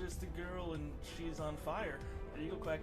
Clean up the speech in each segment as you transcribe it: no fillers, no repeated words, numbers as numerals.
just a girl and she's on fire. There you go, Quag.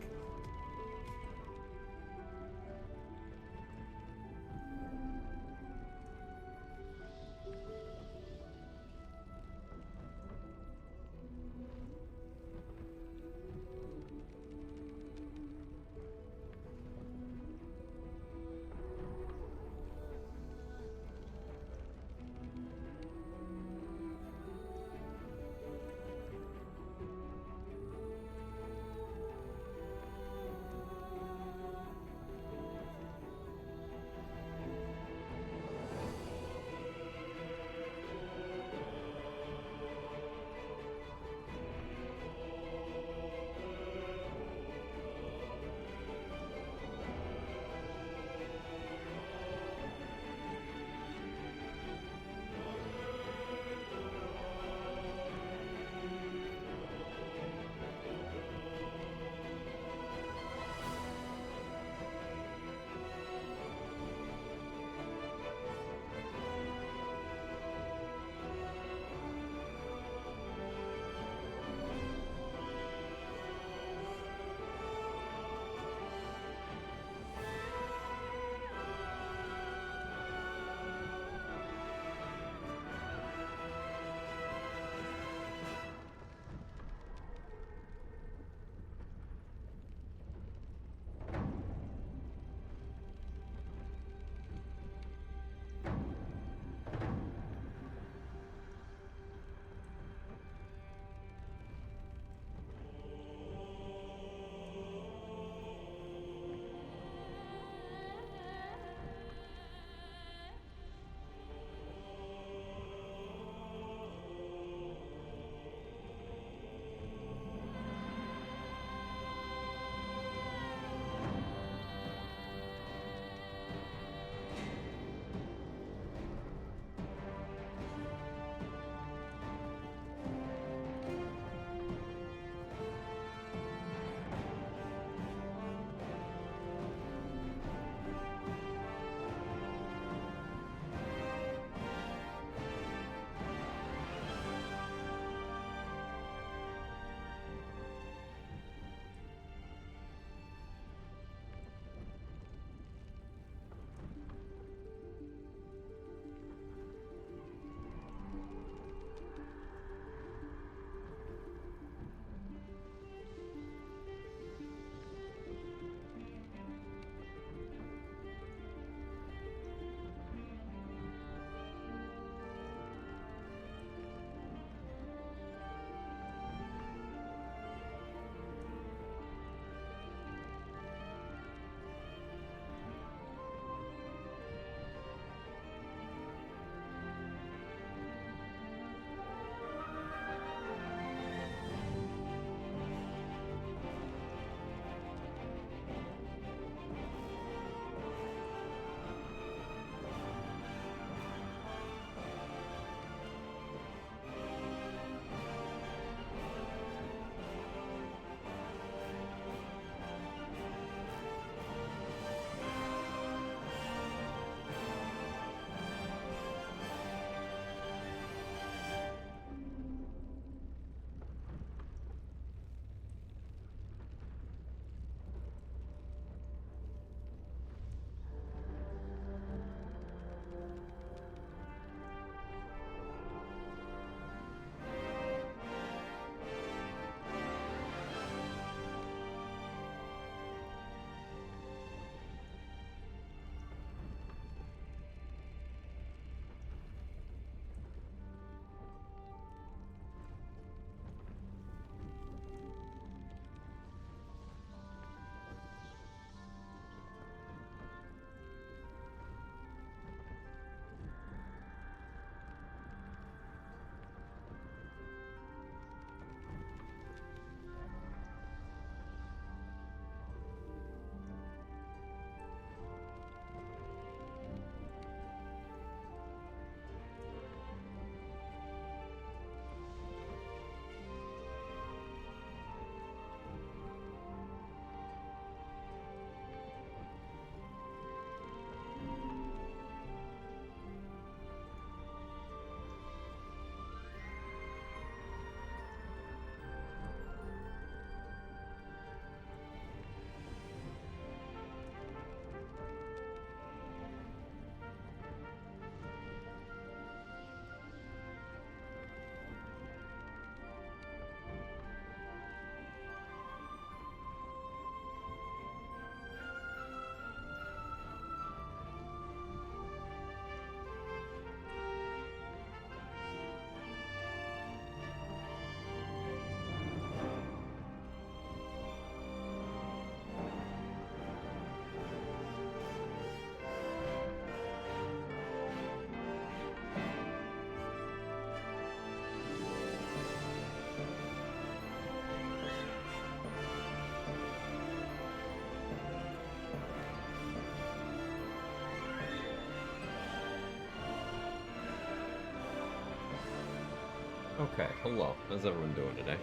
Okay, hello. How's everyone doing today?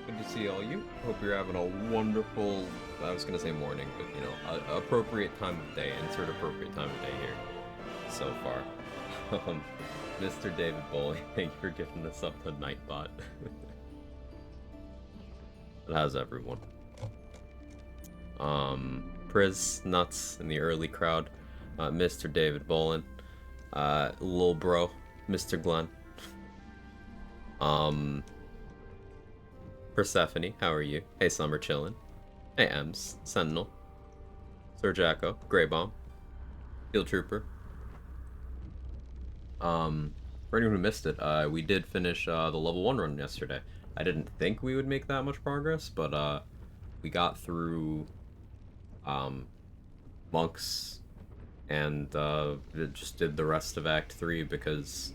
Good to see all you. Hope you're having a wonderful, I was gonna say morning, but you know, appropriate time of day. Insert appropriate time of day here so far. Mr. David Bowley, thank you for giving this up to Nightbot. But how's everyone? Priz Nuts in the early crowd. Mr. David Bolin. Lil Bro. Mr. Glenn. Persephone, how are you? Hey, Summer chillin'. Hey, Ems, Sentinel, Sir Jacko, Grey Bomb, Field Trooper. For anyone who missed it, we did finish the level 1 run yesterday. I didn't think we would make that much progress, but we got through monks and just did the rest of Act 3 because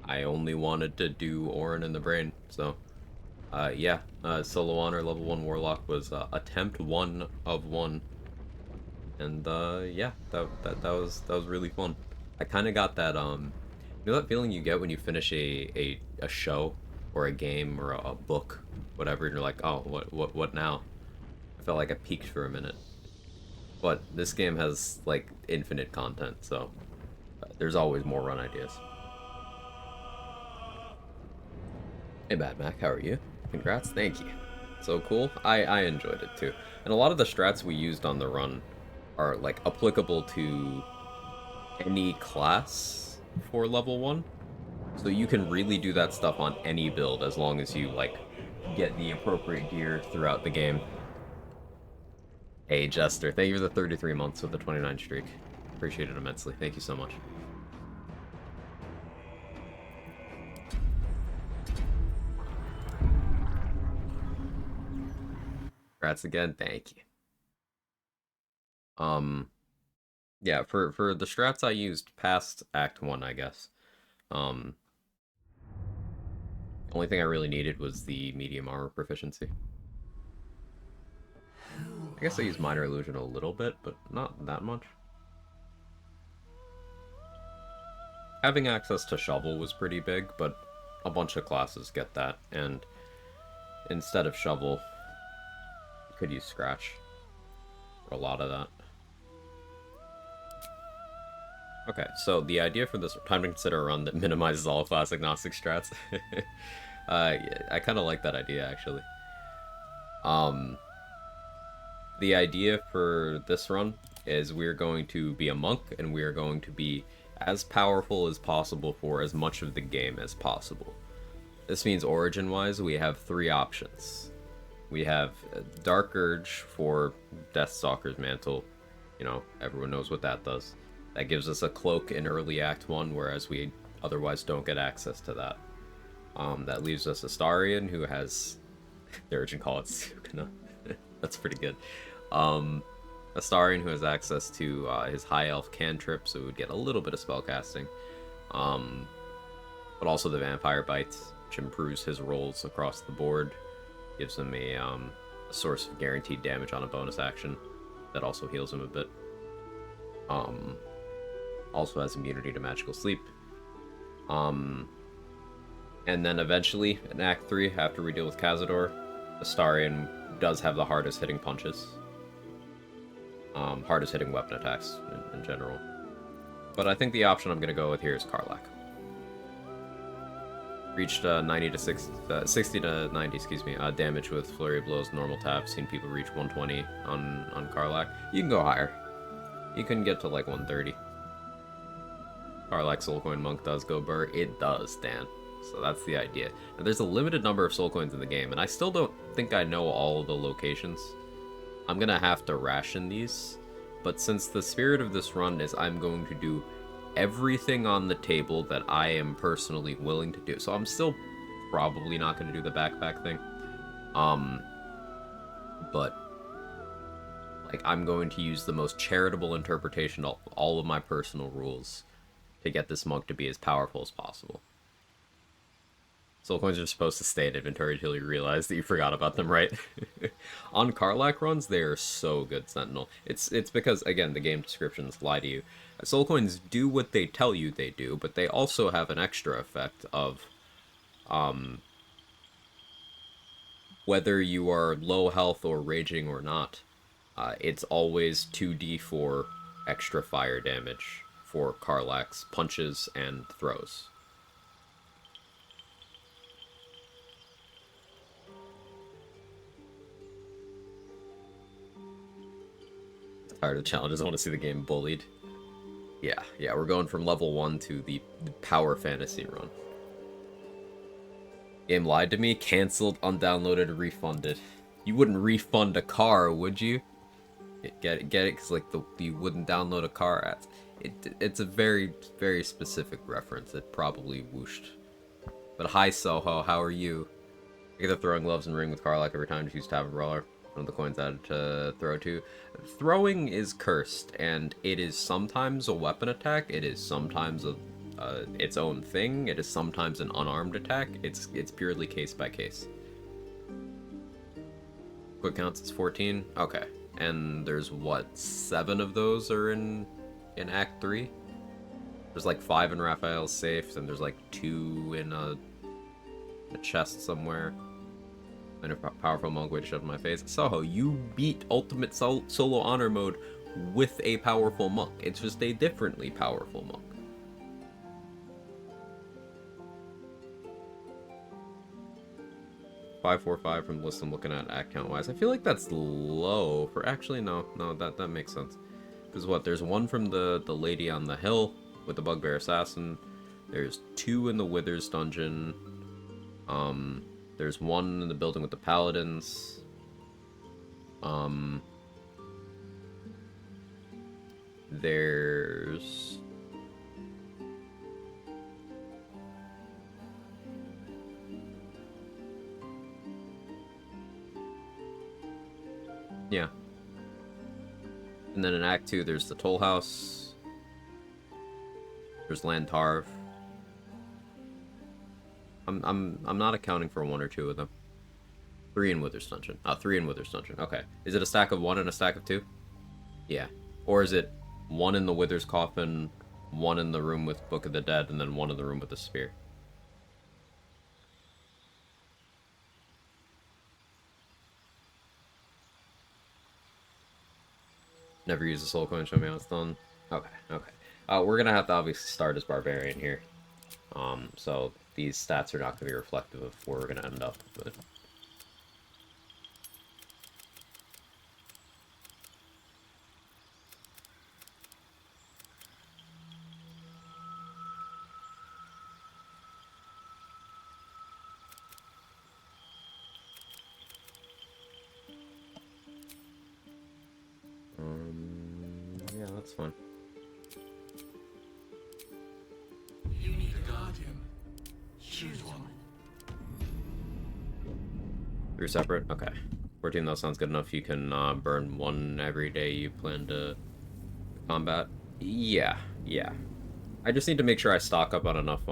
I only wanted to do Orin in the brain, so yeah, solo honor level 1 warlock was attempt 1 of 1, and yeah, that was really fun. I kind of got that you know that feeling you get when you finish a show or a game or a book, whatever, and you're like, oh, what now? I felt like I peaked for a minute, but this game has like infinite content, so there's always more run ideas. Hey, Bad Mac, how are you? Congrats, thank you. So cool. I enjoyed it too. And a lot of the strats we used on the run are like applicable to any class for level 1. So you can really do that stuff on any build as long as you like get the appropriate gear throughout the game. Hey Jester, thank you for the 33 months with the 29 streak. Appreciate it immensely. Thank you so much. Congrats again, thank you. Yeah, for the strats I used past Act 1, I guess. The only thing I really needed was the medium armor proficiency. I guess I used minor illusion a little bit, but not that much. Having access to shovel was pretty big, but a bunch of classes get that, and instead of shovel, you could use scratch for a lot of that. Okay, so the idea for this time to consider a run that minimizes all class agnostic strats. I kind of like that idea, actually. The idea for this run is we're going to be a monk, and we are going to be as powerful as possible for as much of the game as possible. This means origin-wise, we have 3 options. We have Dark Urge for Deathstalker's Mantle. You know, everyone knows what that does. That gives us a cloak in early Act 1, whereas we otherwise don't get access to that. That leaves us Astarion, who has... the urgent call it Sukuna. That's pretty good. Astarion, who has access to his High Elf cantrip, so we would get a little bit of spellcasting. But also the Vampire Bite, which improves his rolls across the board. Gives him a source of guaranteed damage on a bonus action. That also heals him a bit. Also has immunity to magical sleep. And then eventually, in Act 3, after we deal with Cazador, Astarion does have the hardest hitting punches. Hardest hitting weapon attacks in general. But I think the option I'm going to go with here is Karlach. Reached 60 to 90, excuse me, damage with Flurry of Blows, normal tap. Seen people reach 120 on Karlach. You can go higher. You can get to like 130. Karlach Soulcoin Monk does go burr. It does, Dan. So that's the idea. Now, there's a limited number of soul coins in the game, and I still don't think I know all of the locations. I'm gonna have to ration these, but since the spirit of this run is I'm going to do everything on the table that I am personally willing to do, so I'm still probably not going to do the backpack thing. But like I'm going to use the most charitable interpretation of all of my personal rules to get this monk to be as powerful as possible. Soul coins are supposed to stay in inventory until you realize that you forgot about them, right? On Karlach runs, they are so good, Sentinel. It's because, again, the game descriptions lie to you. Soul coins do what they tell you they do, but they also have an extra effect of Whether you are low health or raging or not, it's always 2d4 extra fire damage for Karlach's punches and throws. Tired of challenges, I want to see the game bullied. Yeah, we're going from level 1 to the power fantasy run. Game lied to me, cancelled, undownloaded, refunded. You wouldn't refund a car, would you? Get it? Because, like, you wouldn't download a car. It's a very, very specific reference. It probably whooshed. But hi, Soho, how are you? I get the throwing gloves and ring with Karlach every time. Just use Tavern Brawler. One of the coins added to throw to. Throwing is cursed, and it is sometimes a weapon attack. It is sometimes its own thing. It is sometimes an unarmed attack. It's purely case by case. Quick counts is 14. Okay, and there's what, 7 of those are in Act 3. There's like 5 in Raphael's safe, and there's like 2 in a chest somewhere. And a powerful monk way to shove in my face. Soho, you beat Ultimate Solo Honor Mode with a powerful monk. It's just a differently powerful monk. $545 from the list I'm looking at count wise. I feel like that's low for actually no, that makes sense. Because what, there's 1 from the lady on the hill with the Bugbear Assassin. There's 2 in the Withers dungeon. There's 1 in the building with the Paladins. There's... yeah. And then in Act 2, there's the Toll House. There's Lantarv. I'm not accounting for 1 or 2 of them. 3 in Withers Dungeon. 3 in Withers Dungeon. Okay. Is it a stack of 1 and a stack of 2? Yeah. Or is it 1 in the Withers Coffin, 1 in the room with Book of the Dead, and then 1 in the room with the Spear? Never use a soul coin, show me how it's done. Okay. We're gonna have to obviously start as Barbarian here. So these stats are not gonna be reflective of where we're gonna end up, but... yeah, that's fine. You need a guardian. Choose one. 3 separate? Okay. 14, that sounds good enough. You can burn 1 every day you plan to combat. Yeah. I just need to make sure I stock up on enough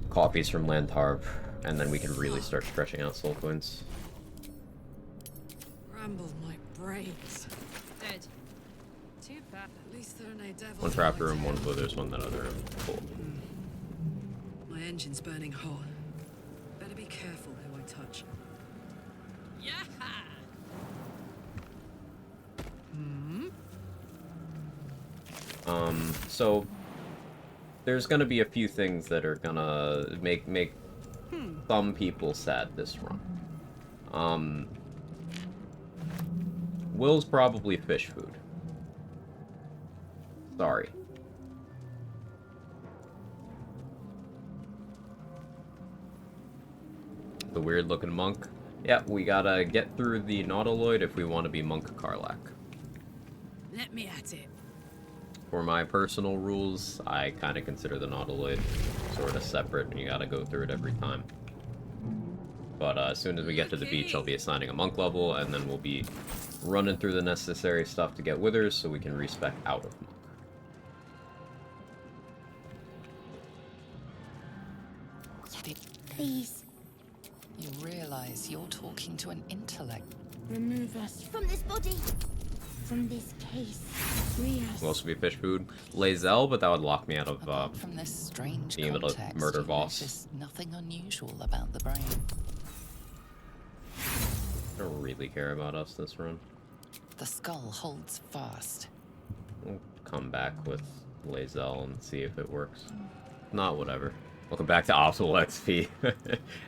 copies from Lantarv, and then we can really start stretching out soul coins. Ramble my brains. Dead. Too bad. At least there are no devils. 1 trap room, 1 withers, 1 that other room. Cool. My engine's burning hot. Better be careful who I touch. Yeah. So there's gonna be a few things that are gonna make some people sad this run. Will's probably fish food. Sorry. The weird looking monk. Yeah, we gotta get through the nautiloid if we want to be Monk Karlach. Let me at it. For my personal rules, I kind of consider the nautiloid sort of separate, and you gotta go through it every time. But as soon as we get to the beach, I'll be assigning a monk level, and then we'll be running through the necessary stuff to get withers, so we can respec out of monk. Please. You realize you're talking to an intellect. Remove us from this body. from this case. Will also be fish food. Lae'zel, but that would lock me out of Apart from this strange being able to context, murder you Voss. notice nothing unusual about the brain. I don't really care about us this run. The skull holds fast. We'll come back with Lae'zel and see if it works. Not whatever. Welcome back to optimal XP.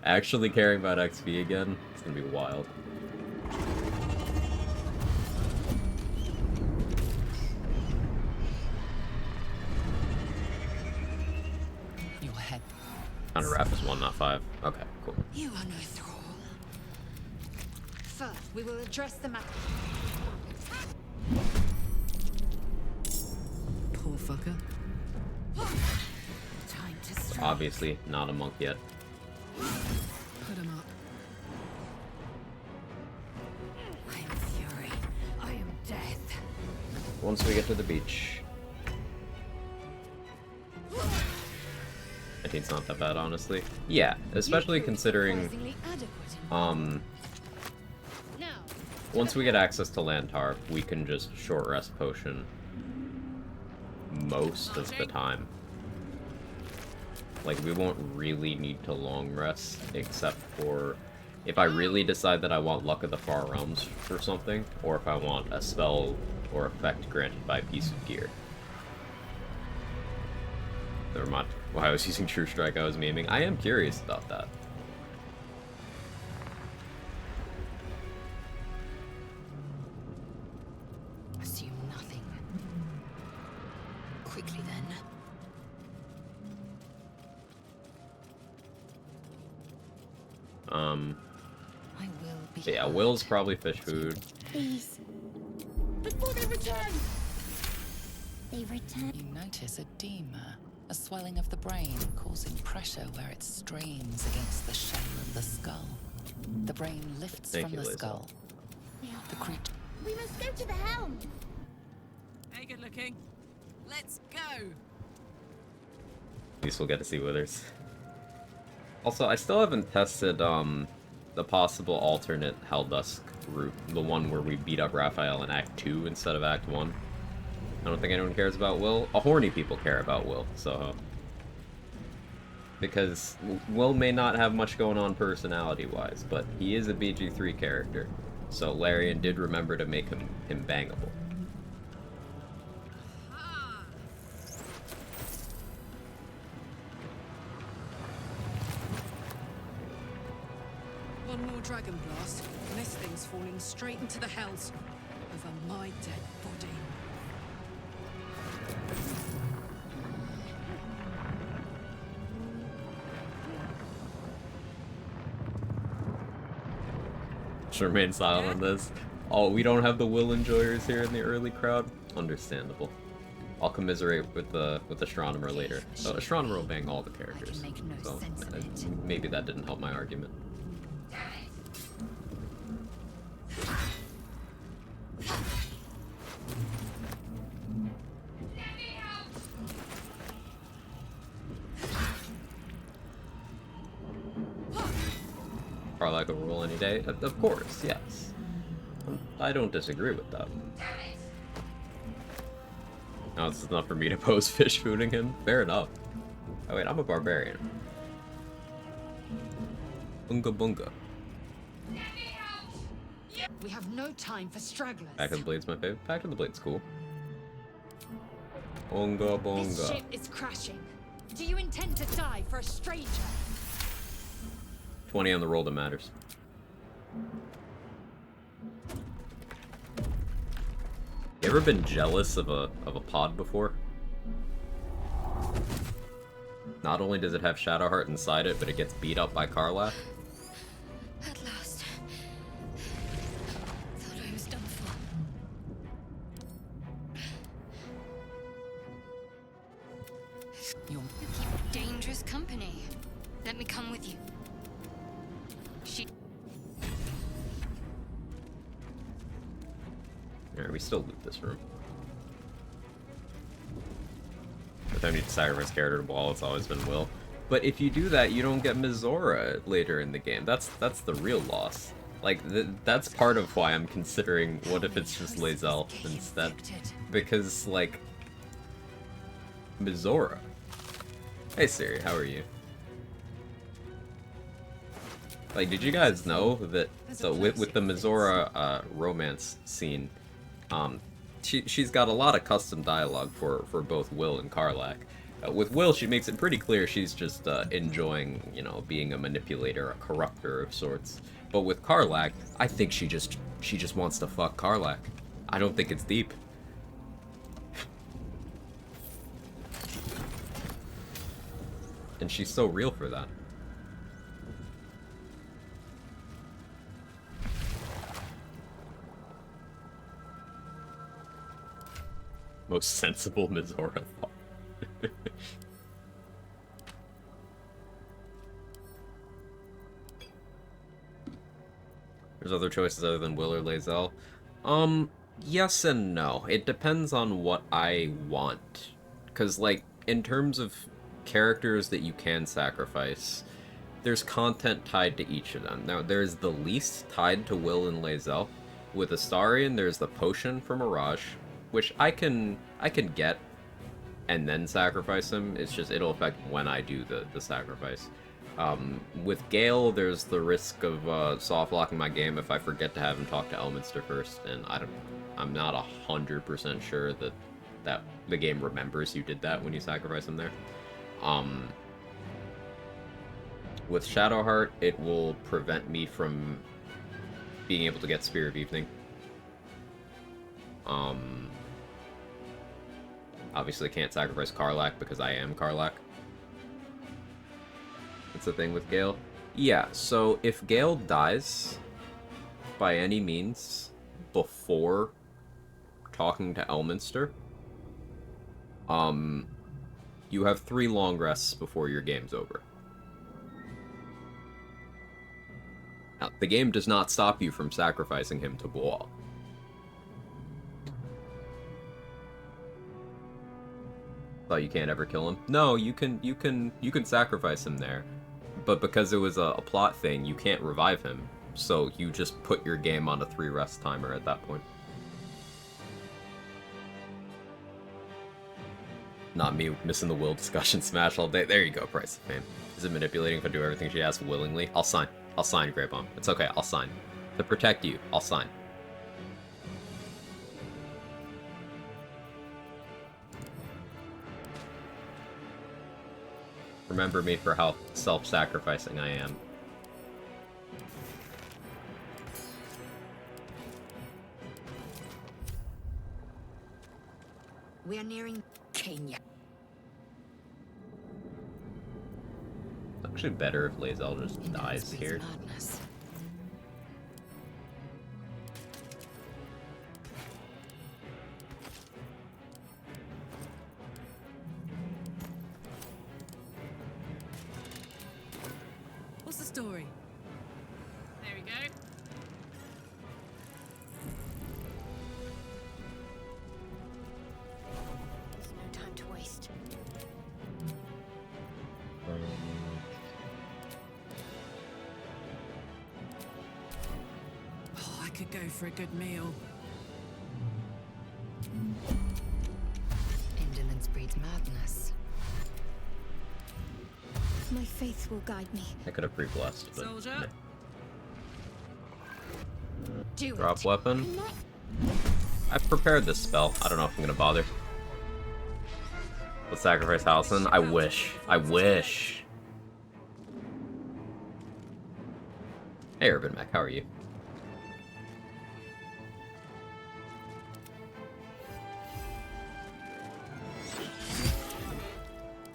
Actually caring about XP again, it's gonna be wild. Your head. Counter wrap is 1, not 5. Okay, cool. You are no thrall. First, we will address the matter. Poor fucker. Time to strike. Obviously, not a monk yet. Put him up. I am fury. I am death. Once we get to the beach. 19's not that bad, honestly. Yeah, especially considering, Surprisingly adequate in Now. once we get access to Lantark, we can just short rest potion most of the time. Like, we won't really need to long rest, except for if I really decide that I want Luck of the Far Realms for something, or if I want a spell or effect granted by a piece of gear. Never mind. Why I was using True Strike, I was memeing. I am curious about that. Assume nothing. Quickly then. I will be. Yeah, Will's probably fish food. Please. Before they return. They return. You notice edema, a swelling of the brain causing pressure where it strains against the shell of the skull. The brain lifts Thank from you, the Lae'zel. skull. The creature. We must go to the helm. Hey, good looking. Let's go. At least we'll get to see Withers. Also, I still haven't tested the possible alternate Helldusk route, the one where we beat up Raphael in Act 2 instead of Act 1. I don't think anyone cares about Will. Horny people care about Will, so... Because Will may not have much going on personality-wise, but he is a BG3 character, so Larian did remember to make him bangable. One more dragon blast, and this thing's falling straight into the hells over my dead body. Just remain silent on this. Oh, we don't have the Will enjoyers here in the early crowd? Understandable. I'll commiserate with the astronomer later. So astronomer will bang all the characters. make no So sense of it. maybe that didn't help my argument. Carla could rule any day? Of course, yes. I don't disagree with that. Now it's enough for me to pose fish fooding him? Fair enough. Oh wait, I'm a barbarian. Bunga bunga. We have no time for stragglers. Pack of the Blade's my favorite. Pack of the Blade's cool. Bunga This bunga. ship is crashing. Do you intend to die for a stranger? 20 on the roll that matters. You ever been jealous of a pod before? Not only does it have Shadowheart inside it, but it gets beat up by Karlach. At last. Thought I was done for. Your You keep dangerous company. Let me come with you. She. Alright, we still loot this room. If I need to sacrifice character to Ball, it's always been Will. But if you do that, you don't get Mizora later in the game. That's the real loss. Like, that's part of why I'm considering what if it's just Lae'zel instead. Because, like, Mizora. Hey Siri, how are you? Like, did you guys know that, so with the Mizora romance scene, she's got a lot of custom dialogue for both Will and Karlach. With Will, she makes it pretty clear she's just enjoying, you know, being a manipulator, a corrupter of sorts. But with Karlach, I think she just wants to fuck Karlach. I don't think it's deep. And she's so real for that. Most sensible Mizora thought. There's other choices other than Will or Lae'zel. Yes and no. It depends on what I want. Because, like, in terms of characters that you can sacrifice, there's content tied to each of them. Now, there's the least tied to Will and Lae'zel. With Astarion, there's the potion for Mirage, which I can get and then sacrifice him. It's just, it'll affect when I do the sacrifice. With Gale, there's the risk of soft locking my game if I forget to have him talk to Elminster first, and I'm not 100% sure that the game remembers you did that when you sacrifice him there. With Shadowheart, it will prevent me from being able to get Spear of Evening. Obviously can't sacrifice Karlach because I am Karlach. That's the thing with Gale. Yeah, so if Gale dies by any means before talking to Elminster, you have 3 long rests before your game's over. Now, the game does not stop you from sacrificing him to Boal. Thought you can't ever kill him? No, you can sacrifice him there, but because it was a plot thing, you can't revive him. So you just put your game on a 3 rest timer at that point. Not me missing the Will discussion smash all day. There you go, Price of Fame. Is it manipulating if I do everything she asks willingly? I'll sign. I'll sign, Grey Bomb. It's okay, I'll sign. To protect you, I'll sign. Remember me for how self-sacrificing I am. We are nearing Kenya. It's actually better if Lae'zel just dies here. Madness. What's the story? There we go. There's no time to waste. Oh, I could go for a good meal. Indolence breeds madness. My faith will guide me. I could have pre-blessed, but Soldier. meh. Do Drop it. weapon. I've prepared this spell. I don't know if I'm gonna bother. Let's sacrifice Halcyon. I wish. I wish. Hey, Urban Mech, how are you?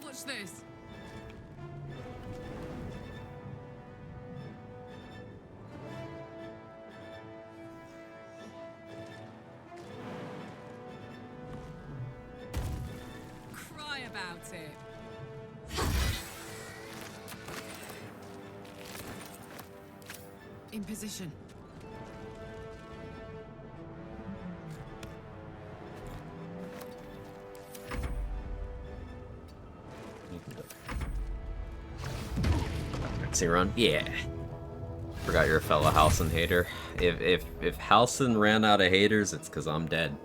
Watch this. Cry about it. In position. Taxi run? Yeah. Forgot you're a fellow Halcyon hater. If Halcyon ran out of haters, it's because I'm dead.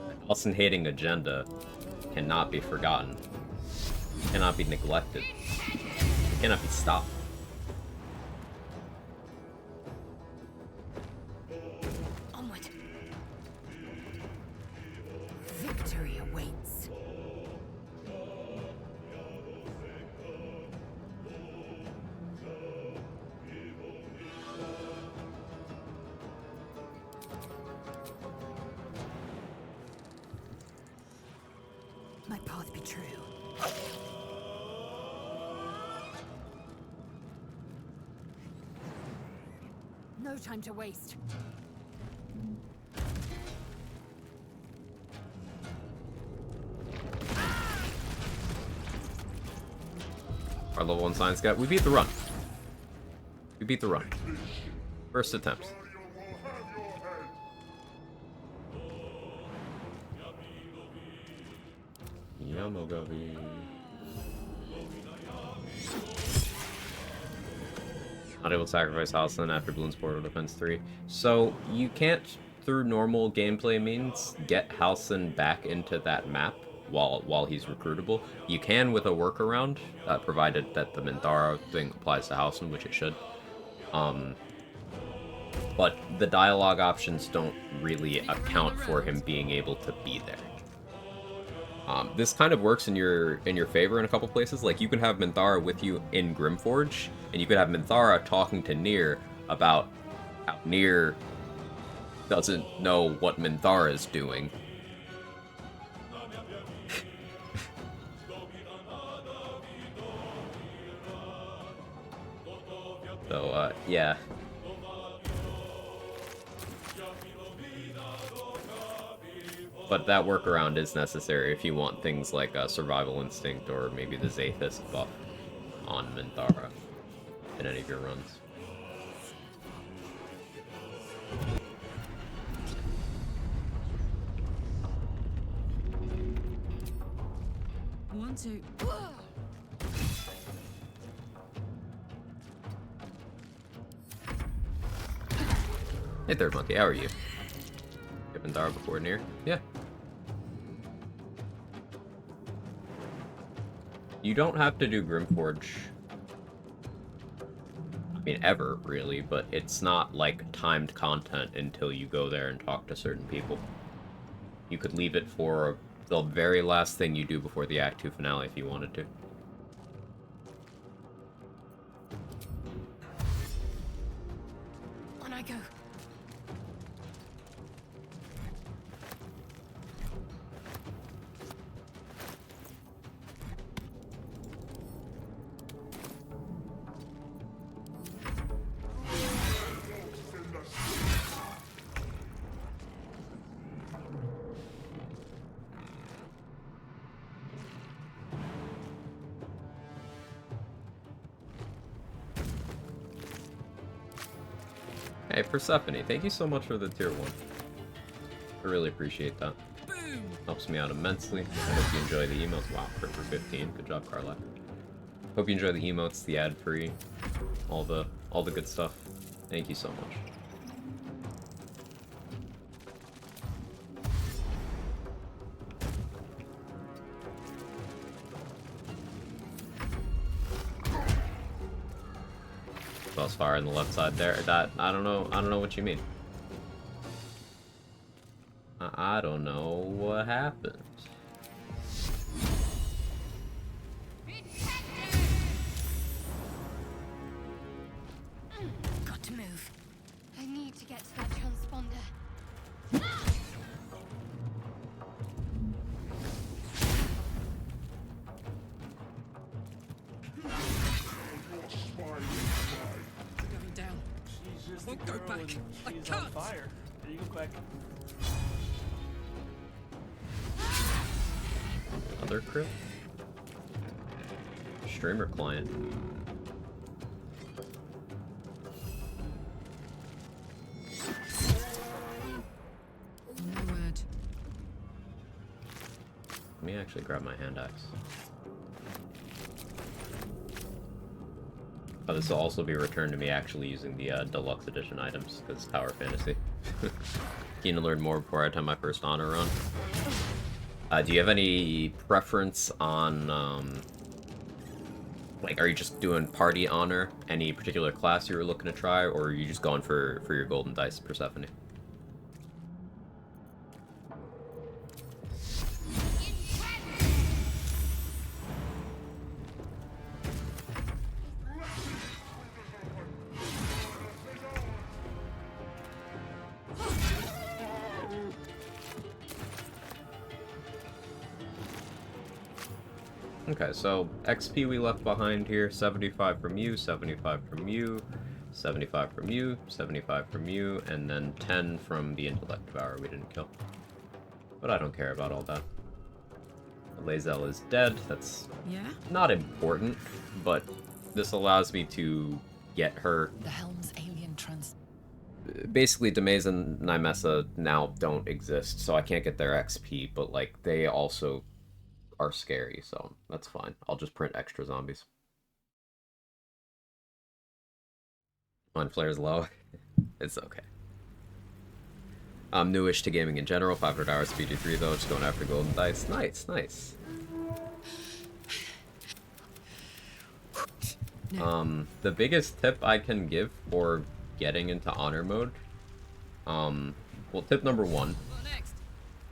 The Halcyon hating agenda cannot be forgotten. Cannot be neglected. It cannot be stopped. Onward. Victory awaits. My path be true. No time to waste. Our level 1 science guy. We beat the run. We beat the run. First attempt. Yamogabi. Not able to sacrifice Halcyon after Bloom's Portal Defense 3. So, you can't, through normal gameplay means, get Halcyon back into that map while he's recruitable. You can with a workaround, provided that the Minthara thing applies to Halcyon, which it should. But the dialogue options don't really account for him being able to be there. This kind of works in your favor in a couple places. Like, you can have Minthara with you in Grimforge, and you could have Minthara talking to Nier about how Nier doesn't know what Minthara is doing. So, yeah. But that workaround is necessary if you want things like Survival Instinct or maybe the Zathis buff on Minthara in any of your runs. One, two. Hey, Third Monkey, how are you? Get Minthara before Nier? Yeah. You don't have to do Grimforge. I mean, ever, really, but it's not, like, timed content until you go there and talk to certain people. You could leave it for the very last thing you do before the Act 2 finale if you wanted to. On I go. Hey, Persephone, thank you so much for the tier 1. I really appreciate that. Boom! Helps me out immensely. I hope you enjoy the emotes. Wow, crit for 15. Good job, Carla. Hope you enjoy the emotes, the ad-free, all the good stuff. Thank you so much. Boss fire on the left side there. That I don't know what you mean. I don't know what happened. Got to move. I need to get to that transponder. Going down. She's just Won't a go girl back. and I she's on can't. fire. There you go, Quag. Other crit? Streamer client. No word. Let me actually grab my hand axe. Oh, this will also be returned to me actually using the deluxe edition items, because Power Fantasy. Keen to learn more before I attempt my first honor run. Do you have any preference on, like, are you just doing party honor? Any particular class you were looking to try, or are you just going for your golden dice, Persephone? Okay, so XP we left behind here, 75 from you, 75 from you, 75 from you, 75 from you, and then 10 from the intellect devourer we didn't kill. But I don't care about all that. Lae'zel is dead, that's not important, but this allows me to get her. The helm's alien Basically, Demaze and Nymessa now don't exist, so I can't get their XP, but, like, they also are scary, so that's fine. I'll just print extra zombies. Mine flare's low. It's okay. I'm newish to gaming in general, 500 hours BG3 though, just going after golden dice. Nice, nice. The biggest tip I can give for getting into honor mode, well, tip number 1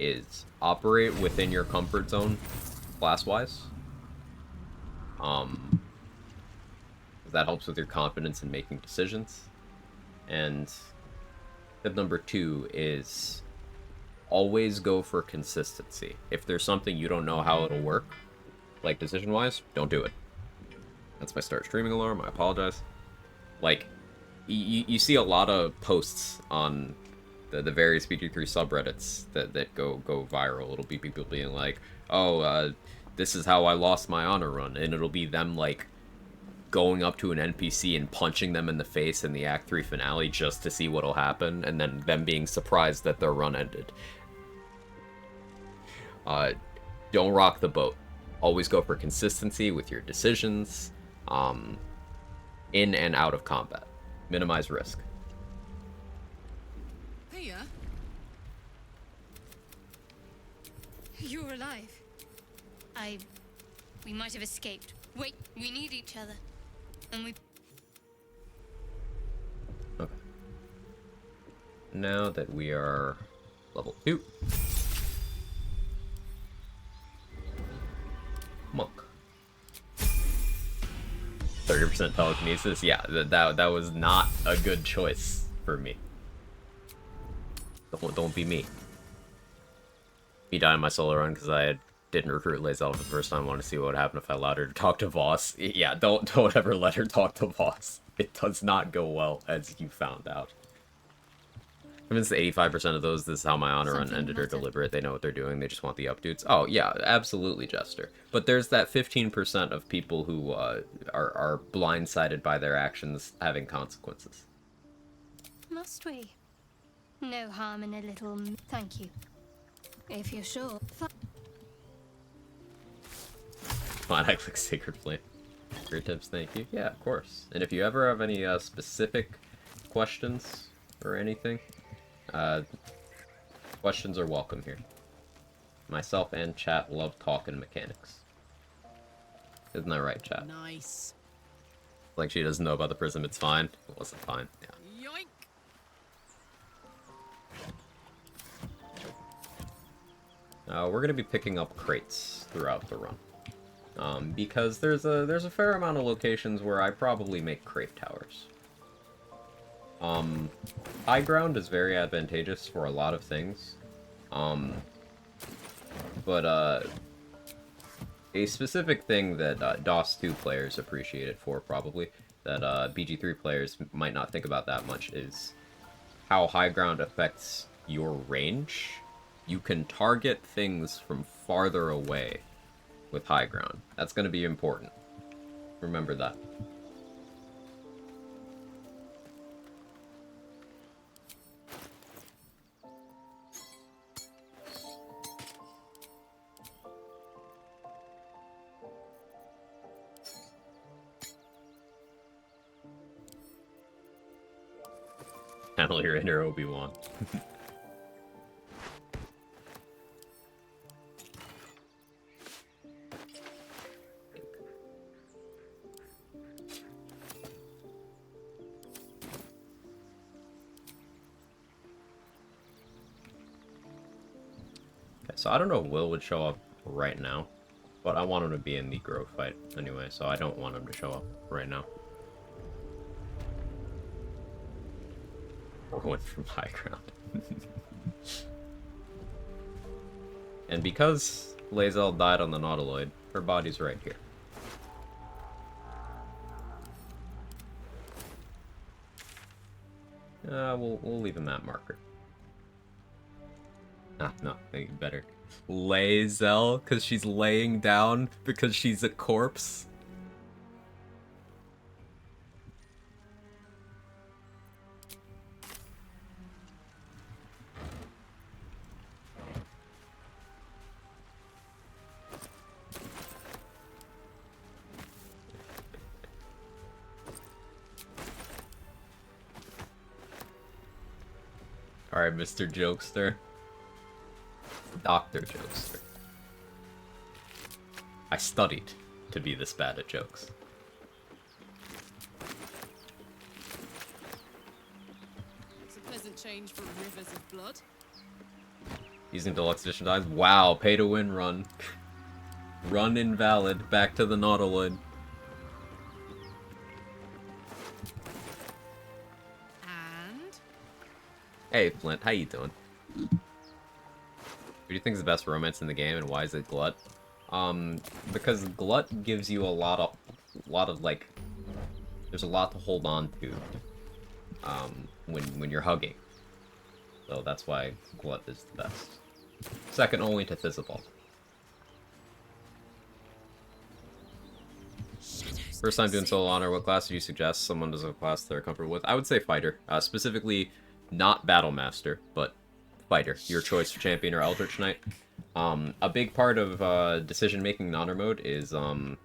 is operate within your comfort zone, class-wise. That helps with your confidence in making decisions. And tip number 2 is always go for consistency. If there's something you don't know how it'll work, like decision-wise, don't do it. That's my start streaming alarm, I apologize. Like, you see a lot of posts on the various BG3 subreddits that go viral. It'll be people being like, oh, this is how I lost my honor run, and it'll be them, like, going up to an NPC and punching them in the face in the Act 3 finale just to see what'll happen, and then them being surprised that their run ended. Don't rock the boat. Always go for consistency with your decisions, in and out of combat. Minimize risk. Hiya. You're alive. We might have escaped. Wait, we need each other. And we... Okay. Now that we are level 2. Monk. 30% telekinesis? Yeah, that was not a good choice for me. Don't be me. Me dying my solo run because I didn't recruit Lae'zel for the first time. I want to see what would happen if I allowed her to talk to Voss. Yeah, don't ever let her talk to Voss. It does not go well, as you found out. Convinced that 85% of those, this is how my honor run ended, are deliberate. They know what they're doing. They just want the updates. Oh, yeah, absolutely, Jester. But there's that 15% of people who are blindsided by their actions having consequences. Must we? No harm in a little... Thank you. If you're sure. Fine, I click Sacred Flame. Great tips, thank you. Yeah, of course. And if you ever have any specific questions or anything, questions are welcome here. Myself and chat love talking mechanics. Isn't that right, chat? Nice. Like she doesn't know about the prism, it's fine. It wasn't fine, yeah. Yoink. We're gonna be picking up crates throughout the run. Because there's a fair amount of locations where I probably make crate towers. High ground is very advantageous for a lot of things. But a specific thing that DOS 2 players appreciate it for, probably, that BG3 players might not think about that much, is how high ground affects your range. You can target things from farther away with high ground. That's going to be important. Remember that. Channel your inner Obi-Wan. So I don't know if Will would show up right now, but I want him to be in the Grove fight anyway, so I don't want him to show up right now. Or went from high ground. And because Lae'zel died on the Nautiloid, her body's right here. We'll leave a map marker. Ah, no, think better. Lae'zel, because she's laying down because she's a corpse. Alright, Mr. Jokester. Dr. Jokester. I studied to be this bad at jokes. It's a pleasant change from rivers of blood. Using deluxe edition dies. Wow, pay to win run. Run invalid. Back to the Nautiloid. And Hey, Flint, how you doing? Who do you think is the best romance in the game, and why is it Glut? Because Glut gives you a lot of like, there's a lot to hold on to, when you're hugging. So that's why Glut is the best. Second only to Thizzaball. First time doing solo honor, what class do you suggest someone does a class they're comfortable with? I would say Fighter, specifically not Battlemaster, but Fighter. Your choice for Champion or Eldritch Knight. A big part of decision-making in honor mode is, I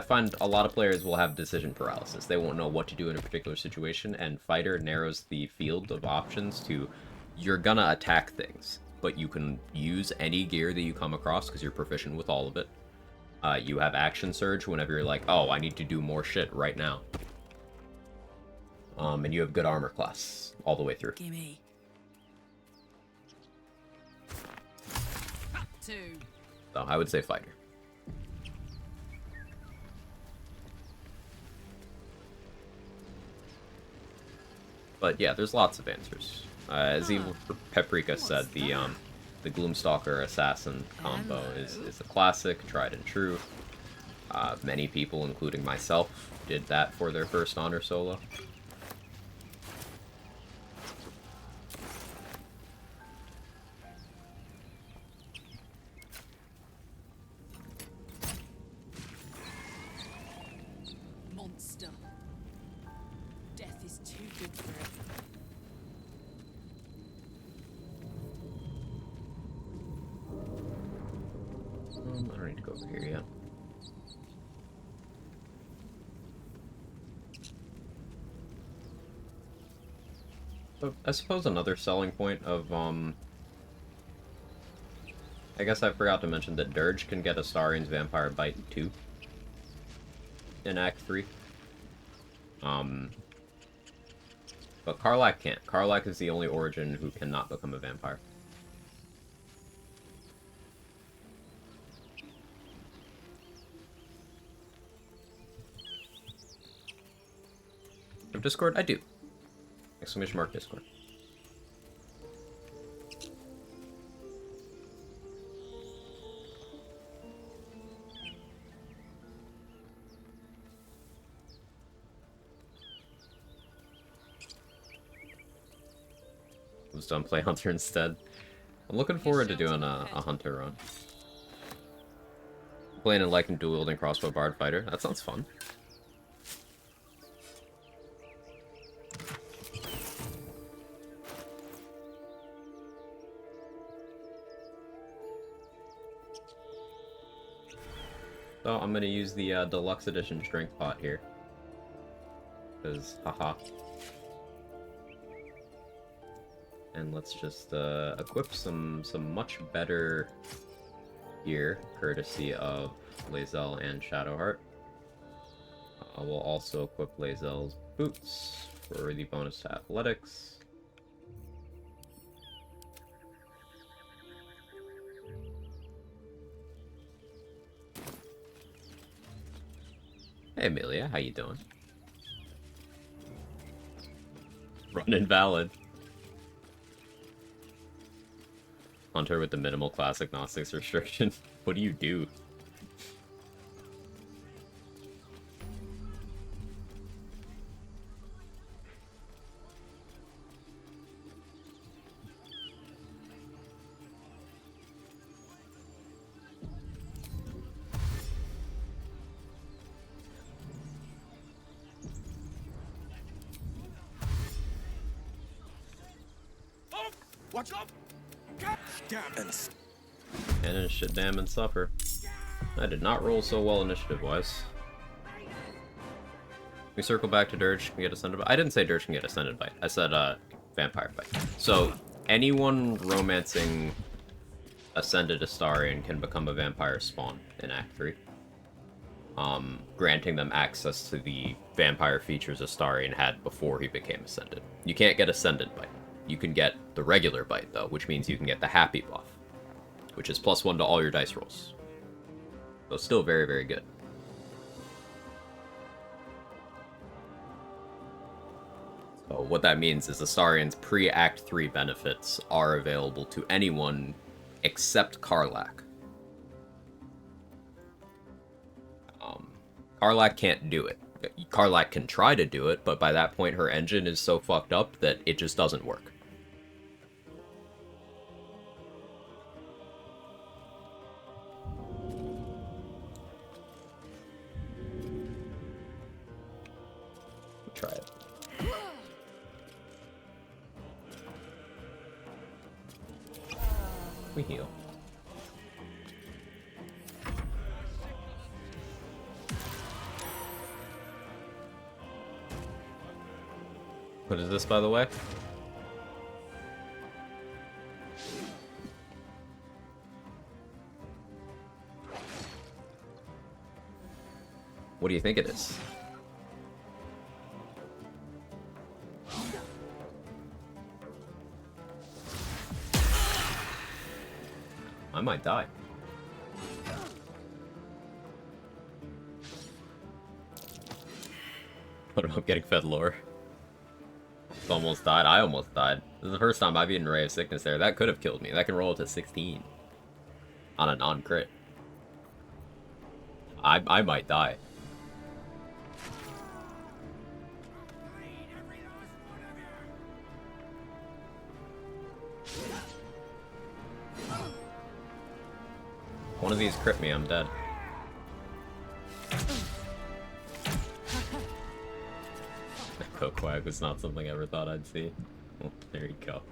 find a lot of players will have decision paralysis. They won't know what to do in a particular situation, and Fighter narrows the field of options to, you're gonna attack things, but you can use any gear that you come across because you're proficient with all of it. You have Action Surge whenever you're like, oh, I need to do more shit right now. And you have good armor class all the way through. gimme. Two. So I would say Fighter. But yeah, there's lots of answers. As Evil Paprika said, the Gloomstalker Assassin combo is a classic, tried and true. Many people, including myself, did that for their first honor solo. Monster. Death is too good for it. I don't need to go over here yet. So I suppose another selling point of, I guess I forgot to mention that Dirge can get a Starian's Vampire Bite too. In Act 3. But Karlach can't. Karlach is the only Origin who cannot become a vampire. Of Discord? I do. Exclamation mark Discord. I was done play Hunter instead. I'm looking forward to doing a Hunter run. Playing a Lycan dual-wielding crossbow bard fighter. That sounds fun. So I'm gonna use the deluxe edition strength pot here. Because, haha, And let's just equip some much better gear, courtesy of Lae'zel and Shadowheart. We'll also equip Lae'zel's boots for the bonus to athletics. Hey Amelia, how you doing? Run invalid. Hunter with the minimal class agnostics restriction. What do you do? Watch out! Cannon, shit, damn, and suffer. I did not roll so well initiative-wise. We circle back to Dirge, can get Ascended Bite. I didn't say Dirge can get Ascended Bite. I said, Vampire Bite. So, anyone romancing Ascended Astarion can become a vampire spawn in Act 3. Granting them access to the vampire features Astarion had before he became Ascended. You can't get Ascended Bite. You can get the regular bite, though, which means you can get the happy buff, which is +1 to all your dice rolls. So still very, very good. So what that means is Astarion's pre-Act 3 benefits are available to anyone except Karlach. Karlach can't do it. Karlach can try to do it, but by that point her engine is so fucked up that it just doesn't work. Try it. We heal. What is this, by the way? What do you think it is? I might die. What about getting fed lore? Almost died. I almost died. This is the first time I've eaten Ray of Sickness there. That could have killed me. That can roll to 16 on a non-crit. I might die. One of these crit me, I'm dead. Quag was not something I ever thought I'd see. Well, there you go.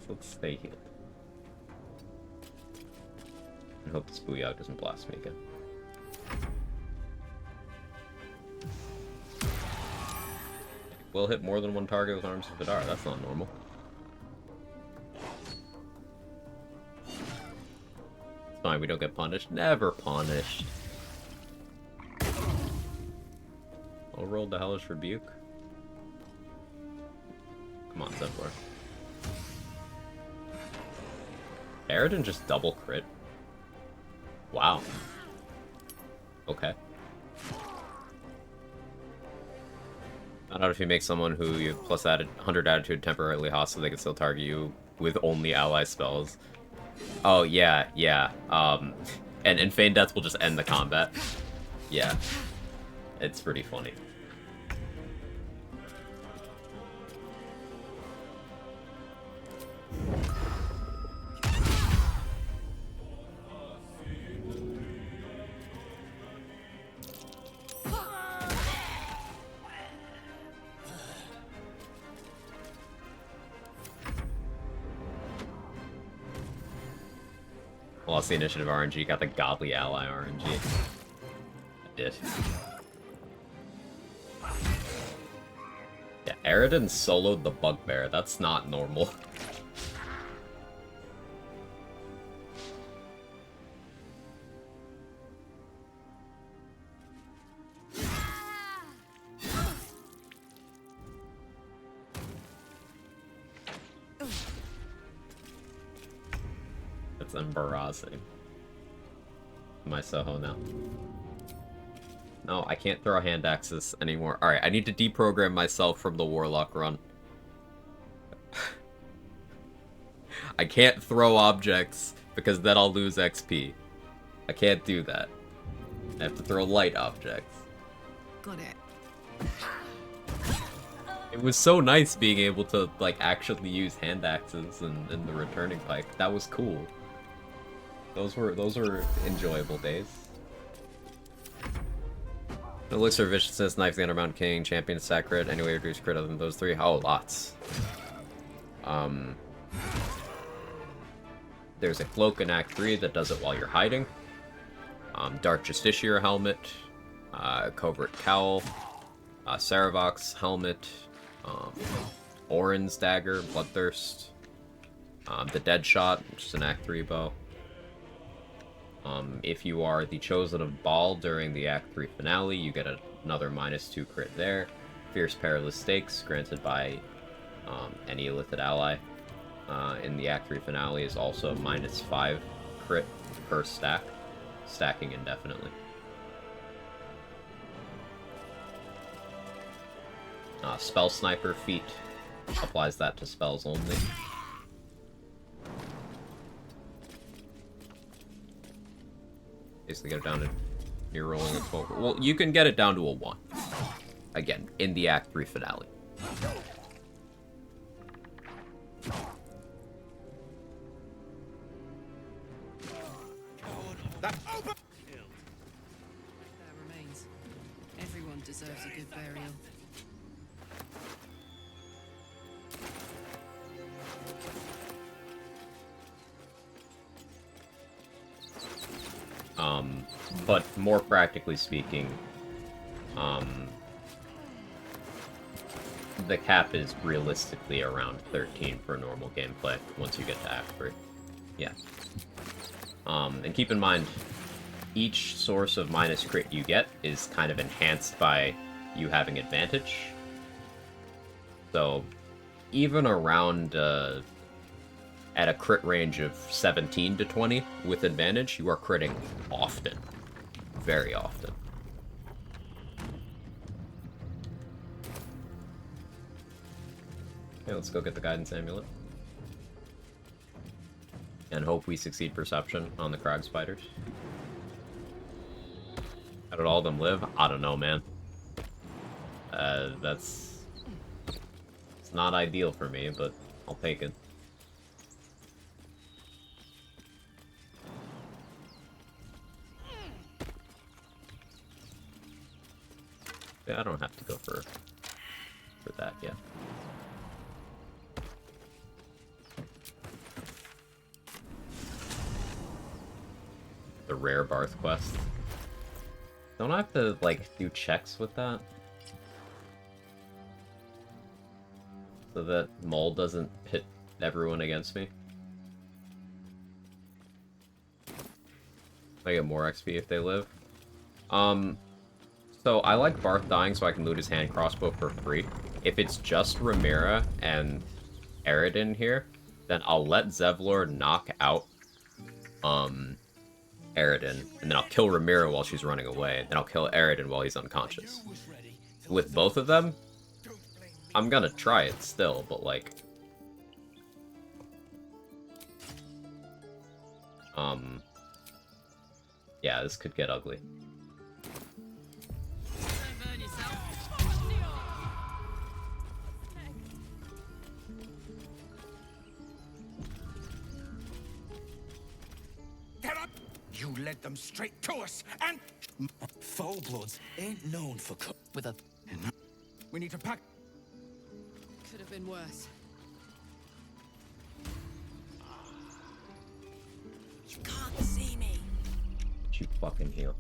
Let's stay healed. I hope this Booyah doesn't blast me again. Will hit more than one target with Arms of Vidar. That's not normal. It's fine, we don't get punished. Never punished. I'll roll the Hellish Rebuke. Come on, Zephyr. Paladin just double crit. Wow. Okay. Not out if you make someone who you plus added 100 attitude temporarily hostile, so they can still target you with only ally spells. Oh yeah, yeah. And Feign Death will just end the combat. Yeah. It's pretty funny. lost the initiative RNG, got the godly ally RNG. I did. Yeah, Aridin soloed the bugbear. That's not normal. It's embarrassing. Am I Soho now? No, I can't throw hand axes anymore. Alright, I need to deprogram myself from the Warlock run. I can't throw objects, because then I'll lose XP. I can't do that. I have to throw light objects. Got it. It was so nice being able to, like, actually use hand axes and the returning pike. That was cool. Those were enjoyable days. Elixir of Viciousness, Knife the Undermount King, Champion of Sacred, any way to reduce crit other than those three? Oh, lots. There's a cloak in Act 3 that does it while you're hiding. Dark Justiciar helmet, Covert Cowl, Saravox helmet, Orin's dagger, Bloodthirst, the Dead Shot, which is an Act 3 bow. If you are the Chosen of Baal during the Act 3 finale, you get another -2 crit there. Fierce Perilous Stakes, granted by any Illithid ally in the Act 3 finale, is also -5 crit per stack, stacking indefinitely. Spell Sniper feat applies that to spells only. Basically get it down to you're rolling a 12. Well, you can get it down to a 1. Again, in the Act 3 finale. There remains. Everyone deserves a good burial. But more practically speaking, the cap is realistically around 13 for normal gameplay once you get to Act 3. Yeah. And keep in mind, each source of minus crit you get is kind of enhanced by you having advantage. So, even around, at a crit range of 17 to 20 with advantage, you are critting often. Very often. Okay, let's go get the Guidance Amulet. And hope we succeed Perception on the Crag Spiders. How did all of them live? I don't know, man. It's not ideal for me, but I'll take it. I don't have to go for that yet. The rare Barth quest. Don't I have to, like, do checks with that? So that Mole doesn't pit everyone against me? I get more XP if they live. So I like Barth dying so I can loot his hand crossbow for free. If it's just Ramira and Aridin here, then I'll let Zevlor knock out Aridin, and then I'll kill Ramira while she's running away, then I'll kill Aridin while he's unconscious. With both of them, I'm gonna try it still, but like... yeah, this could get ugly. You led them straight to us, and Foul Bloods ain't known for With a... we need to pack. Could have been worse. You can't see. you fucking heal.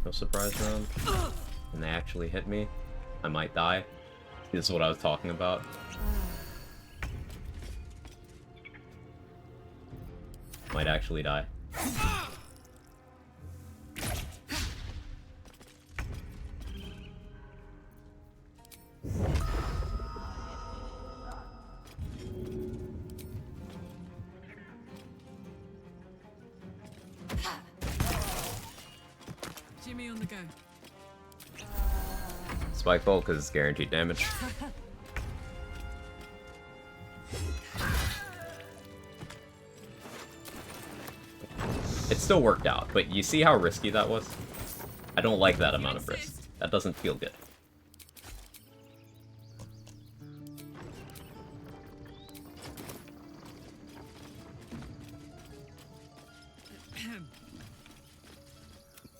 No surprise round. And they actually hit me. I might die. This is what I was talking about. Might actually die. Jimmy on the go. Spike bolt because it's guaranteed damage. It still worked out, but you see how risky that was? I don't like that amount of risk. That doesn't feel good.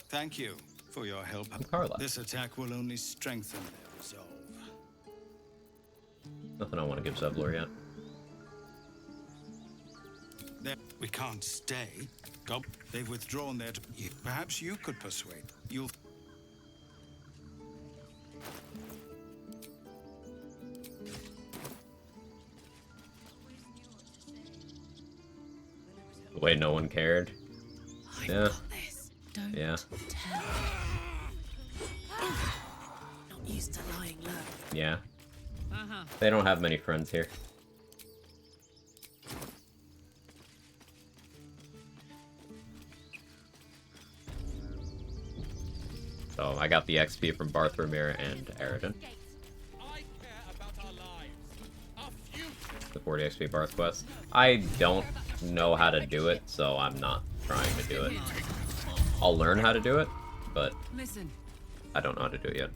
Thank you for your help. Carla. This attack will only strengthen their resolve. Nothing I want to give Zevlor yet. We can't stay. They've withdrawn their... Perhaps you could persuade. You'll... The way no one cared. Yeah. Don't Yeah. tell. Not used to lying low. Yeah. Uh-huh. They don't have many friends here. So I got the XP from Barthramir and Aridin. The 40 XP Barth quest. I don't know how to do it, so I'm not trying to do it. I'll learn how to do it, but Listen. I don't know how to do it yet.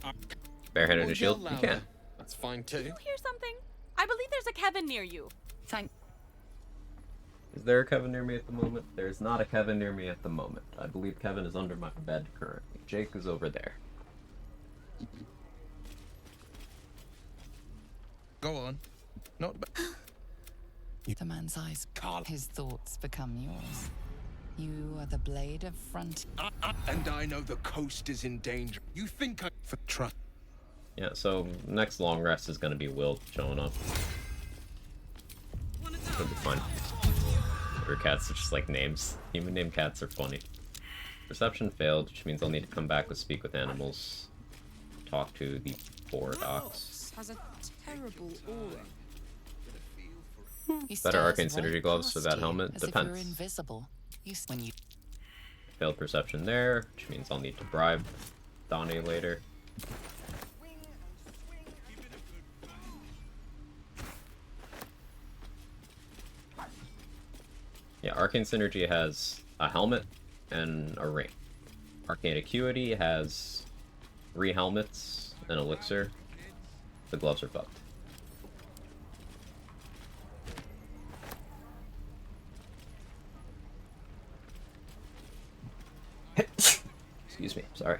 Barehanded and shield? You can. That's fine too. Hear something? I believe there's a Kevin near you. Thank. Is there a Kevin near me at the moment? There is not a Kevin near me at the moment. I believe Kevin is under my bed currently. Jake is over there. Go on. Not bad. The man's eyes, his thoughts become yours. You are the blade of front. And I know the coast is in danger. You think I... For trust. Yeah, so next long rest is going to be Will showing up. It'll be fun. Or cats are just like names. Human name cats are funny. Perception failed, which means I'll need to come back with speak with animals. Talk to the four docs. Has a terrible aura. He Better arcane stares synergy right gloves for past that you, helmet? as if Depends. you're invisible. When you Failed perception there, which means I'll need to bribe Donnie later. Yeah, arcane synergy has a helmet and a ring. Arcane acuity has 3 helmets, an elixir. The gloves are fucked. Excuse me, sorry.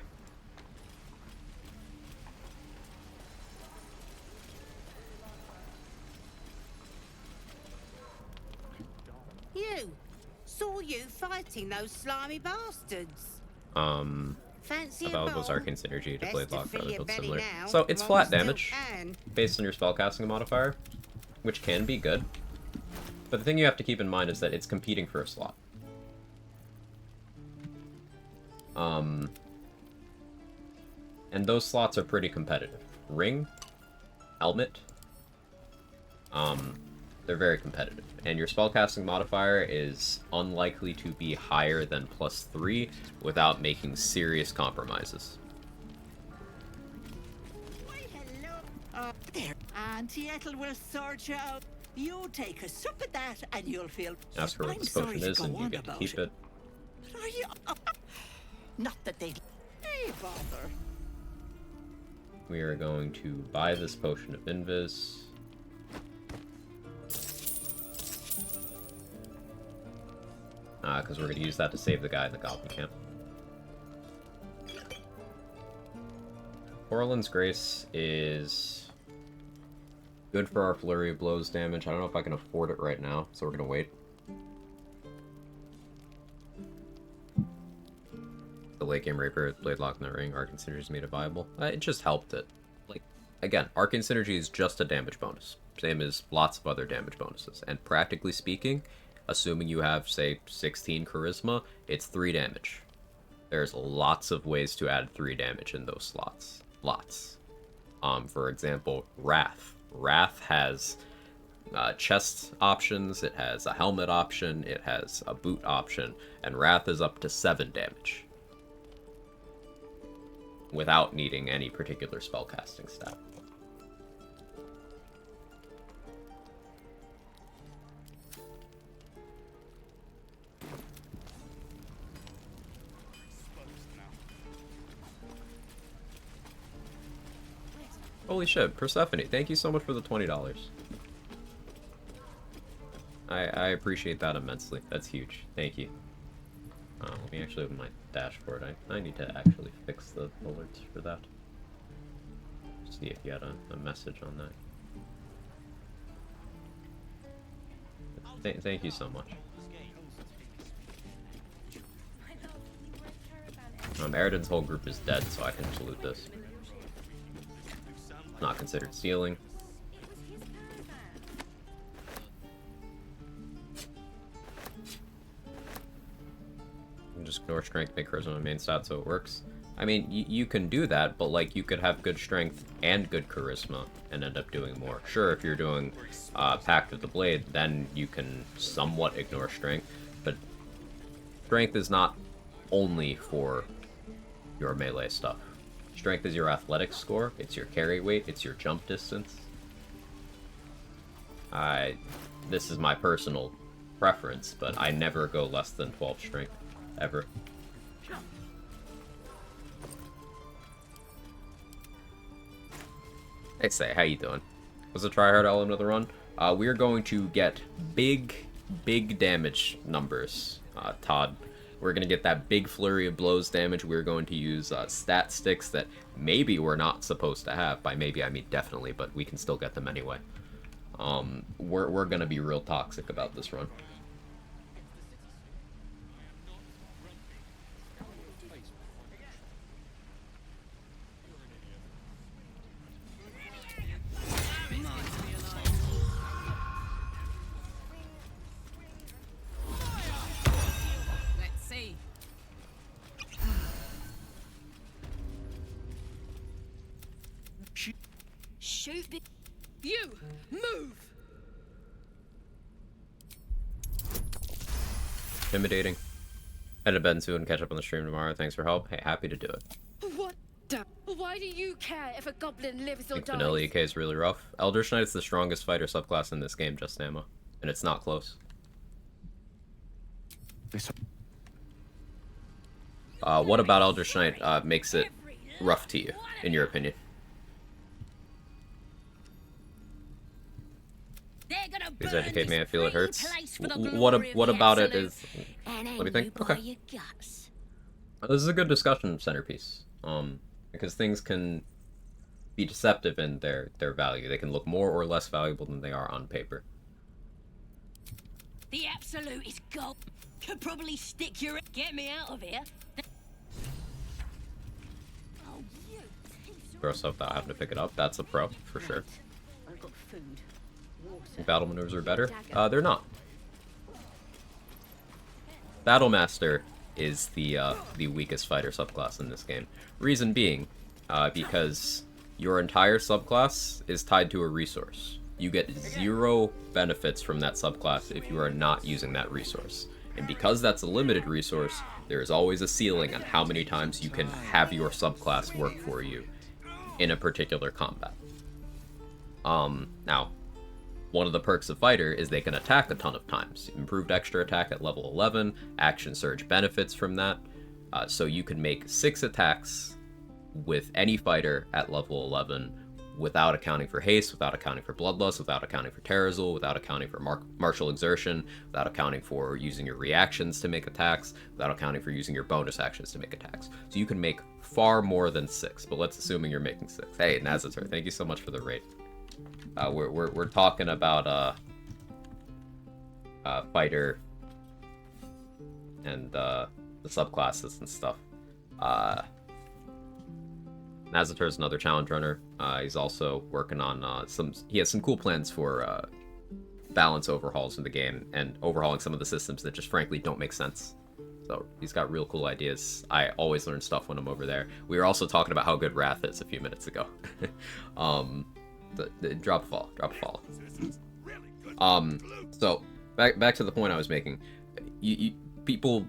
You! Saw you fighting those slimy bastards. Fancy Available as arcane synergy to blade lock, rather build similar. now, So it's while flat we still damage can. based on your spellcasting modifier, which can be good. But the thing you have to keep in mind is that it's competing for a slot. And those slots are pretty competitive. Ring, helmet, they're very competitive. And your spellcasting modifier is unlikely to be higher than +3 without making serious compromises. There, Auntie Ethel will sort you out. You take a sup at that and you'll feel... Ask her what I'm this sorry potion to is go and you on get to about keep it. But are you... Not that they'd... Hey, bother. We are going to buy this potion of Invis. Because we're going to use that to save the guy in the Goblin camp. Orland's Grace is good for our Flurry of Blows damage. I don't know if I can afford it right now, so we're going to wait. late game Rapier, Blade Lock in the Ring, Arcane Synergies made it viable. It just helped it. Like, again, Arcane Synergy is just a damage bonus. Same as lots of other damage bonuses. And practically speaking, assuming you have, say, 16 Charisma, it's 3 damage. There's lots of ways to add 3 damage in those slots. Lots. For example, Wrath. Wrath has chest options, it has a helmet option, it has a boot option, and Wrath is up to 7 damage. Without needing any particular spellcasting stat. Holy shit, Persephone, thank you so much for the $20. I appreciate that immensely. That's huge. Thank you. Let me actually open my dashboard. I need to actually fix the alerts for that. See if you had a message on that. Thank you so much. Eridan's whole group is dead, so I can salute this. Not considered stealing. Just ignore strength, make charisma my main stat so it works. I mean, you can do that, but like you could have good strength and good charisma and end up doing more. Sure, if you're doing Pact with the Blade, then you can somewhat ignore strength, but strength is not only for your melee stuff. Strength is your athletics score, it's your carry weight, it's your jump distance. This is my personal preference, but I never go less than 12 strength. Ever. Hey, Say, how you doing? Was a Tryhard element of the run? We're going to get big damage numbers, Todd. We're going to get that big flurry of blows damage. We're going to use stat sticks that maybe we're not supposed to have. By maybe, I mean definitely, but we can still get them anyway. We're going to be real toxic about this run. Shoot the... You! Move! Intimidating. Headed to bed soon and catch up on the stream tomorrow. Thanks for help. Hey, happy to do it. What the... Why do you care if a goblin lives or dies? Vanilla EK is really rough. Eldritch Knight is the strongest fighter subclass in this game, just ammo. And it's not close. What about Eldritch Knight makes it rough to you, in your opinion? Please educate me, I feel it hurts. What about it is... Let me think. Okay. This is a good discussion centerpiece. Because things can be deceptive in their value. They can look more or less valuable than they are on paper. The absolute is gold. Could probably stick your... Get me out of here. Throw stuff without having to pick it up. That's a pro, for sure. I've got food. Battle maneuvers are better? They're not. Battlemaster is the weakest fighter subclass in this game. Reason being, because your entire subclass is tied to a resource. You get 0 benefits from that subclass if you are not using that resource. And because that's a limited resource, there is always a ceiling on how many times you can have your subclass work for you in a particular combat. Now, one of the perks of Fighter is they can attack a ton of times. Improved extra attack at level 11, Action Surge benefits from that. So you can make 6 attacks with any fighter at level 11 without accounting for haste, without accounting for bloodlust, without accounting for Terrazul, without accounting for martial exertion, without accounting for using your reactions to make attacks, without accounting for using your bonus actions to make attacks. So you can make far more than 6, but let's assuming you're making 6. Hey, Nazatar, thank you so much for the raid. We're talking about fighter and the subclasses and stuff. Nazatur's another challenge runner. He's also working on he has some cool plans for balance overhauls in the game and overhauling some of the systems that just frankly don't make sense. So he's got real cool ideas. I always learn stuff when I'm over there. We were also talking about how good Wrath is a few minutes ago. Drop a fall. So back to the point I was making. People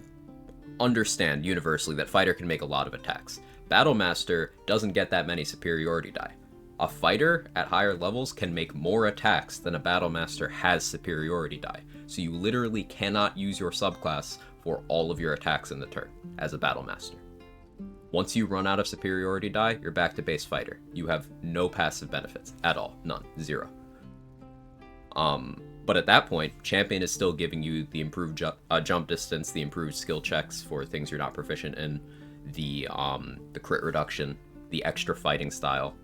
understand universally that fighter can make a lot of attacks. Battlemaster doesn't get that many superiority die. A fighter at higher levels can make more attacks than a Battlemaster has superiority die. So you literally cannot use your subclass for all of your attacks in the turn as a Battlemaster. Once you run out of superiority die, you're back to base fighter. You have no passive benefits at all. None. Zero. But at that point, Champion is still giving you the improved jump distance, the improved skill checks for things you're not proficient in, the crit reduction, the extra fighting style.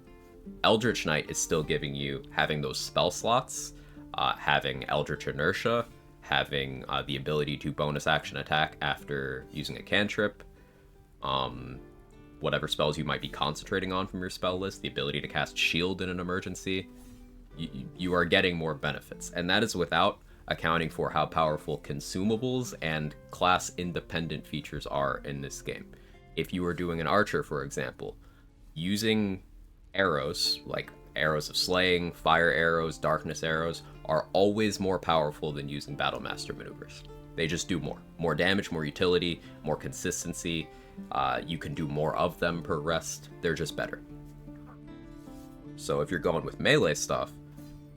Eldritch Knight is still giving you having those spell slots, having Eldritch Inertia, having the ability to bonus action attack after using a cantrip, whatever spells you might be concentrating on from your spell list, the ability to cast Shield in an emergency. You are getting more benefits, and that is without accounting for how powerful consumables and class-independent features are in this game. If you are doing an archer, for example, using arrows, like arrows of slaying, fire arrows, darkness arrows, are always more powerful than using Battlemaster maneuvers. They just do more. More damage, more utility, more consistency. You can do more of them per rest. They're just better. So if you're going with melee stuff,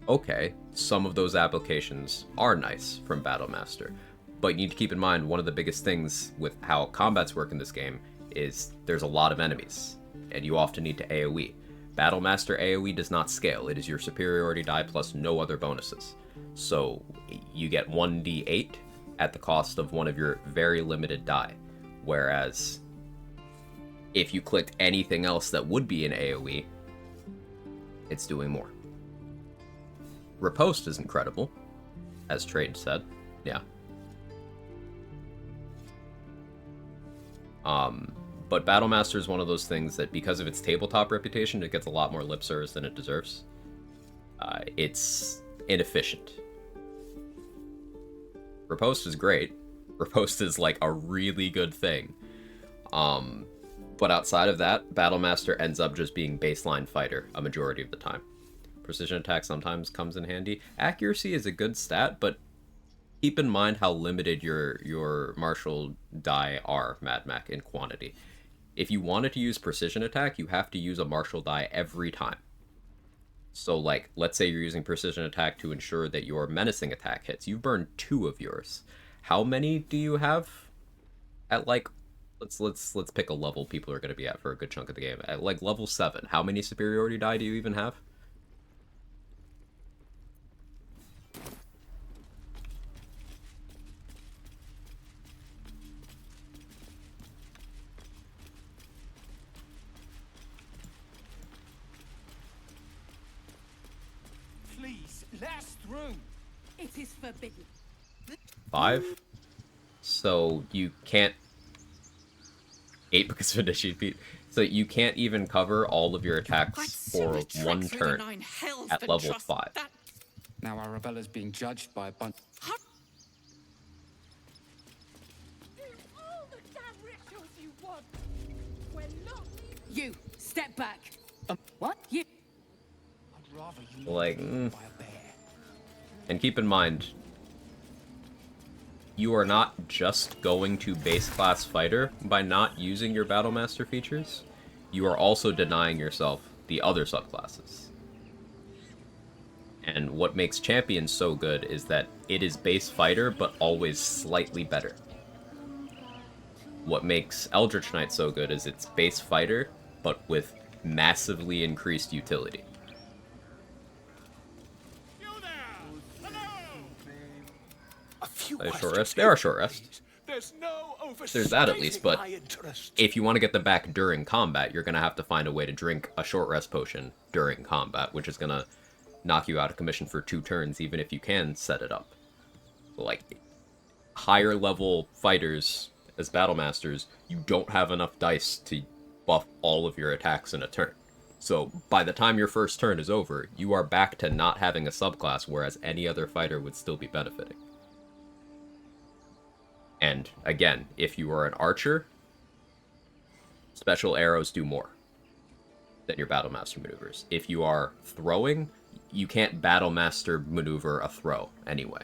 okay, some of those applications are nice from Battlemaster. But you need to keep in mind, one of the biggest things with how combats work in this game is there's a lot of enemies, and you often need to AoE. Battlemaster AoE does not scale. It is your superiority die plus no other bonuses. So you get 1d8 at the cost of one of your very limited die. Whereas if you clicked anything else that would be an AoE, it's doing more. Riposte is incredible, as Trade said. Yeah. But Battlemaster is one of those things that, because of its tabletop reputation, it gets a lot more lip service than it deserves. It's inefficient. Riposte is great. Riposte is like a really good thing. But outside of that, Battlemaster ends up just being baseline fighter a majority of the time. Precision attack sometimes comes in handy. Accuracy is a good stat, but keep in mind how limited your martial die are, Mad Mac, in quantity. If you wanted to use precision attack, you have to use a martial die every time. So, like, let's say you're using precision attack to ensure that your menacing attack hits. You burn 2 of yours. How many do you have at, like, let's pick a level people are going to be at for a good chunk of the game. At, like, level 7, how many superiority die do you even have? Last room. It is forbidden. 5. So you can't. 8 because of initiate feat. So you can't even cover all of your attacks for one turn at level 5. Now Arabella's being judged by a bunch. All the damn rituals you want. We're not. You step back. What? You. I'd rather you Like. And keep in mind, you are not just going to base class fighter by not using your Battlemaster features. You are also denying yourself the other subclasses. And what makes Champion so good is that it is base fighter, but always slightly better. What makes Eldritch Knight so good is it's base fighter, but with massively increased utility. Short rest. There are short rests. There's that at least, but if you want to get them back during combat, you're going to have to find a way to drink a short rest potion during combat, which is going to knock you out of commission for 2 turns, even if you can set it up. Like, higher level fighters as battle masters, you don't have enough dice to buff all of your attacks in a turn. So by the time your first turn is over, you are back to not having a subclass, whereas any other fighter would still be benefiting. And again, if you are an archer, special arrows do more than your battle master maneuvers. If you are throwing, you can't battle master maneuver a throw anyway.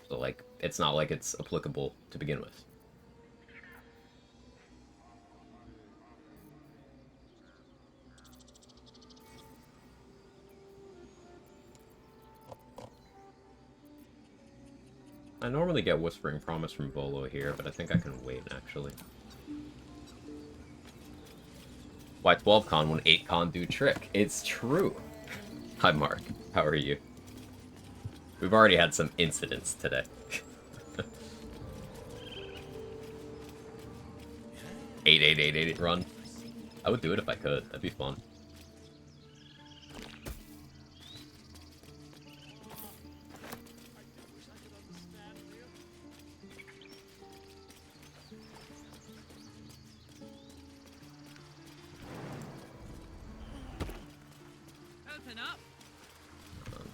So like, it's not like it's applicable to begin with. I normally get Whispering Promise from Volo here, but I think I can wait, actually. Why 12 con when 8 con do trick? It's true. Hi, Mark. How are you? We've already had some incidents today. 8 run. I would do it if I could. That'd be fun.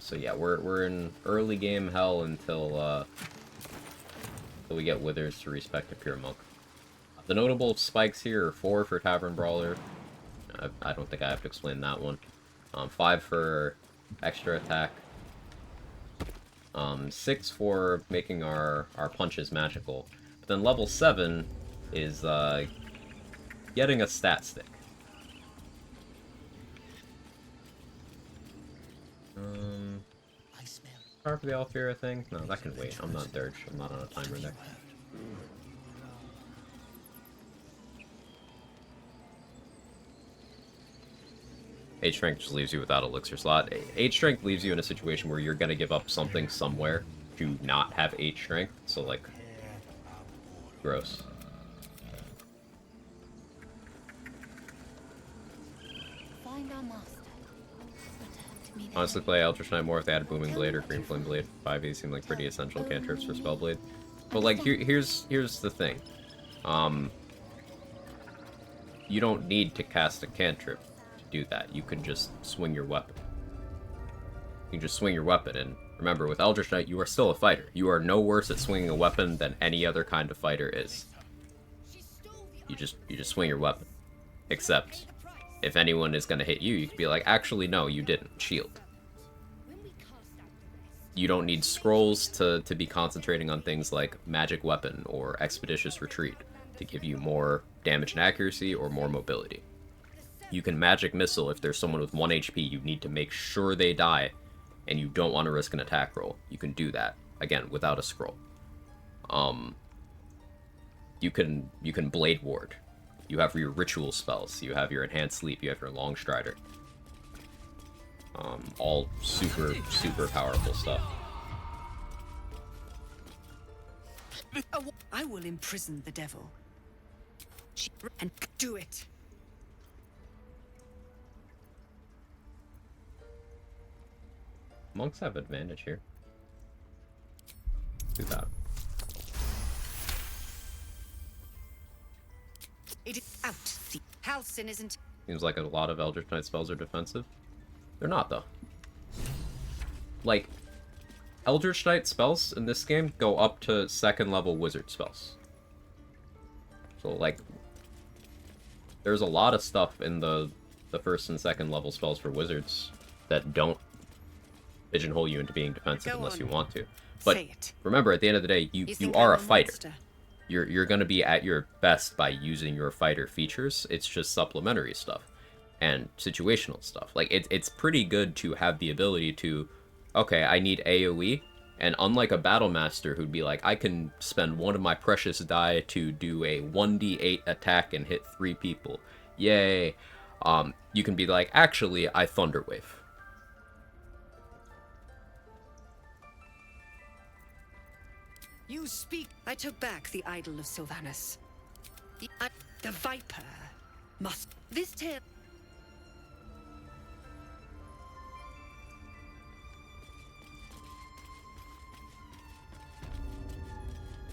So yeah, we're in early game hell until we get Withers to respect a pure monk. The notable spikes here are 4 for Tavern Brawler. I don't think I have to explain that one. 5 for extra attack. 6 for making our punches magical. But then level 7 is getting a stat stick. For the Alfira thing? No, that can wait. I'm not Dirge. I'm not on a timer there. 8 strength just leaves you without elixir slot. 8 strength leaves you in a situation where you're gonna give up something somewhere to not have 8 strength. So like, gross. Find our master. Honestly, play Eldritch Knight more if they had a Booming Blade or Green Flame Blade. 5e seem like pretty essential cantrips for Spellblade. But like, here's the thing. You don't need to cast a cantrip to do that. You can just swing your weapon. You can just swing your weapon, and remember, with Eldritch Knight, you are still a fighter. You are no worse at swinging a weapon than any other kind of fighter is. You just swing your weapon. Except, if anyone is going to hit you, you can be like, actually, no, you didn't. Shield. You don't need scrolls to be concentrating on things like Magic Weapon or Expeditious Retreat to give you more damage and accuracy or more mobility. You can Magic Missile if there's someone with 1 HP you need to make sure they die and you don't want to risk an attack roll. You can do that, again, without a scroll. You can Blade Ward. You have your ritual spells, you have your Enhanced Sleep, you have your Long Strider. All super, super powerful stuff. I will imprison the devil. And do it. Monks have advantage here. Do that. It is out. The Halcyon isn't. Seems like a lot of Eldritch Knight spells are defensive. They're not, though. Like, Eldritch Knight spells in this game go up to 2nd level wizard spells. So, like, there's a lot of stuff in the 1st and 2nd level spells for wizards that don't pigeonhole you into being defensive unless you want to. But remember, at the end of the day, you are a fighter. You're going to be at your best by using your fighter features. It's just supplementary stuff and situational stuff. Like, it's pretty good to have the ability to, okay, I need AoE, and unlike a battle master who'd be like, I can spend one of my precious die to do a 1d8 attack and hit 3 people. Yay. You can be like, actually, I Thunderwave. You speak. I took back the idol of Sylvanus. The Viper must. This tale.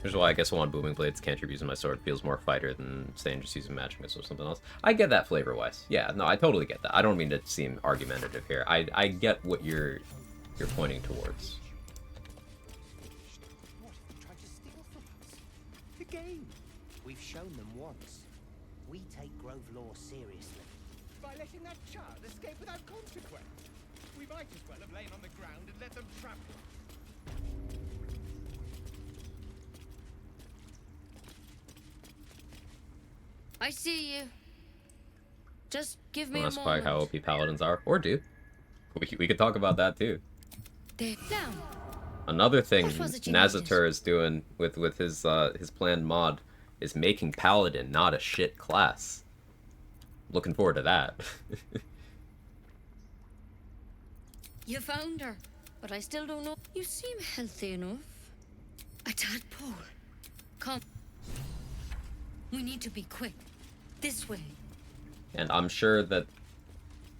Which is why I guess I want Booming Blades, cantrip using my sword feels more fighter than saying just using magic missile or something else. I get that flavor-wise. Yeah, no, I totally get that. I don't mean to seem argumentative here. I get what you're pointing towards. What if they tried to steal from us? The game. We've shown them once. We take Grove law seriously. By letting that child escape without consequence. We might as well have lain on the ground and let them trap him. I see you. Just give me a Unless moment. Quag how OP Paladins are, or do. We could talk about that too. They're down. Another thing What was it you Nazatur is doing with his planned mod is making Paladin not a shit class. Looking forward to that. You found her, but I still don't know. You seem healthy enough. A tadpole. Come. We need to be quick. This way. And I'm sure that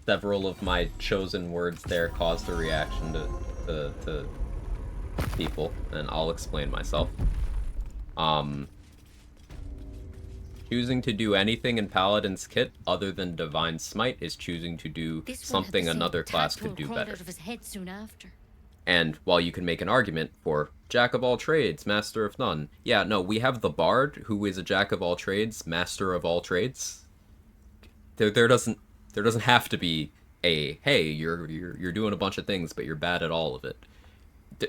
several of my chosen words there caused a reaction to people, and I'll explain myself. Choosing to do anything in Paladin's kit other than Divine Smite is choosing to do something another class could do better. Out of his head soon after. And while you can make an argument for Jack of all trades, Master of none, yeah, no, we have the Bard, who is a Jack of all trades, Master of all trades. There doesn't have to be a, hey, you're doing a bunch of things, but you're bad at all of it.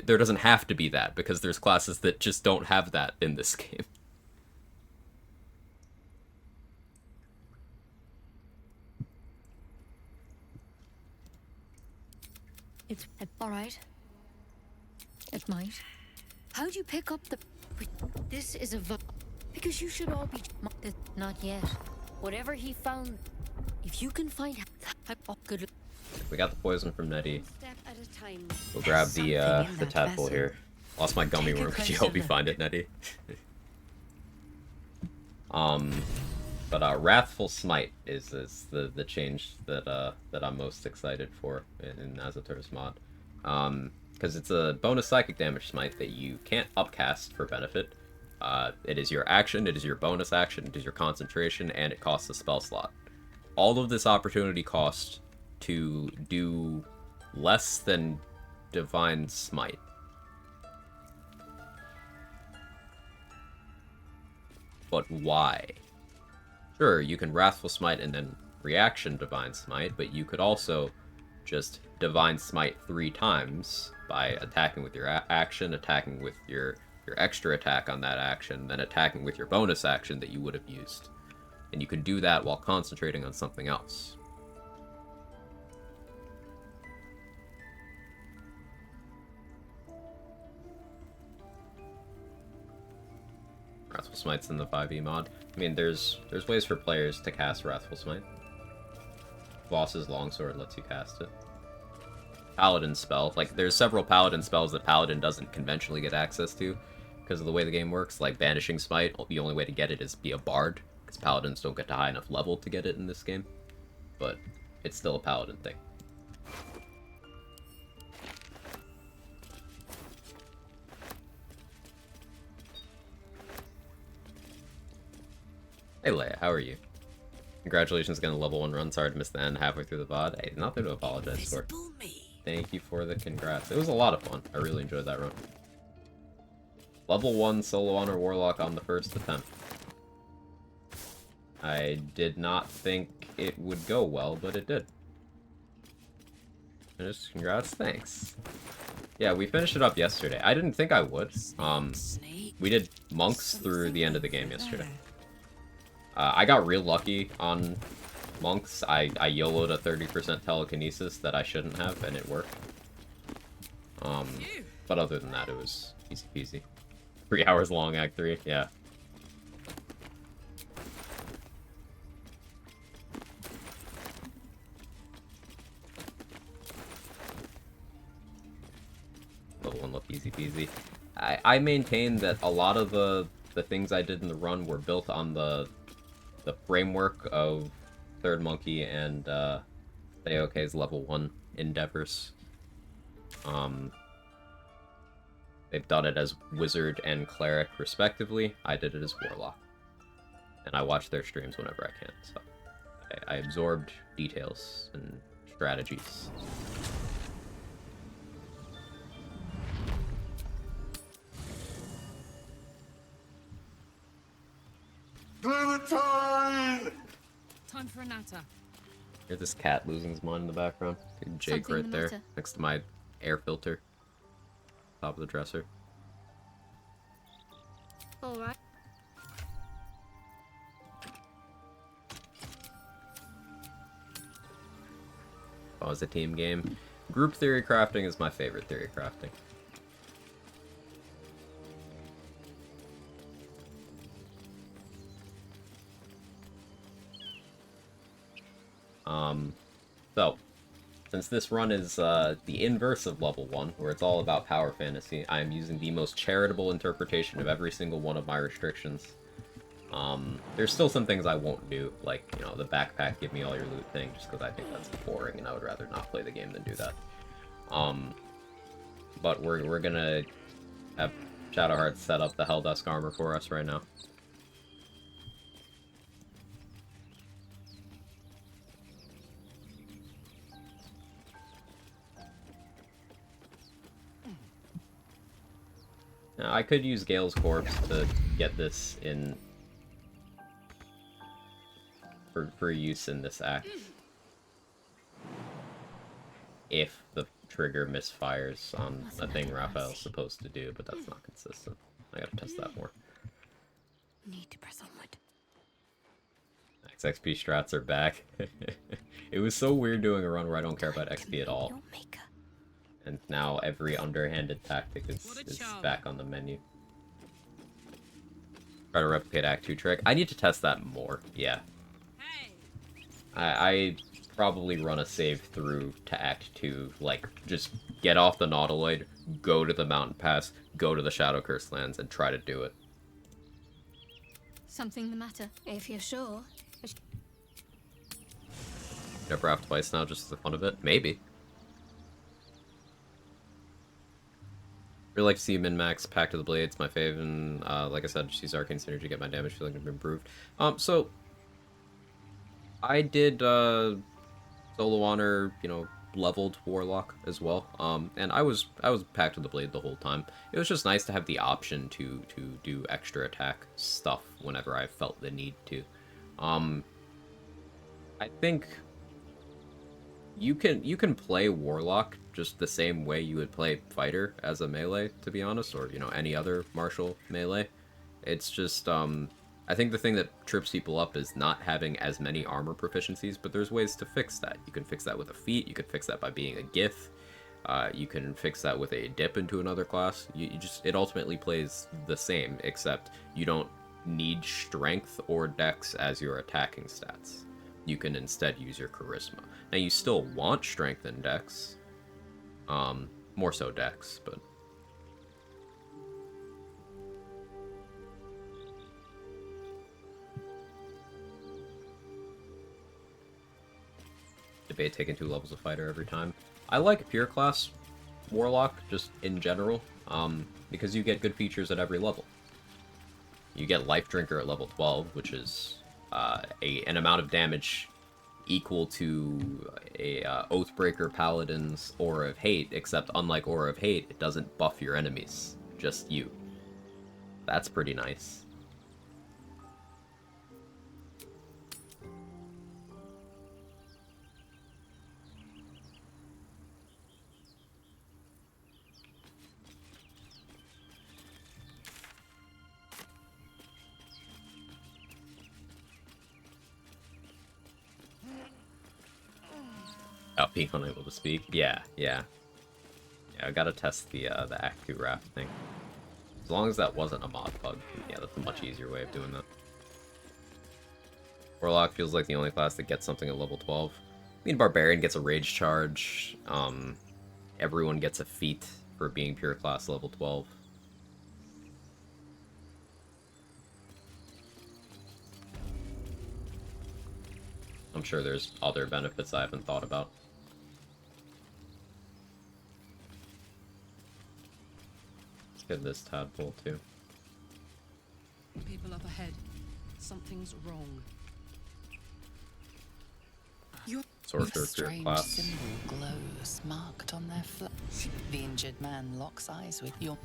There doesn't have to be that, because there's classes that just don't have that in this game. It's all right. It might. How'd you pick up the... This is a... Because you should all be... Not yet. Whatever he found... If you can find... Good. We got the poison from Nettie. Step at a time. We'll grab the tadpole here. Lost my gummy worm. Could you help me find it, Nettie? But Wrathful Smite is the change that I'm most excited for in Nazatur's mod. Because it's a bonus psychic damage smite that you can't upcast for benefit. It is your action, it is your bonus action, it is your concentration, and it costs a spell slot. All of this opportunity cost to do less than Divine Smite. But why? Sure, you can Wrathful Smite and then reaction Divine Smite, but you could also just Divine Smite 3 times by attacking with your action, attacking with your extra attack on that action, then attacking with your bonus action that you would have used. And you could do that while concentrating on something else. Wrathful Smite's in the 5e mod. I mean, there's ways for players to cast Wrathful Smite. Voss's Longsword lets you cast it. Paladin spell. Like, there's several Paladin spells that Paladin doesn't conventionally get access to because of the way the game works. Like, Banishing Smite, the only way to get it is be a Bard, because Paladins don't get to high enough level to get it in this game. But it's still a Paladin thing. Hey Leia, how are you? Congratulations again on the level 1 run. Sorry to miss the end halfway through the VOD. Hey, nothing to apologize for. Thank you for the congrats. It was a lot of fun. I really enjoyed that run. Level 1 solo honor warlock on the first attempt. I did not think it would go well, but it did. Just congrats, thanks. Yeah, we finished it up yesterday. I didn't think I would. We did monks through the end of the game yesterday. I got real lucky on monks. I YOLO'd a 30% telekinesis that I shouldn't have, and it worked. But other than that, it was easy peasy. 3 hours long, Act 3, yeah. Level 1 look easy peasy. I maintain that a lot of the things I did in the run were built on the framework of Third Monkey and Theoke's level 1 endeavors. They've done it as wizard and cleric respectively. I did it as warlock. And I watch their streams whenever I can, so I absorbed details and strategies. Time for a natter. Hear this cat losing his mind in the background. Big Jake Something right the there, matter? next to my air filter. Top of the dresser. All right. Oh, it's a team game. Group theory crafting is my favorite theory crafting. So, since this run is the inverse of level 1, where it's all about power fantasy, I am using the most charitable interpretation of every single one of my restrictions. There's still some things I won't do, like, you know, the backpack give me all your loot thing, just because I think that's boring and I would rather not play the game than do that. But we're gonna have Shadowheart set up the Helldusk armor for us right now. Now, I could use Gale's Corpse to get this in for use in this act. If the trigger misfires on a thing Raphael's supposed to do, but that's not consistent. I gotta test that more. Need to press onward. XP strats are back. It was so weird doing a run where I don't care about XP at all. And now every underhanded tactic is back on the menu. Try to replicate Act 2 trick. I need to test that more, yeah. I probably run a save through to Act 2, like, just get off the Nautiloid, go to the Mountain Pass, go to the Shadow Curse lands, and try to do it. Something the matter? If you're sure. Never have twice now, just for the fun of it? Maybe. Really like to see min-max Pact of the Blades, my fave, and like I said, just use Arcane Synergy to get my damage feeling improved. So I did solo honor, you know, leveled Warlock as well. And I was Pact of the Blade the whole time. It was just nice to have the option to do extra attack stuff whenever I felt the need to. I think you can play Warlock just the same way you would play Fighter as a melee, to be honest, or, you know, any other martial melee. It's just, I think the thing that trips people up is not having as many armor proficiencies, but there's ways to fix that. You can fix that with a feat, you can fix that by being a Gith, you can fix that with a dip into another class. It ultimately plays the same, except you don't need strength or dex as your attacking stats. You can instead use your charisma. Now, you still want strength and dex, more so dex, but debate taking 2 levels of fighter every time. I like pure class Warlock just in general, because you get good features at every level. You get Life Drinker at level 12, which is an amount of damage equal to a Oathbreaker Paladin's Aura of Hate, except unlike Aura of Hate, it doesn't buff your enemies, just you. That's pretty nice. Oh, being unable to speak? Yeah. I gotta test the Act 2 raft thing. As long as that wasn't a mod bug, yeah, that's a much easier way of doing that. Warlock feels like the only class that gets something at level 12. I mean, Barbarian gets a Rage Charge. Everyone gets a feat for being pure class level 12. I'm sure there's other benefits I haven't thought about. Get this tadpole too. People up ahead. Something's wrong. Sorcerer A for your strange class. symbol glows, marked on their flesh. The injured man locks eyes with your...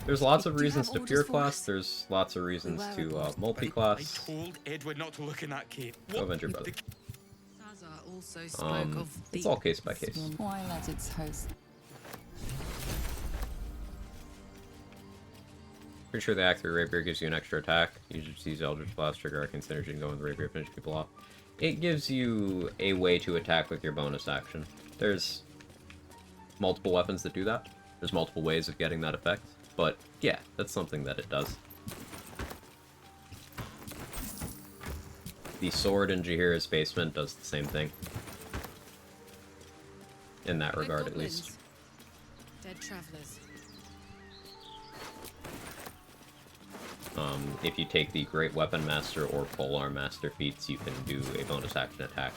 There's lots of Do you reasons have to orders pure for class. us? There's lots of reasons were to opposed. multi-class. I told Edward not to look in that cave. Go Avenger brother. Sazar also spoke of It's all case by case. Why let its host... Pretty sure the Act 3 Rapier gives you an extra attack. You just use Eldritch Blast, trigger Arcane Synergy, and go with Rapier, finish people off. It gives you a way to attack with your bonus action. There's multiple weapons that do that. There's multiple ways of getting that effect. But yeah, that's something that it does. The sword in Jaheira's basement does the same thing. In that regard, at least. Dead travelers. If you take the Great Weapon Master or Polearm Master feats, you can do a bonus action attack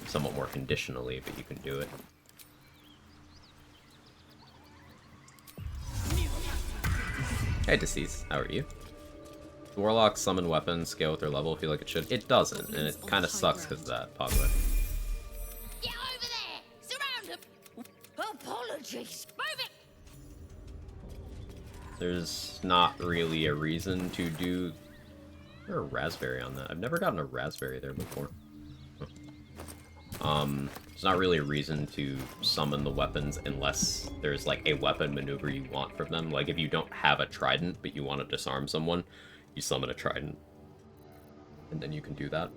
somewhat more conditionally, but you can do it. Hey, Deceased. How are you? Warlocks summon weapons, scale with their level, feel like it should. It doesn't, and it kind of sucks because of that, Pogba. Get over there! Surround him! Apologies! Move it! There's not really a reason to do... Is there a raspberry on that? I've never gotten a raspberry there before. There's not really a reason to summon the weapons unless there's like a weapon maneuver you want from them. Like if you don't have a trident, but you want to disarm someone, you summon a trident. And then you can do that.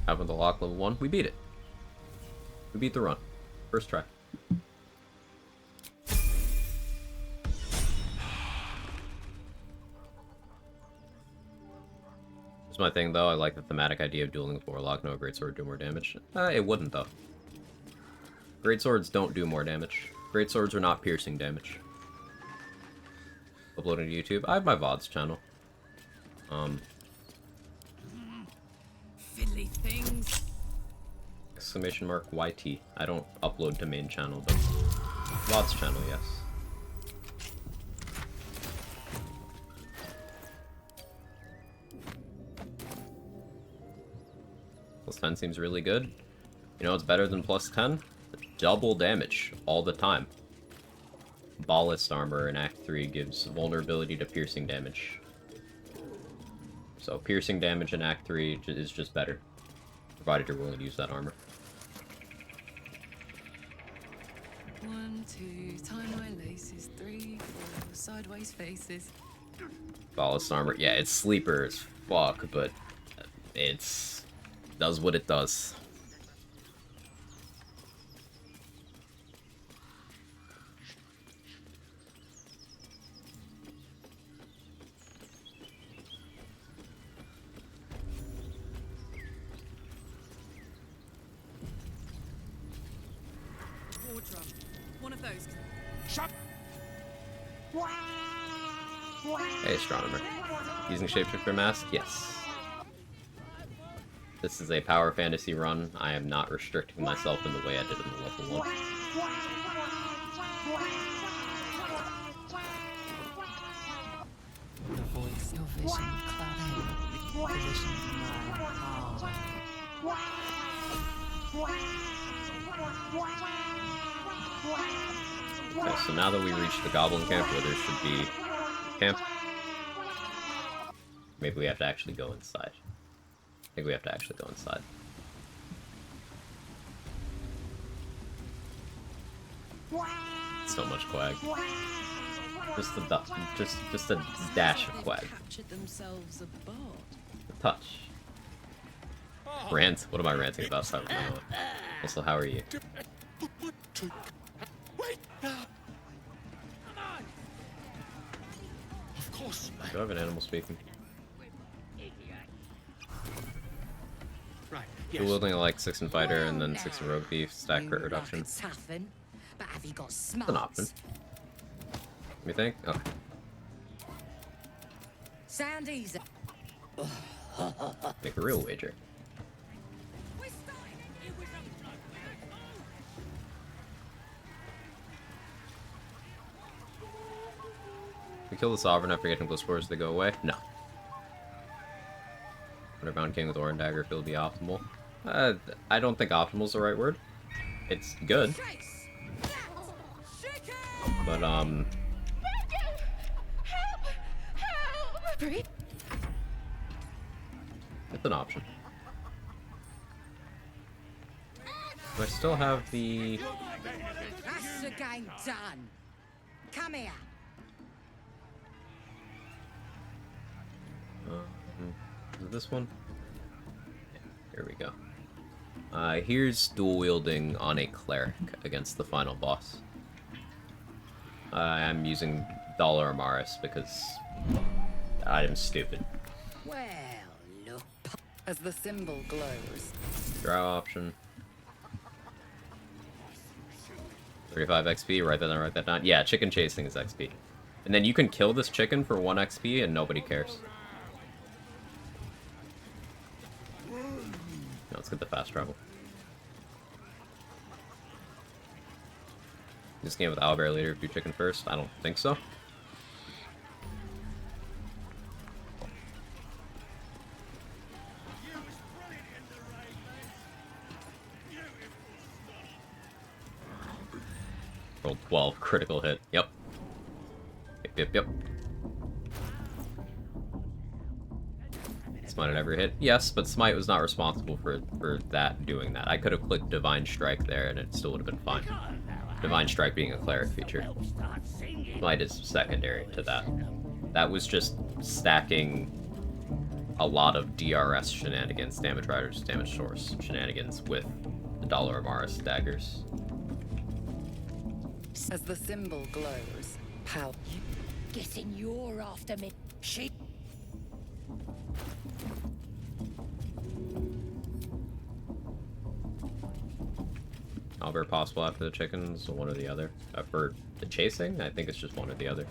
Having the lock level 1, we beat it. We beat the run. First try. Here's my thing though, I like the thematic idea of dueling with Warlock. No, greatsword do more damage. It wouldn't though. Greatswords don't do more damage. Greatswords are not piercing damage. Uploading to YouTube. I have my VODs channel. Fiddly things. Exclamation mark YT. I don't upload to main channel, but VODs channel, yes. Plus 10 seems really good. You know what's better than plus 10? Double damage all the time. Ballast armor in Act 3 gives vulnerability to piercing damage. So piercing damage in Act 3 is just better, provided you're willing to use that armor. 1, 2, tie my laces. 3, 4, sideways faces. Ballast armor, yeah, it's sleeper as fuck, but it's does what it does. War drum. One of those. Shut. Hey, Astronomer. Using Shapeshifter Mask? Yes. This is a power fantasy run. I am not restricting myself in the way I did in the level 1. The voice, your vision cladding. The vision of my heart. Okay, so now that we reached the Goblin camp where there should be camp, maybe we have to actually go inside. I think we have to actually go inside. So much Quag. Just a dash of Quag. Captured themselves a bard. A touch. Rant? What am I ranting about? So I don't know. Also, how are you? Of course. Do I have an animal speaking? Right. You're wielding like 6 in fighter and then 6 in rogue thief, stack crit reduction. But have you got It's an option. You think? Okay. Sound easy. Make a real wager. We kill the Sovereign after getting close quarters, they go away? No. Underbound King with Orin Dagger will be optimal. I don't think optimal is the right word. It's good. But, it's an option. Do I still have the... That's the game done. Come here. Is it this one? Yeah, here we go. Here's dual wielding on a cleric against the final boss. I'm using Dollar Amaris because I'm stupid. Well, look. As the symbol glows. Draw option. 35 XP, write that down, write that down. Yeah, chicken chasing is XP. And then you can kill this chicken for 1 XP and nobody cares. No, let's get the fast travel. This game with Owlbear later, do chicken first? I don't think so. Rolled 12, critical hit. Yep. Yep. Smite at every hit? Yes, but Smite was not responsible for that doing that. I could have clicked Divine Strike there and it still would have been fine. Divine Strike being a cleric feature. Smite is secondary to that. That was just stacking a lot of DRS shenanigans, damage riders, damage source shenanigans with the Dollar Amaris daggers. As the symbol glows, power. Guessing you're after me. She. Owlbear possible after the chickens, one or the other. For the chasing, I think it's just one or the other.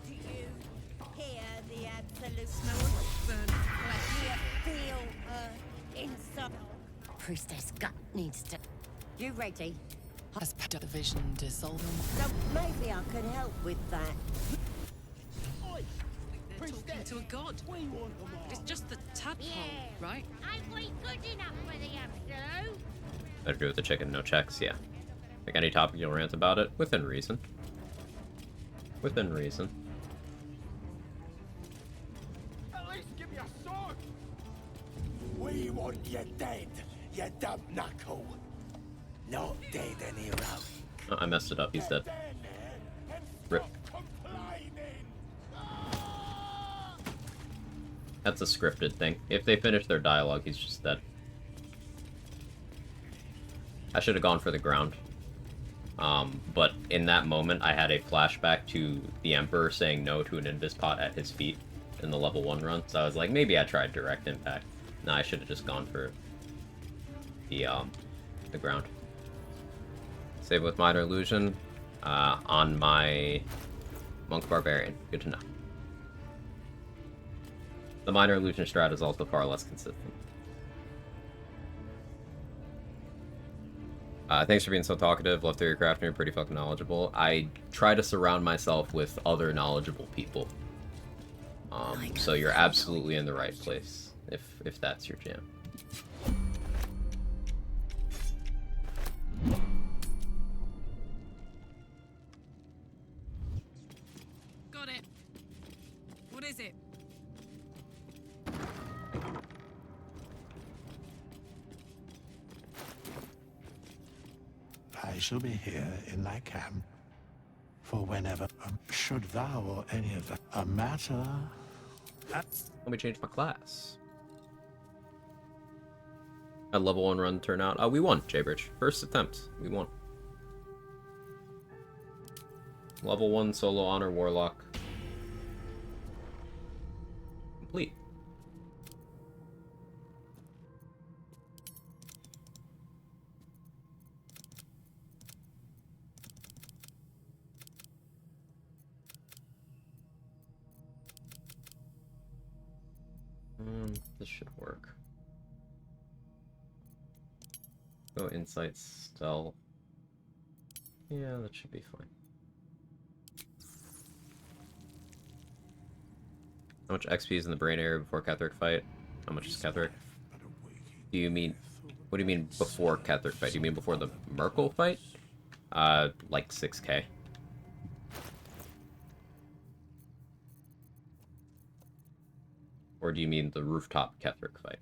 Do you hear the absolute smell of burnt flesh? Do you feel inside? Priestess gut needs to. You ready? As the vision dissolves. So maybe I could help with that. They're talking to a god. It's just the tadpole, right? Ain't we good enough for the absolute? Better do with the chicken, no checks, yeah. Like any topic you'll rant about it, within reason. Within reason. At least give me a sword. We want you dead, you dumb knuckle. Not dead and heroic. Oh, I messed it up, he's dead. Rip. That's a scripted thing. If they finish their dialogue, he's just dead. I should have gone for the ground. But in that moment, I had a flashback to the Emperor saying no to an Invis pot at his feet in the level 1 run. So I was like, maybe I tried direct impact. No, I should have just gone for the ground. Save with Minor Illusion on my Monk Barbarian. Good to know. The Minor Illusion strat is also far less consistent. Thanks for being so talkative. Love theory crafting, you're pretty fucking knowledgeable. I try to surround myself with other knowledgeable people. So you're absolutely in the right place, if that's your jam. Got it. What is it? I shall be here in thy camp for whenever, should thou or any of a matter. Let me change my class. A level 1 run turnout. Oh, we won, Jaybridge. First attempt. We won. Level 1 solo honor warlock. Complete. This should work. Go insight stealth. Yeah, that should be fine. How much XP is in the brain area before Ketheric fight? How much is Ketheric? Do you mean... What do you mean before Ketheric fight? Do you mean before the Merkel fight? Like 6k. Or do you mean the rooftop Ketheric fight?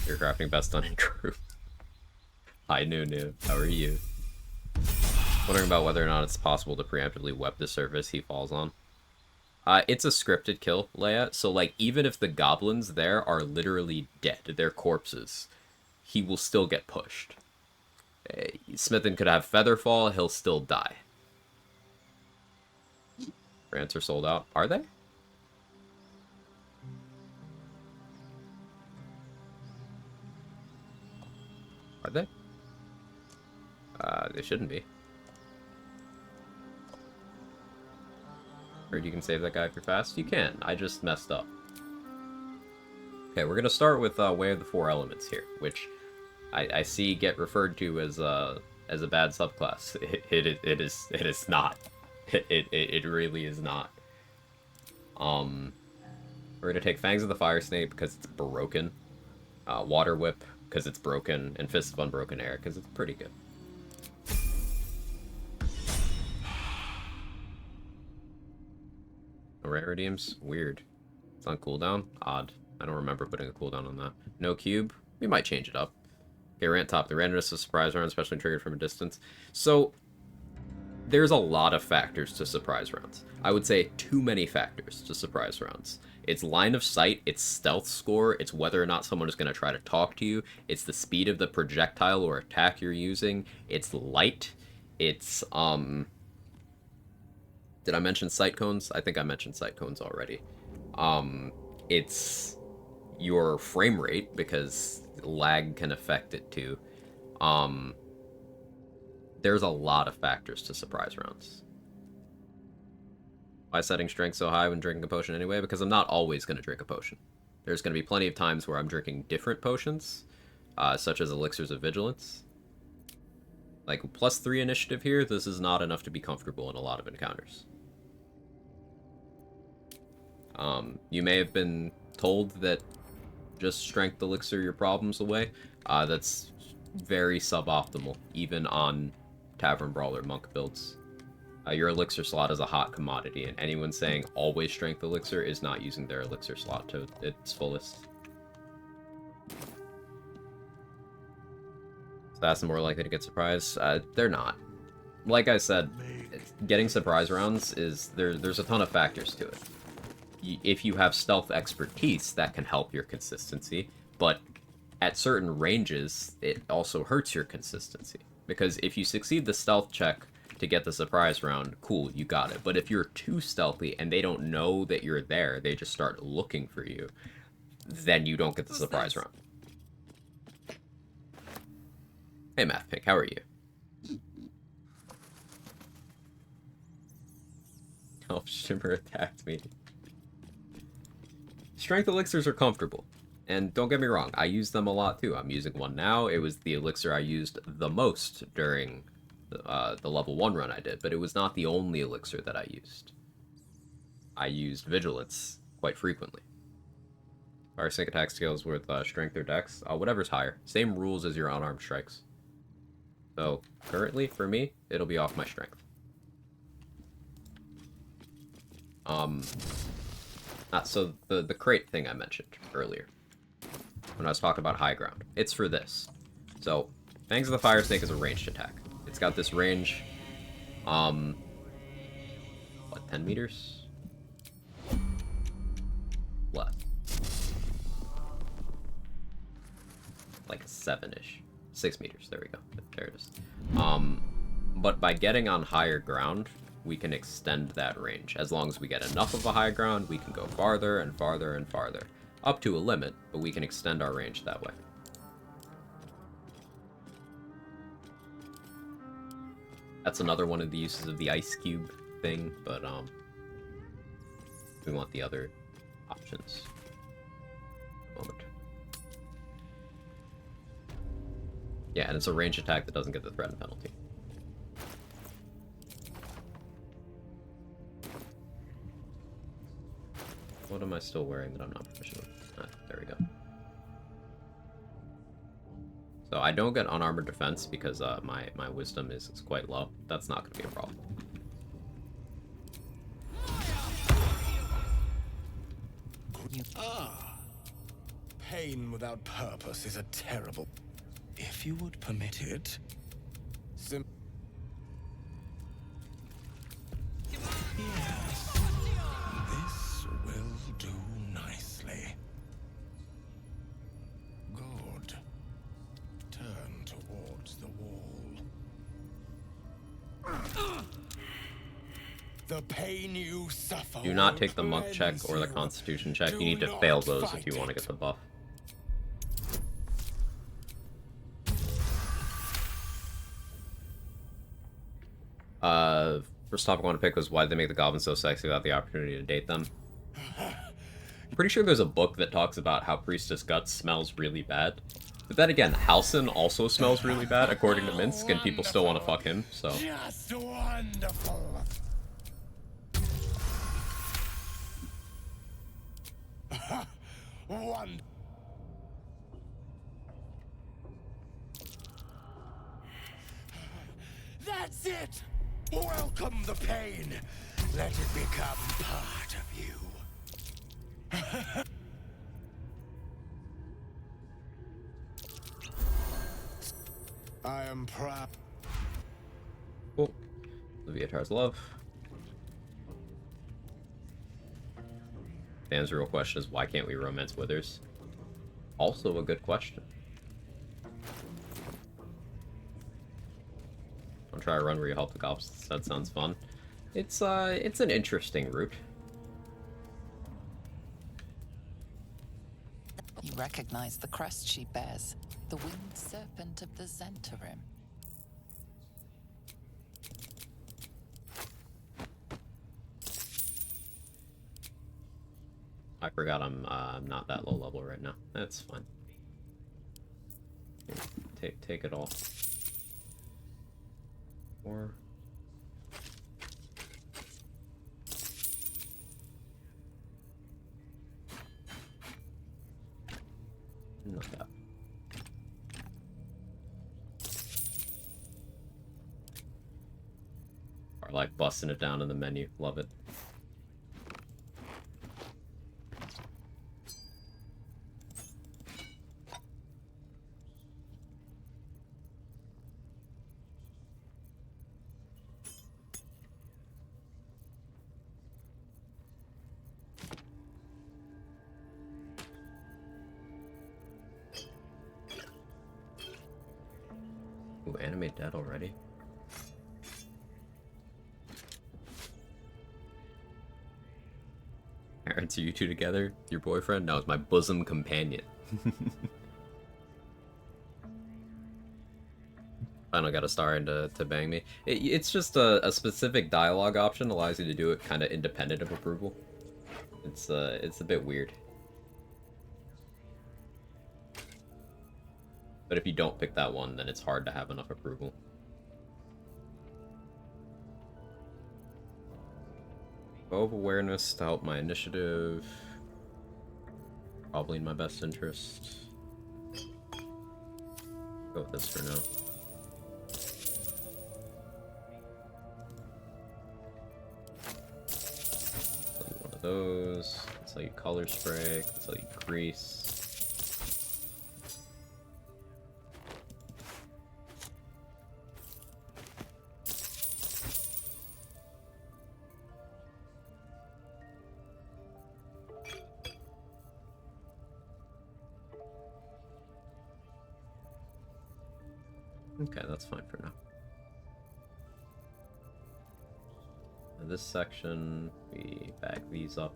You're crafting best done in crew. Hi, Nunu. How are you? Wondering about whether or not it's possible to preemptively web the surface he falls on. It's a scripted kill, Leia, so like even if the goblins there are literally dead, they're corpses, he will still get pushed. Smithin could have Featherfall, he'll still die. Grants are sold out. Are they? Are they? They shouldn't be. Heard you can save that guy if you're fast. You can. I just messed up. Okay, we're gonna start with Way of the Four Elements here, which I see get referred to as a bad subclass. It is not. It really is not. We're gonna take Fangs of the Fire Snake because it's broken. Water Whip because it's broken, and Fist of Unbroken Air because it's pretty good. No rare redeems? Weird. It's on cooldown? Odd. I don't remember putting a cooldown on that. No cube? We might change it up. Okay, Rant Top. The randomness of surprise rounds, especially triggered from a distance. So, there's a lot of factors to surprise rounds. I would say too many factors to surprise rounds. It's line of sight, it's stealth score, it's whether or not someone is going to try to talk to you, it's the speed of the projectile or attack you're using, it's light, it's, did I mention sight cones? I think I mentioned sight cones already. It's your frame rate, because lag can affect it too. There's a lot of factors to surprise rounds. Why setting strength so high when drinking a potion anyway? Because I'm not always going to drink a potion. There's going to be plenty of times where I'm drinking different potions, such as Elixirs of Vigilance. Like, +3 initiative here, this is not enough to be comfortable in a lot of encounters. You may have been told that just strength elixir your problems away. That's very suboptimal, even on Tavern Brawler monk builds. Your elixir slot is a hot commodity, and anyone saying always strength elixir is not using their elixir slot to its fullest. So that's more likely to get surprised. They're not. Like I said, getting surprise rounds is there's a ton of factors to it. If you have stealth expertise, that can help your consistency, but at certain ranges, it also hurts your consistency. Because if you succeed the stealth check to get the surprise round, cool, you got it. But if you're too stealthy and they don't know that you're there, they just start looking for you, then you don't get the surprise round. Hey, Math Pink, how are you? Oh, Shimmer attacked me. Strength elixirs are comfortable. And don't get me wrong, I use them a lot too. I'm using one now. It was the elixir I used the most during the level 1 run I did, but it was not the only elixir that I used. I used Vigilance quite frequently. Fire Sync attack skills with strength or dex. Whatever's higher. Same rules as your unarmed strikes. So, currently, for me, it'll be off my strength. So the crate thing I mentioned earlier, when I was talking about high ground, it's for this. So, Fangs of the Fire Snake is a ranged attack. It's got this range, what, 10 meters? Left. Like 7-ish. 6 meters, there we go. There it is. But by getting on higher ground, we can extend that range. As long as we get enough of a high ground, we can go farther and farther and farther. Up to a limit, but we can extend our range that way. That's another one of the uses of the ice cube thing, but we want the other options. Moment. Yeah, and it's a range attack that doesn't get the threat penalty. What am I still wearing that I'm not proficient with? Ah, there we go. So I don't get unarmored defense because my wisdom is quite low. That's not going to be a problem. Ah, pain without purpose is a terrible. If you would permit it, yes, this will do nicely. Good. Turn towards the wall. The pain you suffer. Do not take the monk check or the constitution check. You need to fail those if you want to get the buff. First topic I want to pick was why they make the goblins so sexy without the opportunity to date them. I'm pretty sure there's a book that talks about how Priestess Guts smells really bad. But then again, Halsin also smells really bad, according to Misc, and people still want to fuck him, so... Just wonderful. One. That's it! Welcome the pain. Let it become part of you. I am proud. Cool. Leviatar's love. Dan's real question is, why can't we romance Withers? Also a good question. I'll try a run where you help the goblins. That sounds fun. It's an interesting route. You recognize the crest she bears, the winged serpent of the Zentarim. I forgot I'm not that low level right now. That's fine. Here, take it all. Or not that. Or like busting it down in the menu. Love it. Ooh, animate dead already. Parents, are you two together? Your boyfriend? No, it's my bosom companion. Finally got a star in to bang me. It's just a specific dialogue option allows you to do it kind of independent of approval. It's a bit weird. But if you don't pick that one, then it's hard to have enough approval. Bow of awareness to help my initiative. Probably in my best interest. Go with this for now. One of those. Let's sell you color spray. Let's sell you grease. Okay, that's fine for now. In this section, we bag these up.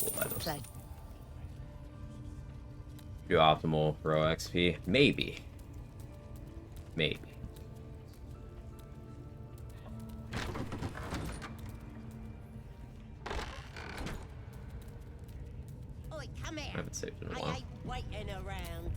We'll buy those. Do optimal row XP? Maybe. Maybe. Oi, come here. I haven't saved in a I while. ain't waiting around.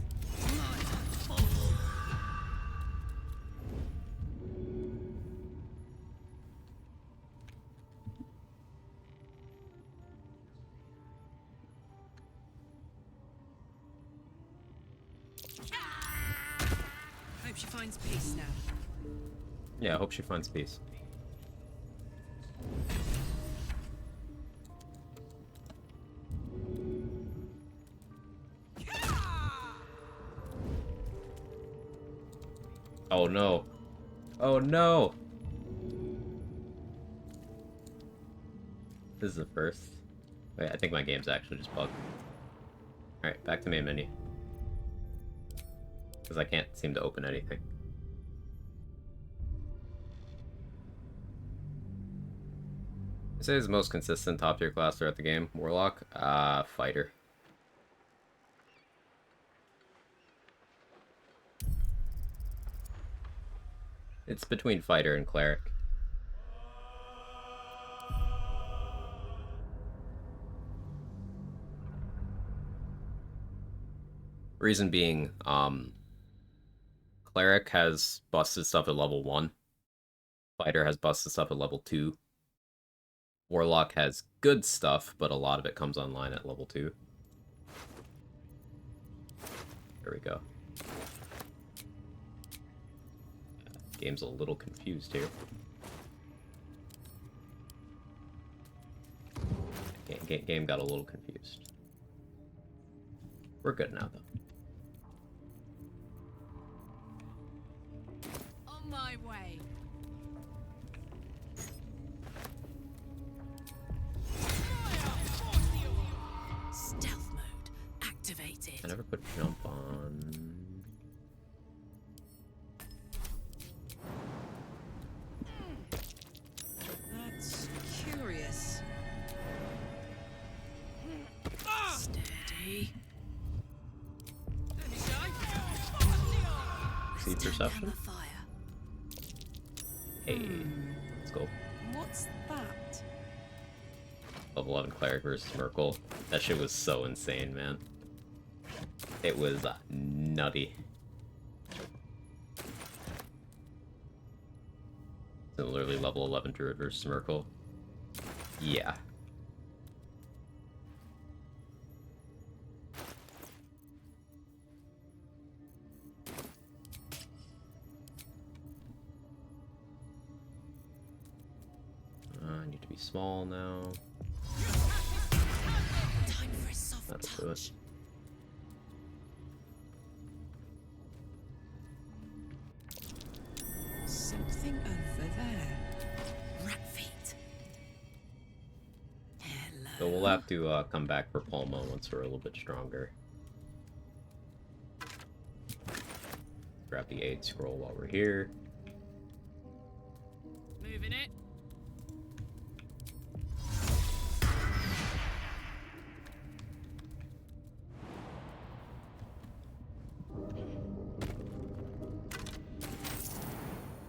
Hope she finds peace now. Yeah, I hope she finds peace. Oh no. Oh no! This is the first. Wait, I think my game's actually just bugged. Alright, back to main menu. Because I can't seem to open anything. I say is the most consistent top tier class throughout the game. Warlock? Fighter. It's between fighter and cleric. Reason being, cleric has busted stuff at level 1. Fighter has busted stuff at level 2. Warlock has good stuff, but a lot of it comes online at level 2. There we go. Game's a little confused here. Game got a little confused. We're good now, though. On my way. Stealth mode activated. I never put jump on. That's curious. Steady. See perception? Hey, let's go. What's that? Level 11 cleric versus Merkle. That shit was so insane, man. It was nutty. Similarly, level 11 druid versus Merkle. Yeah. I need to be small now. Time for a soft That'll do it. Something over there. Rat feet. Hello. So we'll have to come back for Palma once we're a little bit stronger. Grab the aid scroll while we're here. Moving it.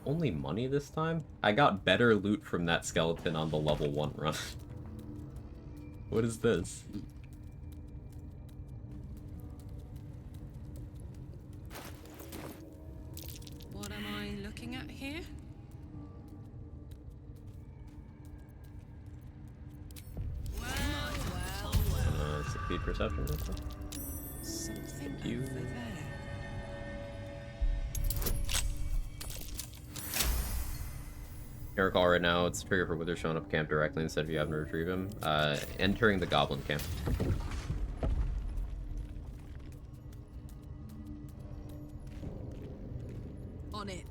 Only money this time? I got better loot from that skeleton on the level 1 run. What is this? What am I looking at here? Speed perception real quick. Something You. over there. You recall right now, it's a trigger for Wither showing up camp directly instead of you having to retrieve him. Entering the Goblin camp. On it.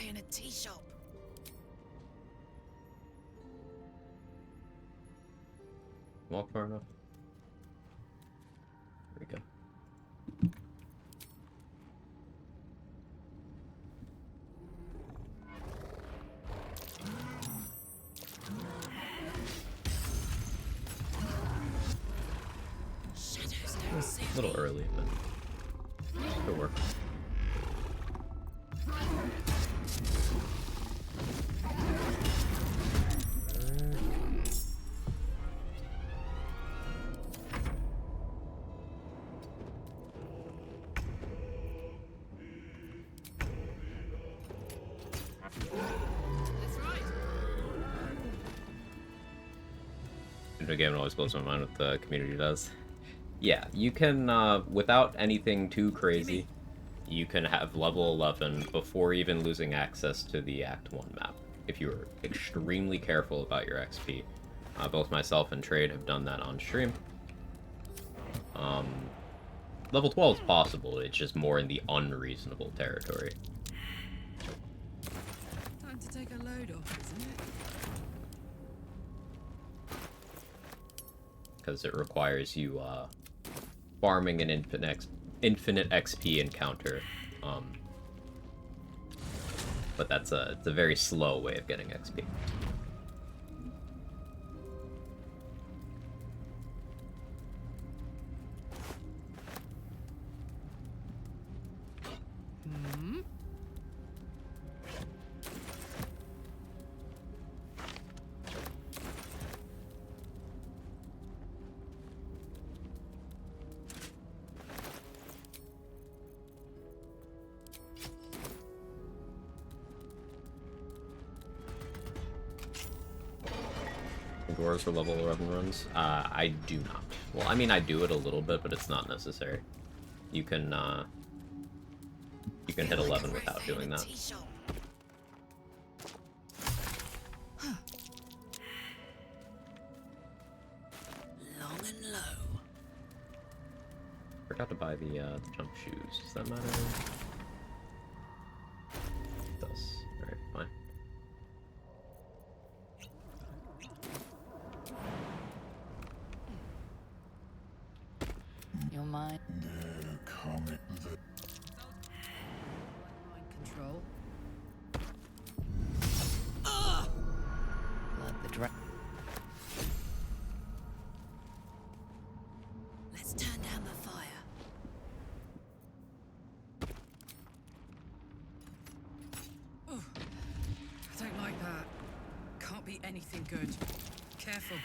day in a tea shop. Walk far enough. There we go. A little early, but it'll work. Video game always blows my mind what the community does. Yeah, you can, without anything too crazy, you can have level 11 before even losing access to the Act 1 map, if you're extremely careful about your XP. Both myself and Trade have done that on stream. Level 12 is possible, it's just more in the unreasonable territory. Time to take a load off, isn't it? Because it requires you, farming an infinite XP encounter, but it's a very slow way of getting XP. Dwarves for level 11 runs? I do not. Well, I mean, I do it a little bit, but it's not necessary. You can hit 11 without doing that. Long and low. Forgot to buy the jump shoes. Does that matter? It does. Alright, fine. Your mind. Mind Control. Blood the dragon. Let's turn down the fire. Oh, I don't like that. Can't be anything good. Careful.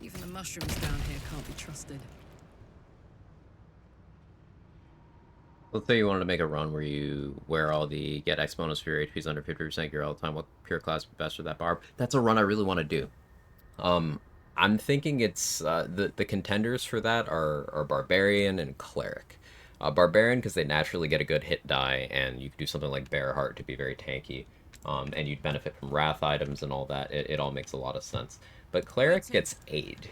Even the mushrooms down here can't be trusted. Let's say you wanted to make a run where you wear all the get X bonus for your HP's under 50% gear all the time. What pure class would be best for that barb? That's a run I really want to do. I'm thinking it's the contenders for that are Barbarian and Cleric. Barbarian because they naturally get a good hit die, and you can do something like Bear Heart to be very tanky, and you'd benefit from Wrath items and all that. It all makes a lot of sense. But Cleric gets Aid.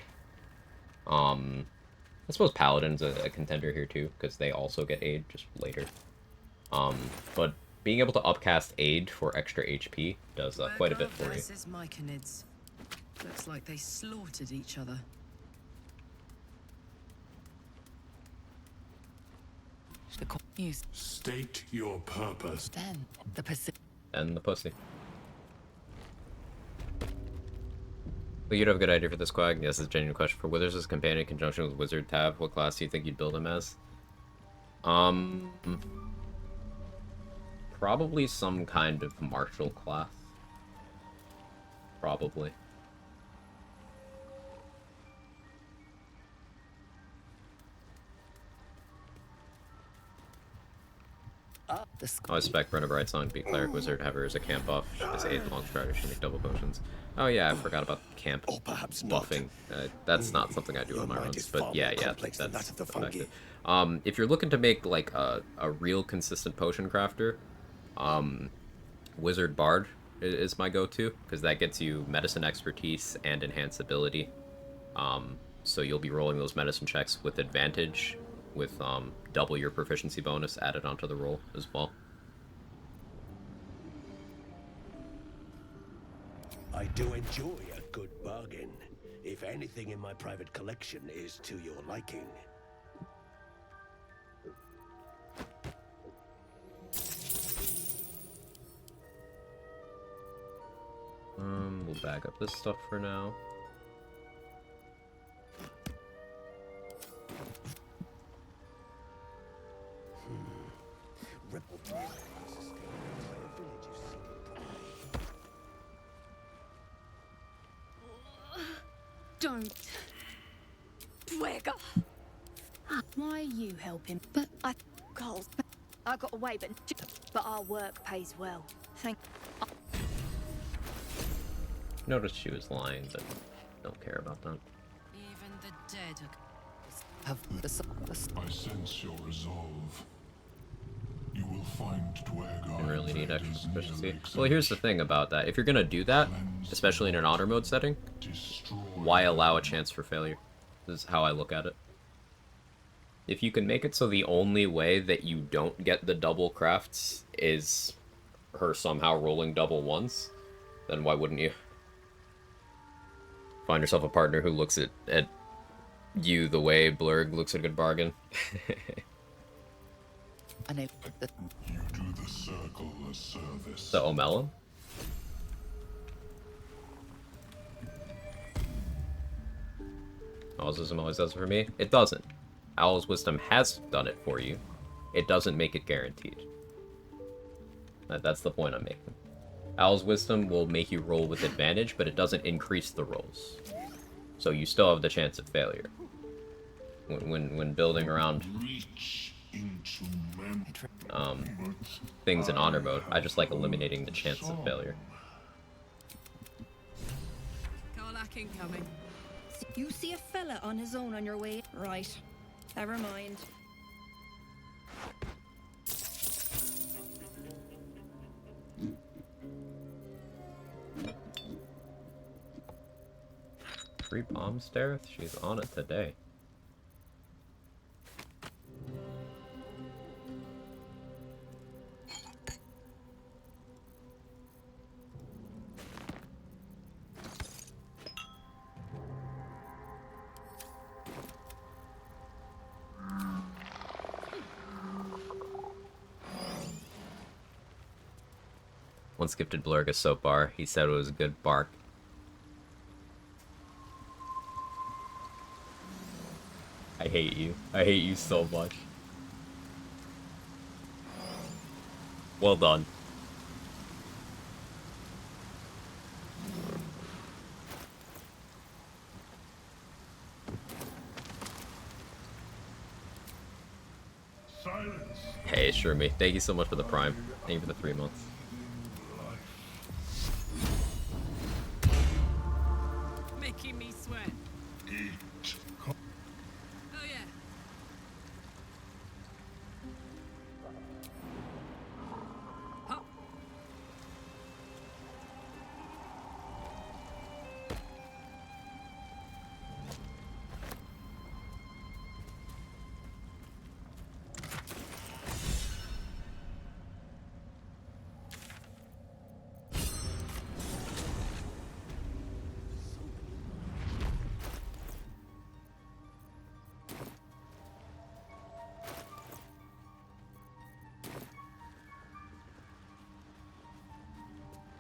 I suppose Paladin's a contender here too, because they also get Aid just later. But being able to upcast Aid for extra HP does quite a bit for you. Looks like they slaughtered each other. State your purpose. Then the Pacific. And the pussy. Well, you'd have a good idea for this, Quag. Yes, it's a genuine question. For Wizards as companion in conjunction with Wizard Tab, what class do you think you'd build him as? Probably some kind of martial class. Probably. I expect Brenna Brightsong to be Cleric Wizard, have her as a camp buff, as aid long strider, she make double potions. Oh yeah, I forgot about camp buffing. That's not something I do on my runs, but yeah, that's effective. If you're looking to make like a real consistent potion crafter, Wizard Bard is my go-to, because that gets you medicine expertise and enhanced ability. So you'll be rolling those medicine checks with advantage, with double your proficiency bonus added onto the roll as well. I do enjoy a good bargain, if anything in my private collection is to your liking. We'll back up this stuff for now. Don't. Dwagger. Why are you helping? But I got away, but our work pays well. Thank. Noticed she was lying, but don't care about that. Even the dead I sense your resolve. You will find Tryhard. Didn't really need extra proficiency. Well, here's the thing about that. If you're gonna do that, especially in an honor mode setting, why allow a chance for failure? This is how I look at it. If you can make it so the only way that you don't get the double crafts is her somehow rolling double ones, then why wouldn't you? Find yourself a partner who looks at you the way Blurg looks at a good bargain. You do the circle a service. The Omelon? Owl's Wisdom always does it for me. It doesn't. Owl's Wisdom has done it for you. It doesn't make it guaranteed. That's the point I'm making. Owl's Wisdom will make you roll with advantage, but it doesn't increase the rolls. So you still have the chance of failure. When building around things in honor mode, I just like eliminating the chance of failure. Karlach incoming. You see a fella on his own on your way? Right. Never mind. Free bomb stare? She's on it today. Once gifted Blurg a soap bar. He said it was a good bark. I hate you. I hate you so much. Well done. Silence. Hey, sure me. Thank you so much for the prime. Thank you for the 3 months. Making me sweat. Eat. Oh yeah. Hop.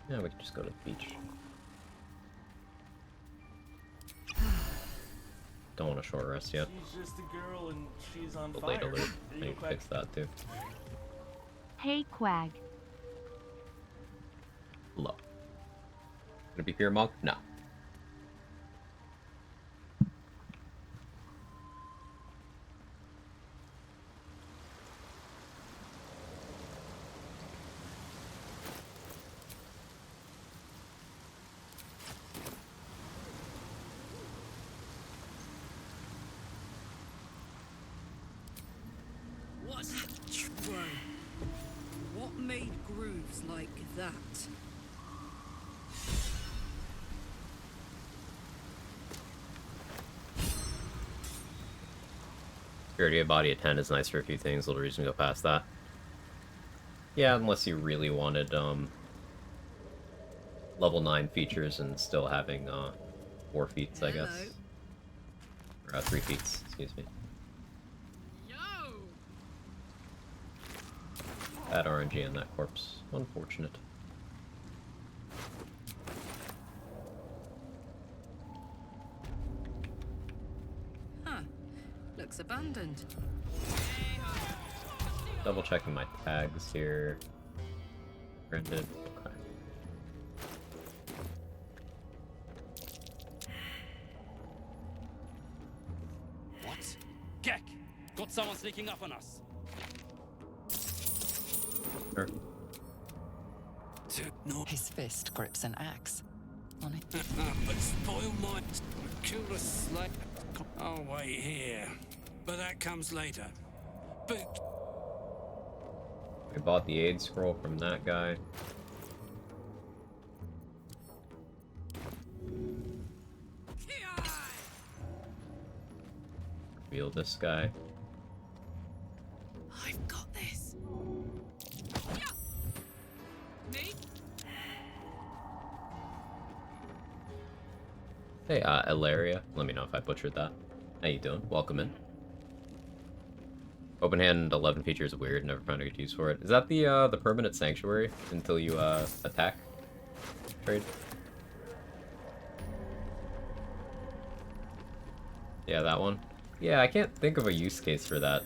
Yeah, we can just go to the beach. Don't want a short rest yet. She's just a girl and she's on But fire. late alert. I There you need go, to Quag. fix that too. Hey, Quag. Low. Gonna be Fear Monk? No. What's Whoa. What made grooves like that? Purity of body at 10 is nice for a few things, little reason to go past that. Yeah, unless you really wanted, level 9 features and still having 4 feats, I guess. Or 3 feats, excuse me. Bad RNG on that corpse. Unfortunate. Huh. Looks abandoned. Double checking my tags here. Rented. Okay. What? Gek! Got someone sneaking up on us. Sure. His fist grips an axe. On it. But spoil my... Kill the slave. I'll wait here. But that comes later. Boot. We bought the aid scroll from that guy. Reveal this guy. I've got this. Me? Hey, Ilaria. Let me know if I butchered that. How you doing? Welcome in. Open hand 11 feature is weird. Never found a good use for it. Is that the permanent sanctuary until you attack? Trade. Yeah, that one. Yeah, I can't think of a use case for that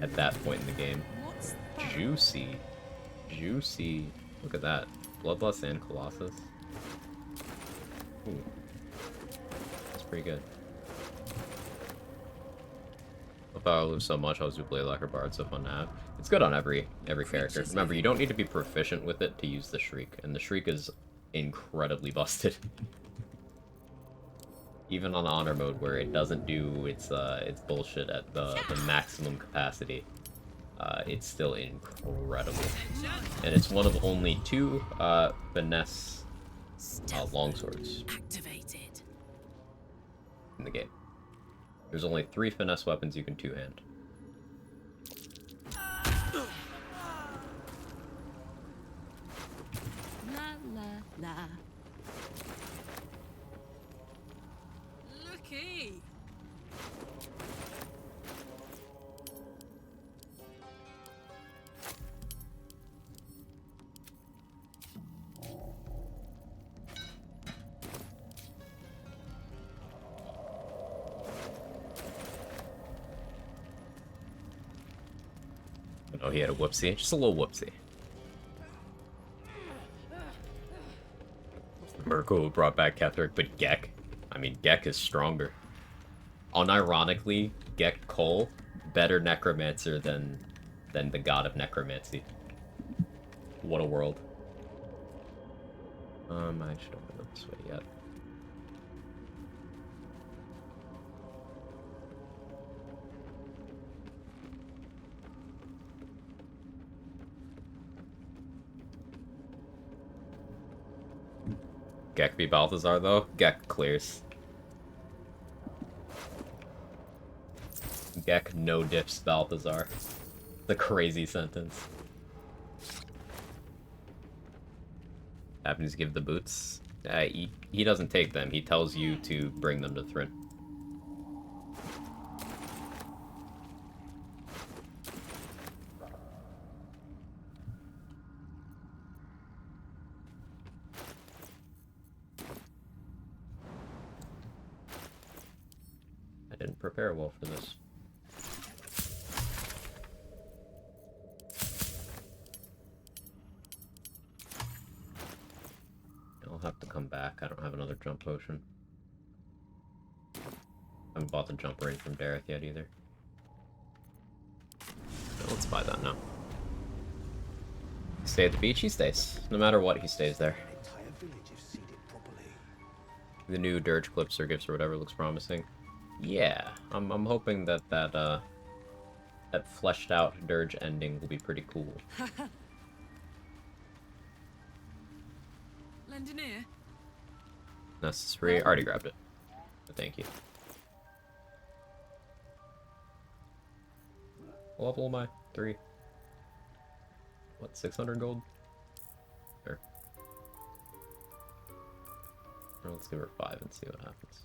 at that point in the game. Juicy. Juicy. Look at that. Bloodlust and Colossus. Ooh. That's pretty good. I thought I lose so much, I was do Blade Locker Bard, so fun to have. It's good on every character. Remember, you don't need to be proficient with it to use the Shriek, and the Shriek is incredibly busted. Even on honor mode, where it doesn't do its bullshit at the maximum capacity, it's still incredible. And it's one of only 2 finesse longswords in the game. There's only 3 finesse weapons you can 2-hand. La la la. Looky. Oh, he had a whoopsie. Just a little whoopsie. Mirko brought back Ketheric, but Gek. I mean, Gek is stronger. Unironically, Gek Cole, better necromancer than the god of necromancy. What a world. I actually don't go this way yet. Gek v Balthazar, though? Gek clears. Gek no dips Balthazar. The crazy sentence. Happens to give the boots. He doesn't take them. He tells you to bring them to Thryn. I didn't prepare well for this. I'll have to come back. I don't have another jump potion. I haven't bought the jump ring from Dareth yet either. So let's buy that now. Stay at the beach, he stays. No matter what, he stays there. The new Dirge clips or gifts or whatever looks promising. Yeah, I'm hoping that that fleshed out Dirge ending will be pretty cool. Lend an ear. Necessary. I already grabbed it. But thank you. What level am I? 3. What, 600 gold? Sure. Or let's give her 5 and see what happens.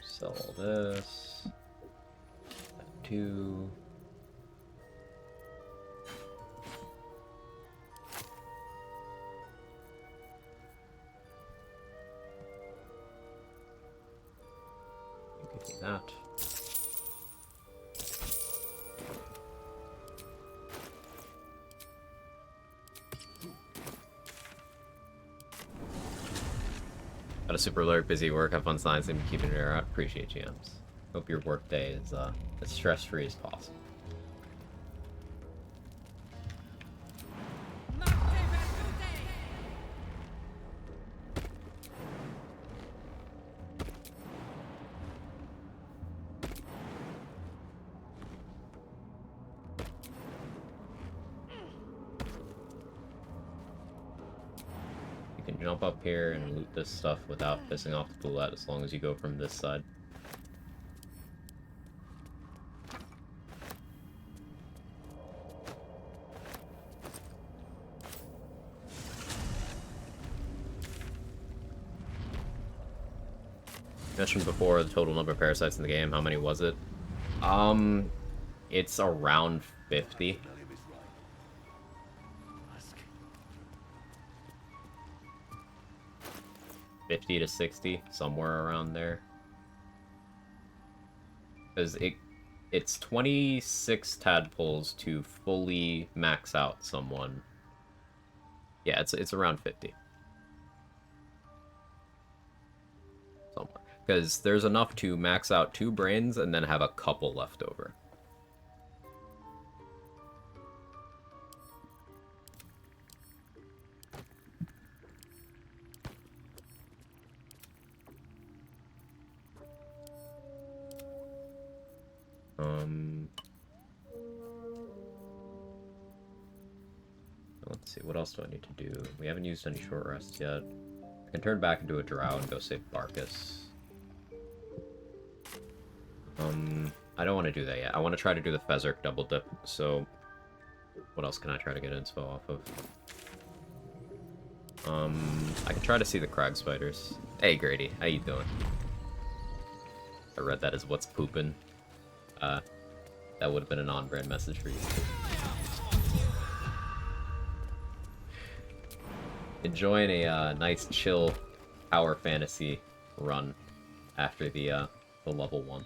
Sell all this. That 2. Give me that. Got a super alert, busy work, have fun science, and keeping it out. Appreciate you, Ems. Hope your work day is as stress-free as possible. You can jump up here and loot this stuff without pissing off the bullet as long as you go from this side. Mentioned before the total number of parasites in the game. How many was it? It's around 50. $50 to $60, somewhere around there. Because it's 26 tadpoles to fully max out someone. Yeah, it's around 50. Somewhere. Because there's enough to max out 2 brains and then have a couple left over. Let's see, what else do I need to do? We haven't used any short rests yet. I can turn back into a drow and go save Barkus. I don't want to do that yet. I want to try to do the Fezzerk double dip, so what else can I try to get info off of? I can try to see the Quag spiders. Hey Grady, how you doing? I read that as what's poopin'. That would have been an on-brand message for you. Enjoying a nice chill power fantasy run after the level 1.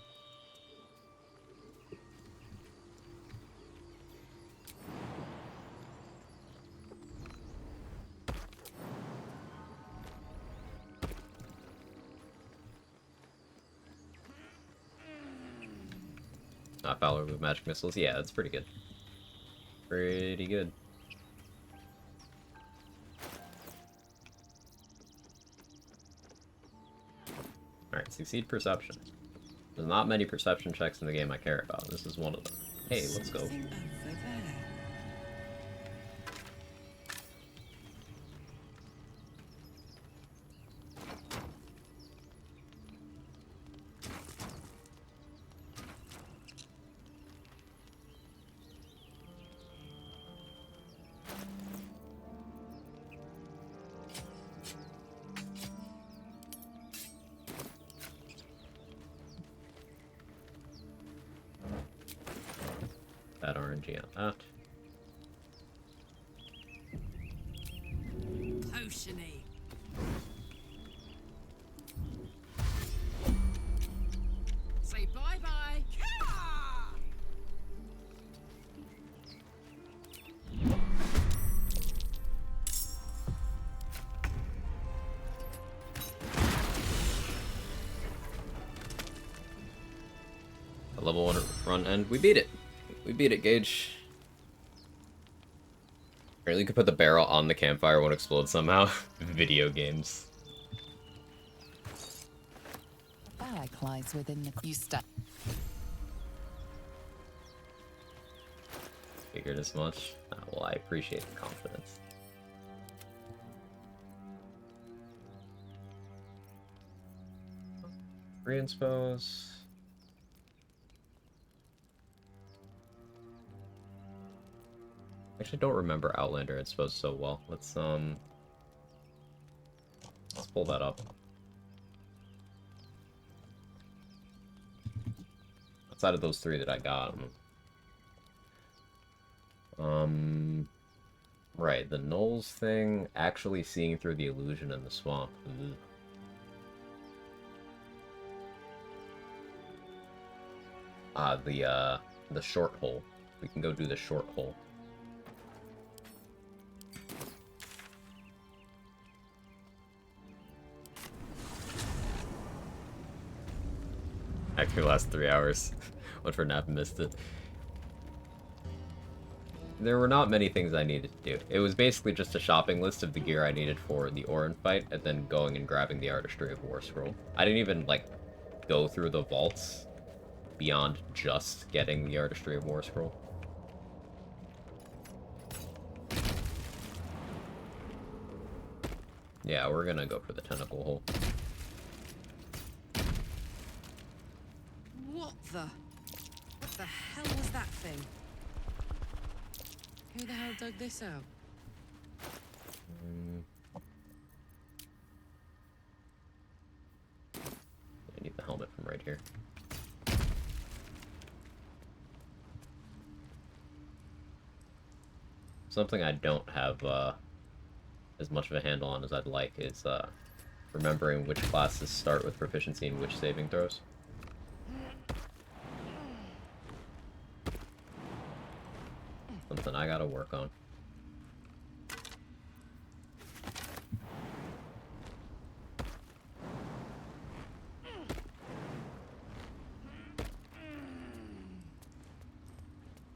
Fowler with magic missiles. Yeah, that's pretty good. Pretty good. Alright, succeed perception. There's not many perception checks in the game I care about. This is one of them. Hey, let's go. That RNG on that. Potiony. Say bye-bye. A level 1 front end. We beat it. We beat it, Gage. Apparently you could put the barrel on the campfire, it won't explode somehow. Video games. bag lies within the... You step. Figured as much. Well, I appreciate the confidence. Reinspose. Actually, don't remember Outlander Inspose so well. Let's pull that up. Outside of those three that I got. Right, the Knolls thing, actually seeing through the illusion in the swamp. Ugh. The short hole. We can go do the short hole. Actually, last 3 hours. Went for a nap and missed it. There were not many things I needed to do. It was basically just a shopping list of the gear I needed for the Orin fight, and then going and grabbing the Artistry of War Scroll. I didn't even, like, go through the vaults beyond just getting the Artistry of War Scroll. Yeah, we're gonna go for the tentacle hole. What the hell was that thing? Who the hell dug this out? I need the helmet from right here. Something I don't have as much of a handle on as I'd like is remembering which classes start with proficiency and which saving throws. Something I gotta work on.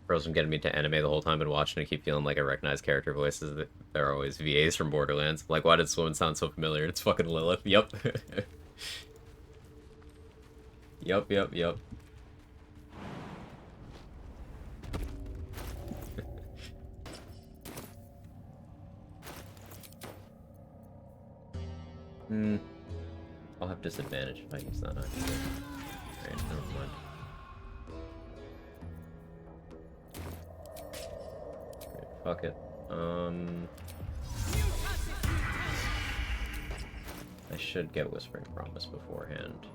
Bros been getting me to anime the whole time, been watching and keep feeling like I recognize character voices. They're always VAs from Borderlands. Like, why did this woman sound so familiar? It's fucking Lilith. Yup. Yup. I'll have disadvantage if I use that actually. Alright, never mind. Fuck it. I should get Whispering Promise beforehand.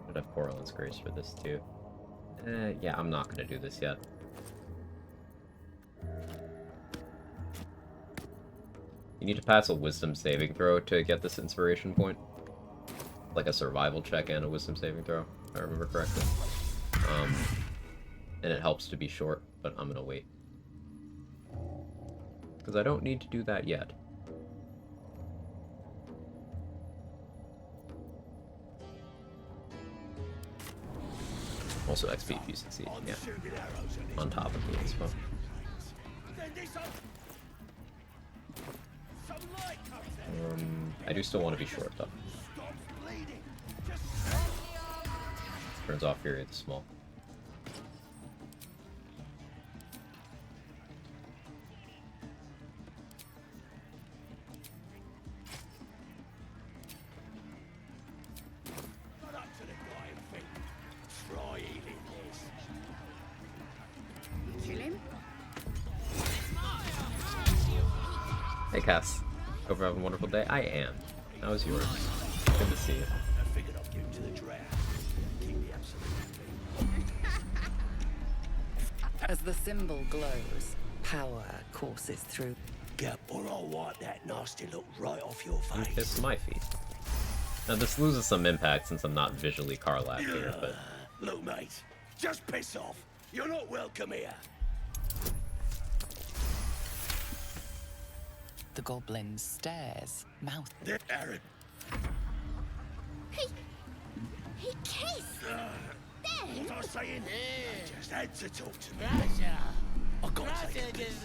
Should have Corallin's Grace for this too. Yeah, I'm not gonna do this yet. You need to pass a Wisdom saving throw to get this inspiration point. Like a survival check and a Wisdom saving throw, if I remember correctly. And it helps to be short, but I'm gonna wait. Because I don't need to do that yet. Also XP if you succeed, yeah. On top of the inspo. I do still want to be short though. Turns off Fury at the small. Hey Cass, hope you're having a wonderful day. I am. How was yours? Good to see you. I figured I'd give it to the draft. Keep the absolute. As the symbol glows, power courses through. Yeah, or I'll wipe that nasty look right off your And face. kiss my feet. Now this loses some impact since I'm not visually Karlach here, but... Look, mate, just piss off. You're not welcome here. The goblin stares, mouth. They're Aaron. He kissed. What I was saying? I just had to talk to me. I got to take a piss.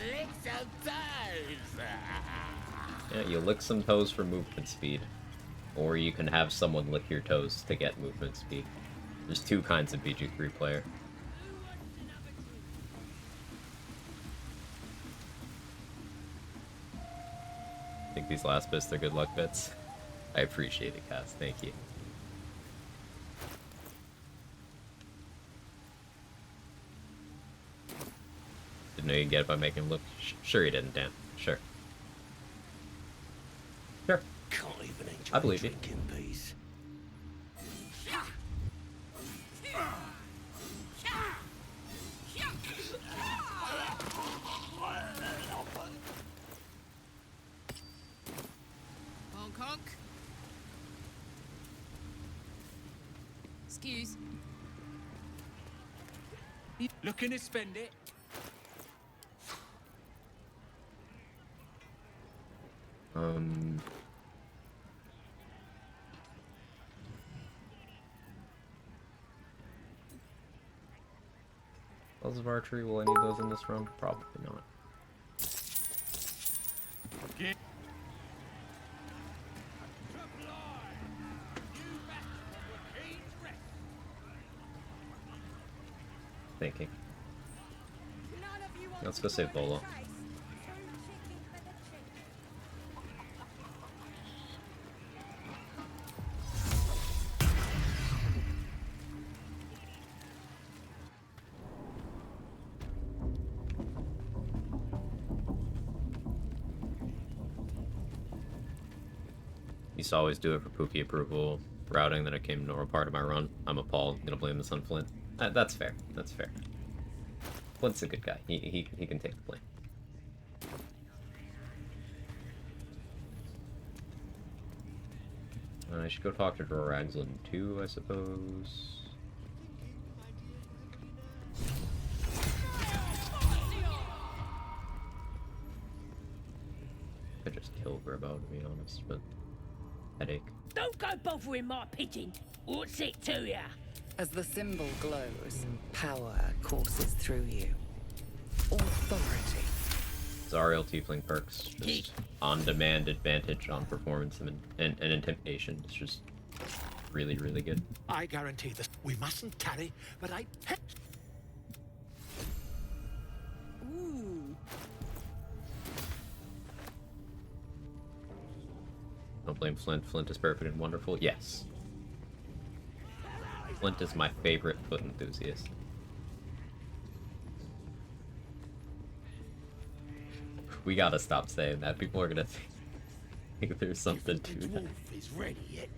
Yeah, you lick some toes for movement speed. or you can have someone lick your toes to get movement speed. There's two kinds of BG3 player. I think these last bits are good luck bits. I appreciate it, Cass. Thank you. Didn't know you could get it by making him look. Sure you didn't, Dan. Sure. Sure. Can't even enjoy I believe you. drinking peace. Honk honk. Excuse. Looking to spend it? Balls of archery, will I need those in this run? Probably not. Get. Thinking. Let's go save Bolo. Used to always do it for Pookie approval, routing that it came to a part of my run. I'm appalled. I'm gonna blame this on Flint. That's fair. That's fair. Flint's a good guy. He can take the blame. I should go talk to Ragslin too, I suppose. I just kill Gribbo, to be honest, but headache. Don't go bothering my pigeon. What's it to ya? As the symbol glows, power courses through you. Authority. Zariel Tiefling perks, just on-demand advantage on performance and intimidation. It's just really, really good. I guarantee this. We mustn't tarry, but I... Ooh. Don't blame Flint. Flint is perfect and wonderful. Yes. Flint is my favorite foot enthusiast. We gotta stop saying that. People are gonna think there's something to that. The dwarf is ready yet.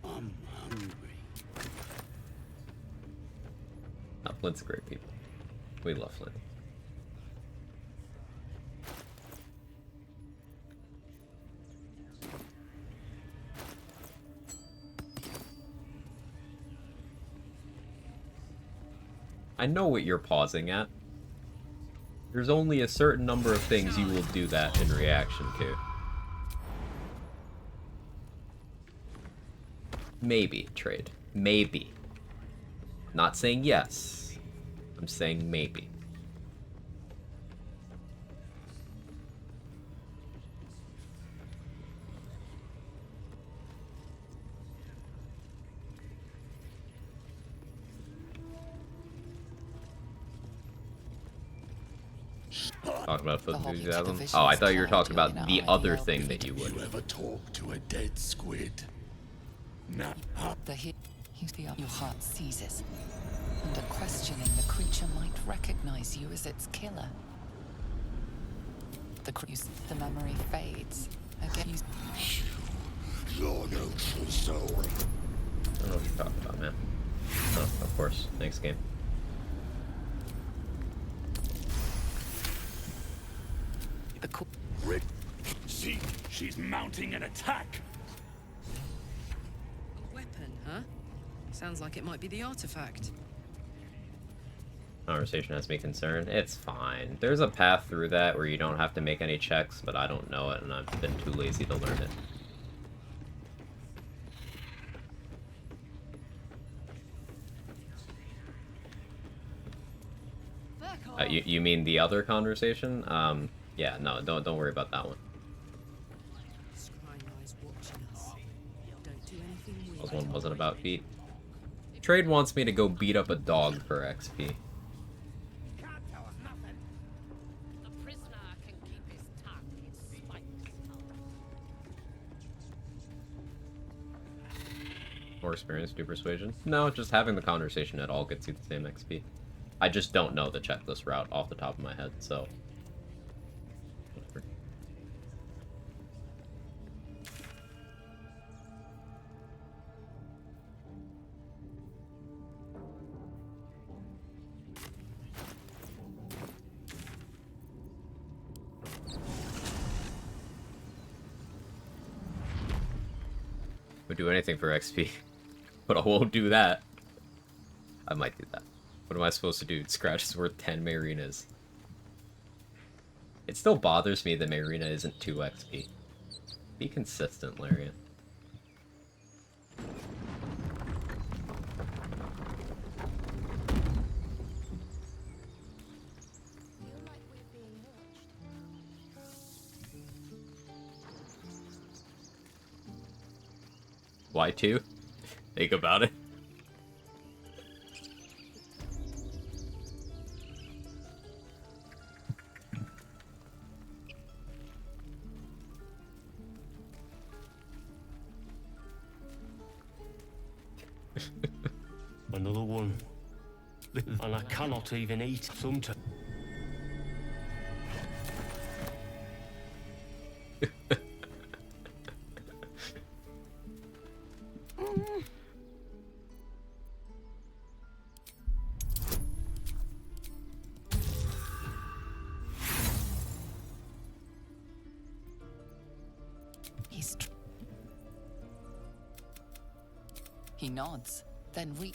I'm hungry. No, Flint's great people. We love Flint. I know what you're pausing at. There's only a certain number of things you will do that in reaction to. Maybe, trade. Maybe. Not saying yes. I'm saying maybe. Talking about foot enthusiasm? Oh, I thought you were talking about the other thing that you would. You ever talk to a dead squid? Nah. Your heart seizes. Under questioning, the creature might recognize you as its killer. The memory fades. Again, Your neutral soul. I don't know what you're talking about, man. Oh, of course. Thanks, game. See, she's mounting an attack. A weapon, huh? Sounds like it might be the artifact. Conversation has me concerned. It's fine. There's a path through that where you don't have to make any checks, but I don't know it, and I've been too lazy to learn it. You mean the other conversation? Yeah, no, don't worry about that one. This one wasn't about feet. Trade wants me to go beat up a dog for XP. More experience, do persuasion? No, just having the conversation at all gets you the same XP. I just don't know the checklist route off the top of my head, so... whatever. Would do anything for XP. But I won't do that. I might do that. What am I supposed to do? Scratch is worth 10 Marinas. It still bothers me that Marina isn't 2 XP. Be consistent, Larian. Why 2? Think about it. Another one. And I cannot even eat sometimes. He nods. Then we...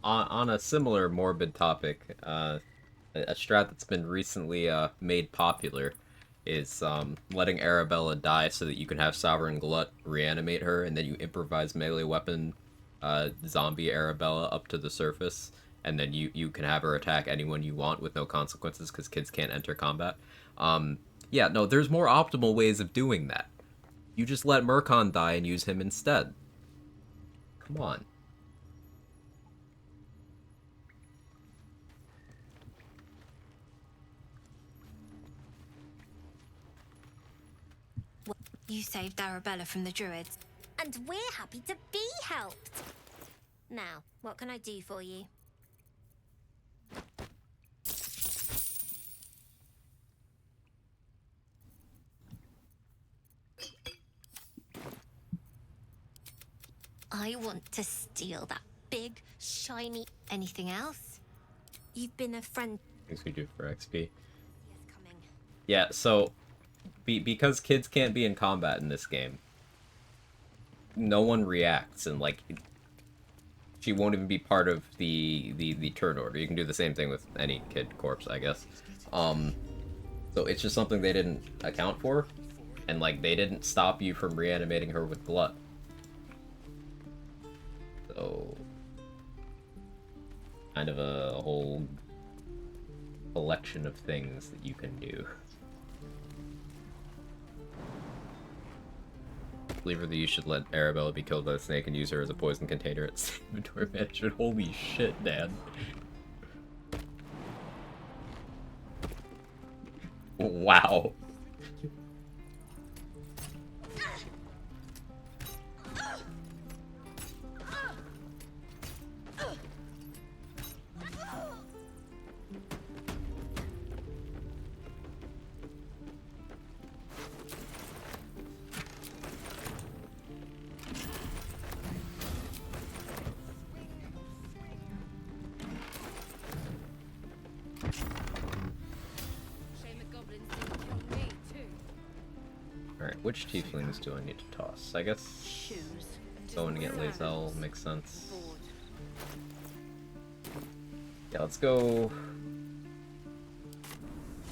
On a similar morbid topic, a strat that's been recently made popular is letting Arabella die so that you can have Sovereign Glut reanimate her, and then you improvise melee weapon zombie Arabella up to the surface, and then you can have her attack anyone you want with no consequences because kids can't enter combat. Yeah, no, there's more optimal ways of doing that. You just let Murkon die and use him instead. Come on. You saved Arabella from the druids. And we're happy to be helped. Now, what can I do for you? I want to steal that big, shiny... Anything else? You've been a friend... Things we do for XP. Yeah, so... because kids can't be in combat in this game, no one reacts, and, like... she won't even be part of the turn order. You can do the same thing with any kid corpse, I guess. So it's just something they didn't account for, and, like, they didn't stop you from reanimating her with Glut. So... kind of a whole collection of things that you can do. Believer that you should let Arabella be killed by the snake and use her as a poison container at inventory management. Holy shit, Dan. Wow. Alright, which tieflings do I need to toss? I guess going to get Lae'zel makes sense. Yeah, let's go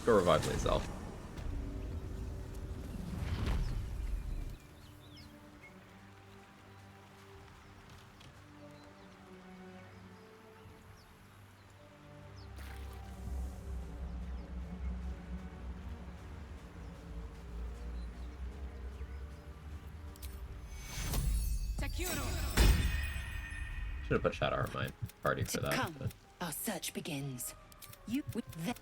revive Lae'zel. Should have put Shadow in my party for that. Come, But... our search begins. You with the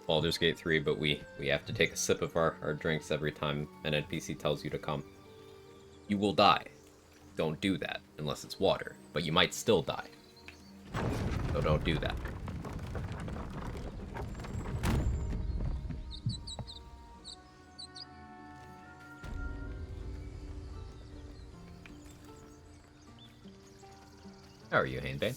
Baldur's Gate 3, but we have to take a sip of our drinks every time an NPC tells you to come. You will die. Don't do that, unless it's water, but you might still die. So don't do that. How are you, Hainbane?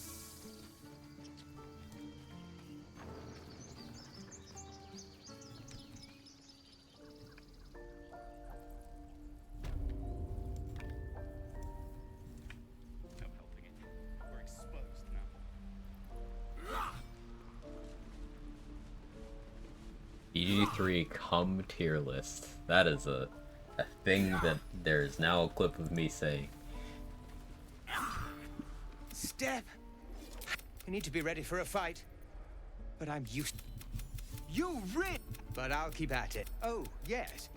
BG3 come tier list. That is a thing that there is now a clip of me saying. Step! I need to be ready for a fight. But I'm used... You rid! But I'll keep at it. Oh, yes.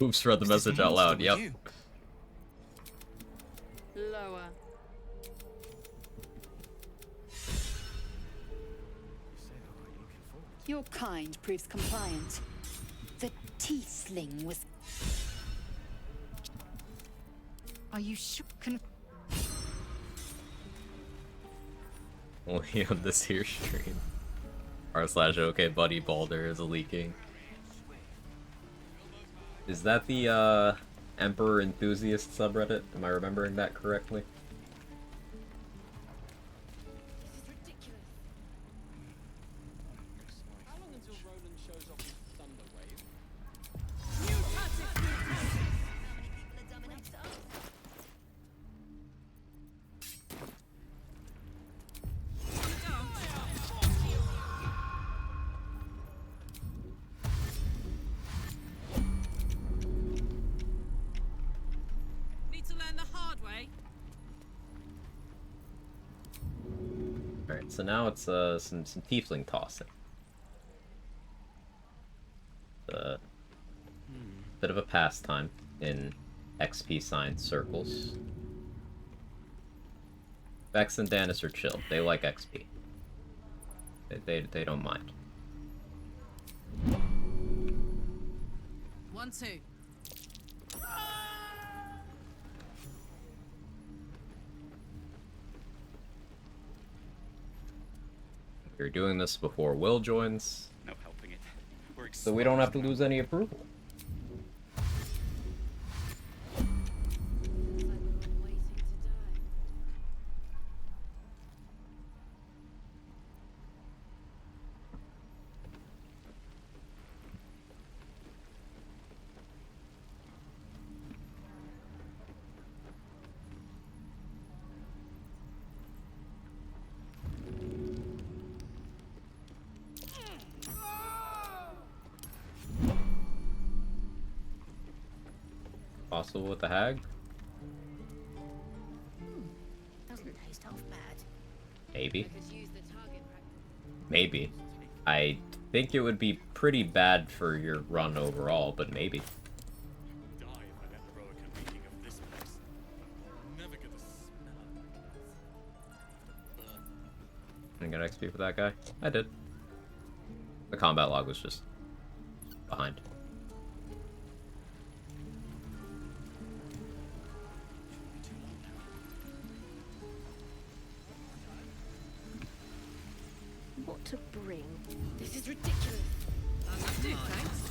Oops, read the message out loud. Yep. Lower. Your kind proves compliant. The tiefling was... Are you sure? Only on this here stream. r/okay buddy Balder is leaking. Is that the Emperor Enthusiast subreddit? Am I remembering that correctly? Alright, so now it's some tiefling tossing. Bit of a pastime in XP science circles. Vex and Danis are chill. They like XP. They don't mind. 1, 2. We're doing this before Will joins, No helping it. We're so we don't have to lose any approval. Possible with the hag? Doesn't taste half bad. Maybe. Maybe. I think it would be pretty bad for your run overall, but maybe. I get XP for that guy? I did. The combat log was just behind. What to bring? This is ridiculous. That's it, thanks.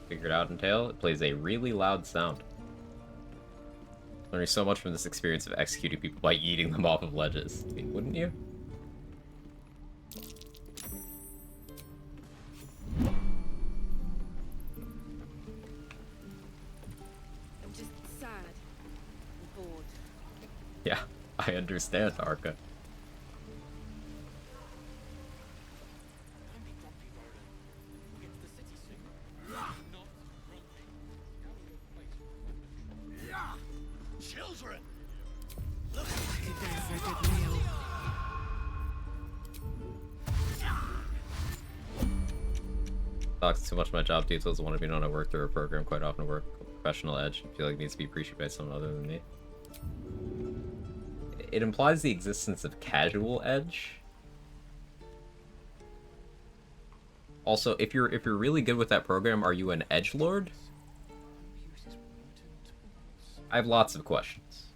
Figured out in Tail, it plays a really loud sound. Learning so much from this experience of executing people by eating them off of ledges. I mean, wouldn't you? Yeah, I understand, Arca. Children! Look, I could go for a good meal. Talks too much of my job details. Want to be known. I work through a program quite often. Work a professional edge. I feel like it needs to be appreciated by someone other than me. It implies the existence of casual edge. Also, if you're really good with that program, are you an edgelord? I have lots of questions.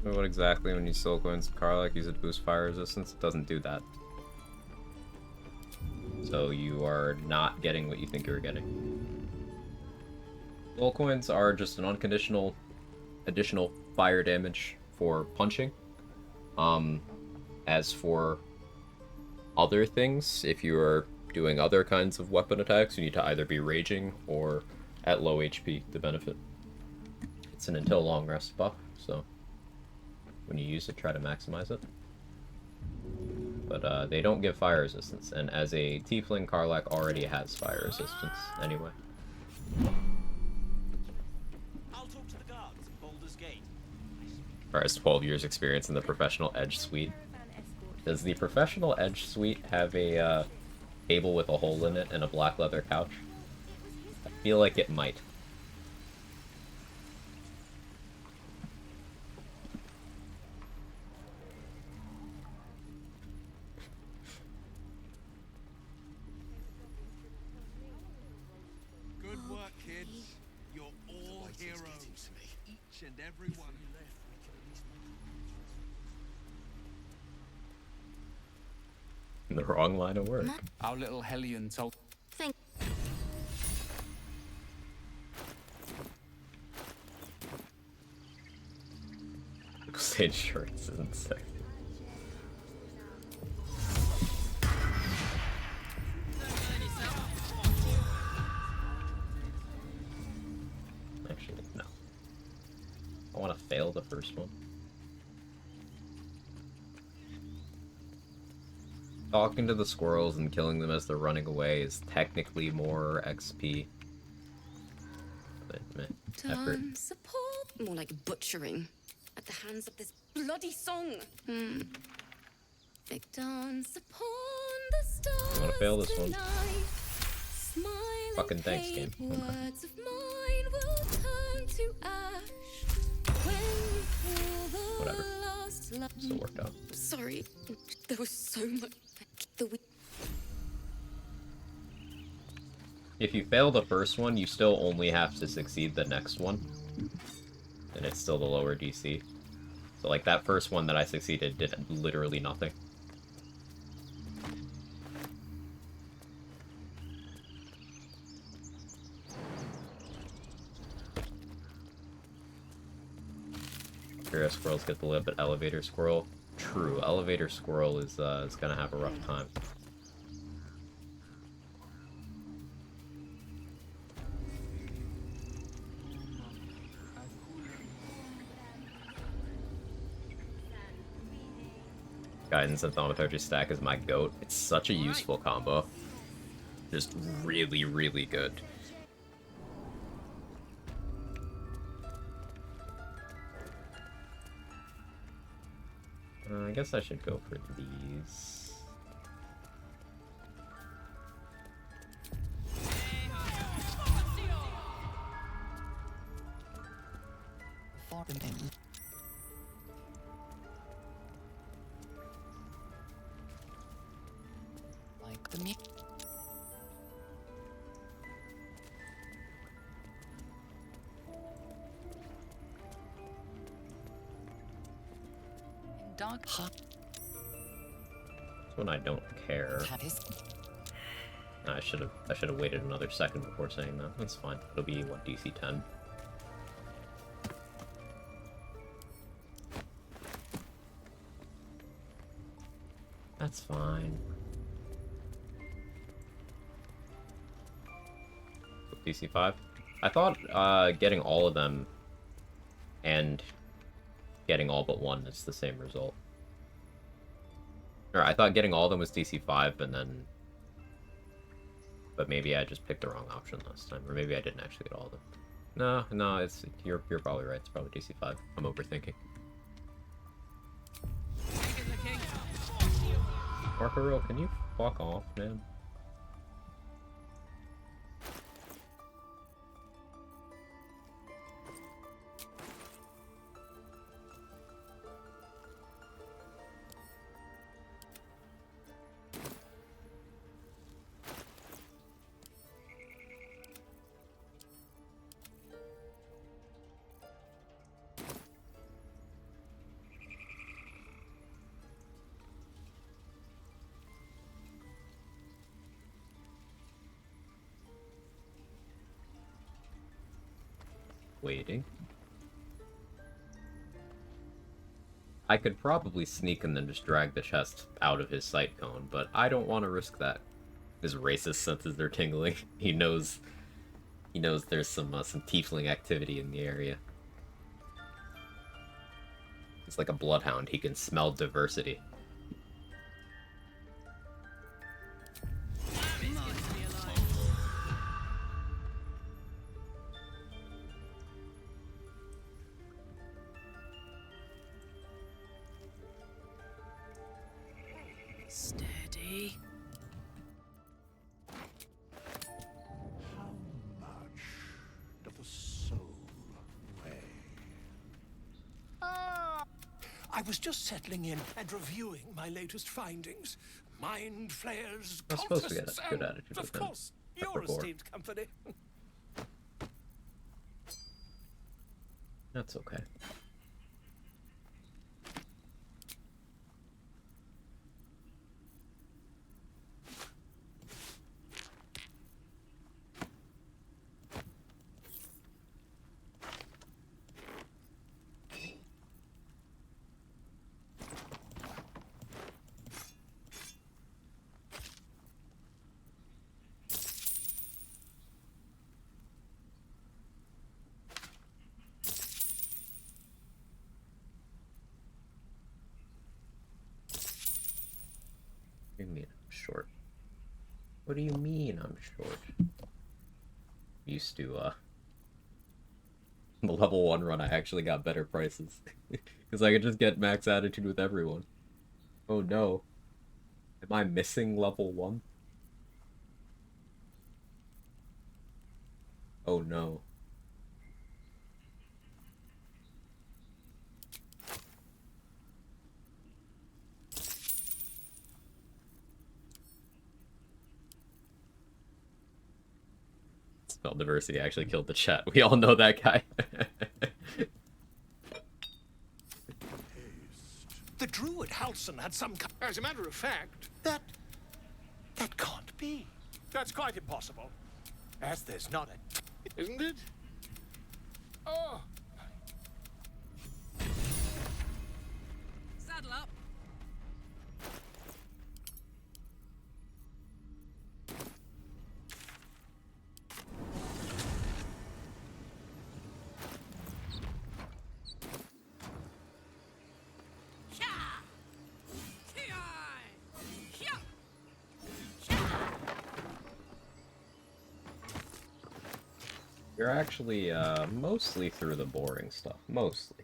What exactly when you soul coins Karlach use it to boost fire resistance? It doesn't do that. So you are not getting what you think you're getting. Soul coins are just an unconditional additional fire damage for punching. As for other things, if you are doing other kinds of weapon attacks, you need to either be raging or at low HP to benefit. It's an until long rest buff, so when you use it, try to maximize it. But they don't give fire resistance, and as a tiefling, Karlach already has fire resistance anyway. I'll talk to the guards at Baldur's Gate. Or has 12 years experience in the professional edge suite. Does the professional edge suite have a table with a hole in it and a black leather couch? I feel like it might. Good work, kids. You're all heroes. Each and every one. The wrong line of work. Our little Hellion told. Thank. Insurance isn't sick. Actually, no. I want to fail the first one. Talking to the squirrels and killing them as they're running away is technically more XP. But, meh, effort. Done support. More like butchering at the hands of this bloody song. Victims upon the stars. You want to fail this one? Smiling Fucking thanks, game. Okay. words of mine will turn to ash when we feel the Whatever. last love. Still worked out. Sorry, there was so much. If you fail the first one, you still only have to succeed the next one. And it's still the lower DC. So like that first one that I succeeded did literally nothing. Hero squirrels get the lip, but elevator squirrel. True, elevator squirrel is gonna have a rough time. Guidance and Thaumaturgy stack is my goat. It's such a useful combo. Just really, really good. I guess I should go for these. Like the music. Dark hot. This one I don't care. I should have waited another second before saying that. That's fine. It'll be what, DC 10. That's fine. DC 5. I thought getting all of them and getting all but one is the same result. Or I thought getting all of them was DC 5, and then... But maybe I just picked the wrong option last time, or maybe I didn't actually get all of them. No, it's you're probably right. It's probably DC 5. I'm overthinking. Marco, can you fuck off, man? Waiting. I could probably sneak and then just drag the chest out of his sight cone, but I don't want to risk that. His racist senses are tingling. He knows there's some tiefling activity in the area. He's like a bloodhound. He can smell diversity. Steady. How much does the soul weigh? I was just settling in and reviewing my latest findings. Mind flayers, I'm supposed to get cultists, a good and, attitude of with him. course, your Before. esteemed company. That's okay. What do you mean I'm short? What do you mean I'm short? Used to, the level 1 run, I actually got better prices. Because I could just get max attitude with everyone. Oh no. Am I missing level 1? Oh no. Spell diversity actually killed the chat. We all know that guy. The druid Halson had some... As a matter of fact, that can't be. That's quite impossible. As there's not a... Isn't it? Oh. Saddle up. You're actually mostly through the boring stuff. Mostly.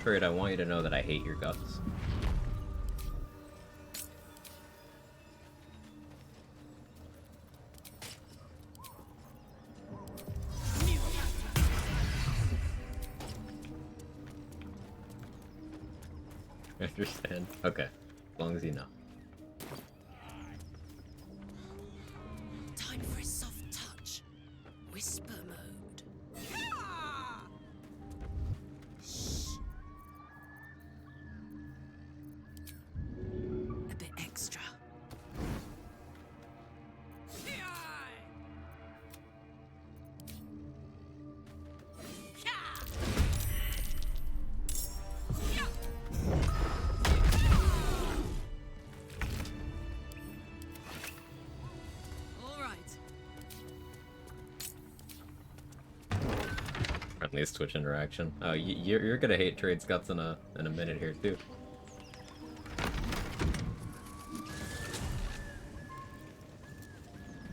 Tryhard, I want you to know that I hate your guts. I understand. Okay. As long as you know. Time for a soft touch. Whisper mode. Shh. A bit extra. Friendliest Twitch interaction. Oh, you're gonna hate Tryhard's guts in a minute here too.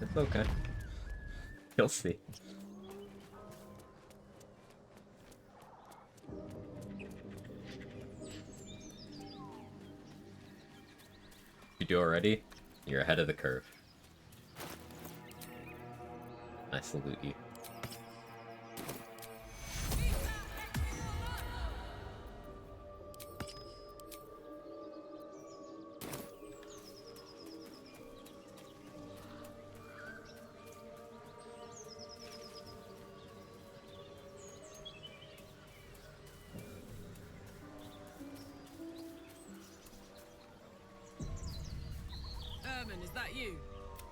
It's okay. You'll see. You do already? You're ahead of the curve. I salute you. Is that you?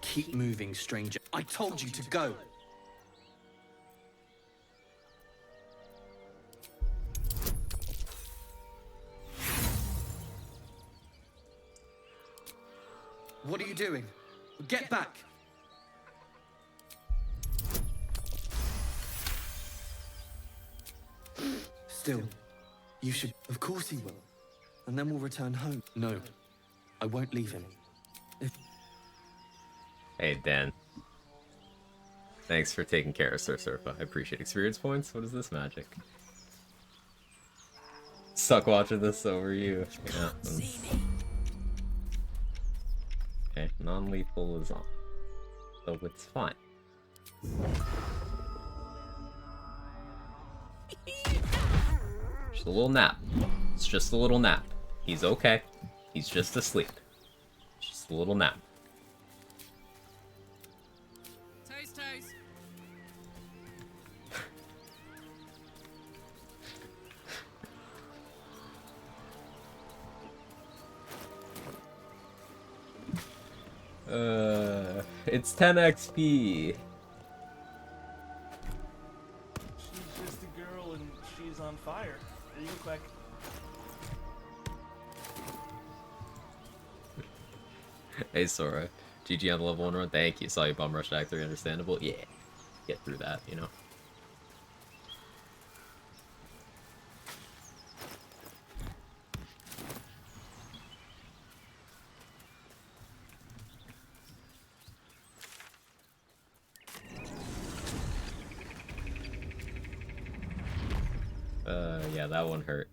Keep moving, stranger. I told you to go. What are you doing? Get back! Still, you should... Of course he will. And then we'll return home. No, I won't leave him. Hey, Dan. Thanks for taking care of Sir Surfa. I appreciate experience points. What is this magic? Suck watching this over you. Yeah. Okay, non-lethal is on. So it's fine. Just a little nap. It's just a little nap. He's okay. He's just asleep. Just a little nap. It's 10 XP. She's just a girl and she's on fire. There you go, Quag. Hey Sora, GG on the level 1 run. Thank you. Saw you bomb rush Act 3. Understandable. Yeah, get through that, you know. Yeah, that one hurt.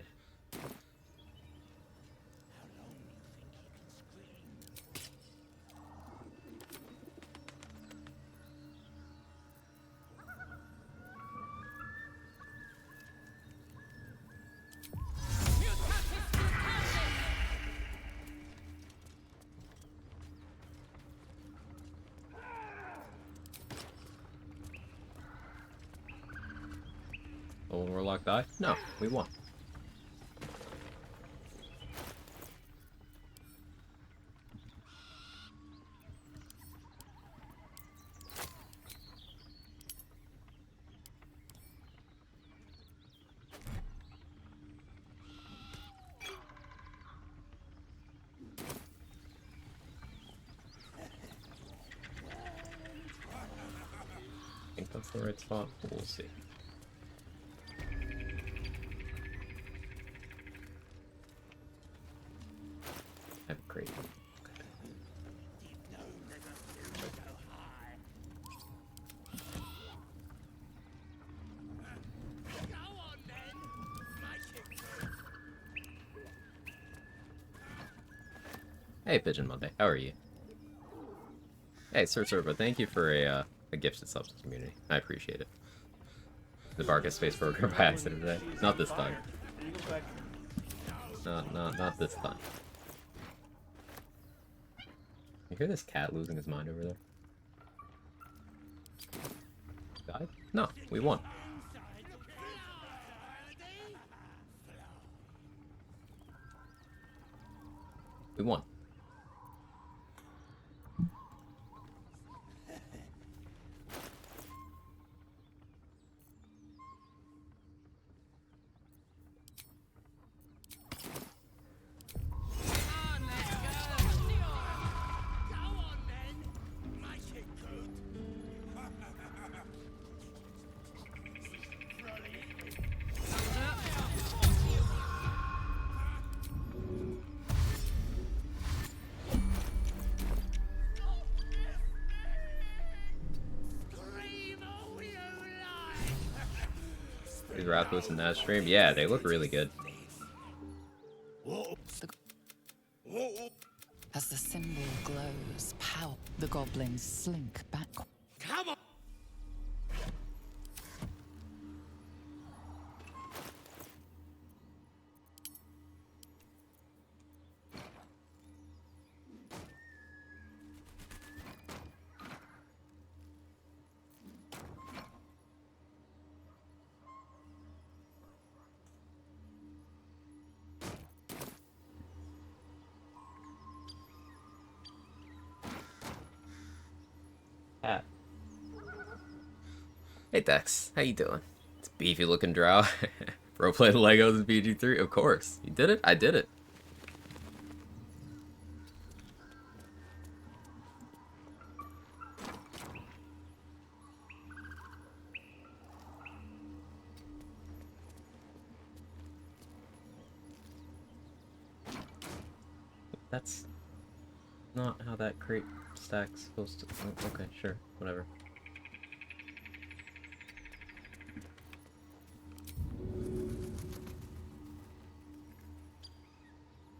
Will Warlock die? No, we won. the right spot? We'll see. I have a crate. Hey, Pigeon Monday, how are you? Hey, Sir Servo, thank you for a gifted sub to the community. I appreciate it. The Barcus Space Program by accident today. Not this time. Not this time. You hear this cat losing his mind over there? Died? No, we won. We won. These Rathos in that stream, yeah, they look really good. As the symbol glows, power, the goblins slink back. Come on! Cat. Hey Dex, how you doing? It's beefy looking drow. Roleplay the Legos in BG3? Of course. You did it? I did it. That's not how that crate stack's supposed to... Oh, okay, sure. Whatever.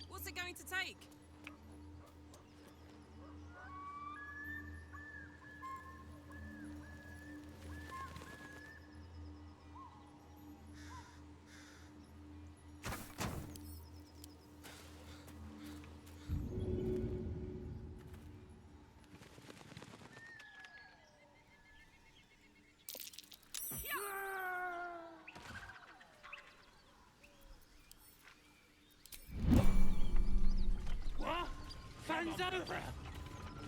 What's it going to take? Over.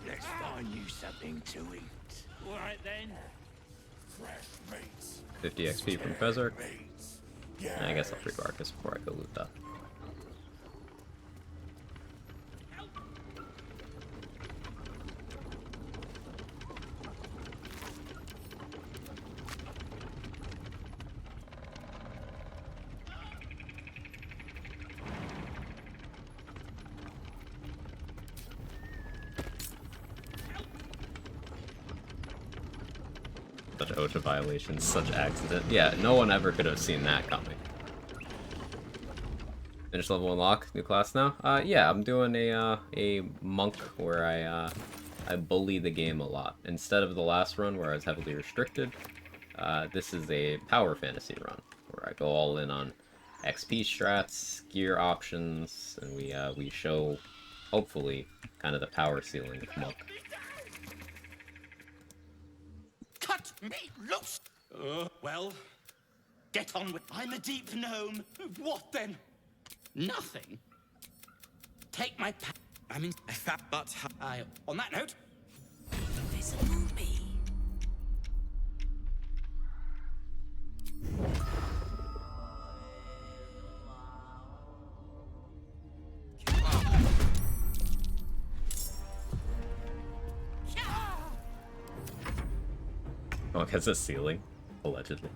Let's find you something to eat. All right then. Fresh meats. 50 XP from Fezzark. I guess I'll free Barcus before I go loot that. Such OSHA violations, such accident. Yeah, no one ever could have seen that coming. Finish level unlock, new class now? Yeah, I'm doing a monk where I bully the game a lot. Instead of the last run where I was heavily restricted, this is a power fantasy run where I go all in on XP strats, gear options, and we show, hopefully, kind of the power ceiling of monk. Cut me loose! Well, get on with... I'm a deep gnome. What then? Nothing. Take my I mean, but on that note... Invisible me. Oh, it has a ceiling, allegedly.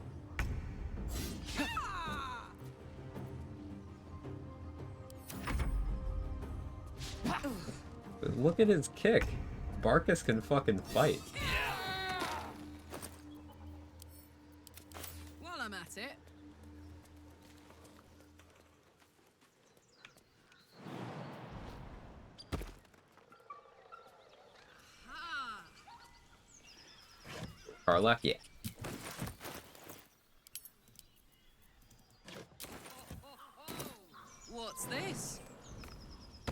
Look at his kick. Barkus can fucking fight. While I'm at it. Karlach, yeah. What's this?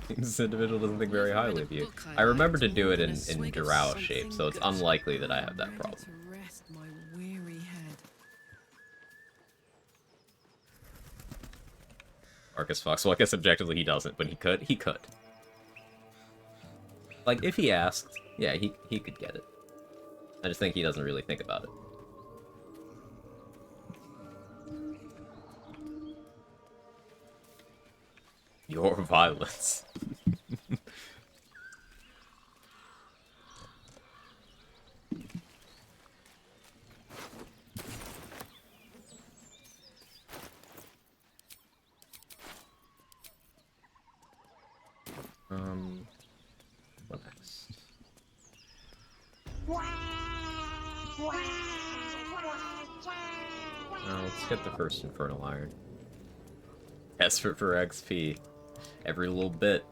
This individual doesn't think very highly of you. I remember to do it in drow shape, so it's unlikely that I have that problem. To rest my weary head. Marcus Fox. Well, I guess objectively he doesn't, but he could. He could. Like, if he asked, yeah, he could get it. I just think he doesn't really think about it. Your violence. What next? Let's get the first Infernal Iron. Desperate for XP. Every little bit.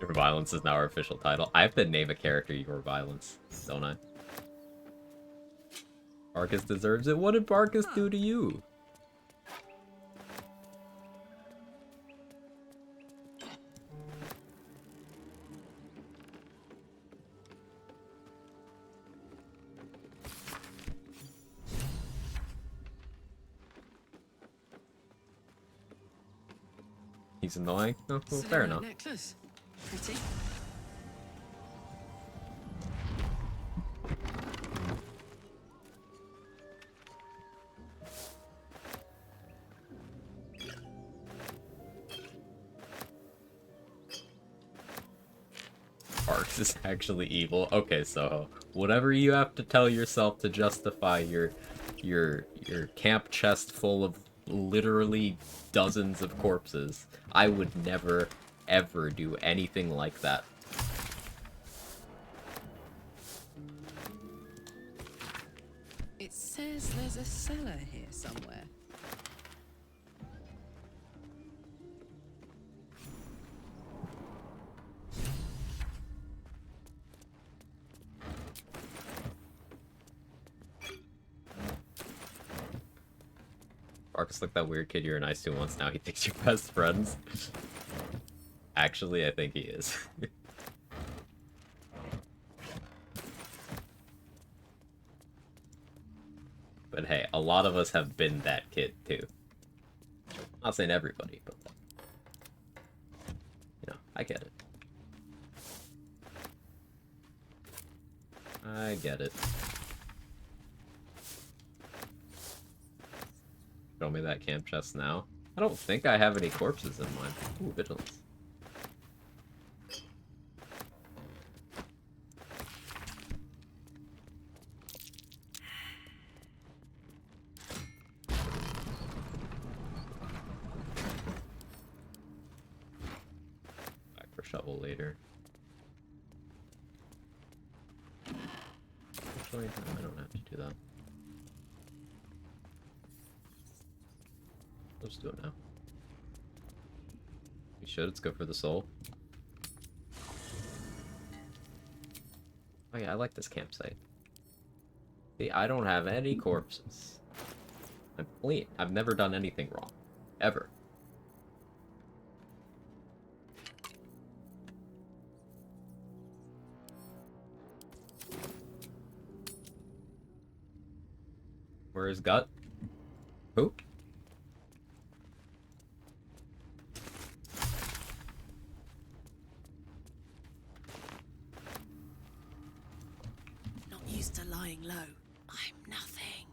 Your Violence is now our official title. I have to name a character Your Violence, don't I? Barkus deserves it. What did Barkus do to you? He's annoying? Oh, well, fair enough. Necklace. Pretty. Barks is actually evil. Okay, so whatever you have to tell yourself to justify your camp chest full of literally dozens of corpses, I would never ever do anything like that. It says there's a cellar here somewhere. Marcus, like that weird kid you were nice to once, now he thinks you're best friends. Actually, I think he is. But hey, a lot of us have been that kid too. I'm not saying everybody, but you know, I get it. I get it. Show me that camp chest now. I don't think I have any corpses in mine. Ooh, vigilance. Back for shovel later. Actually, no, I don't have to do that. Let's do it now. We should. Let's go for the soul. Oh yeah, I like this campsite. See, I don't have any corpses. I'm clean. I've never done anything wrong. Ever. Where is Gut? Who? Used to lying low. I'm nothing.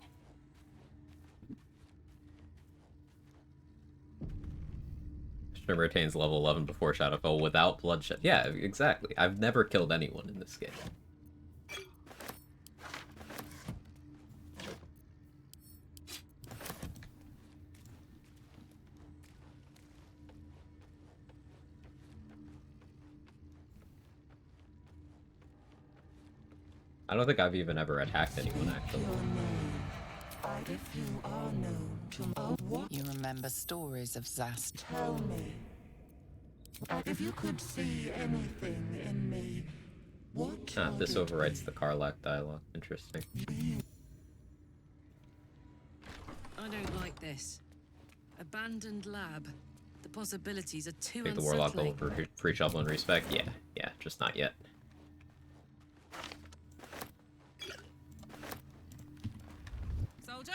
Shrimp retains level 11 before Shadowfell without bloodshed. Yeah, exactly. I've never killed anyone in this game. I don't think I've even ever attacked anyone, actually. You remember stories of Zast. Tell me. If you could see anything in me, what Ah, this overwrites the Karlak dialogue. Interesting. I don't like this. Abandoned lab. The possibilities are too Take the Warlock unsettling. level for free shovel and respec? Yeah, just not yet. Soldier?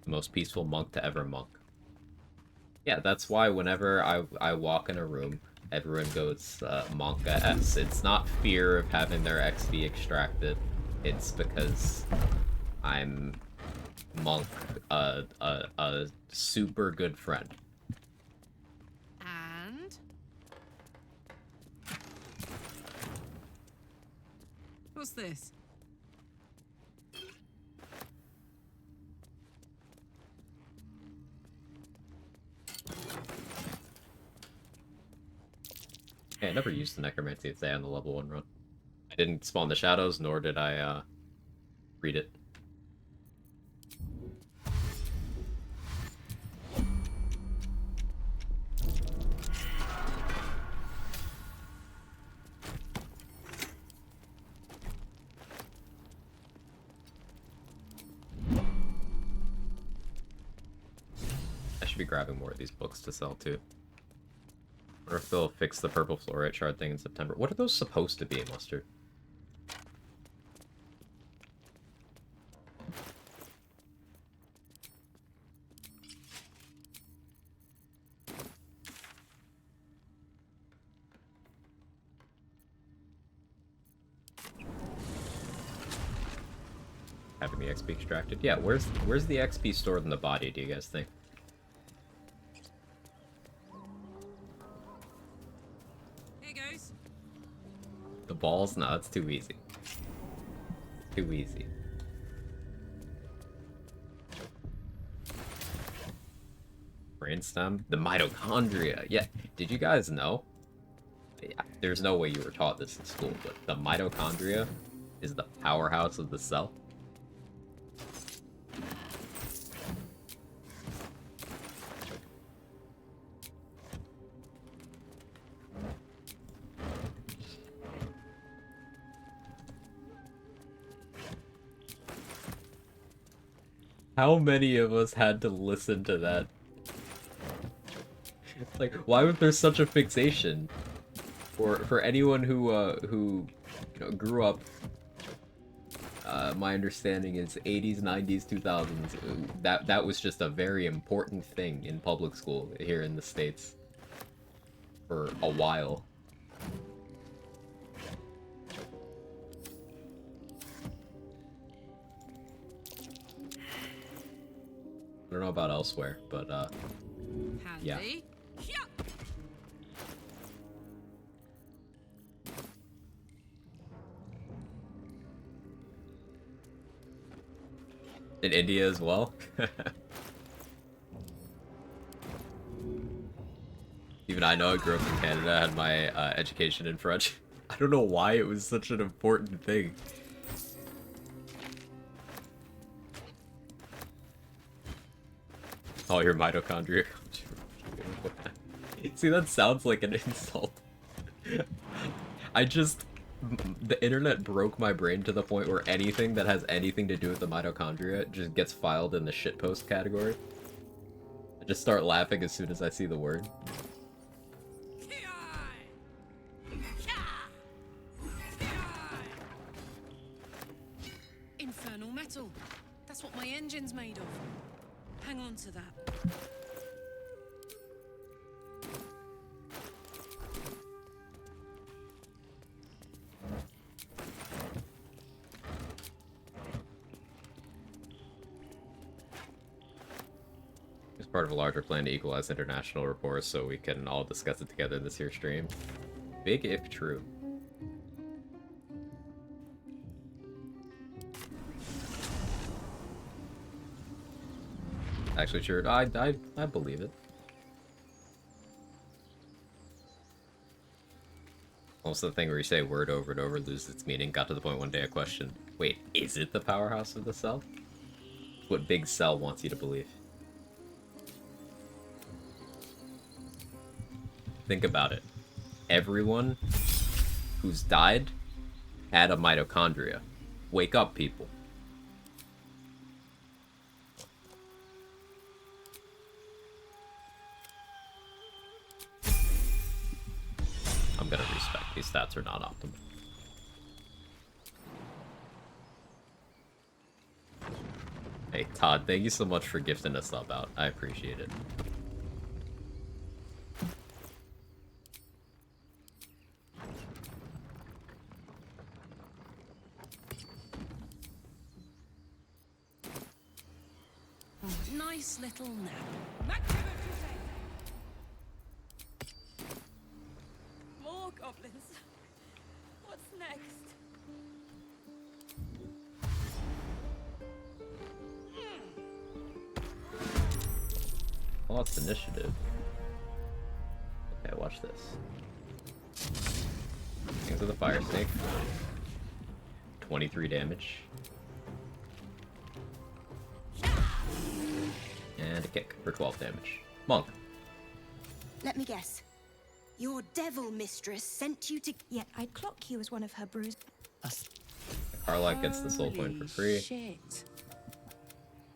The most peaceful monk to ever monk. Yeah, that's why whenever I walk in a room, everyone goes monk S. It's not fear of having their XP extracted. It's because I'm monk, a super good friend. And? What's this? Yeah, I never used the Necromancy today on the level 1 run. I didn't spawn the shadows, nor did I read it. I should be grabbing more of these books to sell too. I wonder if they'll fix the purple fluorite shard thing in September. What are those supposed to be, Mustard? Having the XP extracted? Yeah, where's the XP stored in the body, do you guys think? Here goes. The balls? No, that's too easy. Too easy. Brainstem? The mitochondria. Yeah, did you guys know? Yeah, there's no way you were taught this in school, but the mitochondria is the powerhouse of the cell. How many of us had to listen to that? Like, why was there such a fixation? For anyone who you know, grew up, my understanding is 80s, 90s, 2000s. That was just a very important thing in public school here in the States for a while. I don't know about elsewhere, but yeah. Handy. In India as well? Even I know I grew up in Canada, I had my education in French. I don't know why it was such an important thing. Oh, your mitochondria. See, that sounds like an insult. The internet broke my brain to the point where anything that has anything to do with the mitochondria just gets filed in the shitpost category. I just start laughing as soon as I see the word. Infernal metal. That's what my engine's made of. Hang on to that. It's part of a larger plan to equalize international reports so we can all discuss it together in this here stream. Big if true. Actually, sure. I believe it. Also the thing where you say a word over and over loses its meaning. Got to the point one day I questioned, wait, is it the powerhouse of the cell? What Big Cell wants you to believe. Think about it. Everyone who's died had a mitochondria. Wake up, people. I'm gonna respect. These stats are not optimal. Hey, Todd, thank you so much for gifting a sub out. I appreciate it. Nice little nap. More goblins. What's next? Lost initiative. Okay, watch this. Things with a fire snake. 23 damage. And a kick for 12 damage. Monk. Let me guess. Your devil mistress sent you to... Yet I'd clock you as one of her brews. Carlock gets the soul coin for free. Shit.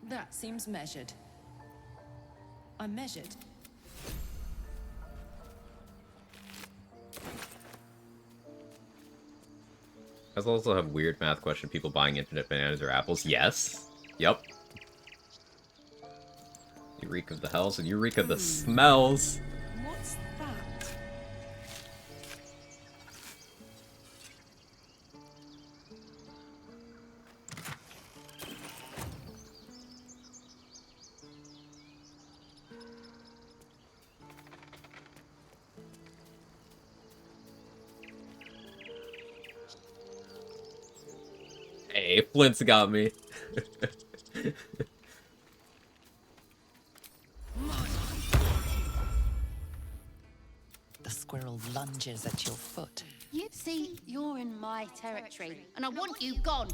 That seems measured. I'm measured. You guys also have weird math question. People buying infinite bananas or apples? Yes. Yep. Eureka of the hells and Eureka of the smells. What's that? Hey, Flint's got me. The squirrel lunges at your foot. You see, you're in my territory, and I want you gone.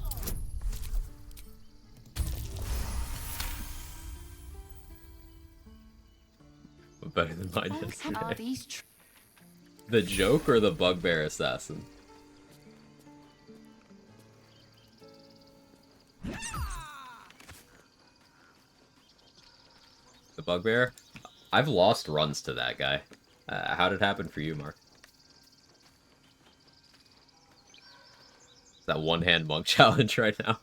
Better than mine Are yesterday. these The joke or the bugbear assassin? The bugbear? I've lost runs to that guy. How did it happen for you, Mark? Is that one-hand monk challenge right now?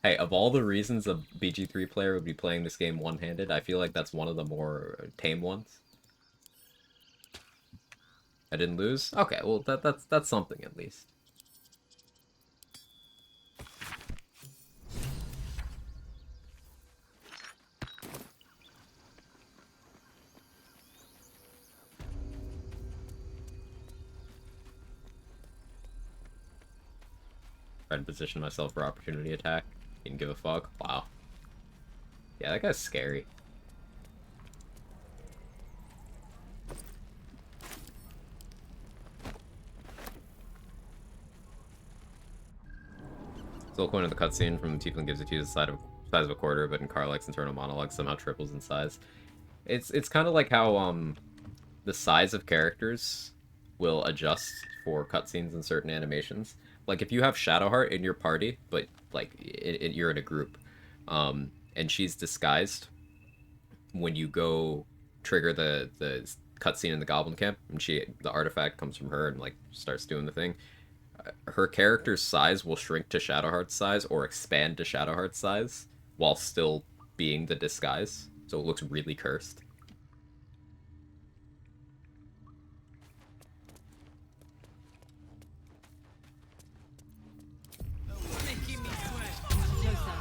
Hey, of all the reasons a BG3 player would be playing this game one-handed, I feel like that's one of the more tame ones. I didn't lose? Okay, well that's something at least. Try to position myself for opportunity attack. Didn't give a fuck. Wow. Yeah, that guy's scary. Soul coin of the cutscene from the Tiefling gives it to you the size of a quarter, but in Karlach's internal monologue somehow triples in size. It's kind of like how the size of characters will adjust for cutscenes and certain animations. Like if you have Shadowheart in your party, but like you're in a group, and she's disguised, when you go trigger the cutscene in the Goblin camp, and the artifact comes from her and like starts doing the thing, her character's size will shrink to Shadowheart's size or expand to Shadowheart's size while still being the disguise, so it looks really cursed. Making me sweat. No, sir.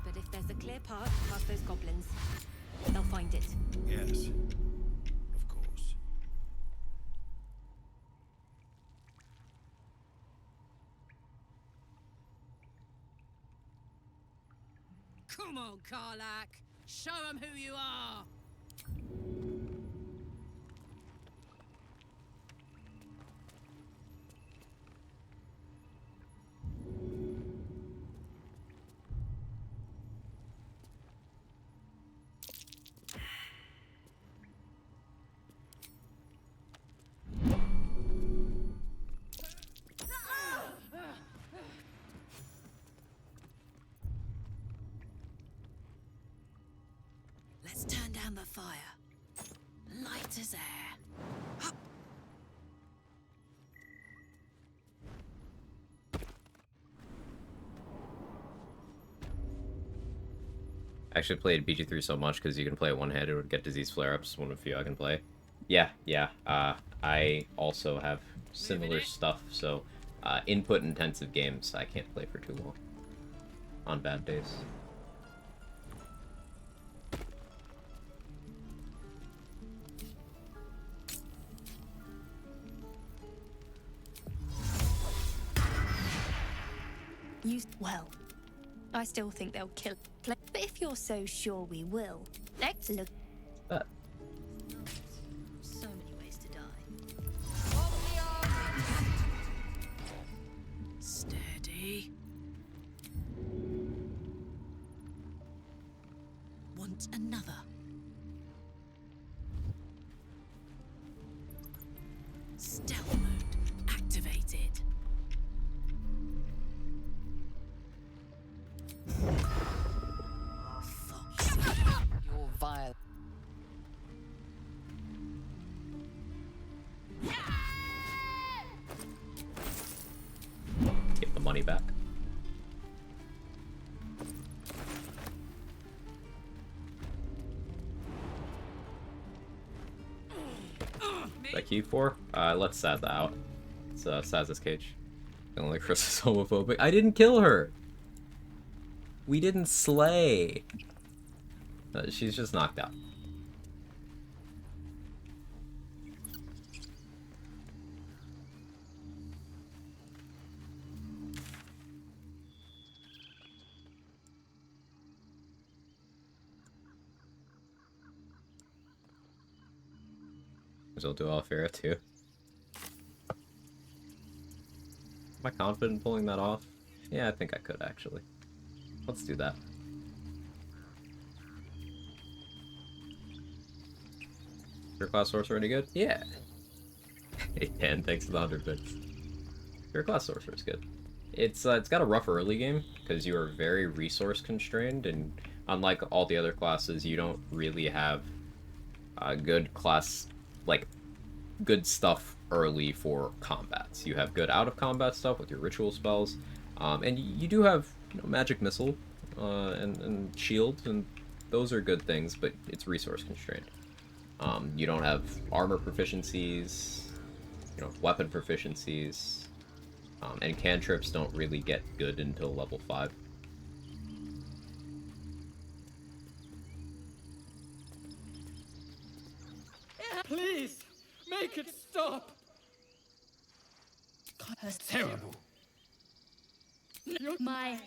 But if there's a clear path past those goblins, they'll find it. Yes. Of course. Come on, Karlach. Show them who you are. Let's turn down the fire. Light as air. Up. I actually played BG3 so much because you can play it one-handed, it would get disease flare-ups, one of the few I can play. Yeah. I also have similar stuff, so input-intensive games I can't play for too long. On bad days. Well, I still think they'll kill. But if you're so sure we will, let's look. So many ways to die. Steady. Want another? Stealth mode activated. You're vile. Get the money back. That key for? Let's Saz out. It's Saz's cage. I don't like Chris is homophobic. I didn't kill her! We didn't slay! She's just knocked out. I'll do Alfera too. Am I confident in pulling that off? Yeah, I think I could actually. Let's do that. Your class sorcerer any good? Yeah. Hey, Dan, thanks for the 100 bits. Your class sorcerer is good. It's got a rough early game because you are very resource constrained, and unlike all the other classes, you don't really have good class, like, good stuff early for combats. You have good out of combat stuff with your ritual spells, and you do have, you know, magic missile and shield, and those are good things, but it's resource constrained. You don't have armor proficiencies, you know, weapon proficiencies, and cantrips don't really get good until level 5. Please, make it stop! God, that's terrible. You're my...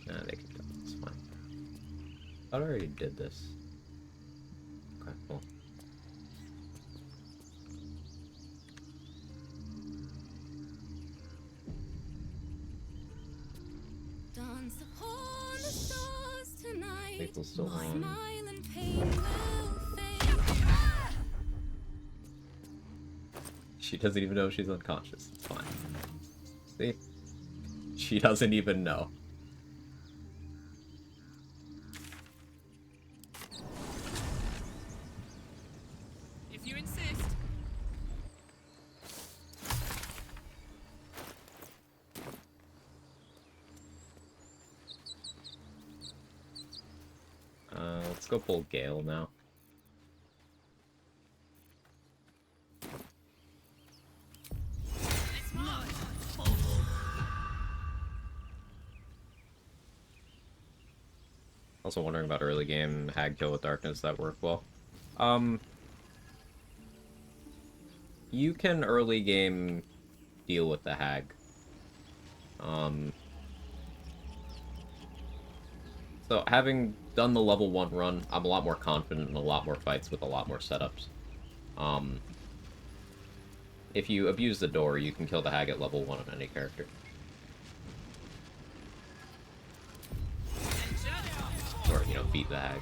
Nah, they can go. It's fine. I already did this. Okay, cool. Dance upon the stars tonight. April's still on. Smile and pain will fade. She doesn't even know she's unconscious. It's fine. See? She doesn't even know. If you insist. Let's go pull Gale now. Also wondering about early game Hag Kill with Darkness that work well. You can early game deal with the Hag. So having done the level 1 run, I'm a lot more confident in a lot more fights with a lot more setups. If you abuse the door, you can kill the Hag at level 1 on any character. Or, you know, beat the Hag.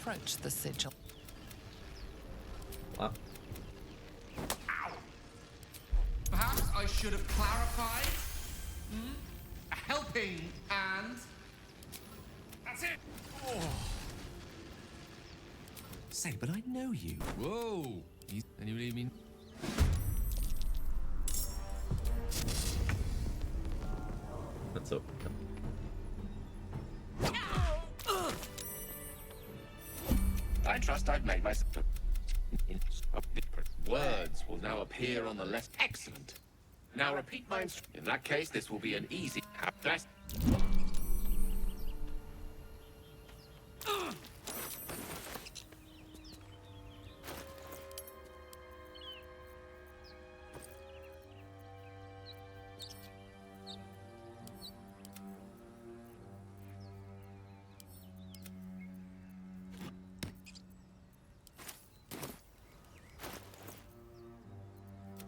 approach the sigil. Wow. Perhaps I should have clarified. A helping hand. That's it. Oh. Say, but I know you. Whoa. Anybody mean? Let's open them. I trust I've made myself. Words will now appear on the left. Excellent. Now repeat my instruction. In that case, this will be an easy. Best.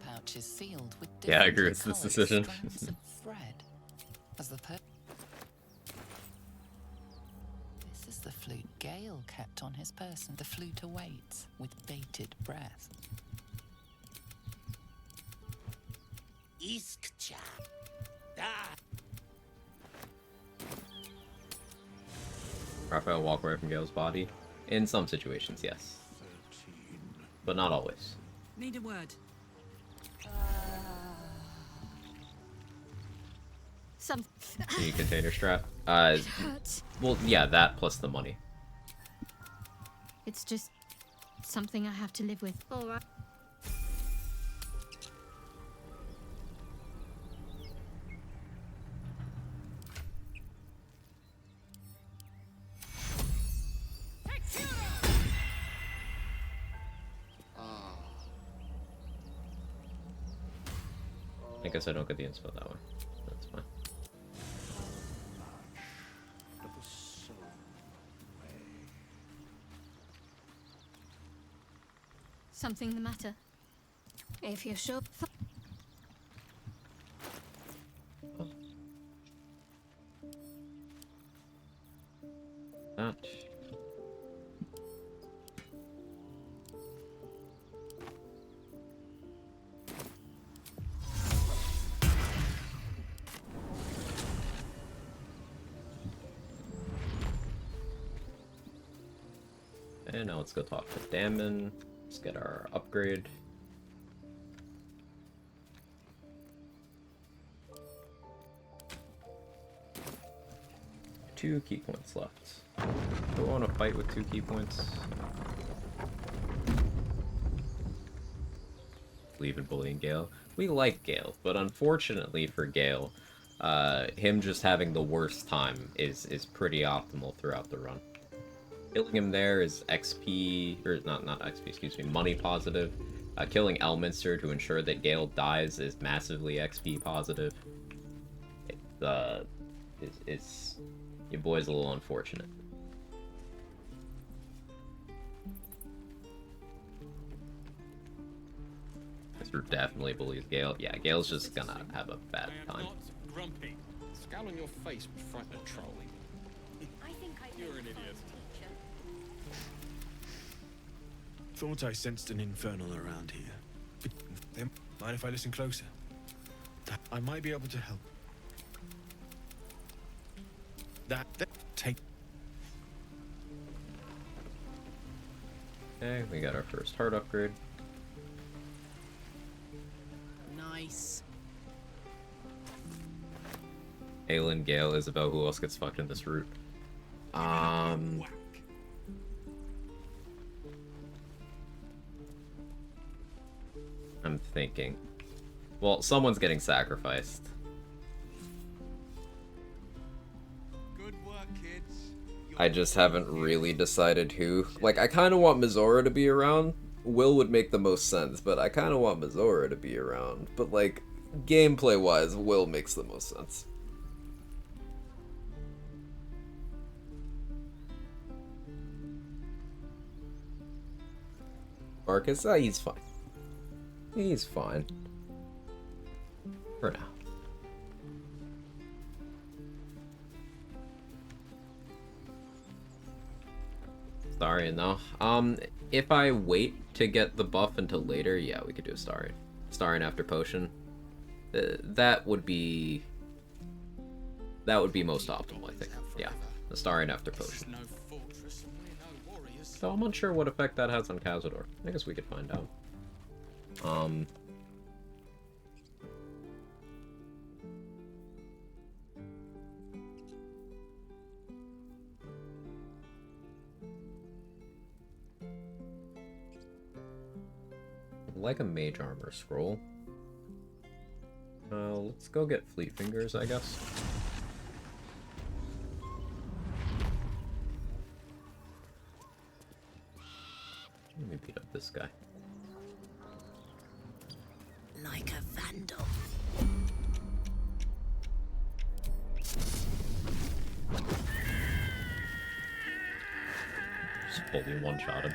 Pouch is sealed with Yeah, I agree with differently this decision. coloured strands of thread. As the This is the flute Gale kept on his person. The flute awaits with bated breath. Misc. Ah. Raphael walk away from Gale's body? In some situations, yes. But not always. Need a word. Some. Can you container strap? Hurts. Well, yeah, that plus the money. It's just something I have to live with. All right. I guess I don't get the inspo that way. That's fine. Something the matter? If you're sure. That. And now let's go talk to Damon. Let's get our upgrade. Two key points left. Do I want to fight with 2 key points? Leaving bullying Gale. We like Gale, but unfortunately for Gale, him just having the worst time is pretty optimal throughout the run. Killing him there is XP, or not XP, excuse me, money positive. Killing Elminster to ensure that Gale dies is massively XP positive. It's your boy's a little unfortunate. Mr. definitely believes Gale. Yeah, Gale's just gonna have a bad time. Grumpy. Scowl on your face would frighten a troll. I think You're an idiot. Thought I sensed an infernal around here. Then, mind if I listen closer? I might be able to help. Take. Okay, we got our first heart upgrade. Nice. Aelin, Gale, Isabel, who else gets fucked in this route? I'm thinking. Well, someone's getting sacrificed. Good work, kids. I just haven't really decided who. Like, I kind of want Mizora to be around. Will would make the most sense, but I kind of want Mizora to be around. But, like, gameplay-wise, Will makes the most sense. Marcus, he's fine. He's fine. For now. Starian, no. If I wait to get the buff until later, yeah, we could do a Starian. Starian after potion. That would be most optimal, I think. Yeah, the Starian after potion. So I'm unsure what effect that has on Cazador. I guess we could find out. Like a mage armor scroll. Let's go get Fleet Fingers, I guess. Let me beat up this guy. Like a vandal. Just fully one-shot him.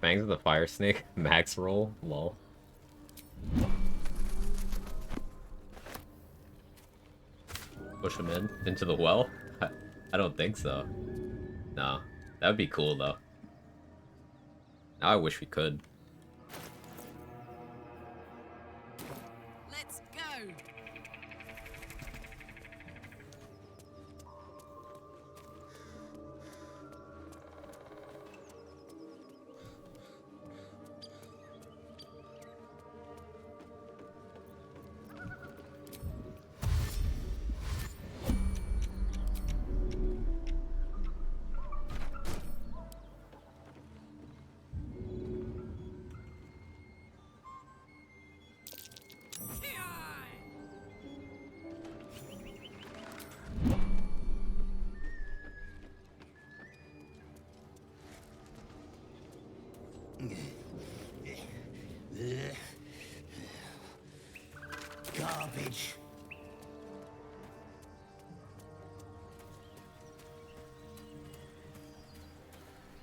Fangs of the Fire Snake, max roll, lol. Push him into the well? I don't think so. No, that would be cool though. Now I wish we could. Let's go. Garbage.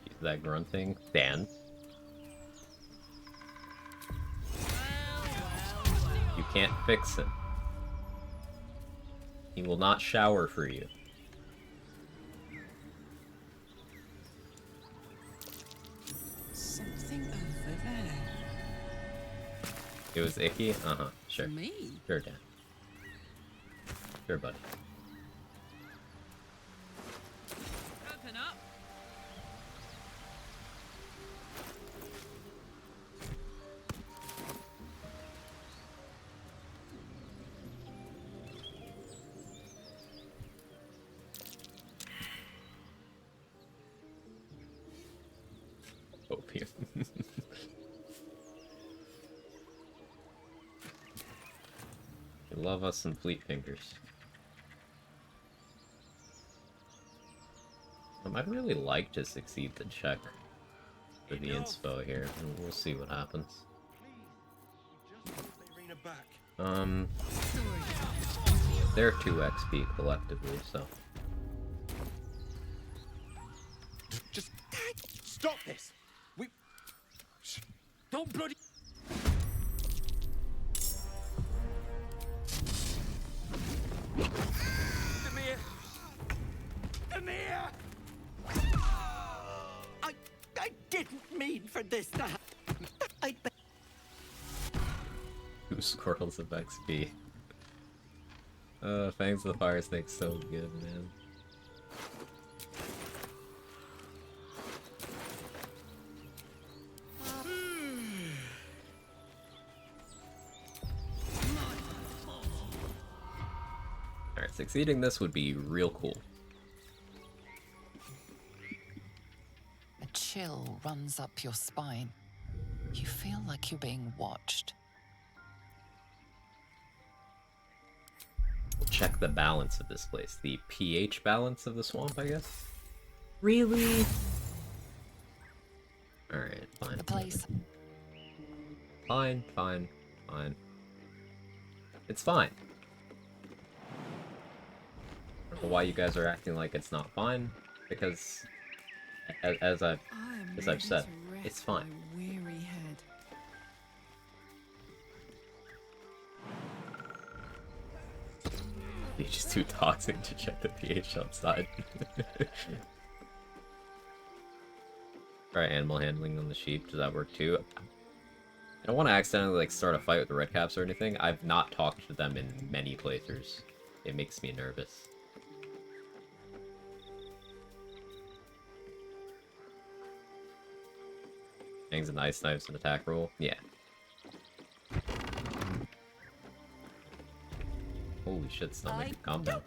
Use that grunting. Dan. You can't fix him. He will not shower for you. Something over there. It was icky? Uh-huh. Sure. For me? Sure, Dan. Sure, buddy. Open up. Opium. We love us some Fleet Fingers. I'd really like to succeed the check for the inspo here. We'll see what happens. They're 2 XP collectively, so. Just stop this. Don't bloody. Demir! Demir! I didn't mean for this to happen. I. 2 squirrels of XP. Fangs of the Fire Snake's so good, man. Alright, succeeding this would be real cool. A chill runs up your spine. You feel like you're being watched. We'll check the balance of this place. The pH balance of the swamp, I guess? Really? Alright, fine. The place. Fine. It's fine. I don't know why you guys are acting like it's not fine, because as I've said, it's fine. Weary head. It's just too toxic to check the pH outside. Try animal handling on the sheep. Does that work too? I don't want to accidentally like start a fight with the red caps or anything. I've not talked to them in many playthroughs. It makes me nervous. Things and ice knives and attack roll. Yeah. Holy shit, stomach. Calm down.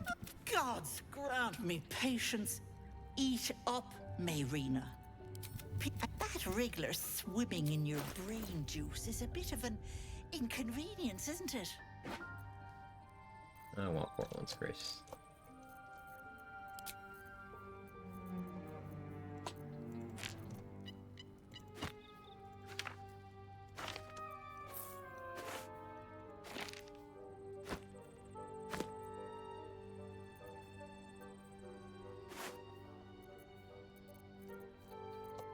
Gods grant me patience. Eat up, Mayrina. That wriggler swimming in your brain juice is a bit of an inconvenience, isn't it? I want Portland's Grace.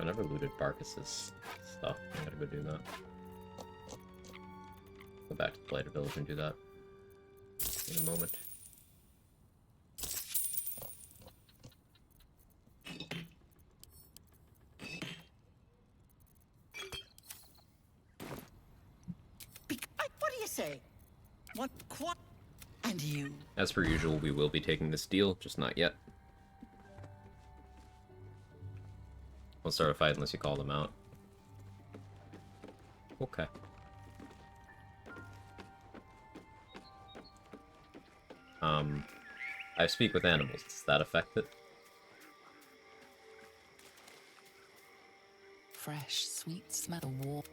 I never looted Barkas's stuff. I gotta go do that. Go back to the Blighter Village and do that in a moment. What do you say? What? And you? As per usual, we will be taking this deal, just not yet. We'll start a fight unless you call them out. Okay. I speak with animals. Does that affect it? Fresh, sweet smell of water.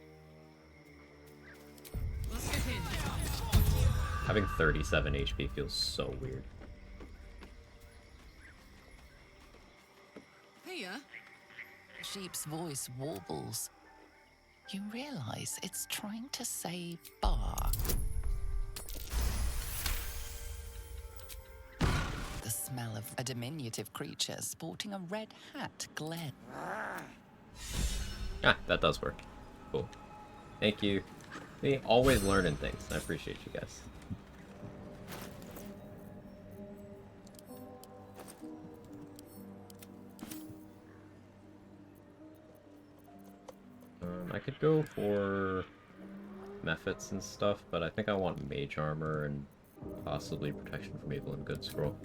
Having 37 HP feels so weird. Here? The sheep's voice warbles. You realize it's trying to say bar. The smell of a diminutive creature sporting a red hat glared. Ah, that does work. Cool. Thank you. See, always learning things. I appreciate you guys. I could go for mephits and stuff, but I think I want mage armor and possibly protection from evil and good scroll.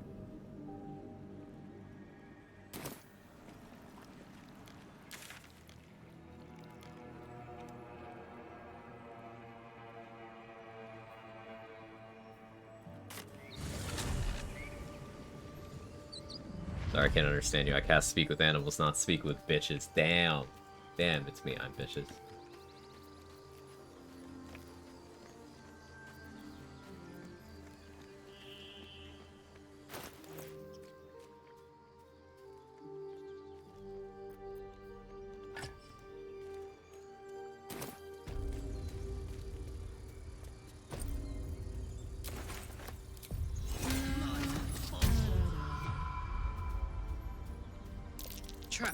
Sorry, I can't understand you. I cast speak with animals, not speak with bitches. Damn. Damn, it's me. I'm bitches.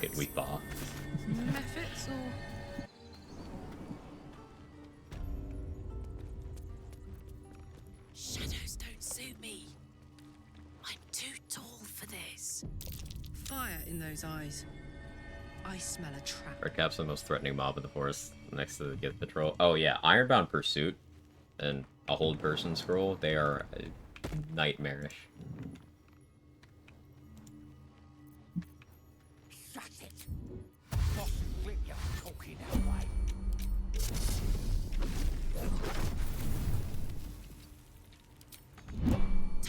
Get weak bar. Mephits or shadows don't suit me. I'm too tall for this. fire in those eyes. I smell a trap. Redcap's the most threatening mob in the forest next to the Gith Patrol. Oh yeah, Ironbound Pursuit and a Hold Person Scroll, they are nightmarish.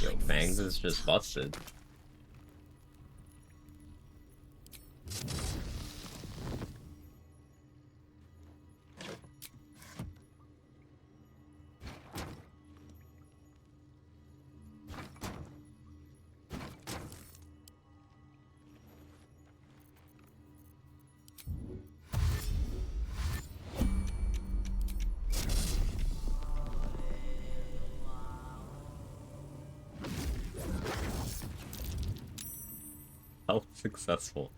Yo, Fangs is just busted. Health successful.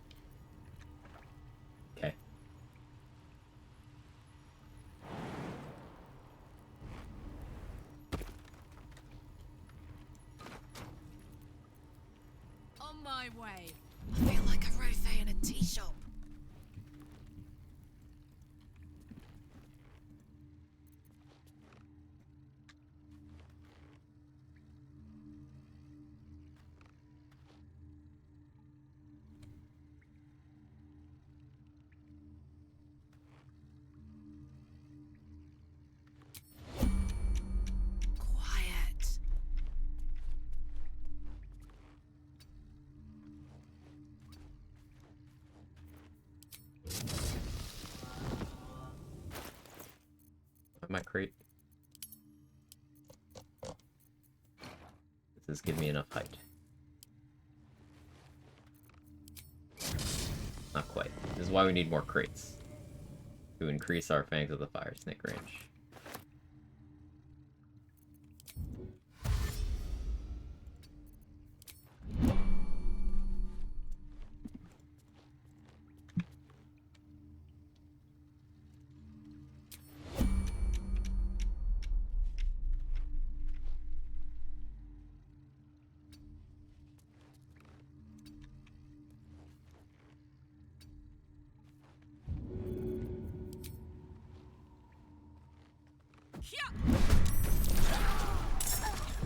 Okay. On my way. I feel like a rothe in a tea shop. my crate. Does this give me enough height? Not quite. This is why we need more crates. To increase our Fangs of the Fire Snake range.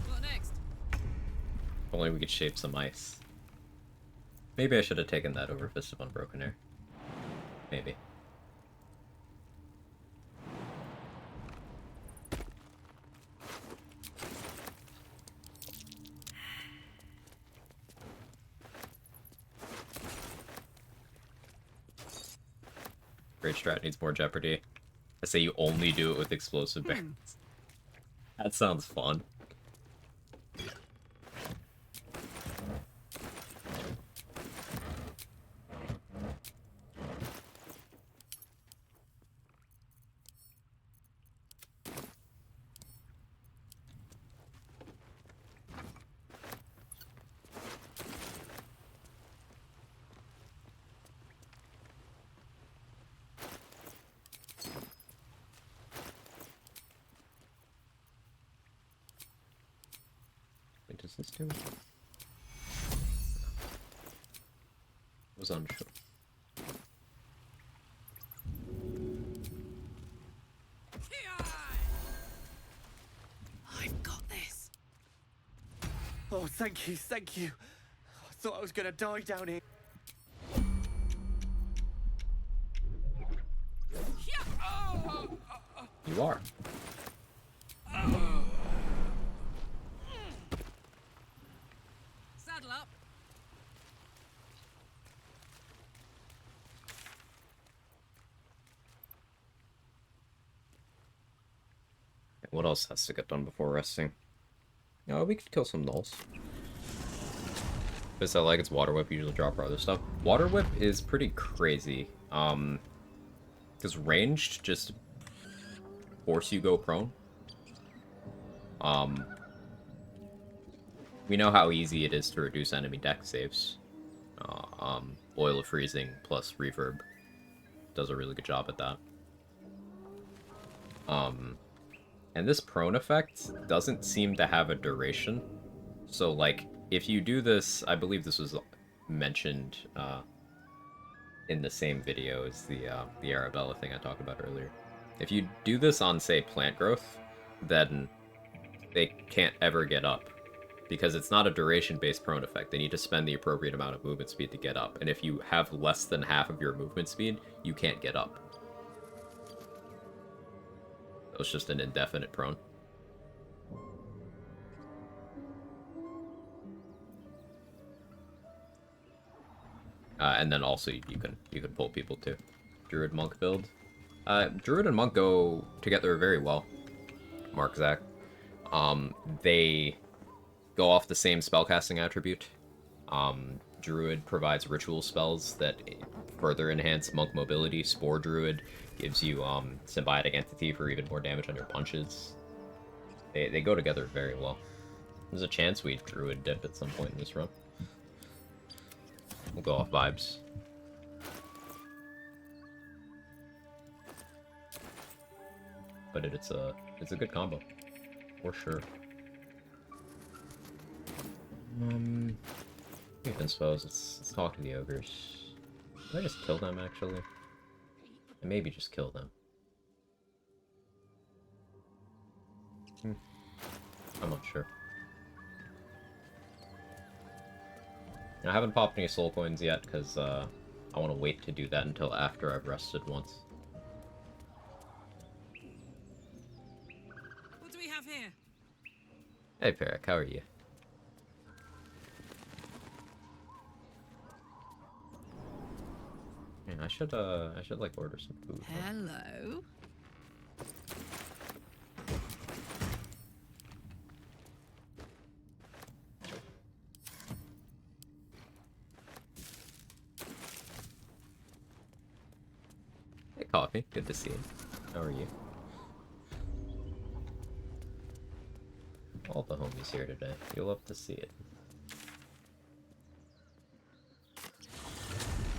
What next? If only we could shape some ice. Maybe I should have taken that over Fist of Unbroken Air. Maybe. Great strat needs more Jeopardy. I say you only do it with explosive barrels. That sounds fun. What does this do? Was unsure. I've got this. Oh, thank you, thank you. I thought I was gonna die down here. You are. Saddle up. What else has to get done before resting? Oh, we could kill some gnolls. Because I like its Water Whip, usually drop our other stuff. Water Whip is pretty crazy. Because ranged just force you go prone. We know how easy it is to reduce enemy deck saves. Oil of Freezing plus Reverb does a really good job at that. And this prone effect doesn't seem to have a duration. So, like, if you do this, I believe this was mentioned in the same video as the Arabella thing I talked about earlier. If you do this on, say, plant growth, then they can't ever get up. Because it's not a duration-based prone effect. They need to spend the appropriate amount of movement speed to get up. And if you have less than half of your movement speed, you can't get up. It was just an indefinite prone. And then also you can pull people too. Druid Monk build. Druid and Monk go together very well. Mark Zach. They go off the same spellcasting attribute. Druid provides ritual spells that further enhance Monk mobility. Spore Druid gives you symbiotic entity for even more damage on your punches. They go together very well. There's a chance we Druid dip at some point in this run. We'll go off vibes. But it's a good combo, for sure. I suppose let's talk to the ogres. Did I just kill them actually? I maybe just kill them. I'm not sure. I haven't popped any soul coins yet because I want to wait to do that until after I've rested once. What do we have here? Hey Perrick, how are you? Yeah, I should like order some food. Hello. Coffee, good to see you. How are you? All the homies here today. You'll love to see it.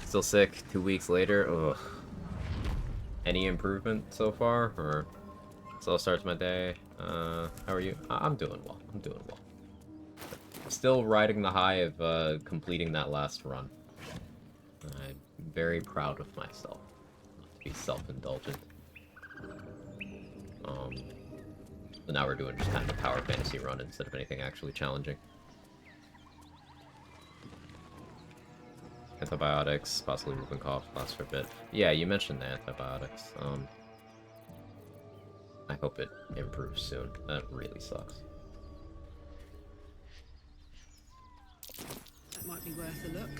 Still sick 2 weeks later. Ugh. Any improvement so far? Or slow start to my day? How are you? I'm doing well. I'm doing well. Still riding the high of completing that last run. I'm very proud of myself. Not to be self-indulgent. So now we're doing just kind of a power fantasy run instead of anything actually challenging. Antibiotics, possibly whooping cough, lasts for a bit. Yeah, you mentioned the antibiotics. I hope it improves soon. That really sucks. That might be worth a look.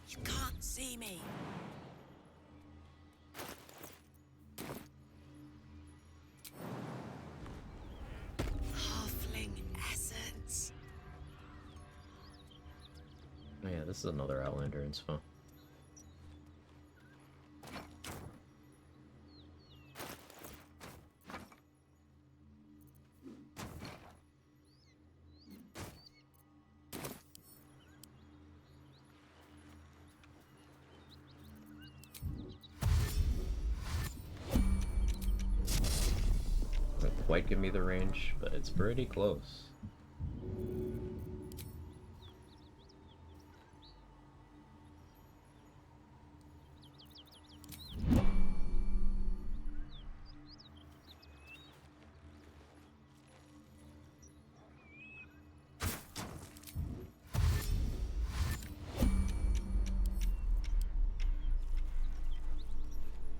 You can't see me. Halfling essence. Oh yeah, this is another Outlander inspo. Doesn't quite give me the range, but it's pretty close.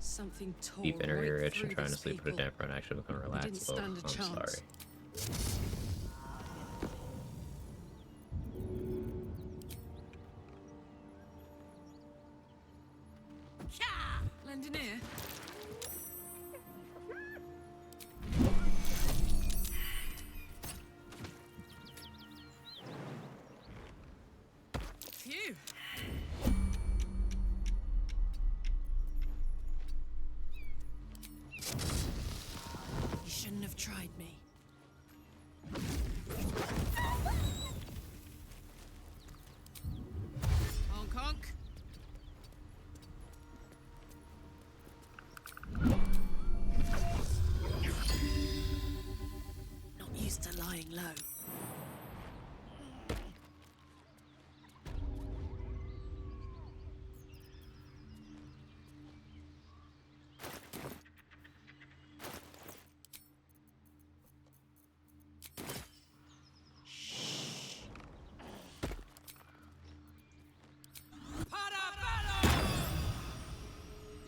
Something tall Deep inner ear right itch and through trying to this sleep, put a people. damper on action, looking We relaxed. didn't Oh, stand a I'm chance. sorry. Lend an ear. Phew. You shouldn't have tried me. Honk honk. Not used to lying low.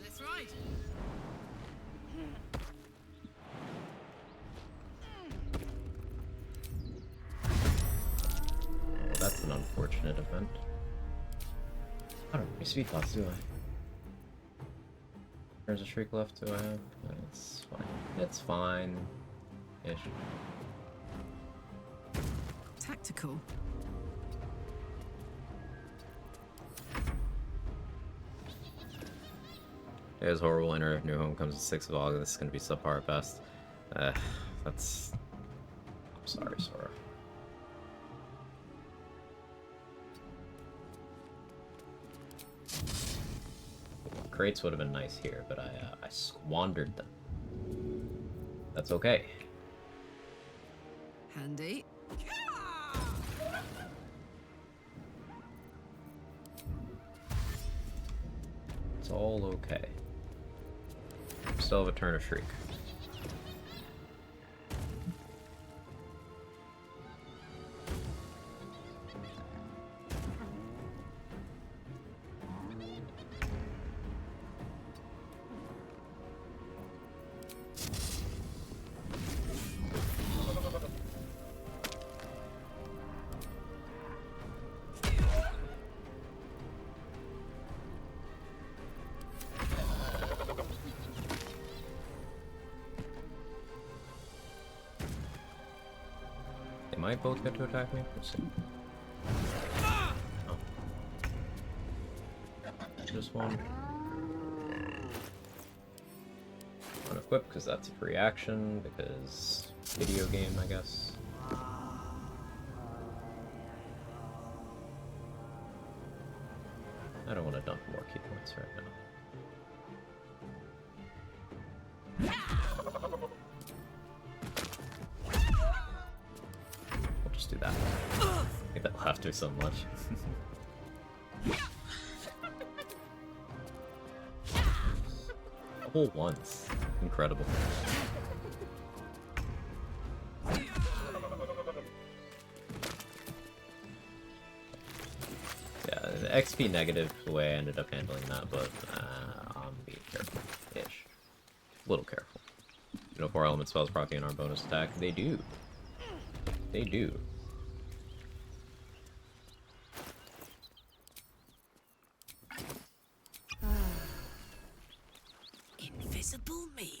Let's ride. Well, that's an unfortunate event. I don't know any speed pots, do I? There's a shriek left, do I have? It's fine. It's fine. Ish. Tactical. There's horrible winter. New home comes the 6th of August. This is gonna be subpar at best. That's. I'm sorry, Sora. Crates would have been nice here, but I squandered them. That's okay. Handy. It's all okay. Still have a turn of Shriek. might both get to attack me. We'll see. Oh. Just one. Unequip, because that's a free action, because video game, I guess. I don't want to dump more key points right now. We'll just do that. I think that'll have to so much. Double once. Incredible. Yeah, the XP negative the way I ended up handling that, but I'm being careful-ish. A little careful. You know, 4 element spells proccing an arm bonus attack. They do. They do. Invisible me.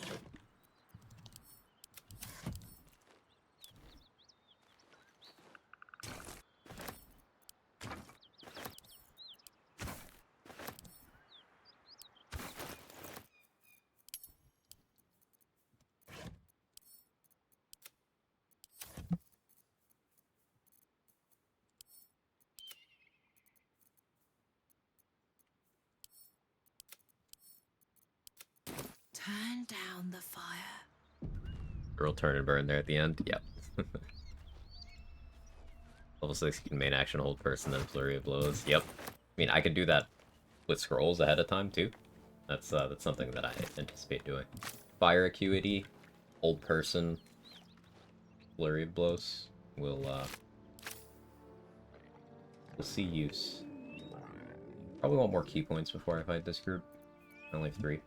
Turn down the fire. Girl turn and burn there at the end? Yep. Level 6, you can main action hold person, then flurry of blows. Yep. I mean, I could do that with scrolls ahead of time, too. That's something that I anticipate doing. Fire acuity, hold person, flurry of blows will see use. Probably want more key points before I fight this group. I only have 3.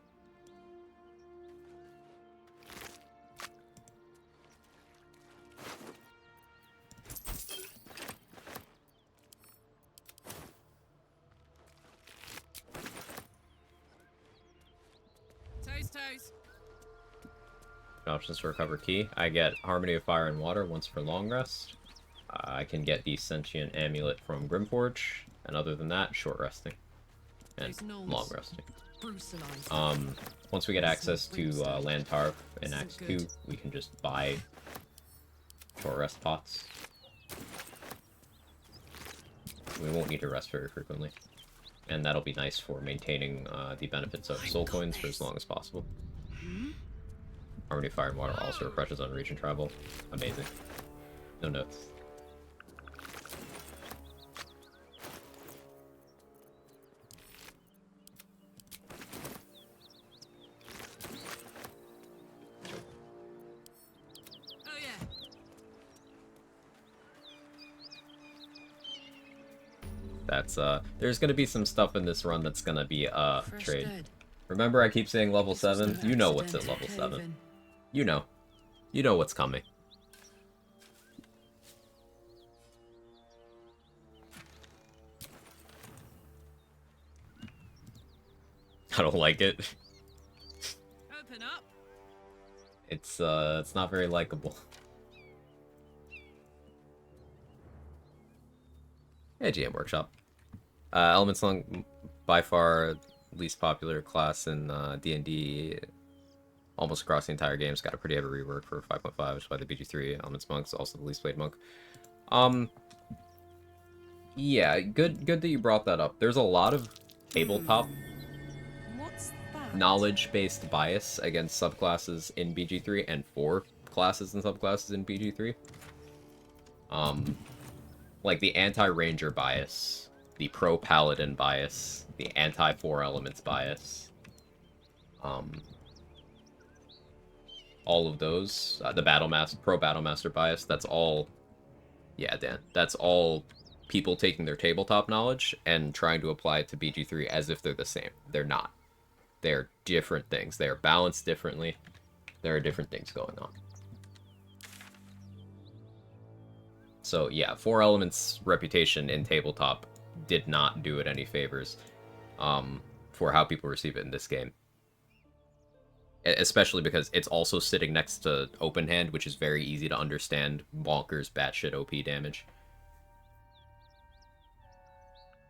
Options to recover key. I get Harmony of Fire and Water once per long rest. I can get the Sentient Amulet from Grimforge, and other than that, short resting. And long resting. Once we get access to Land Tarf in Act 2, we can just buy short rest pots. We won't need to rest very frequently. And that'll be nice for maintaining the benefits of soul coins for as long as possible. Harmony, Fire, and Water also refreshes on region travel. Amazing. No notes. Oh yeah. That's there's gonna be some stuff in this run that's gonna be trade. Good. Remember I keep saying level 7? You know what's at level 7. You know. You know what's coming. I don't like it. Open up. It's not very likable. Hey, GM Workshop. Element Slung, by far least popular class in D&D. Almost across the entire game. It's got a pretty heavy rework for 5.5, which is why the BG3 Elements Monk's also the least played monk. Yeah, good that you brought that up. There's a lot of tabletop knowledge-based bias against subclasses in BG3 and for classes and subclasses in BG3. Like the anti-ranger bias, the pro-paladin bias, the anti-4 elements bias. All of those, the pro-battlemaster bias, that's all, yeah, Dan, that's all people taking their tabletop knowledge and trying to apply it to BG3 as if they're the same. They're not. They're different things. They are balanced differently. There are different things going on. So yeah, 4 Elements' reputation in tabletop did not do it any favors for how people receive it in this game. Especially because it's also sitting next to Open Hand, which is very easy to understand bonkers batshit OP damage.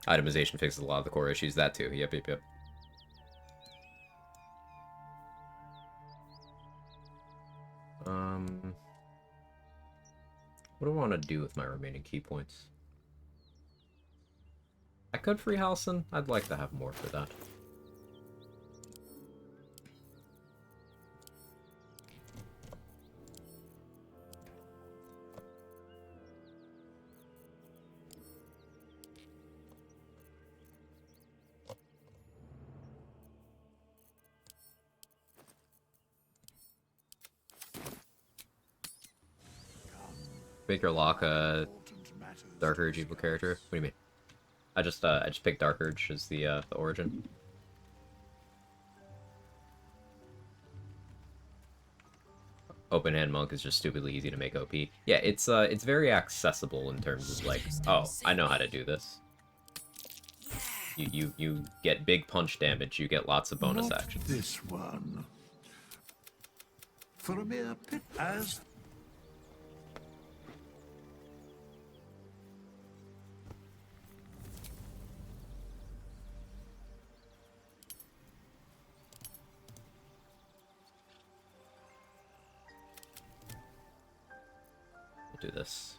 Itemization fixes a lot of the core issues. That too. Yep. What do I want to do with my remaining key points? I could free Halcyon. I'd like to have more for that. Baker Locke, Dark Urge evil character. What do you mean? I just picked Dark Urge as the origin. Open Hand Monk is just stupidly easy to make OP. Yeah, it's very accessible in terms of like, oh, I know how to do this. You get big punch damage. You get lots of bonus actions. This one. For a mere pit as. Do this.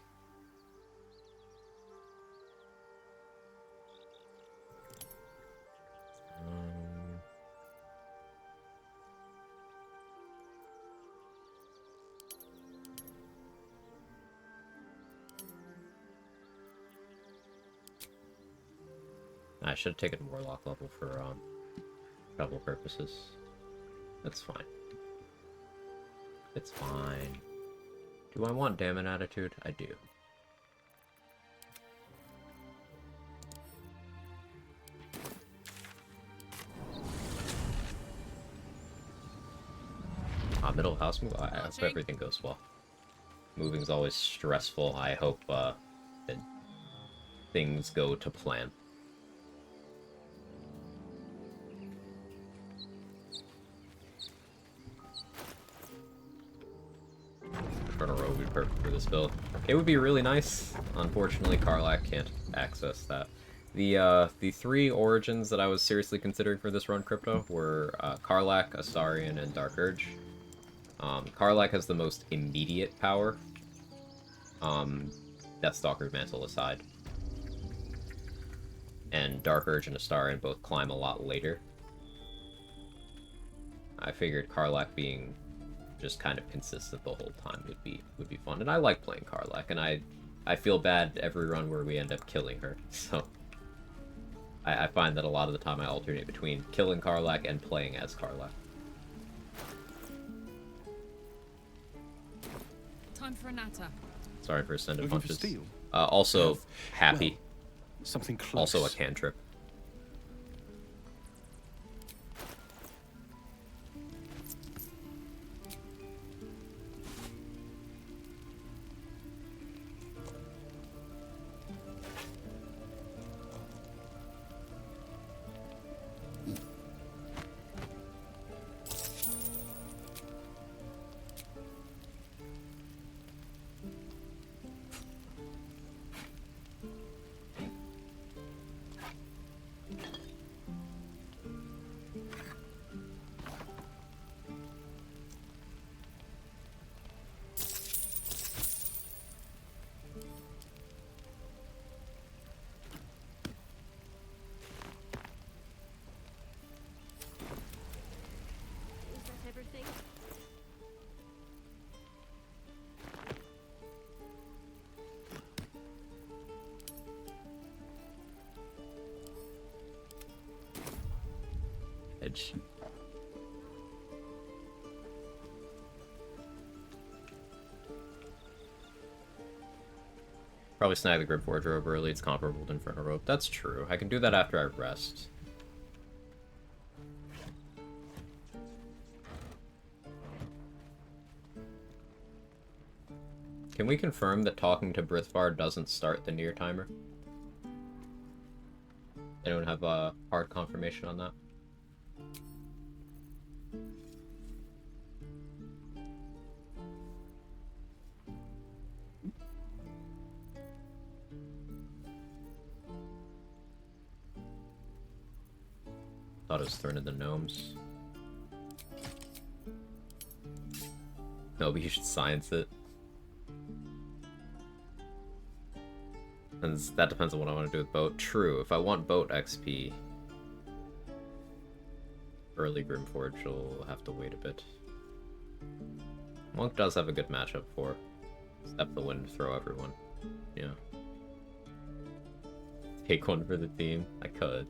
I should have taken Warlock level for travel purposes. That's fine. It's fine. Do I want Damon Attitude? I do. Middle house move? I hope everything goes well. Moving's always stressful. I hope that things go to plan. Inferno Rogue would be perfect for this build. It would be really nice. Unfortunately, Karlach can't access that. The three origins that I was seriously considering for this run, Crypto, were Karlach, Astarion, and Dark Urge. Karlach has the most immediate power. Deathstalker Mantle aside. And Dark Urge and Astarion both climb a lot later. I figured Karlach being just kind of consistent the whole time would be fun. And I like playing Karlach, and I feel bad every run where we end up killing her. So I find that a lot of the time I alternate between killing Karlach and playing as Karlach. Time for a natter. Sorry for sending Looking for punches. steel? Also happy. Well, something close. Also a cantrip. Edge. Probably snag the Grip Wardrobe early, it's comparable to Inferno Rope. That's true. I can do that after I rest. Can we confirm that talking to Brithvar doesn't start the near timer? Anyone have a hard confirmation on that? Thought it was thrown in the gnomes. No, but you should science it. And that depends on what I want to do with boat. True, if I want boat XP, early Grimforge will have to wait a bit. Monk does have a good matchup for Step the Wind, throw everyone. Yeah. Take one for the team? I could.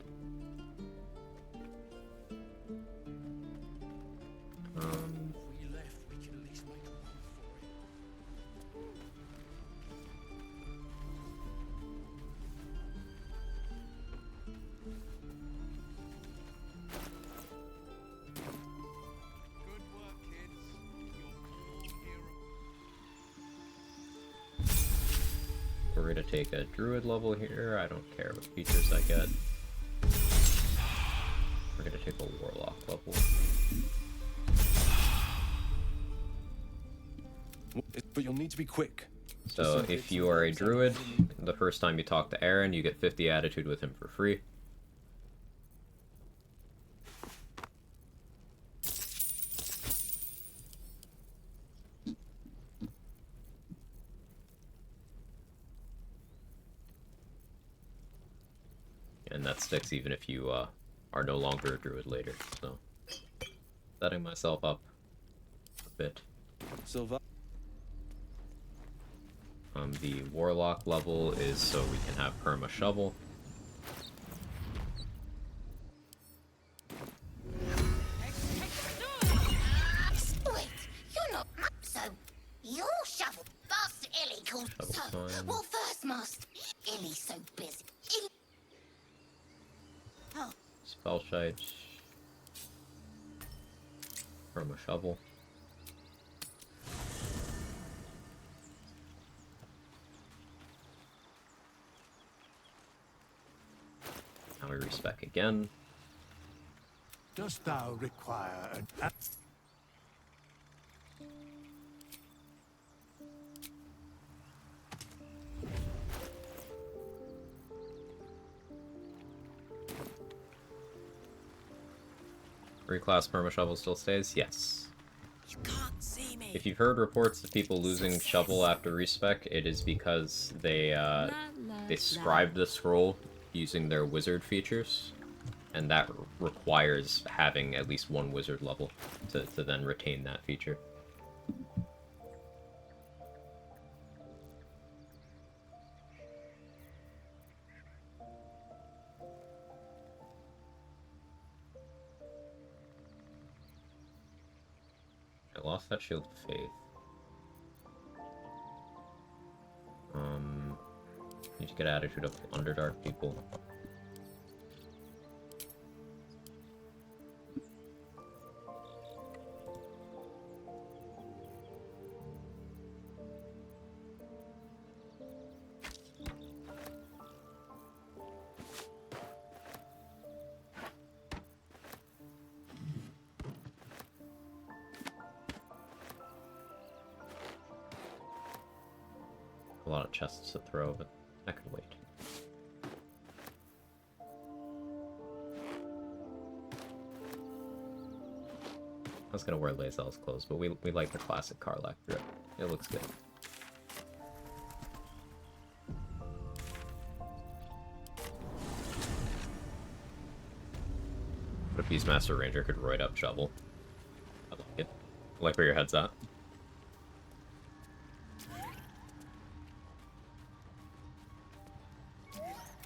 We're gonna take a druid level here. I don't care what features I get. We're gonna take a warlock level. But you'll need to be quick. So if you are a druid, the first time you talk to Aaron, you get 50 attitude with him for free. And that sticks even if you are no longer a druid later. So, setting myself up a bit. Silva. The warlock level is so we can have perma shovel. Wait, you're not. So, your shovel. Master Illy called. So, well, first, Master Illy's so busy. Oh. Spell shite. Perma shovel. Now we respec again. Dost thou require an... Reclass perma shovel still stays? Yes. You can't see me. If you've heard reports of people losing shovel after respec, it is because they scribed the scroll using their wizard features, and that requires having at least one wizard level to then retain that feature. I lost that shield of faith. Need to get attitude of Underdark people. A lot of chests to throw, but I could wait. I was gonna wear Lae'zel's clothes, but we like the classic Karlach drip. It looks good. But a Beastmaster Ranger could roid up shovel. I like it. I like where your head's at.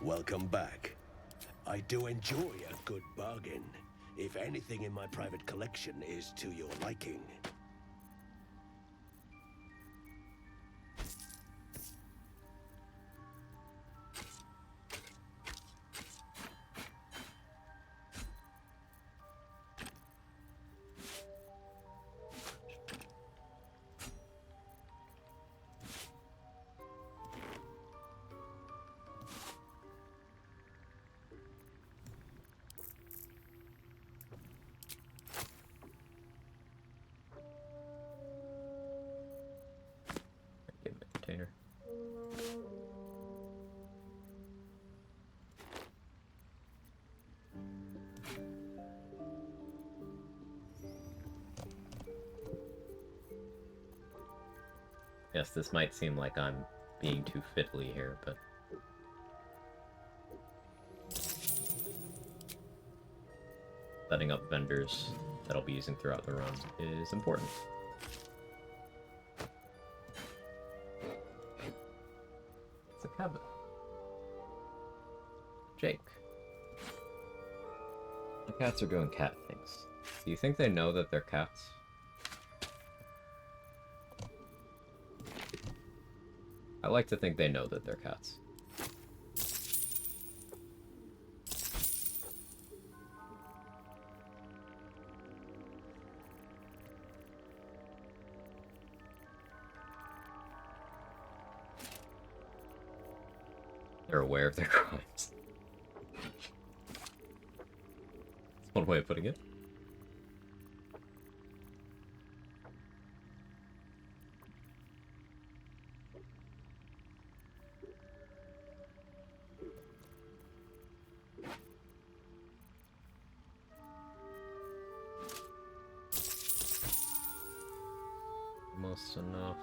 Welcome back. I do enjoy a good bargain, if anything in my private collection is to your liking. Yes, this might seem like I'm being too fiddly here, but... setting up vendors that I'll be using throughout the run is important. It's a cabin. Jake. The cats are doing cat things. Do you think they know that they're cats? I like to think they know that they're cats. They're aware of their crimes. That's one way of putting it. Almost enough.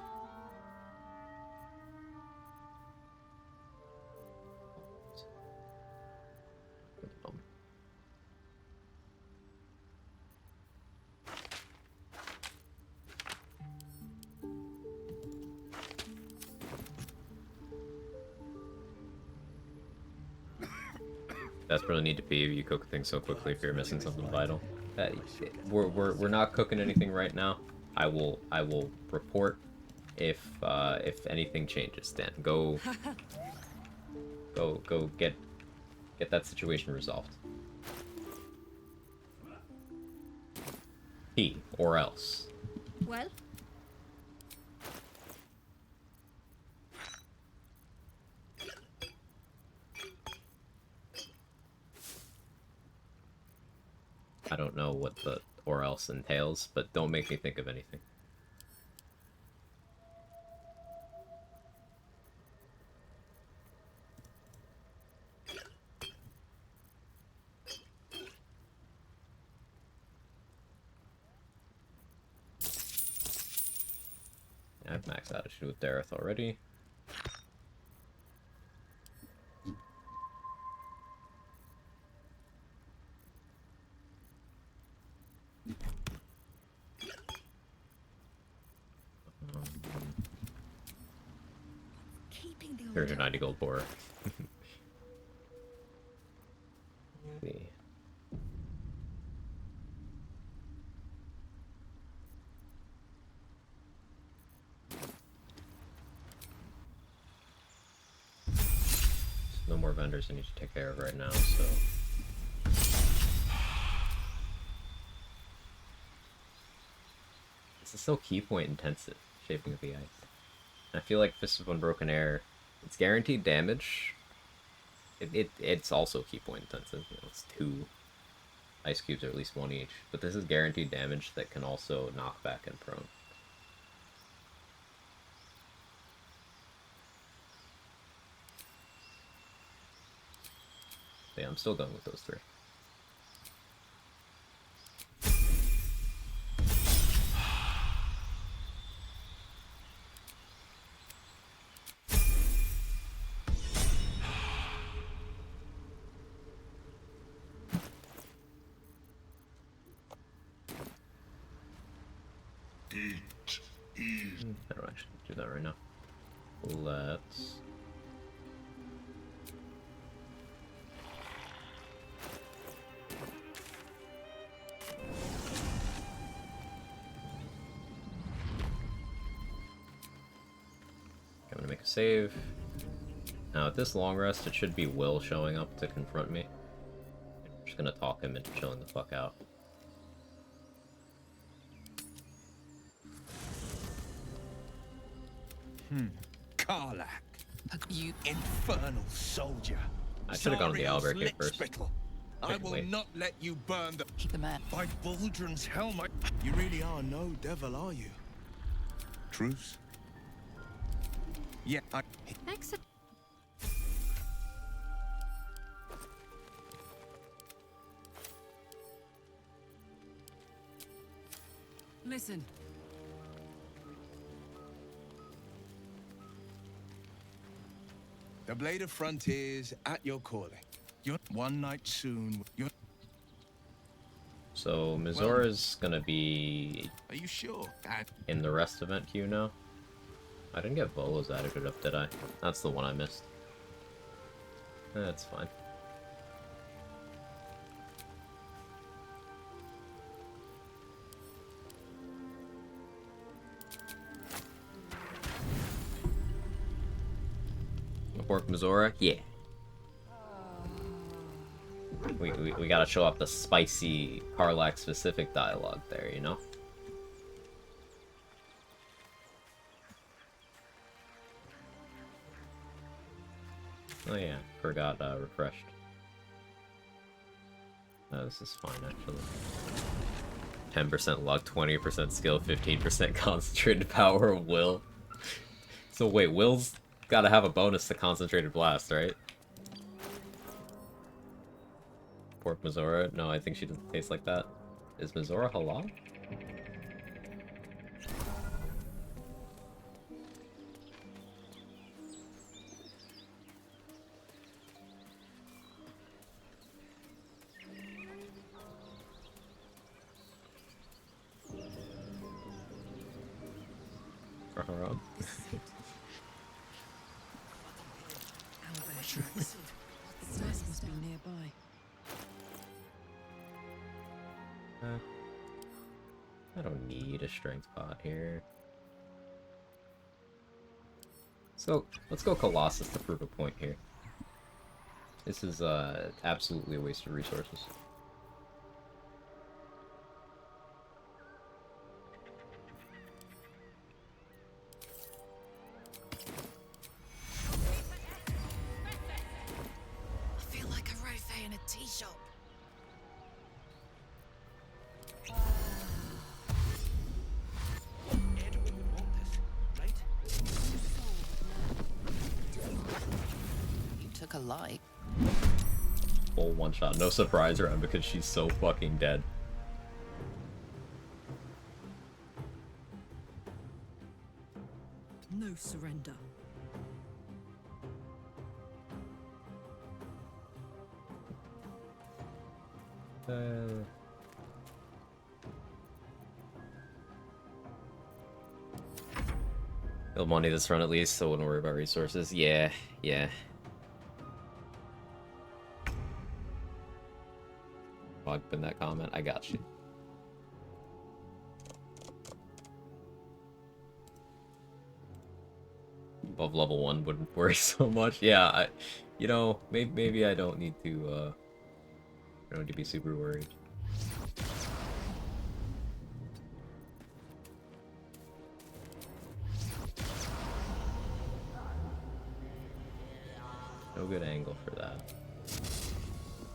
Desperately need to pee. You cook things so quickly if you're missing something vital. We're not cooking anything right now. I will report if anything changes. Then go get that situation resolved. Pee or else. Well? I don't know what the or else entails, but don't make me think of anything. I have max attitude with Dareth already. Here's your 90 gold boar. See. No more vendors I need to take care of right now, so... This is so key point intensive, Shaping of the Ice. And I feel like Fist of Unbroken Air, it's guaranteed damage. It's also key point intensive. You know, it's 2 ice cubes, or at least 1 each. But this is guaranteed damage that can also knock back and prone. So yeah, I'm still going with those 3. I don't actually do that right now. Let's... I'm gonna make a save. Now at this long rest, it should be Will showing up to confront me. I'm just gonna talk him into chilling the fuck out. Karlach, you infernal soldier. I should have gone with the Albert kit first. I will not let you burn the... Keep the man. By Baldrin's helmet. You really are no devil, are you? Truce? Yeah, Excellent. Listen. The Blade of Frontiers at your calling. You're one night soon. You're... So Mizora's gonna be. Are you sure? In the rest event queue now? I didn't get Bolos added up, did I? That's the one I missed. That's fine. Pork Mizora? Yeah. We gotta show off the spicy Karlak specific dialogue there, you know? Oh yeah, forgot refreshed. Oh, this is fine actually. 10% luck, 20% skill, 15% concentrated power of will. So wait, will's gotta have a bonus to concentrated blast, right? Pork Mizora? No, I think she doesn't taste like that. Is Mizora halal? Haram. Owlbear tracks. The nest must be nearby. I don't need a strength pot here. So let's go Colossus to prove a point here. This is absolutely a waste of resources. I feel like a rofé in a tea shop. You took a light. Full one shot, no surprise around because she's so fucking dead. No surrender. Build money this run at least, so I wouldn't worry about resources. Yeah, yeah. Quag in that comment, I got you. Above level 1 wouldn't worry so much. Yeah, you know, maybe I don't need to, I don't need to be super worried. No good angle for that.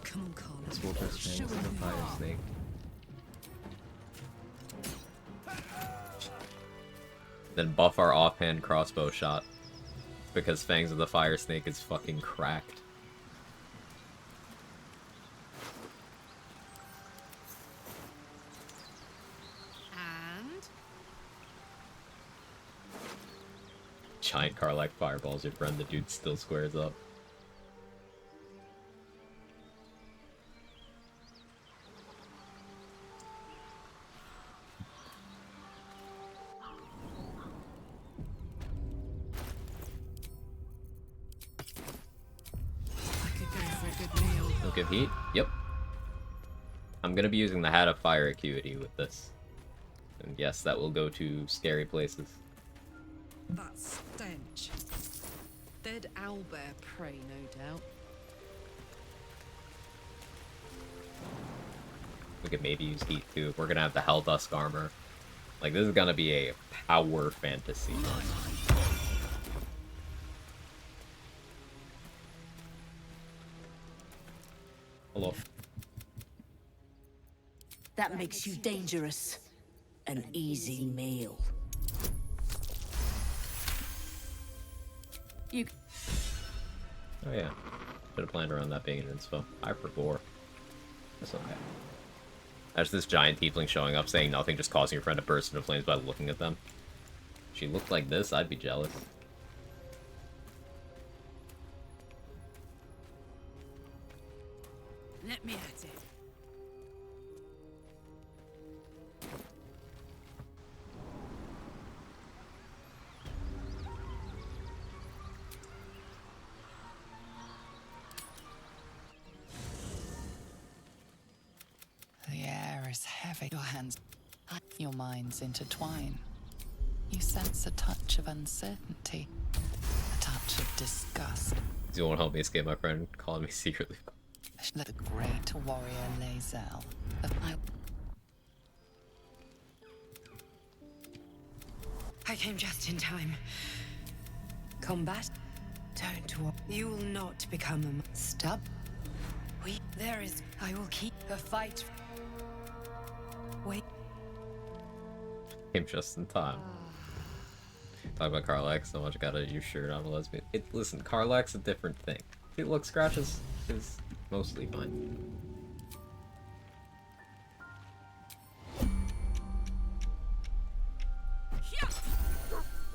Come on, Carla. This will just change the fire snake. Then buff our offhand crossbow shot. Because Fangs of the Fire Snake is fucking cracked. And Giant Karlak fireballs your friend, the dude still squares up. Don't give heat? Yep. I'm gonna be using the Hat of Fire Acuity with this. And yes, that will go to scary places. that stench. Dead owlbear prey, no doubt. We could maybe use heat too if we're gonna have the Helldusk armor. Like, this is gonna be a power fantasy. Hello. That makes you dangerous. An easy meal. You. Oh yeah. Should have planned around that being an inspo. I for 4. That's okay. That's this giant tiefling showing up saying nothing, just causing your friend to burst into flames by looking at them. If she looked like this, I'd be jealous. is heavy. Your hands, your minds intertwine. You sense a touch of uncertainty, a touch of disgust. You won't help me escape my friend calling me secretly. The great warrior Lae'zel. I came just in time. Combat? Don't worry. You will not become a stub. There is. I will keep the fight. Wait. Came just in time. Talk about Karlach so much. Got a new shirt on a lesbian. Listen, Karlach's a different thing. Look, scratches is mostly fine.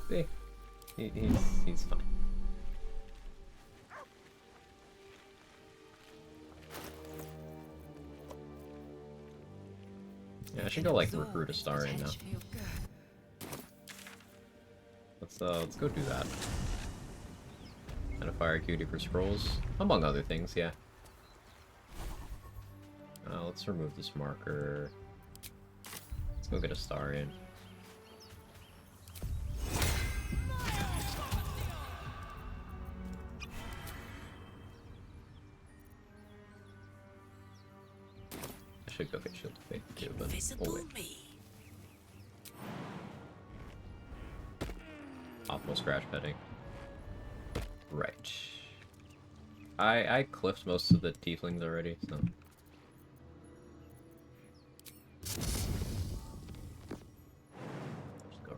See, he's fine. Yeah, I should go like recruit a Starian now. Let's go do that. And a fire cutie for scrolls, among other things. Yeah. Let's remove this marker. Let's go get a Starian. I should go get Shield of Faith too, but we'll wait. Optimal scratch petting. Right. I cliffed most of the tieflings already, so. Just go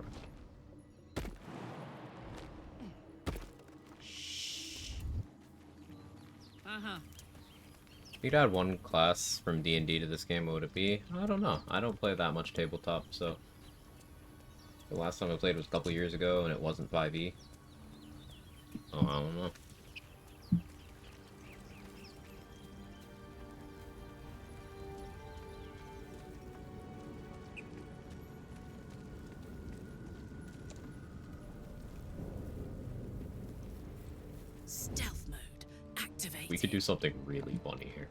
around. If you'd add one class from D&D to this game, what would it be? I don't know. I don't play that much tabletop, so. The last time I played was a couple years ago, and it wasn't 5e. Oh, I don't know. Stealth mode activated. We could do something really funny here.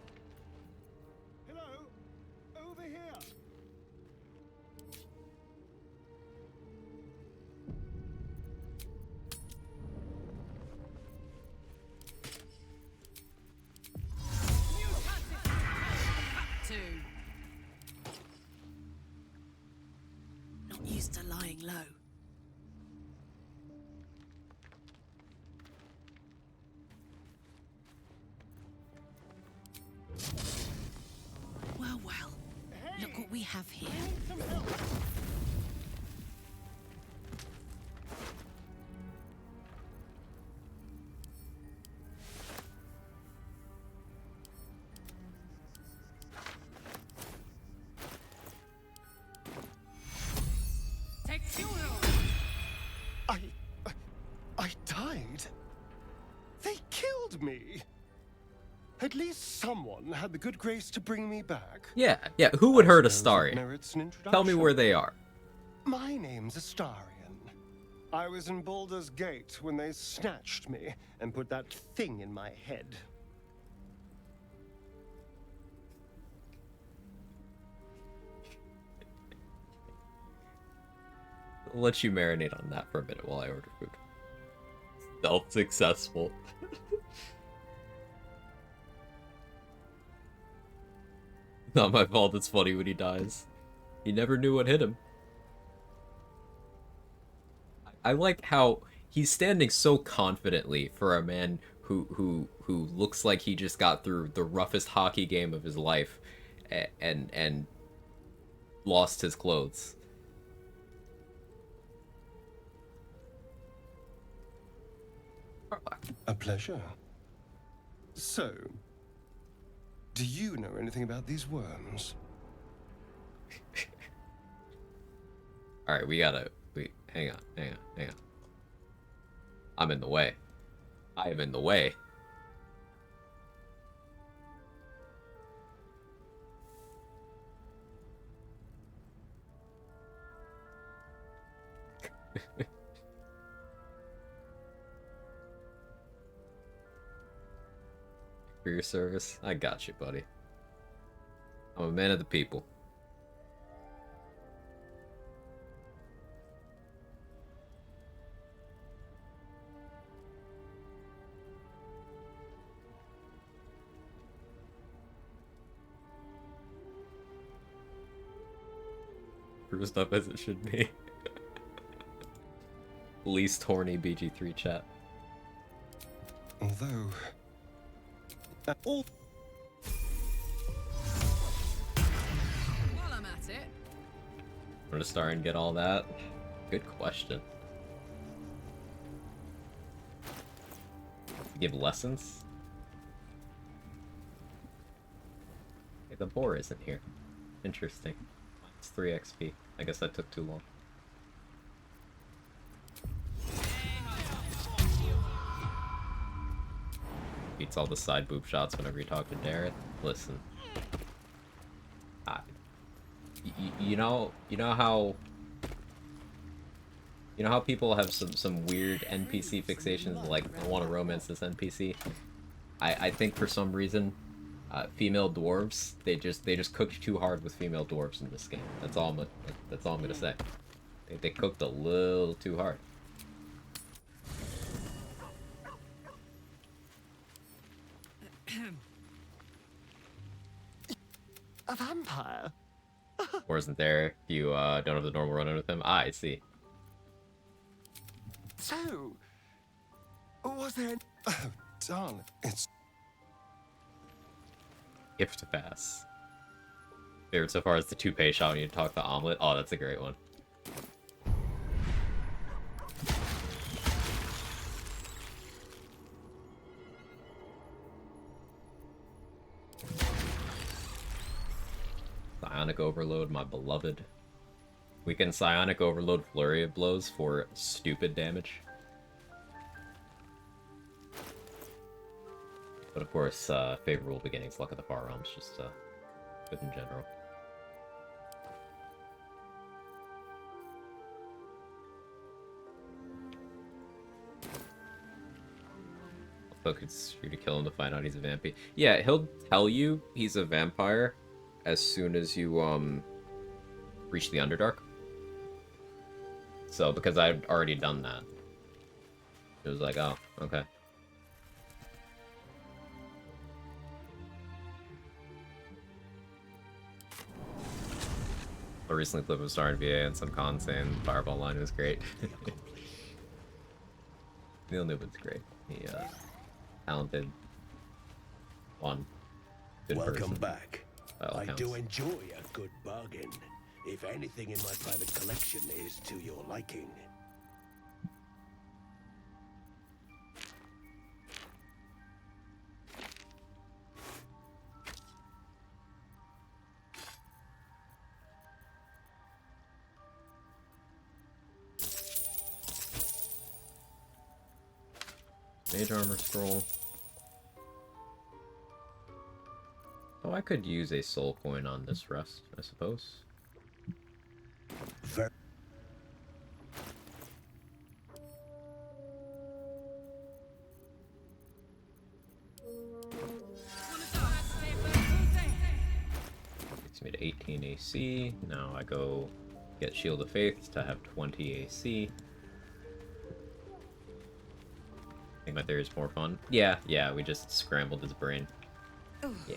Not used to lying low. Well, well. Look what we have here. I died? They killed me! At least someone had the good grace to bring me back. Yeah. Who would hurt a Starian? Tell me where they are. My name's Astarion. I was in Baldur's Gate when they snatched me and put that thing in my head. I'll let you marinate on that for a minute while I order food. Stealth successful. Not my fault, it's funny when he dies. He never knew what hit him. I like how he's standing so confidently for a man who looks like he just got through the roughest hockey game of his life and lost his clothes. A pleasure. So, do you know anything about these worms? Alright, hang on. I'm in the way. I am in the way. For your service, I got you, buddy. I'm a man of the people. spruced up as it should be. Least horny BG3 chat. Although... While I'm at it. I'm gonna start and get all that. Good question. Give lessons? Okay, the boar isn't here. Interesting. It's 3 XP. I guess that took too long. Beats all the side boob shots whenever you talk to Dareth. Listen. You know how people have some weird NPC fixations, like I want to romance this NPC. I think for some reason, female dwarves they just cooked too hard with female dwarves in this game. That's all I'm gonna say. They cooked a little too hard. A vampire? Or isn't there? You don't have the normal run-in with him? Ah, I see. So, was there... Oh, darling, it's... Gift pass. Favorite so far is the toupee shot when you talk to Omelet. Oh, that's a great one. Psionic Overload, my beloved. We can Psionic Overload Flurry of Blows for stupid damage. But of course, Favorable Beginnings, Luck of the Far Realms, just good in general. Focus you to kill him to find out he's a vampire. Yeah, he'll tell you he's a vampire as soon as you reach the Underdark. So because I'd already done that, it was like, oh, okay. I recently played with Star and VA and some cons saying Fireball line was great. Neil Newman's great. He talented one. Good Welcome person. back. I do enjoy a good bargain. If anything in my private collection is to your liking. Mage armor scroll. Oh, I could use a soul coin on this rest, I suppose. Gets me to 18 AC. Now I go get Shield of Faith to have 20 AC. I think my theory is more fun. Yeah, we just scrambled his brain. Yeah.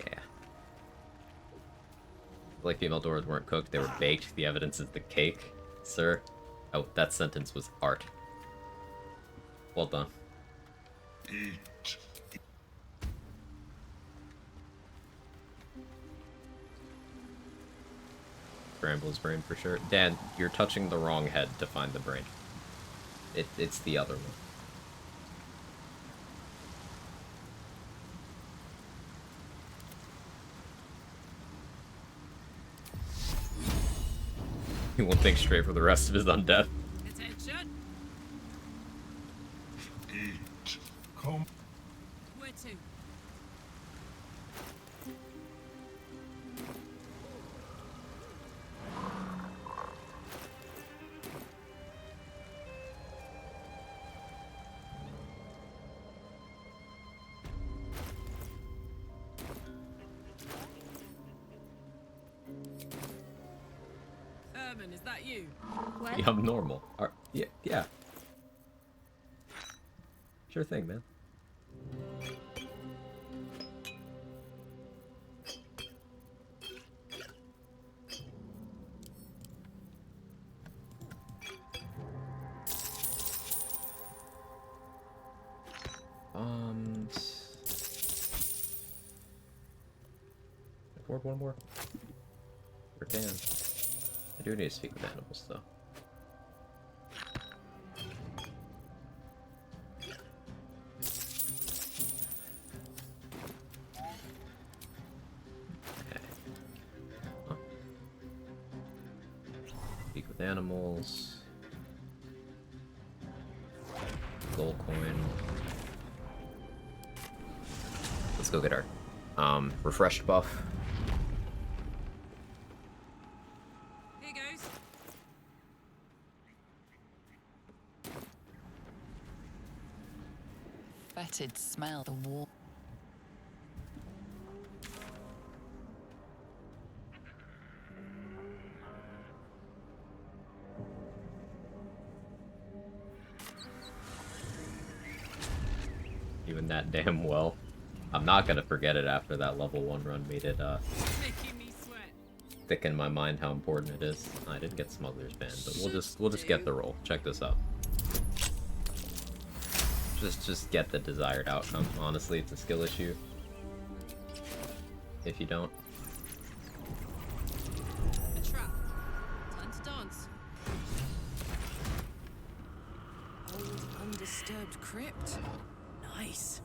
Like female doors weren't cooked, they were baked. The evidence is the cake, sir. Oh, that sentence was art. Well done. Eat. Scramble his brain for sure. Dad, you're touching the wrong head to find the brain. It's the other one. He won't think straight for the rest of his undeath. Attention. Eat. Come. Where to? Is that you? What? Yeah, I'm normal. Yeah. Sure thing, man. one more. Sure can. I do need to speak with animals, though. Speak with animals. Gold coin. Let's go get our refreshed buff. Here goes. Fetid smell the wall. Even that damn well. I'm not gonna forget it after that level 1 run made it Making me sweat. thick in my mind how important it is. I didn't get Smuggler's Band, but we'll just get the roll. Check this out. Just get the desired outcome. Honestly, it's a skill issue. If you don't. A trap. Time to dance. Old undisturbed crypt. Nice.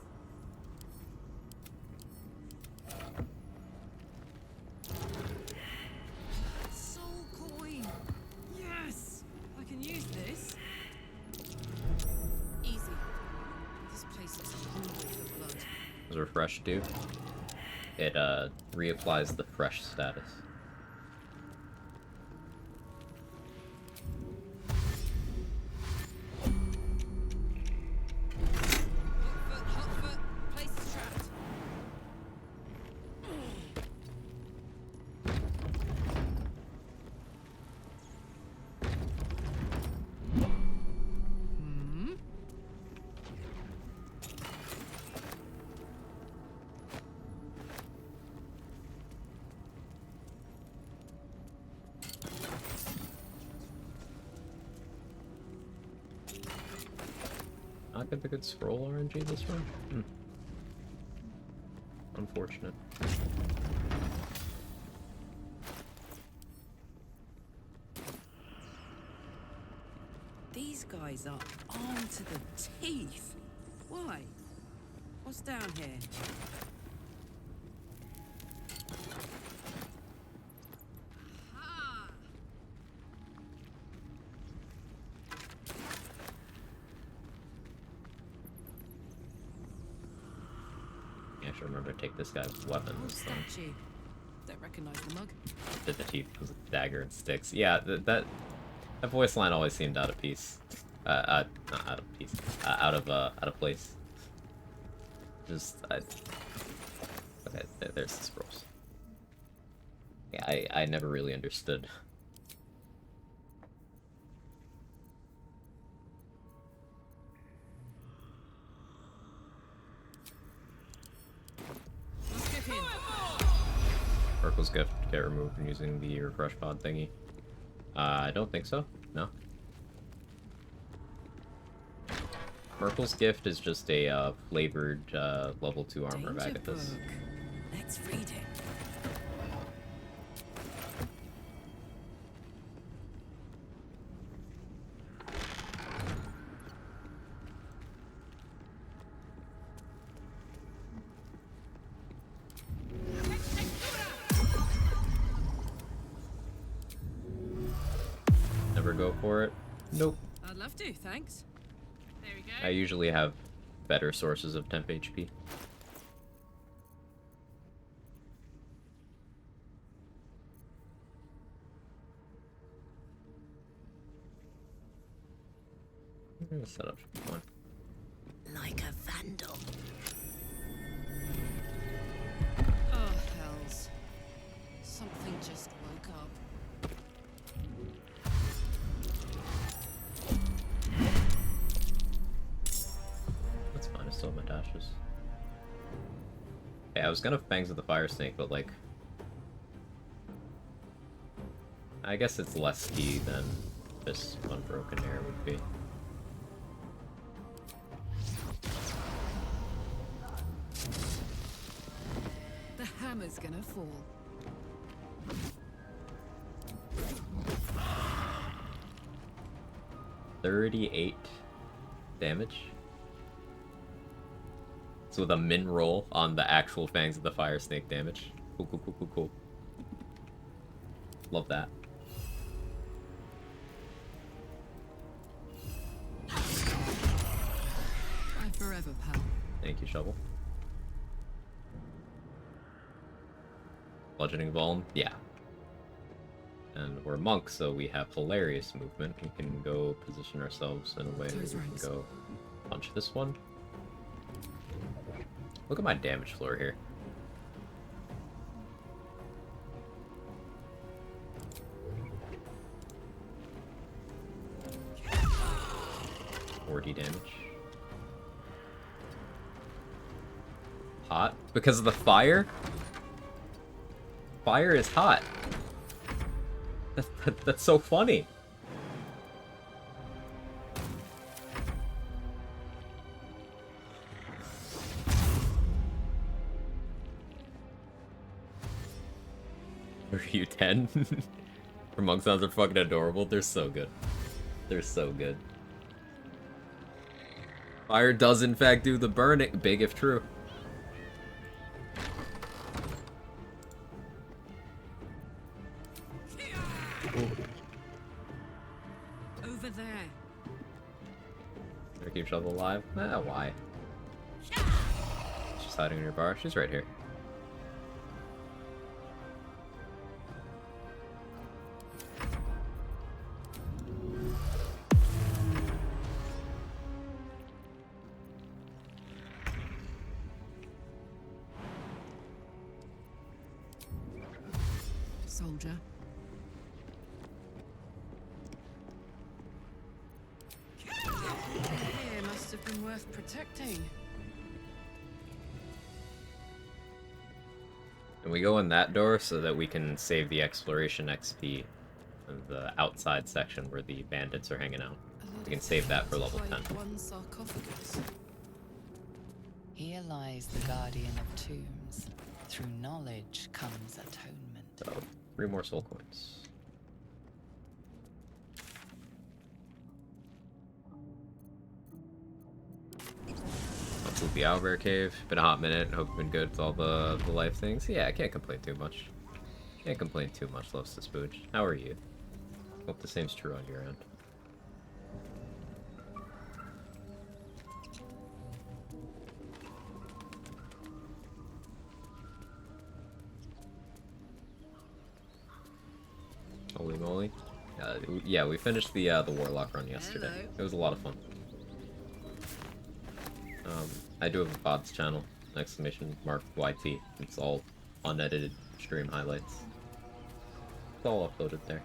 Soul coin. Yes, I can use this. Easy. This place is hungry for blood. What does refresh do? It reapplies the fresh status. Hot foot. Place is trapped. Not get the good scroll RNG this run? Unfortunate. These guys are armed to the teeth. Why? What's down here? Aha! Yeah, I should remember to take this guy's weapon Old this time. statue. Don't recognize the mug. The teeth was a dagger and sticks. Yeah, that voice line always seemed out of piece. Not out of piece. Out of place. Okay, there's the scrolls. Yeah, I never really understood. Urkel's gift get removed from using the refresh pod thingy. I don't think so. No. Merkel's gift is just a flavored level 2 armor of Agathis. Let's read it. Never go for it. Nope. I'd love to, thanks. There we go. I usually have better sources of temp HP. The setup should be fine. Like a vandal. Oh, hells. Something just woke up. That's fine, I still have my dashes. Okay, I was gonna Fangs of the Fire Snake, but like... I guess it's less key than this Unbroken Air would be. The hammer's gonna fall. 38 damage. So with a min roll on the actual Fangs of the Fire Snake damage. Cool, cool, cool, cool, cool. Love that. Try forever, pal. Thank you, Shovel. Bludgeoning Vuln? Yeah. And we're monks, so we have hilarious movement. We can go position ourselves in a way that we can go punch this one. Look at my damage floor here. .40 damage. Hot? Because of the fire? Fire is hot. That's so funny. Are you 10? For monk sounds are fucking adorable. They're so good. They're so good. Fire does in fact do the burning. Big if true. Over there. Better keep Shovel alive? Ah, why? She's hiding in her bar. She's right here. Soldier. Here must have been worth protecting. And we go in that door so that we can save the exploration XP in the outside section where the bandits are hanging out. We can save that for level 10. One sarcophagus. Here lies the guardian of tombs. Through knowledge comes atonement. So, 3 more soul coins. Let's loot the Owlbear Cave. Been a hot minute. Hope you've been good with all the life things. Yeah, I can't complain too much. Can't complain too much, Los to Spooge. How are you? Hope the same's true on your end. Holy moly. Yeah, we finished the Warlock run yesterday. Hello. It was a lot of fun. I do have a VODs channel, !YT. It's all unedited stream highlights. It's all uploaded there.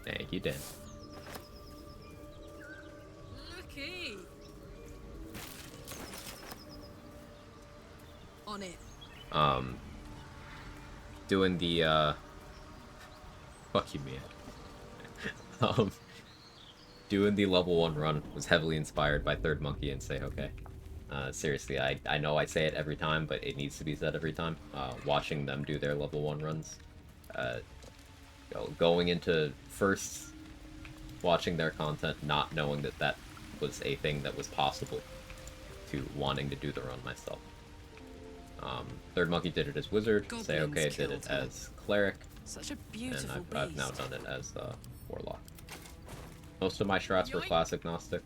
Thank you, Dan. Lucky. On it. Doing the, fuck you, Mia. Doing the level 1 run was heavily inspired by Third Monkey and Say Okay. Seriously, I know I say it every time, but it needs to be said every time. Watching them do their level 1 runs. Going into first watching their content, not knowing that that was a thing that was possible, to wanting to do the run myself. Third Monkey did it as Wizard, Goblins Say Okay did it her. as Cleric, Such a and beautiful I've now beast. done it as Warlock. Most of my strats were class agnostic,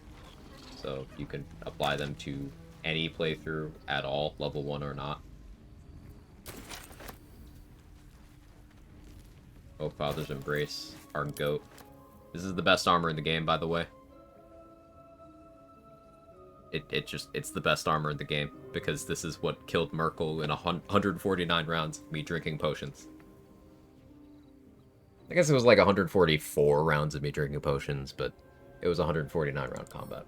so you can apply them to any playthrough at all, level 1 or not. Oh, Father's Embrace, our GOAT. This is the best armor in the game, by the way. It's the best armor in the game, because this is what killed Merkel in 149 rounds, me drinking potions. I guess it was like 144 rounds of me drinking potions, but it was 149 round combat.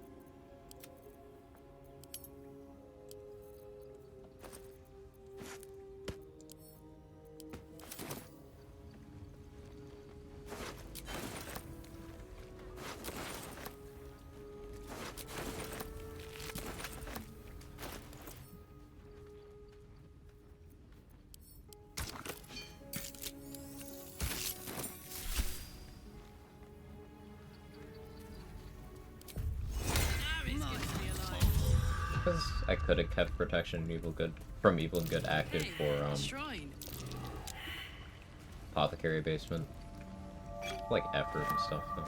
I could have kept protection and evil good from evil and good active for Shrine. apothecary basement. Like effort and stuff though.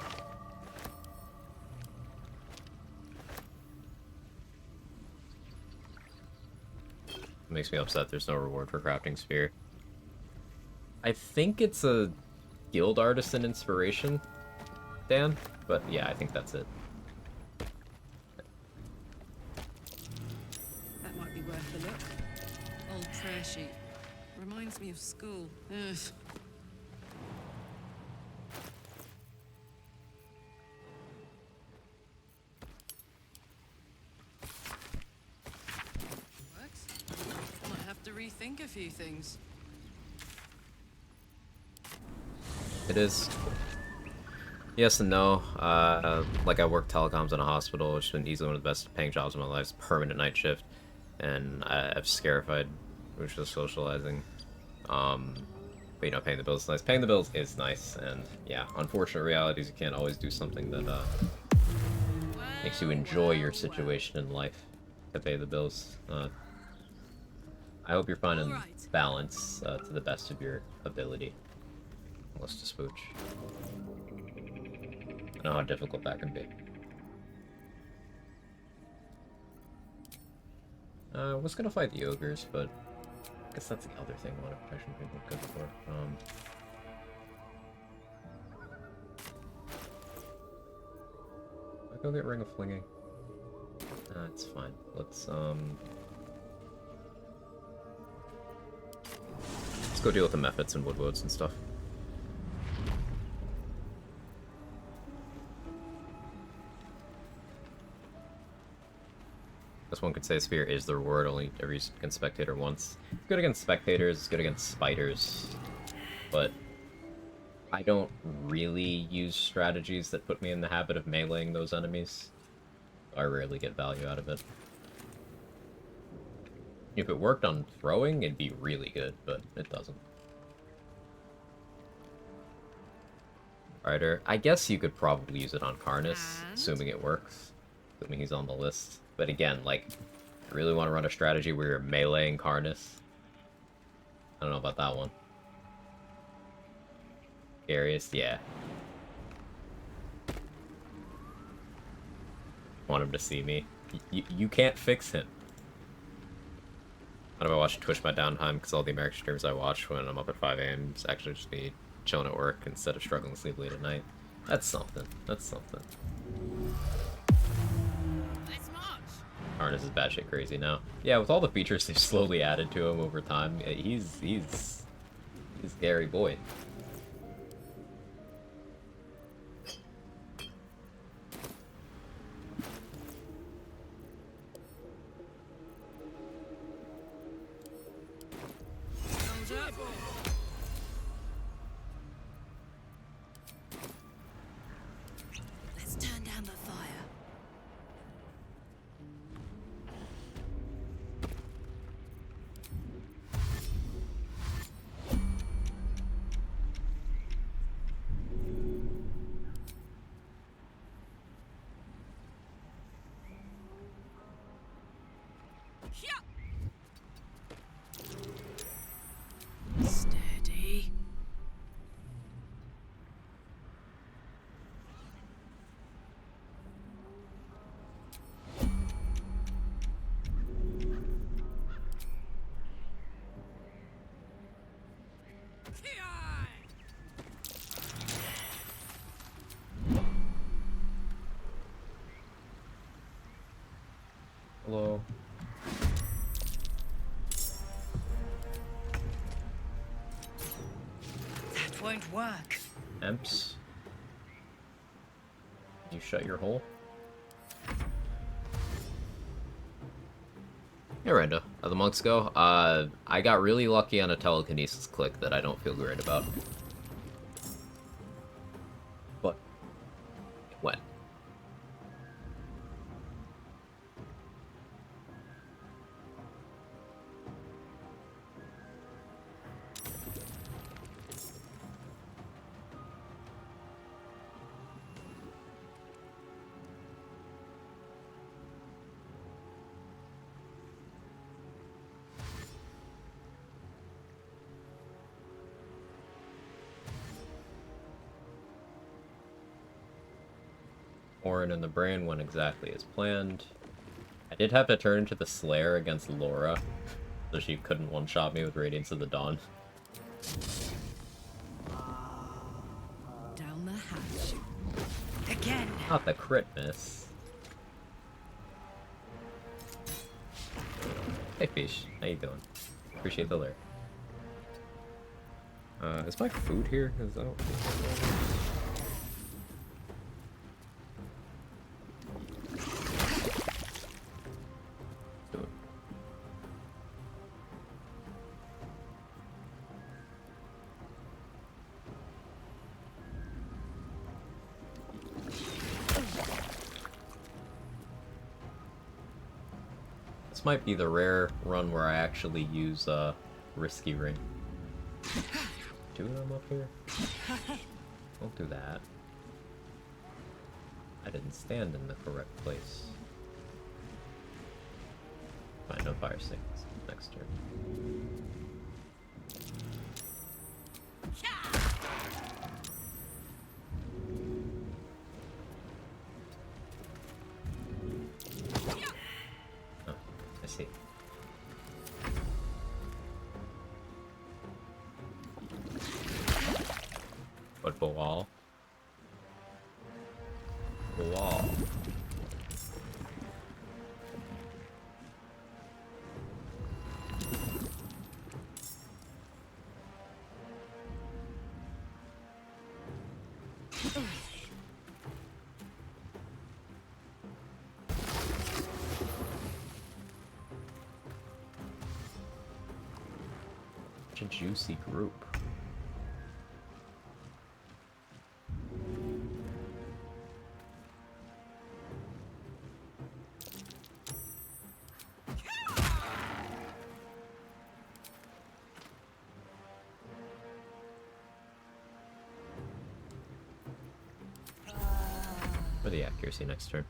Makes me upset there's no reward for crafting spear. I think it's a guild artisan inspiration, Dan, but yeah, I think that's it. That might be worth a look. Old prayer sheet. Reminds me of school. Ugh. Works. Might have to rethink a few things. It is. Yes and no. Like I work telecoms in a hospital, which has been easily one of the best paying jobs of my life. It's permanent night shift, and I've scarified, which was socializing. But you know, paying the bills is nice. Paying the bills is nice, and yeah, unfortunate realities, you can't always do something that makes you enjoy your situation in life to pay the bills. I hope you're finding balance to the best of your ability. Let's just spooch. I know how difficult that can be. I was gonna fight the ogres, but I guess that's the other thing I want to protection people good for. I go get Ring of Flinging. It's fine. Let's go deal with the Mephits and Woodwoods and stuff. Guess one could say Sphere is the reward only every against spectator once. It's good against spectators, it's good against spiders, but I don't really use strategies that put me in the habit of meleeing those enemies. I rarely get value out of it. If it worked on throwing, it'd be really good, but it doesn't. Rider, I guess you could probably use it on Karnas, assuming it works. Assuming he's on the list. But again, like, I really want to run a strategy where you're meleeing Karnas. I don't know about that one. Scariest, yeah. Want him to see me. You can't fix him. I don't know if I watch Twitch my downtime, because all the American streams I watch when I'm up at 5 a.m. is actually just me chilling at work instead of struggling to sleep late at night. That's something. That's something. Karnas is batshit crazy now. Yeah, with all the features they've slowly added to him over time, he's Gary Boy. Let's turn down the fire. Steady. Hello. That won't work. Emps. You shut your hole? Yeah, Randa. How the monks go? I got really lucky on a telekinesis click that I don't feel great about. But it went. Orin and the Brain went exactly as planned. I did have to turn into the Slayer against Laura, so she couldn't one-shot me with Radiance of the Dawn. Down the hatch. Again. Not the crit miss. Hey Fish, how you doing? Appreciate the alert. Is my food here? Is that... This might be the rare run where I actually use Risky Ring. Two of them up here? Don't do that. I didn't stand in the correct place. Fine, no fire sticks. Next turn. Oh, I see. What wall? Wall. Such a juicy group. For the accuracy next turn.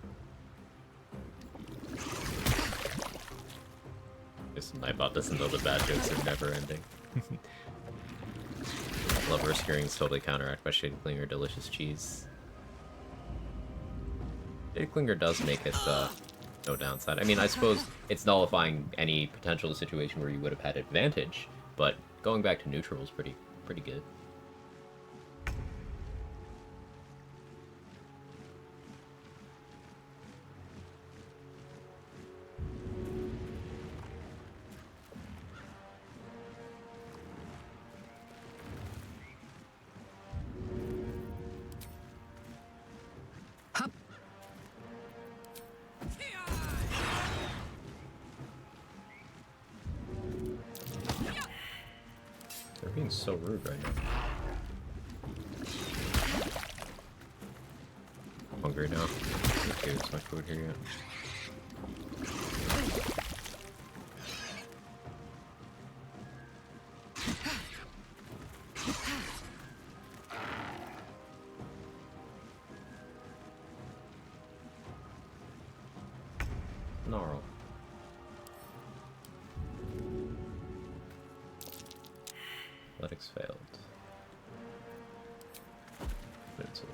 This Nightbot doesn't know the bad jokes are never ending. Lover Skirring's totally counteract by Shade Clinger Delicious Cheese. Shade Clinger does make it no downside. I mean, I suppose it's nullifying any potential situation where you would have had advantage, but going back to neutral is pretty good. They're being so rude right now. I'm hungry now. Okay, there's my food here yet. Gnarl. Athletics failed. Minutes away.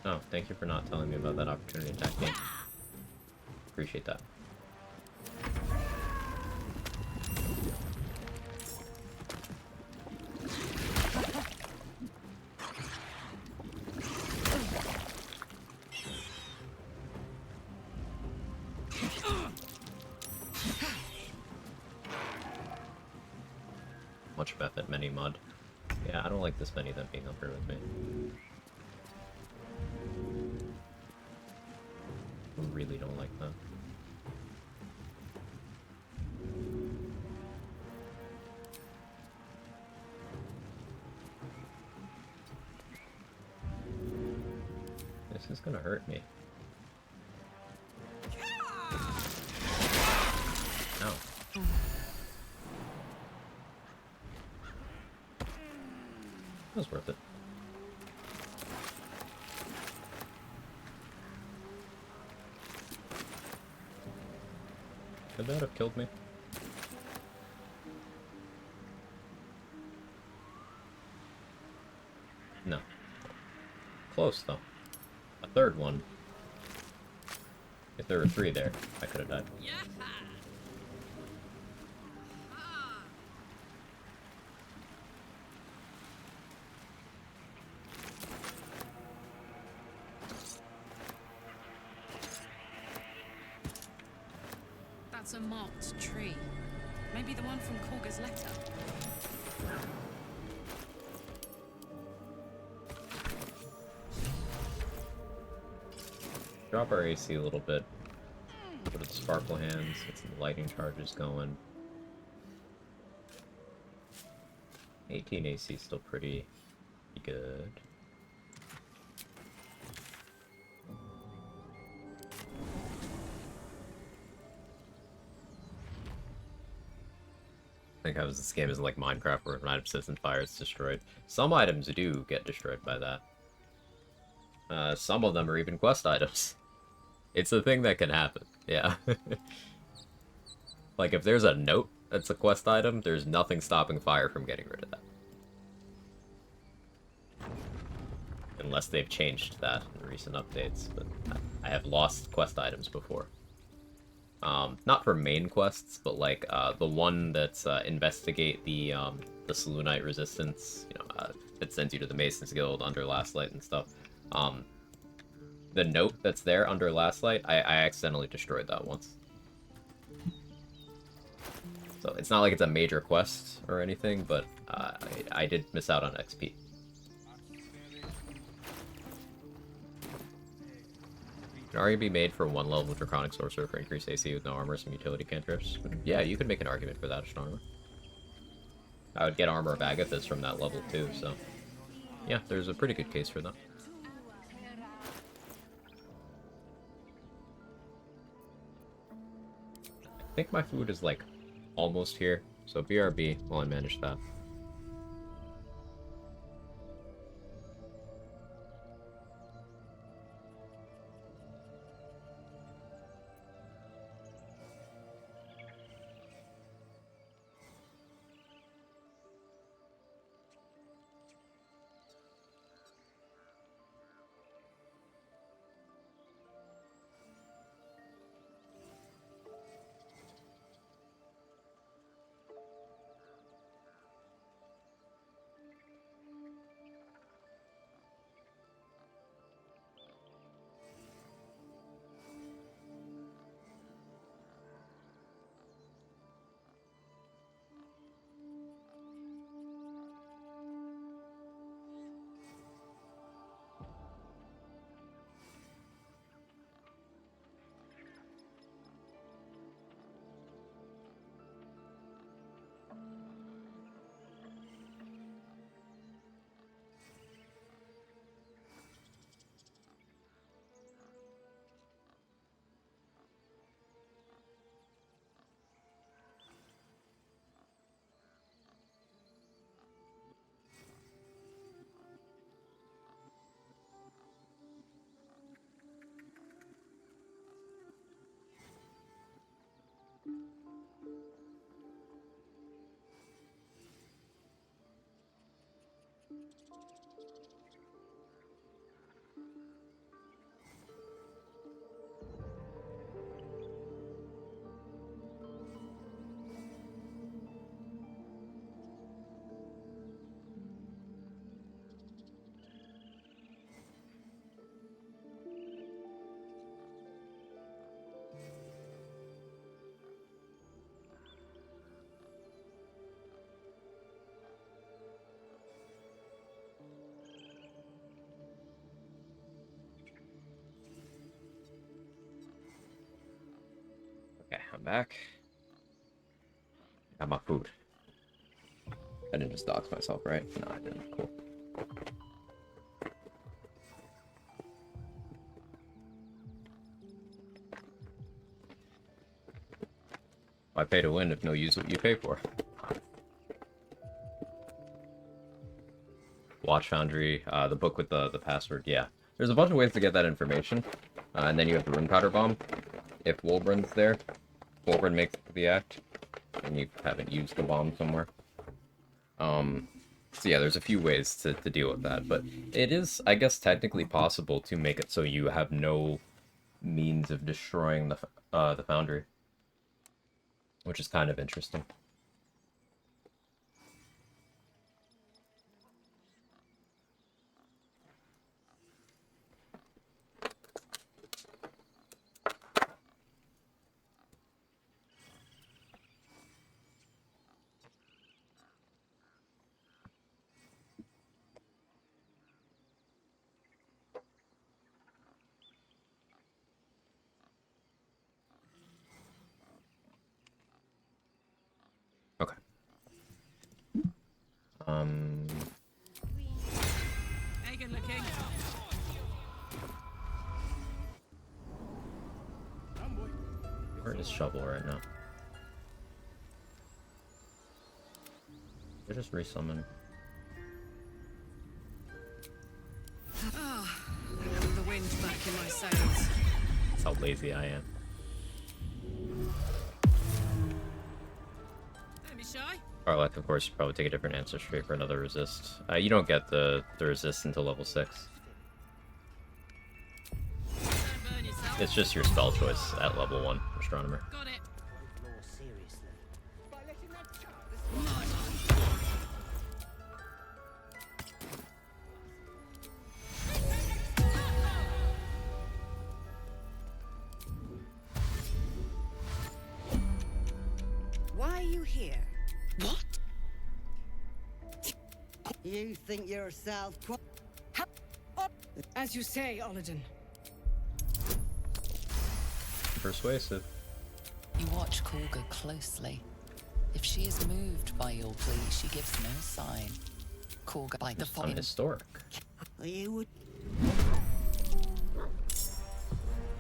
Oh, thank you for not telling me about that opportunity attack game. Appreciate that. Much method, many mud. Yeah, I don't like this many of them being up here with me. I really don't like that. This is gonna hurt me. Ow. That was worth it. Could that have killed me? No. Close, though. A third one. If there were 3 there, I could have died. That's a marked tree. Maybe the one from Quag's letter. Drop our AC a little bit. Put the sparkle hands, get some lightning charges going. 18 AC is still pretty good. I think how this game is like Minecraft where an item sits in fire, it's destroyed. Some items do get destroyed by that. Some of them are even quest items. It's a thing that can happen, yeah. Like, if there's a note that's a quest item, there's nothing stopping fire from getting rid of that. Unless they've changed that in recent updates, but I have lost quest items before. Not for main quests, but like, the one that's, investigate the Selûnite resistance, you know, that sends you to the Mason's Guild under Last Light and stuff. The note that's there under Last Light, I accidentally destroyed that once. So it's not like it's a major quest or anything, but I did miss out on XP. Can already be made for 1 level Draconic Sorcerer for increased AC with no armor, some utility cantrips. Yeah, you could make an argument for that, armor. I would get Armor of Agathis from that level too, so... Yeah, there's a pretty good case for that. I think my food is, like, almost here, so BRB while I manage that. Okay, I'm back. Got my food. I didn't just dox myself, right? No, I didn't. Cool. Why pay to win if no use what you pay for? Watch Foundry, the book with the password, yeah. There's a bunch of ways to get that information. And then you have the Rune Powder Bomb, if Wolbrun's there. forward make the act, and you haven't used the bomb somewhere. So yeah, there's a few ways to deal with that, but it is, I guess, technically possible to make it so you have no means of destroying the foundry, which is kind of interesting. Okay. Hey, good looking. Where is Shovel right now? They just resummon. Ah, the wind back in my sails. That's how lazy I am. Don't be shy. Or like, of course, you probably take a different ancestry for another resist. You don't get the resist until level 6. It's just your spell choice at level 1, Astronomer. Got it. Why are you here? What? You think yourself... As you say, Paladin. Persuasive. You watch Quag closely. If she is moved by your plea, she gives no sign. Quag by the fire. Unhistoric. You would...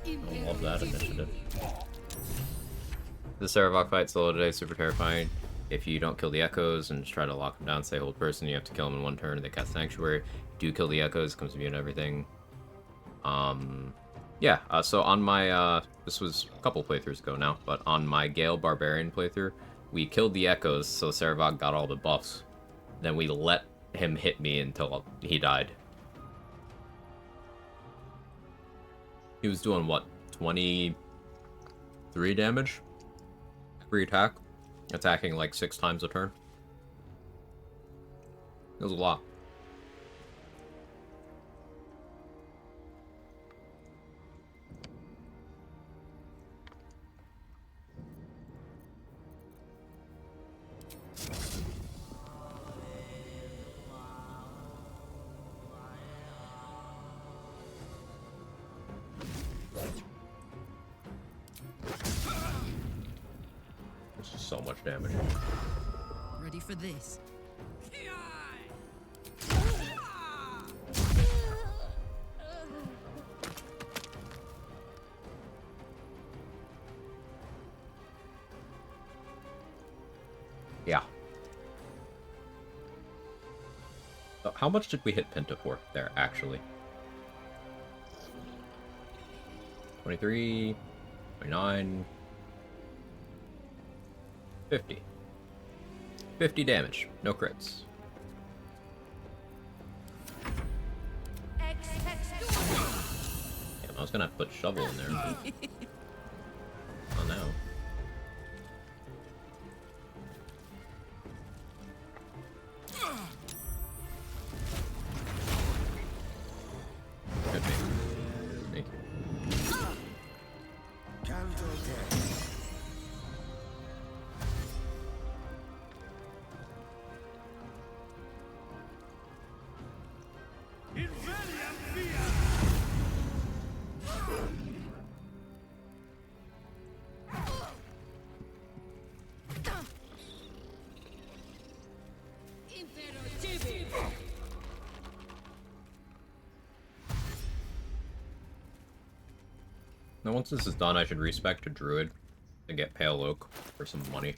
I love that initiative. The Saravok fight solo today is super terrifying. If you don't kill the echoes and just try to lock them down, say hold person, you have to kill them in one turn and they cast Sanctuary. Do kill the echoes, comes immune to everything. Yeah, so on my, this was a couple playthroughs ago now, but on my Gale Barbarian playthrough, we killed the echoes, so Saravok got all the buffs. Then we let him hit me until he died. He was doing, what, 23 damage? Every attack? Attacking like 6 times a turn. It was a lot. This is so much damage. Ready for this? Yeah. So how much did we hit Pinta for there, actually? 23, 29, 50. 50 damage, no crits. Damn, I was gonna put Shovel in there. Oh no. Could be. Thank you. Now once this is done, I should respec to Druid and get Pale Oak for some money.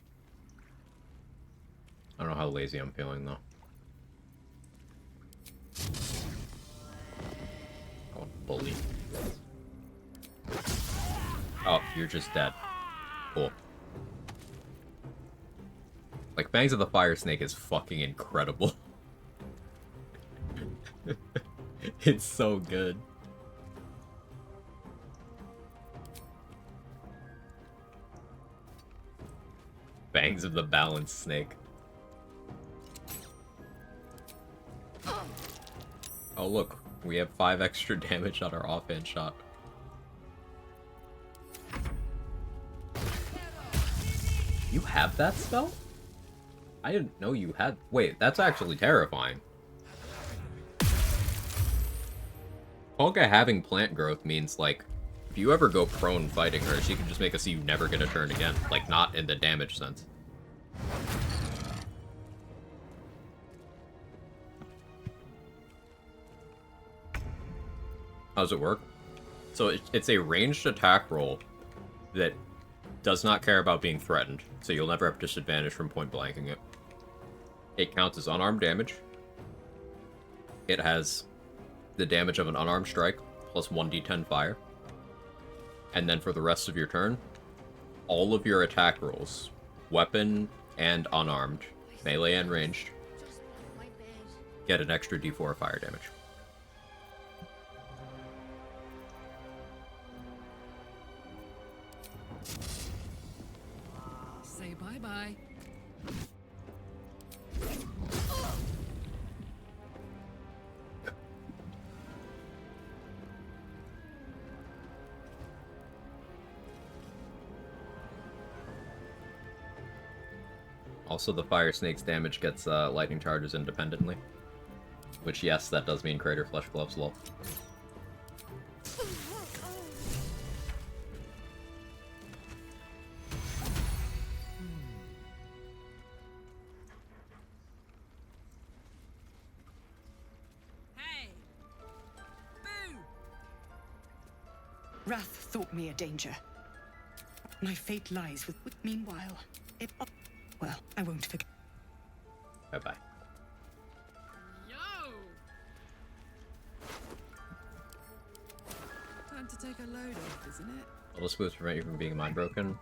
I don't know how lazy I'm feeling though. Oh, bully. Oh, you're just dead. Cool. Fangs of the Fire Snake is fucking incredible. It's so good. Fangs of the Balanced Snake. Oh look, we have 5 extra damage on our offhand shot. You have that spell? I didn't know you had... Wait, that's actually terrifying. Olga having plant growth means, like, if you ever go prone fighting her, she can just make it so you never get a turn again. Like, not in the damage sense. How does it work? So it's a ranged attack roll that does not care about being threatened, so you'll never have disadvantage from point blanking it. It counts as unarmed damage. It has the damage of an unarmed strike, plus 1d10 fire. And then for the rest of your turn, all of your attack rolls, weapon and unarmed, melee and ranged, get an extra d4 fire damage. Say bye-bye. Also, the Fire Snake's damage gets lightning charges independently. Which, yes, that does mean Crater Flesh Gloves, lol. Hey! Boo! Wrath thought me a danger. My fate lies with... Meanwhile, it... Well, I won't forget. Bye-bye. Yo! Time to take a load off, isn't it? Little spoofs prevent you from being mind broken.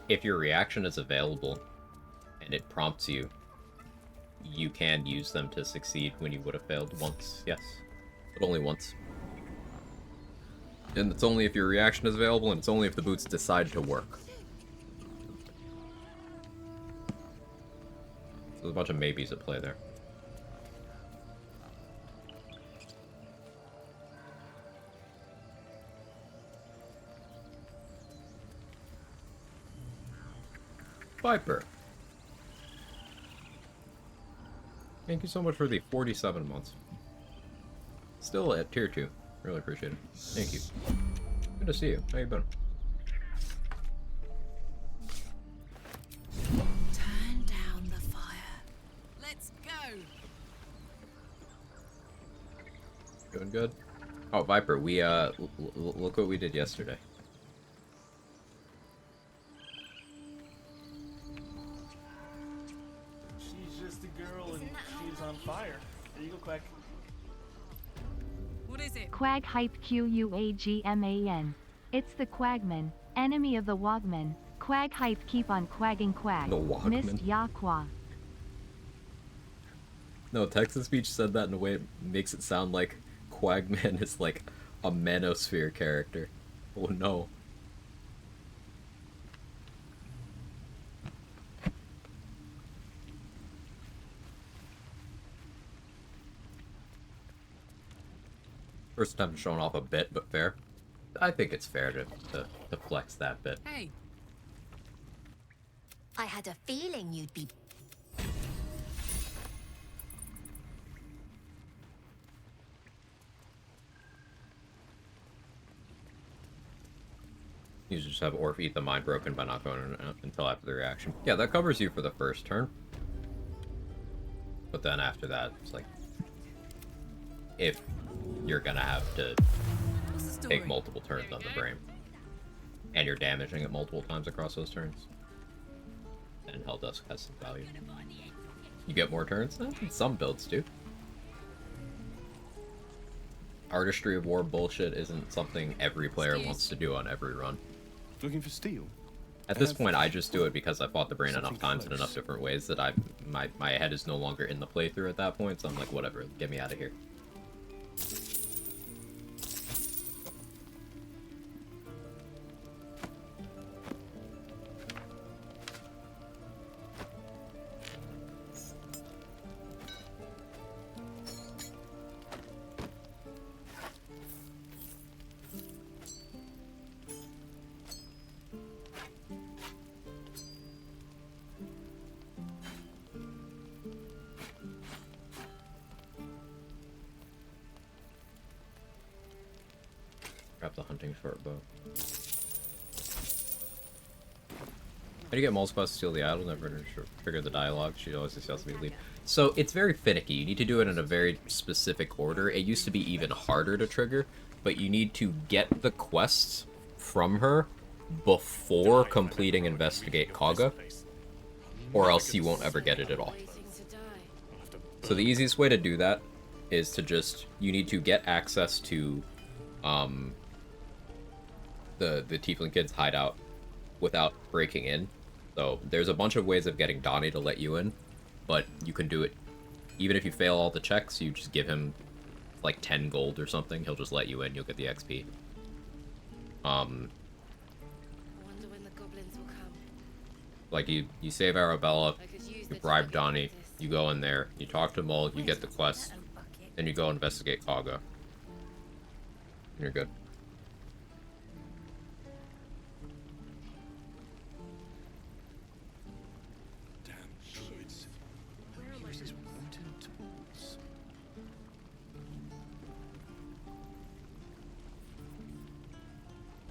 If your reaction is available and it prompts you, you can use them to succeed when you would have failed once, yes. But only once. And it's only if your reaction is available, and it's only if the boots decide to work. There's a bunch of maybes at play there. Viper. Thank you so much for the 47 months. Still at tier 2. Really appreciate it. Thank you. Good to see you. How you been? Turn down the fire. Let's go! Doing good? Oh, Viper, we, look what we did yesterday. She's just a girl and she's on fire. There you go, Quag. What is it? Quag hype Quagman. It's the Quagman, enemy of the Wogman. Quag hype keep on quagging quag. The Wogman. Misc Yaqua. No, text-to-speech said that in a way it makes it sound like Quagman is like a manosphere character. Oh no. First time showing off a bit, but fair. I think it's fair to flex that bit. Hey! I had a feeling you'd be... You just have Orph eat the mind broken by not going until after the reaction. Yeah, that covers you for the first turn. But then after that, it's like... if you're gonna have to take multiple turns on the brain, and you're damaging it multiple times across those turns, then Helldusk has some value. You get more turns? Some builds do. Artistry of War bullshit isn't something every player wants to do on every run. Looking for steel? At this point, I just do it because I fought the brain enough times in enough different ways that my head is no longer in the playthrough at that point, so I'm like, whatever, get me out of here. Grab the hunting short bow. How do you get Multiple to steal the idol? Never trigger the dialogue. She always tells me to leave. So it's very finicky. You need to do it in a very specific order. It used to be even harder to trigger, but you need to get the quests from her before completing Investigate Kaga, or else you won't ever get it at all. So the easiest way to do that is to just, you need to get access to the Tiefling Kid's hideout without breaking in. So there's a bunch of ways of getting Donnie to let you in, but you can do it even if you fail all the checks. You just give him like 10 gold or something, he'll just let you in, you'll get the XP. Wonder when the goblins will come. Like you save Arabella, you bribe Donnie, you go in there, you talk to Mull, you get the quest, then you go investigate Kaga. And you're good.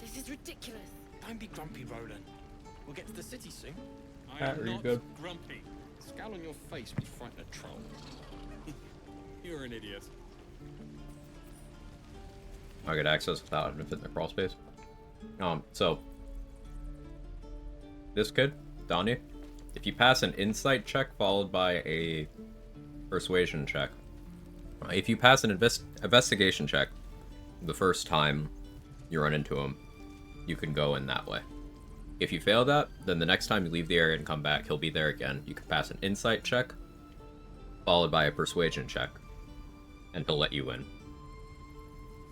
This is ridiculous. Don't be grumpy, Roland. We'll get to the city soon. I am are you not good? grumpy. The scowl on your face would frighten a troll. You're an idiot. I get access without it in the crawl space. So this kid, Donnie, if you pass an insight check followed by a persuasion check, if you pass an investigation check the first time you run into him, you can go in that way. If you fail that, then the next time you leave the area and come back, he'll be there again. You can pass an insight check followed by a persuasion check, and he'll let you in.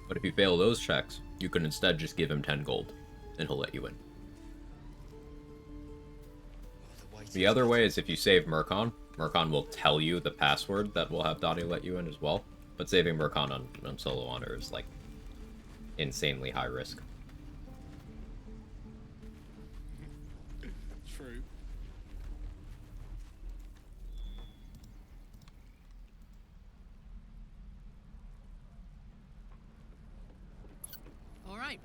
But if you fail those checks, you can instead just give him 10 gold, and he'll let you in. The other way is if you save Murkon. Murkon will tell you the password that will have Donnie let you in as well. But saving Murkon on solo honor is like insanely high risk. True. All right.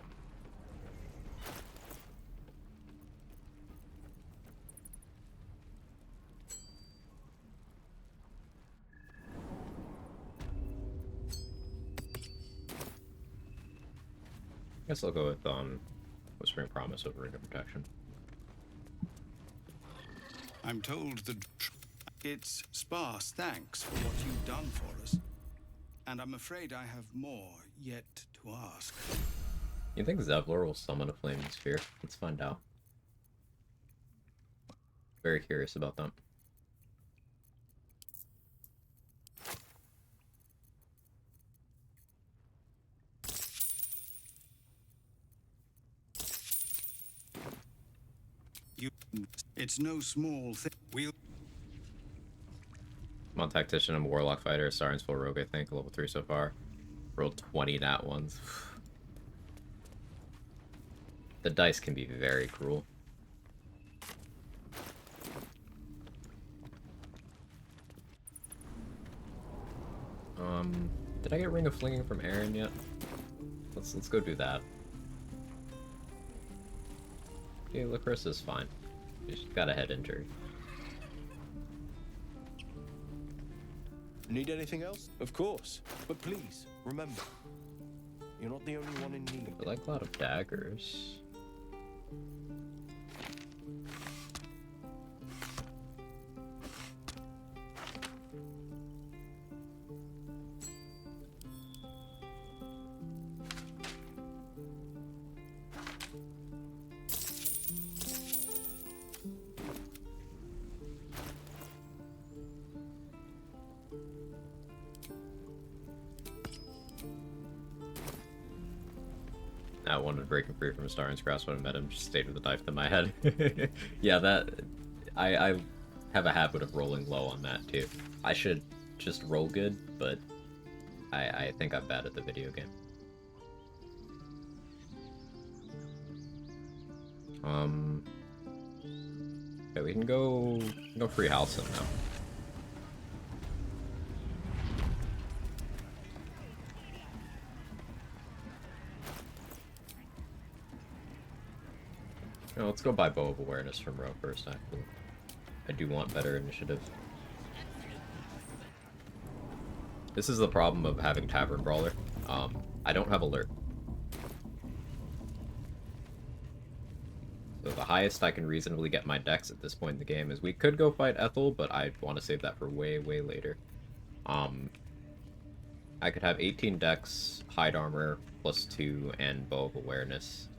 I guess I'll go with Whispering Promise over Ring of Protection. I'm told that it's sparse thanks for what you've done for us. And I'm afraid I have more yet to ask. You think Zevlor will summon a Flaming Sphere? Let's find out. Very curious about that. It's no small thing. I'm on Tactician, I'm a Warlock Fighter, Siren's full Rogue, I think, level 3 so far. Rolled 20 nat ones. The dice can be very cruel. Did I get Ring of Flinging from Aaron yet? Let's go do that. Okay, Licorice is fine. She's got a head injury. Need anything else? Of course. But please, remember, you're not the only one in need. I like a lot of daggers. I wanted breaking free from Starin's grasp when I met him, just stayed with the knife in my head. Yeah, that... I have a habit of rolling low on that, too. I should just roll good, but I think I'm bad at the video game. Okay, we can go free Halcyon now. No, let's go buy Bow of Awareness from Ro first, actually. I do want better initiative. This is the problem of having Tavern Brawler. I don't have Alert. So the highest I can reasonably get my dex at this point in the game is we could go fight Ethel, but I want to save that for way, way later. I could have 18 dex, hide armor, +2, and Bow of Awareness.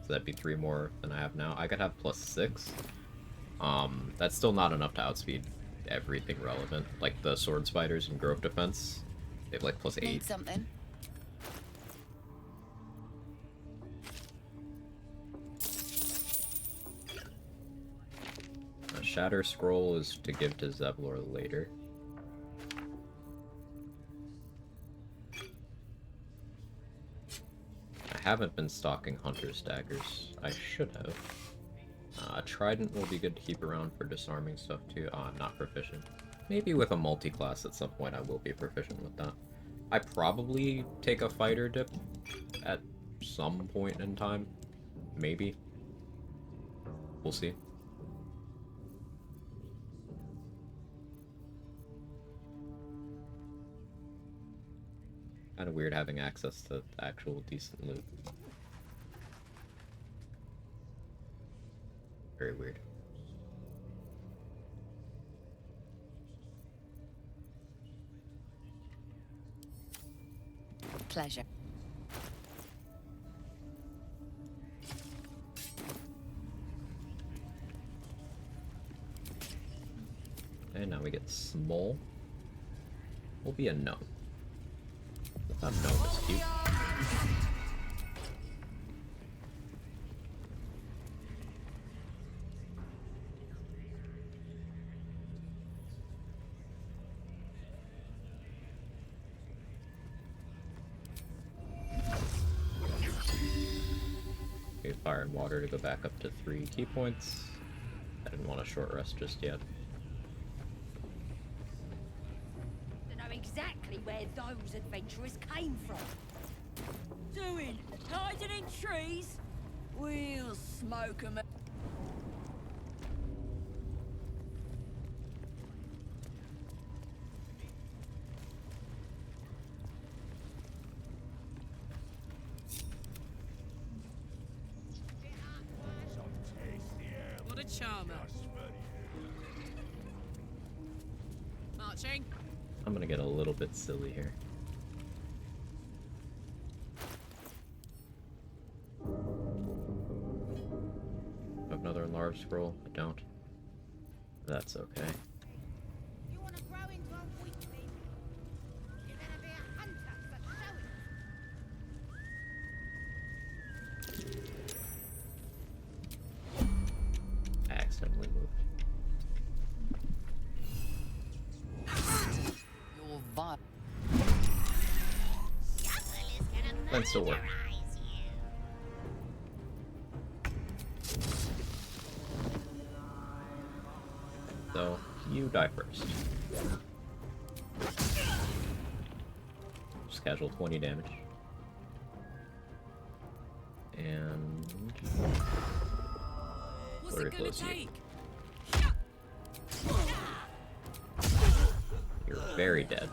So that'd be 3 more than I have now. I could have +6. That's still not enough to outspeed everything relevant. Like the Sword Spiders and Grove Defense, they have like +8. Need something? A Shatter Scroll is to give to Zevlor later. I haven't been stocking Hunter's Daggers. I should have. Trident will be good to keep around for disarming stuff too. I'm not proficient. Maybe with a multi-class at some point I will be proficient with that. I probably take a fighter dip at some point in time. Maybe. We'll see. Kind of weird having access to actual decent loot. Very weird. Pleasure. And now we get small. Will be a no. I thought no was cute. Okay, fire and water to go back up to 3 key points. I didn't want a short rest just yet. Exactly where those adventurers came from. Doing? Hiding in trees? We'll smoke 'em. What a charmer. Marching. I'm gonna get a little bit silly here. Have another enlarged scroll? I don't. That's okay. You want to grow into a weakling? You're gonna be a hunter for showing. Accidentally moved. That still work. So, you die first. Just casual 20 damage. And... Flurry of Blows you. You're very dead.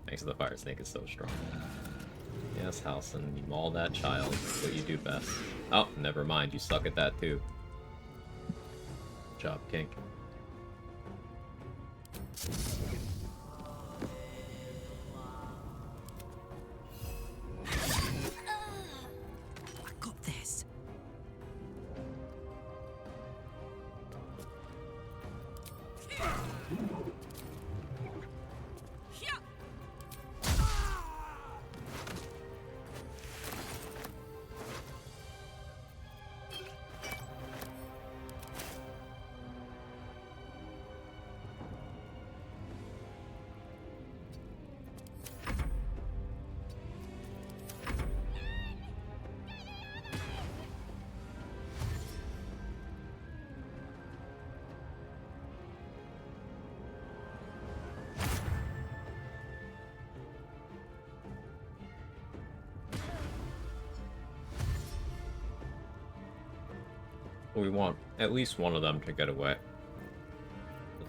Thanks to the fire snake is so strong. Yes, Halcyon, you maul that child. That's what you do best. Oh, never mind. You suck at that too. Good job, King. We want at least one of them to get away.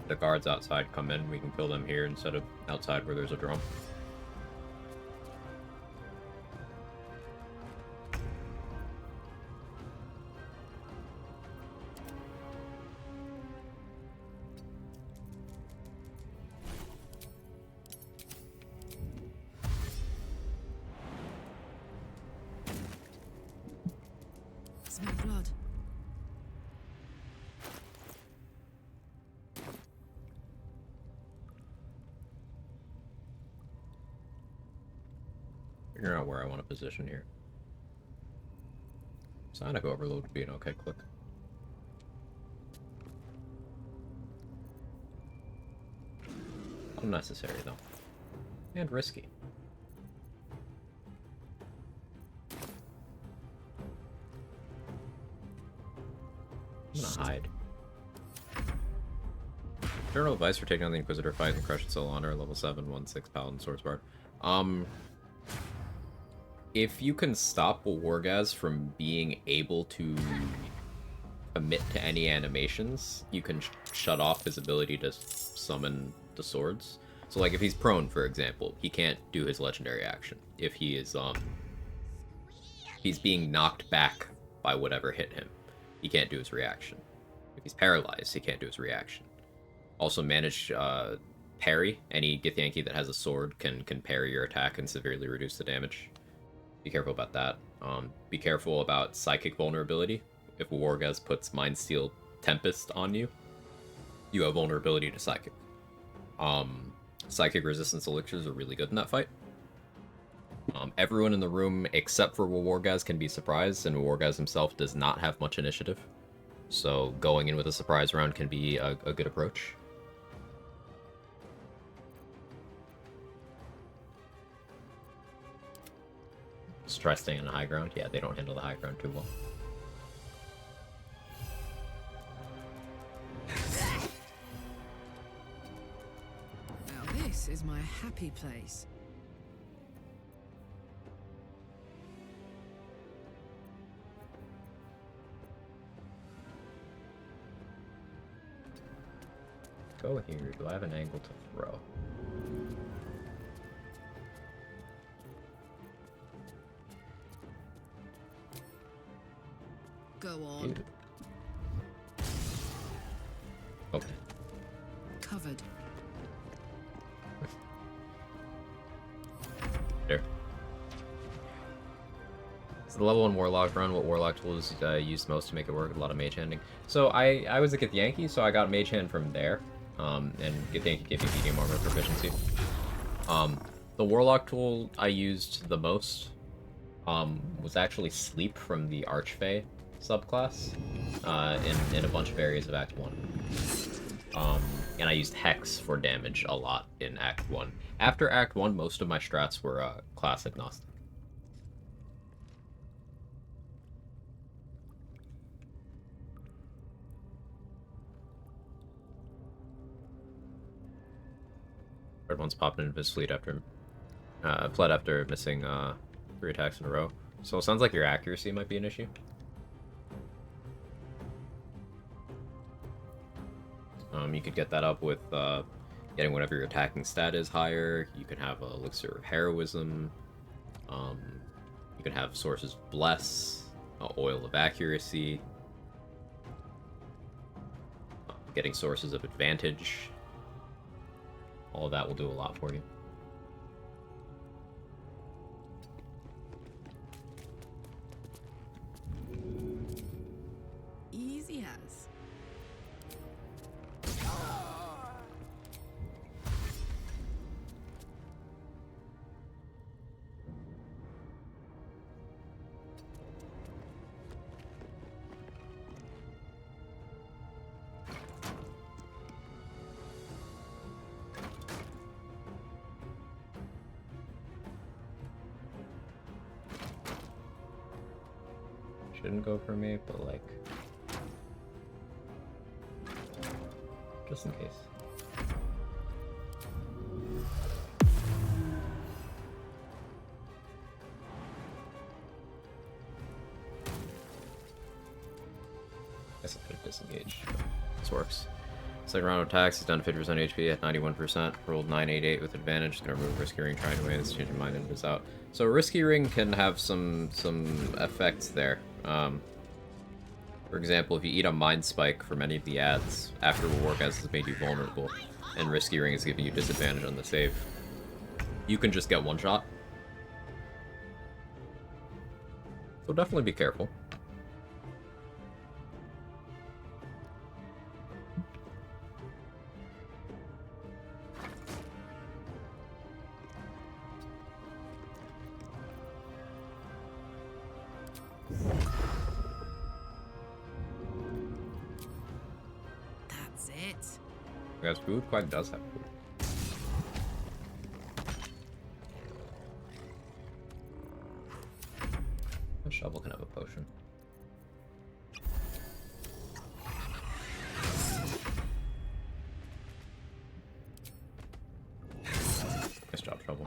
The guards outside come in, we can kill them here instead of outside where there's a drum. Smell blood. Figure out where I want to position here. Sonic overload would be an okay click. Unnecessary though. And risky. I'm gonna hide. General advice for taking on the Inquisitor fight and crush its soul honor, level 7, 1/6 Paladin Swordsbard. If you can stop Wargaz from being able to commit to any animations, you can shut off his ability to summon the swords. So like if he's prone, for example, he can't do his legendary action. If he is he's being knocked back by whatever hit him, he can't do his reaction. If he's paralyzed, he can't do his reaction. Also manage parry. Any Githyanki that has a sword can parry your attack and severely reduce the damage. Be careful about that. Be careful about psychic vulnerability. If Wargaz puts Mind Steel Tempest on you, you have vulnerability to psychic. Psychic resistance elixirs are really good in that fight. Everyone in the room except for Wargaz can be surprised, and Wargaz himself does not have much initiative. So going in with a surprise round can be a good approach. Just try staying on the high ground. Yeah, they don't handle the high ground too well. Now this is my happy place. Go here. Do I have an angle to throw? Go on. Okay. Covered. There. So the level 1 Warlock run, what Warlock tools used most to make it work? A lot of Mage Handing. So I was a Githyanki, so I got Mage Hand from there. And Githyanki gave me medium armor proficiency. The Warlock tool I used the most was actually Sleep from the Archfey subclass in a bunch of areas of Act 1. And I used Hex for damage a lot in Act 1. After Act 1, most of my strats were class agnostic. Red one's popped into his fleet after fled after missing 3 attacks in a row. So it sounds like your accuracy might be an issue. You could get that up with getting whatever your attacking stat is higher. You can have Elixir of Heroism. You can have Sources of Bless, Oil of Accuracy. Getting Sources of Advantage. All of that will do a lot for you. Easy as. Shouldn't go for me, but like, just in case. guess I could have disengaged. This works. Second round of attacks, he's done 50% HP at 91%. Rolled 988 with advantage. Gonna remove Risky Ring, trying to win. It's changing mind and is out. So Risky Ring can have some effects there. For example, if you eat a Mind Spike from any of the ads, after Wargas has made you vulnerable, and Risky Ring is giving you disadvantage on the save, you can just get one shot. So definitely be careful. That's it. Guys, food? Quag does have food. A shovel can have a potion. Nice job, shovel.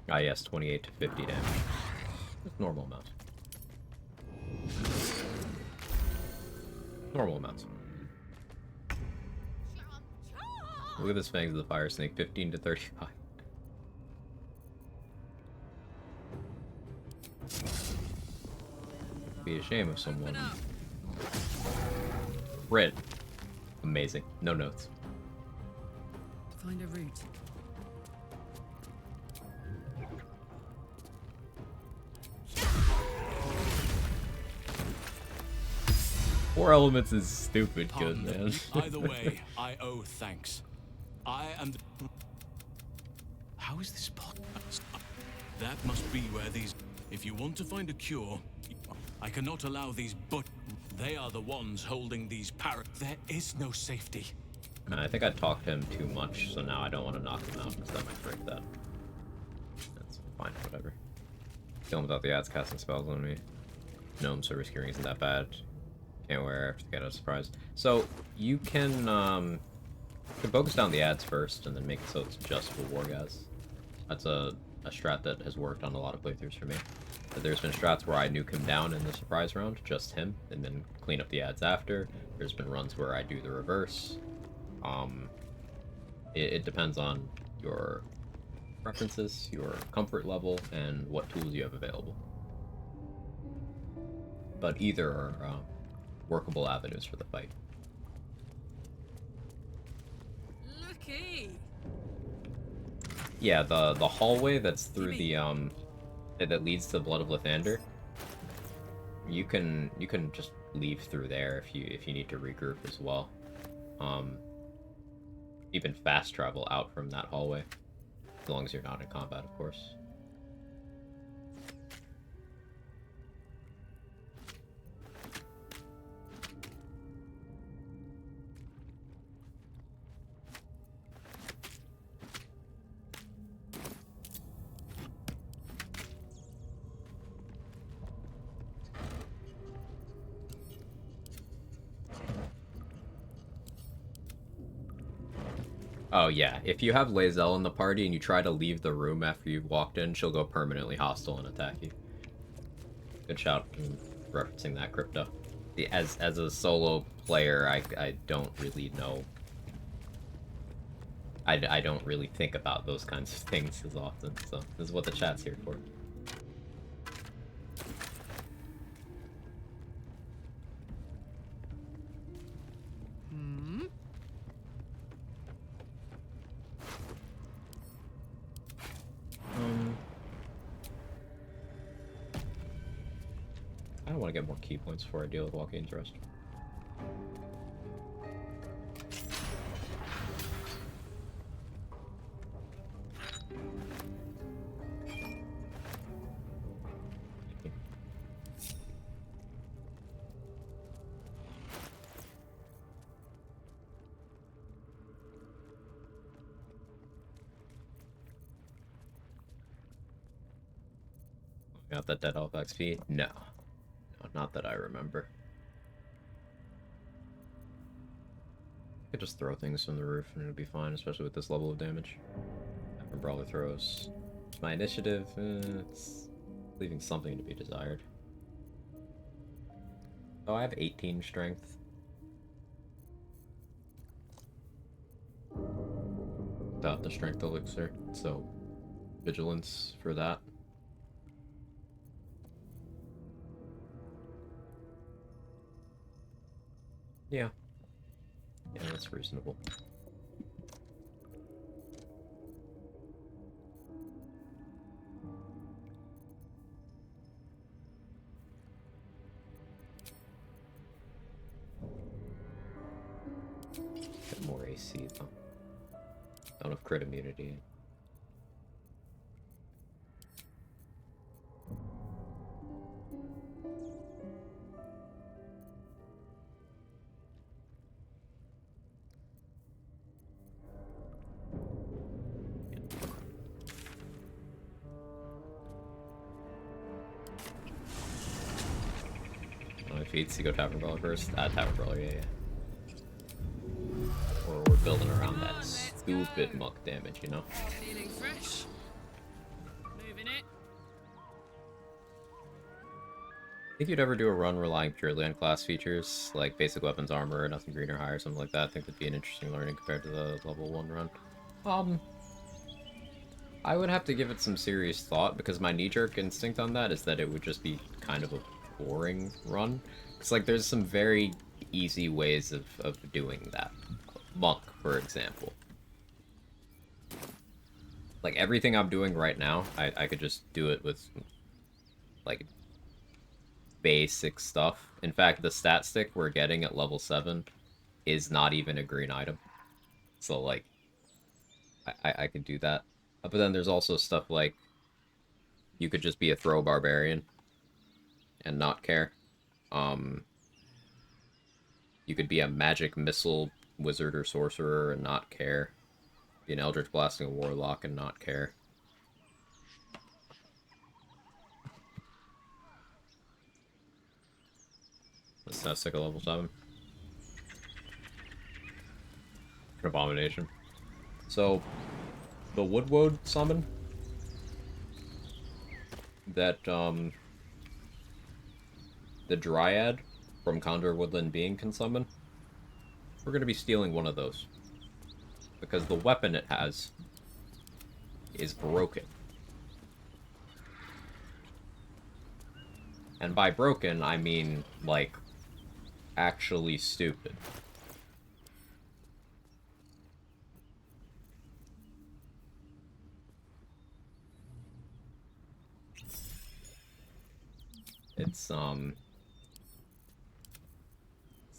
Ah yes, 28 to 50 damage. Just normal amount. Normal amounts. Look at this Fangs of the Fire Snake, 15 to 35. Be a shame if someone... Crit. Amazing. No notes. Find a route. 4 elements is stupid good, Pardon man. me. Either way, I owe thanks. I am the... How is this possible? That must be where these... If you want to find a cure, I cannot allow these but... They are the ones holding these There is no safety. I think I talked to him too much, so now I don't want to knock him out, because that might break that. That's fine, whatever. Kill him without the ads casting spells on me. Gnome, so Risky Ring isn't that bad. Can't wear after they get a surprise. So, you can focus down the ads first, and then make it so it's just for Wargas. That's a strat that has worked on a lot of playthroughs for me. But there's been strats where I nuke him down in the surprise round, just him, and then clean up the ads after. There's been runs where I do the reverse. It depends on your preferences, your comfort level, and what tools you have available. But either are workable avenues for the fight. Looky. Yeah, the hallway that's through the that leads to the Blood of Lathander. You can just leave through there if you need to regroup as well. Even fast travel out from that hallway, as long as you're not in combat, of course. Oh yeah, if you have Lae'zel in the party and you try to leave the room after you've walked in, she'll go permanently hostile and attack you. Good shout, referencing that, Crypto. As a solo player, I don't really know. I don't really think about those kinds of things as often, so this is what the chat's here for. I want to get more key points before I deal with Joaquin's Rest. Got that dead elf XP? No. Not that I remember. I could just throw things from the roof and it'll be fine, especially with this level of damage. After Brawler throws. My initiative, it's leaving something to be desired. Oh, I have 18 strength. Without the strength elixir, so vigilance for that. Yeah. Yeah, that's reasonable. Get more AC though. Don't have crit immunity. Feats, you go Tavern Brawler first. Tavern Brawler, yeah. Or we're building around that stupid muck damage, you know? Feeling fresh. Moving it. Think you'd ever do a run relying purely on class features, like basic weapons, armor, nothing green or high, or something like that? I think that'd be an interesting learning compared to the level 1 run. I would have to give it some serious thought, because my knee-jerk instinct on that is that it would just be kind of a boring run. It's like there's some very easy ways of doing that. Monk, for example. Like everything I'm doing right now, I could just do it with like basic stuff. In fact, the stat stick we're getting at level 7 is not even a green item. So like I could do that. But then there's also stuff like you could just be a throw barbarian and not care. You could be a magic missile wizard or sorcerer and not care. Be an eldritch blasting a warlock and not care. Let's not stick at level 7. An abomination. So the Woodwood summon that the Dryad from Condor Woodland Being can summon, we're going to be stealing one of those. Because the weapon it has is broken. And by broken, I mean, like, actually stupid.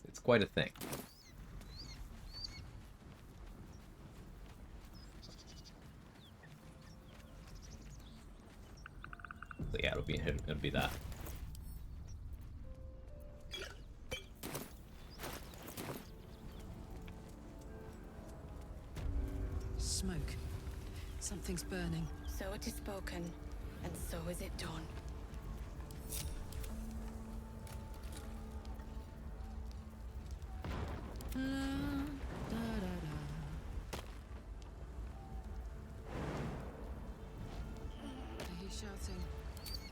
It's quite a thing. So yeah, it'll be that. Smoke. Something's burning. So it is spoken, and so is it done. I hear shouting.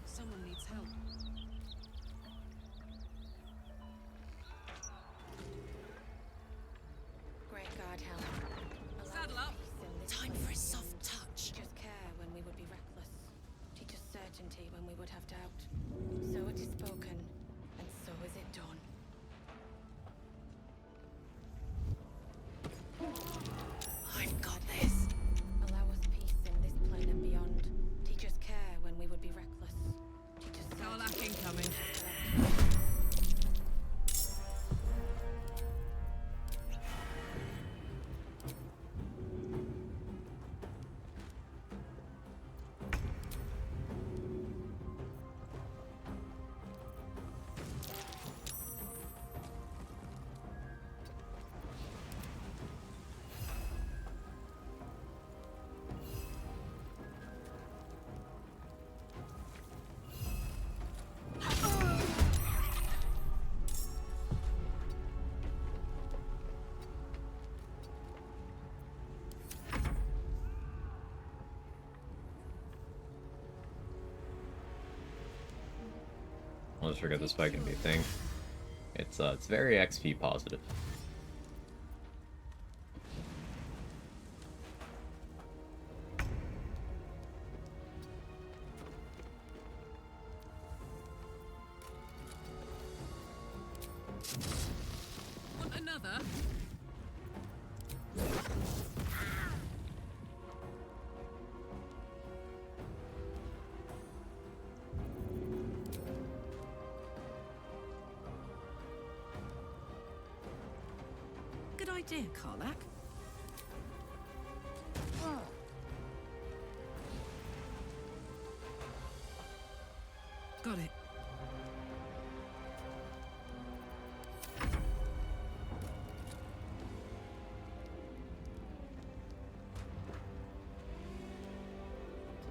Someone needs help. Great God, help. Saddle up. Time for a soft touch. Teach us care when we would be reckless. Teach us certainty when we would have doubt. So it is spoken, and so is it done. I've got this. Allow us peace in this plane and beyond. Teach us care when we would be reckless. Teach us Sarlacc incoming. I'll just forget this spike can be a thing. It's very XP positive. Want another? Good idea, Karlak. Got it.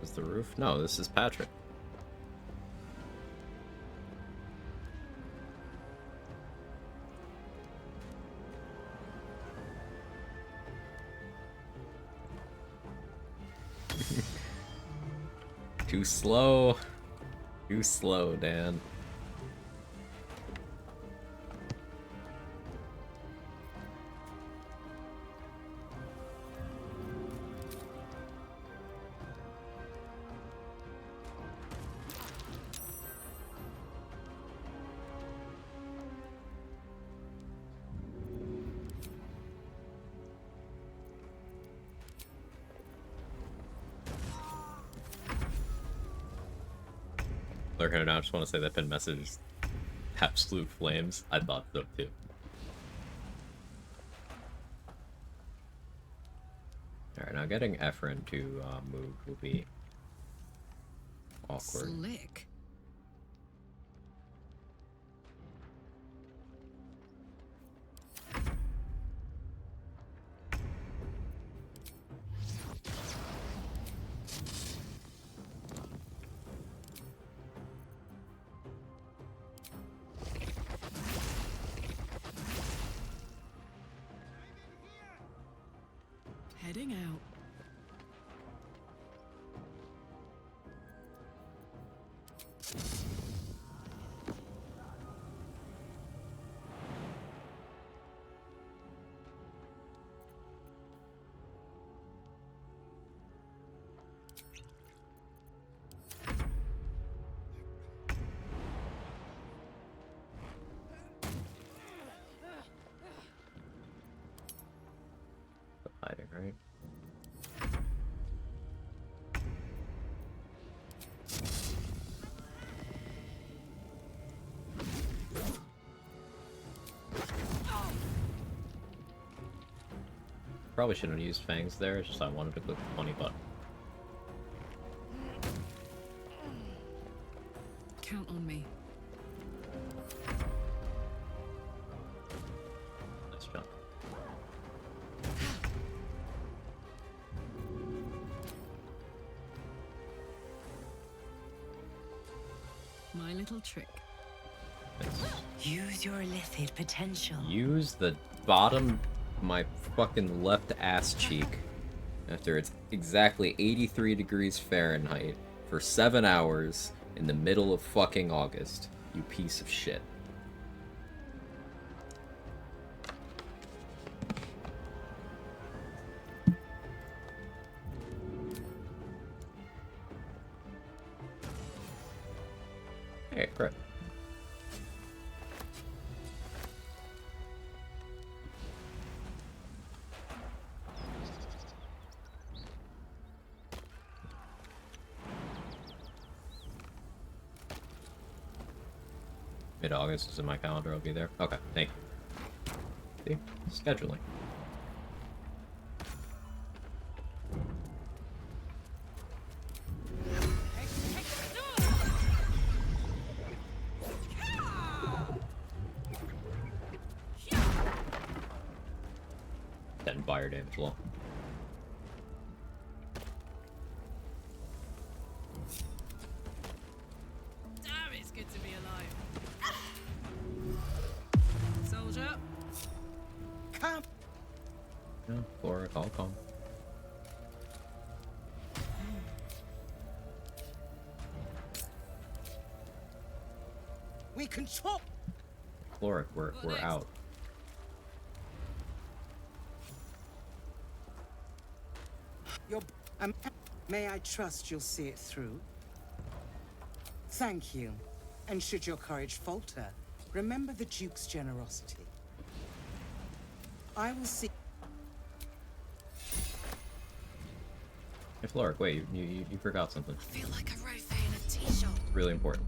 Is the roof? No, this is Patrick. Too slow. Too slow, Dan. Lurking it out, I just want to say that pin message is absolute flames. I thought so too. Alright, now getting Efren to move will be awkward. Slick. Heading out. Hiding, right? Probably shouldn't have used fangs there, it's just I wanted to click the funny button. Count on me. Nice jump. My little trick. Use your lithid potential. Use the bottom of my fucking left ass cheek after it's exactly 83 degrees Fahrenheit for 7 hours in the middle of fucking August. You piece of shit. Hey, crit. Mid-August is in my calendar, I'll be there. Okay, thank you. See? Scheduling. Then fire damage low. Damn, it's good to be alive. Soldier. Come. Yeah, Flora, I'll come. We can talk. Floric, we're out. May I trust you'll see it through? Thank you. And should your courage falter, remember the Duke's generosity. I will see. Hey, Floric, wait, you forgot something. I feel like a rofé in a tea shop. Really important.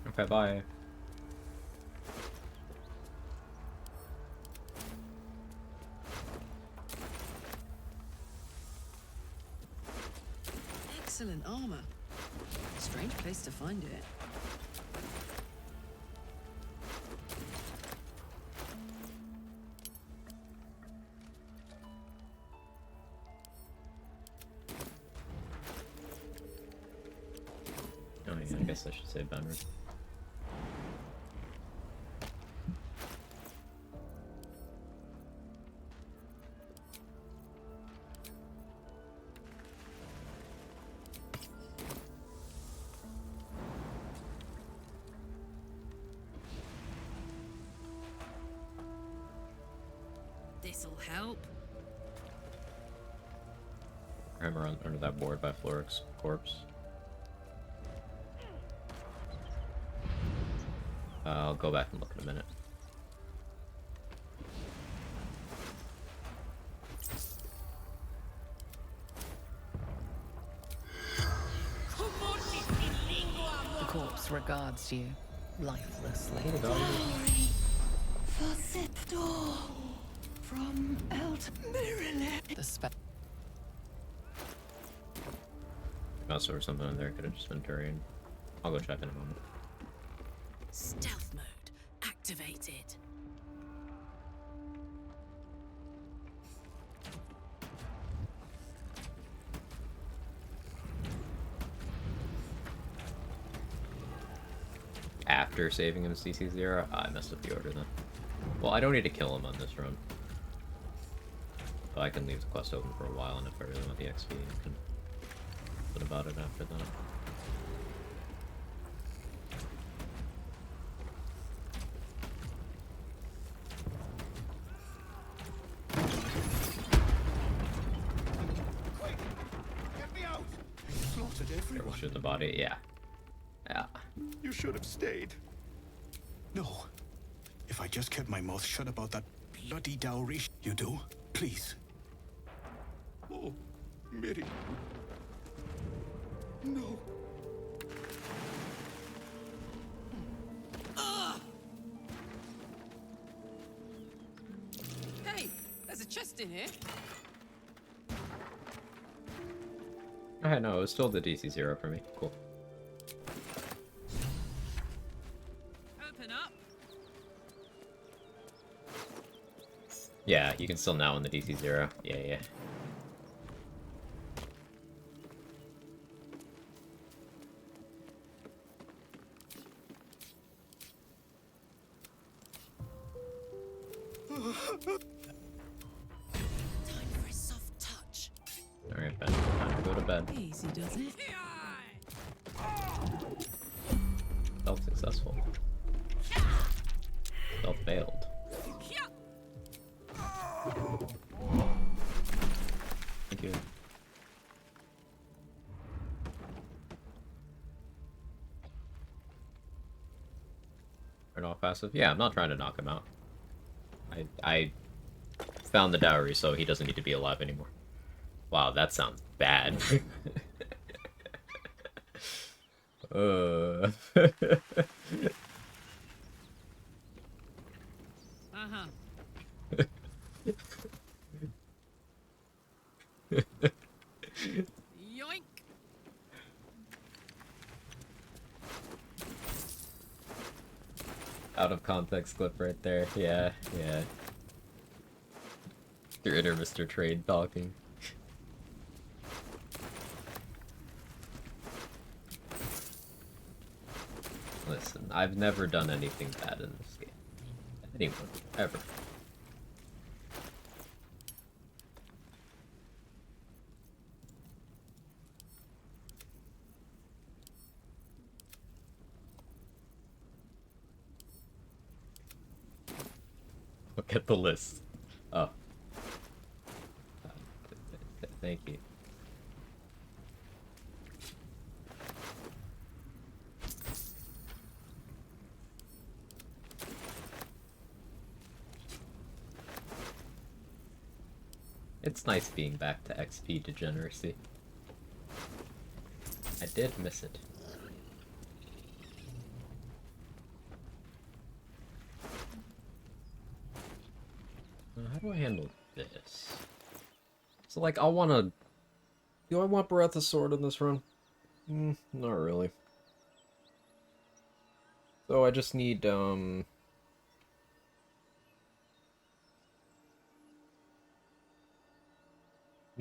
Okay, bye. Excellent armor. Strange place to find it. Oh yeah, I guess I should say banner. This'll help. Hammer under that board by Floric's corpse. I'll go back and look in a minute. The corpse regards you lifelessly. From out Mirrorlet. The spell. Mouse or something in there could have just been Turian. I'll go check in a moment. Stealth mode activated. After saving him CC0? I messed up the order then. Well, I don't need to kill him on this run. But I can leave the quest open for a while, and if I really want the XP, I can put about it after that. Quick! Get me out! You slaughtered everyone. Shoot the body, yeah. Yeah. You should have stayed. No. If I just kept my mouth shut about that bloody dowry you do, please. Oh, Miri. No. Hey, there's a chest in here. Okay, no, it was still the DC0 for me. Cool. Open up. Yeah, you can still now in the DC0. Yeah, yeah. Time for a soft touch. Alright, Ben. Time to go to bed. Easy does it. Felt successful. Felt failed. Thank you. Turn off passive? Yeah, I'm not trying to knock him out. I found the dowry, so he doesn't need to be alive anymore. Wow, that sounds bad. Yoink. Out out of context clip right there. Yeah, yeah. Your inner Mr. Trade talking. Listen, I've never done anything bad in this game. Anyone, ever. Look at the list. Oh. Thank you. It's nice being back to XP degeneracy. I did miss it. How do I handle this? So, like, I'll wanna... Do I want Breath of Sword in this run? Not really. So I just need, need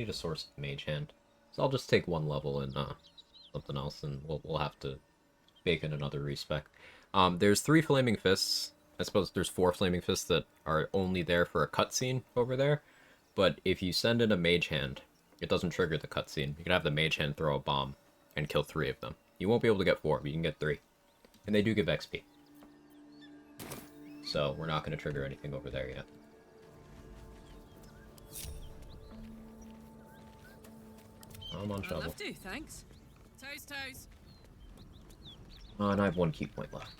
a source of Mage Hand. So I'll just take one level in, something else, and we'll have to bake in another respec. There's 3 Flaming Fists. I suppose there's 4 Flaming Fists that are only there for a cutscene over there. But if you send in a Mage Hand, it doesn't trigger the cutscene. You can have the Mage Hand throw a bomb and kill 3 of them. You won't be able to get 4, but you can get 3. And they do give XP. So we're not going to trigger anything over there yet. I'm on shovel. I'd love to, thanks. Toes, toes. And I have 1 key point left.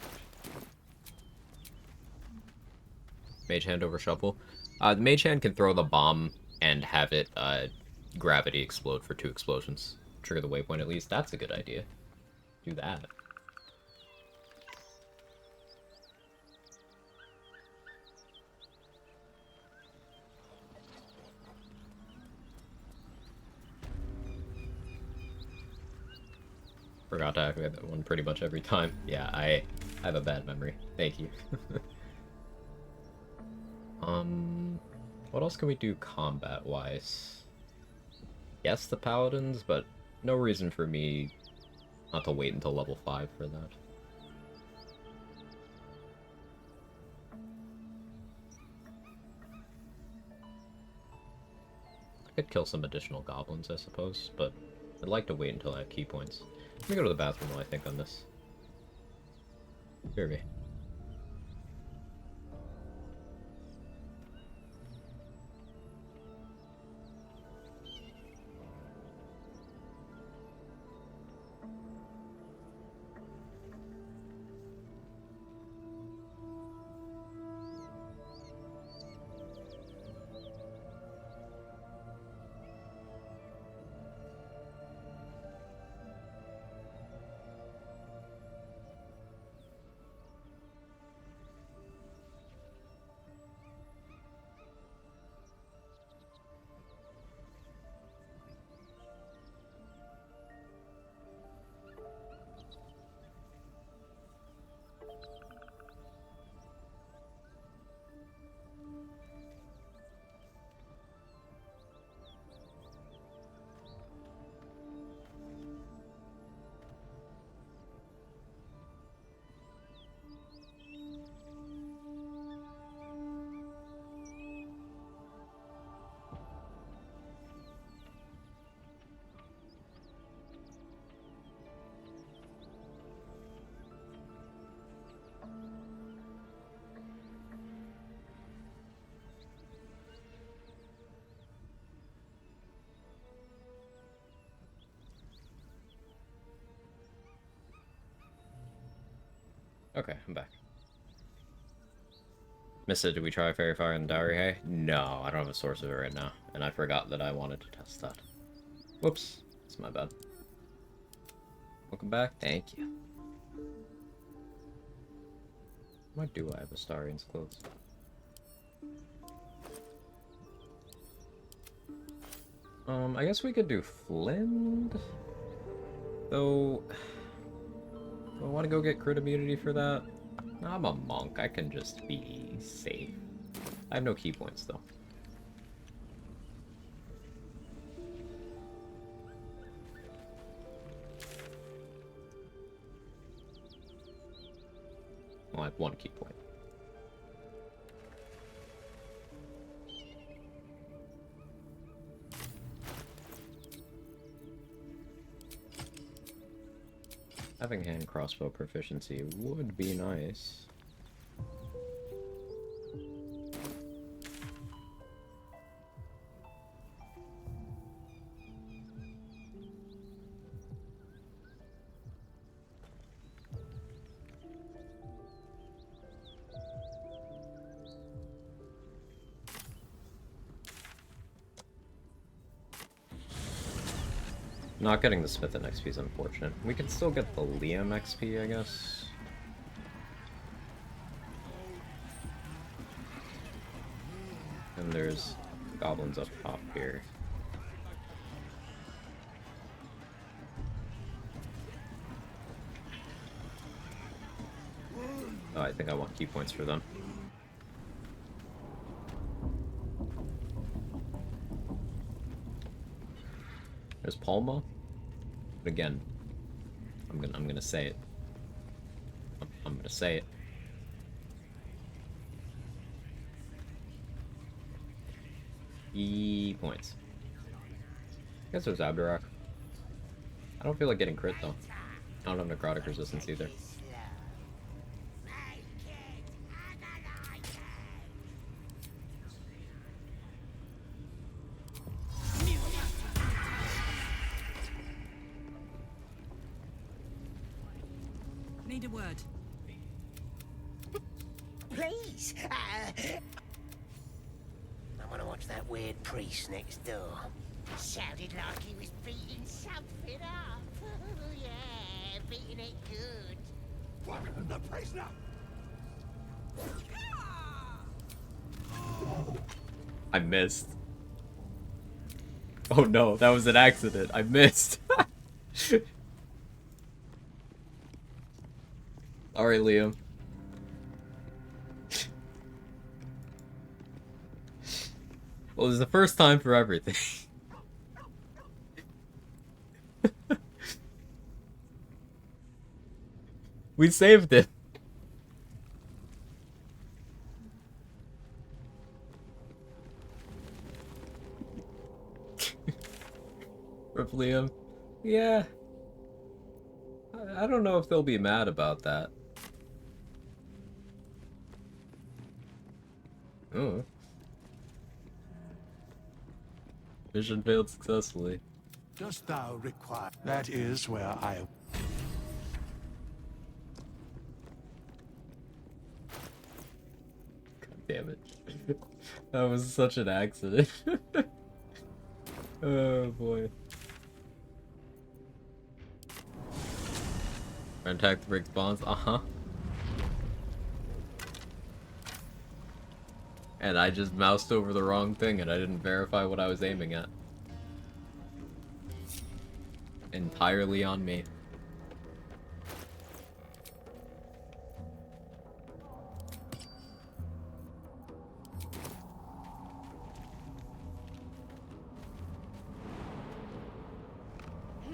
Mage Hand over shovel. The Mage Hand can throw the bomb and have it gravity explode for 2 explosions. Trigger the waypoint at least. That's a good idea. Do that. Forgot to activate that one pretty much every time. Yeah, I have a bad memory. Thank you. What else can we do combat-wise? Yes, the Paladins, but no reason for me not to wait until level 5 for that. I could kill some additional goblins, I suppose, but I'd like to wait until I have key points. Let me go to the bathroom while I think on this. Hear me. Okay, I'm back. Misc, did we try Fairy Fire and Dowry Hay? No, I don't have a source of it right now, and I forgot that I wanted to test that. Whoops, it's my bad. Welcome back. Thank you. Why do I have Astarian's clothes? I guess we could do Flint. Though, do I want to go get crit immunity for that? I'm a monk. I can just be safe. I have no key points, though. Well, I have one key point. Having hand crossbow proficiency would be nice. Not getting the Smith and XP is unfortunate. We can still get the Liam XP, I guess. And there's goblins up top here. Oh, I think I want key points for them. There's Palma. But again, I'm gonna say it. I'm gonna say it. E points. I guess there's Abdurak. I don't feel like getting crit though. I don't have necrotic resistance either. Need a word. Please. I want to watch that weird priest next door. Sounded like he was beating something up. Yeah, beating it good. What? The priest now? I missed. Oh no, that was an accident. I missed. Alright, Liam. Well, it was the first time for everything. We saved it. Rip Liam. Yeah. I don't know if they'll be mad about that. Oh. Mission failed successfully. Dost thou require? That is where I. God damn it. That was such an accident. Oh boy. Attack the break spawns. And I just moused over the wrong thing and I didn't verify what I was aiming at. Entirely on me.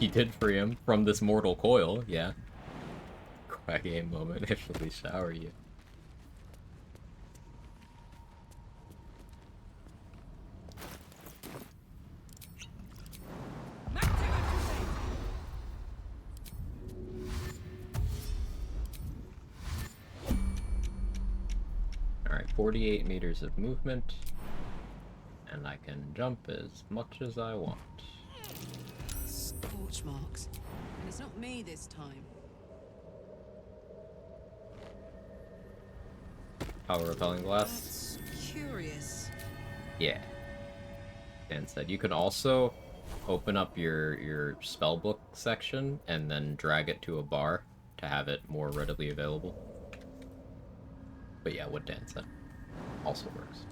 He did free him from this mortal coil, yeah. Quag aim moment, initially shower you. Alright, 48 meters of movement. And I can jump as much as I want. Scorch marks. And it's not me this time. Power repelling blast. That's curious. Yeah. Dan said you can also open up your spellbook section and then drag it to a bar to have it more readily available. But yeah, what Dan said also works.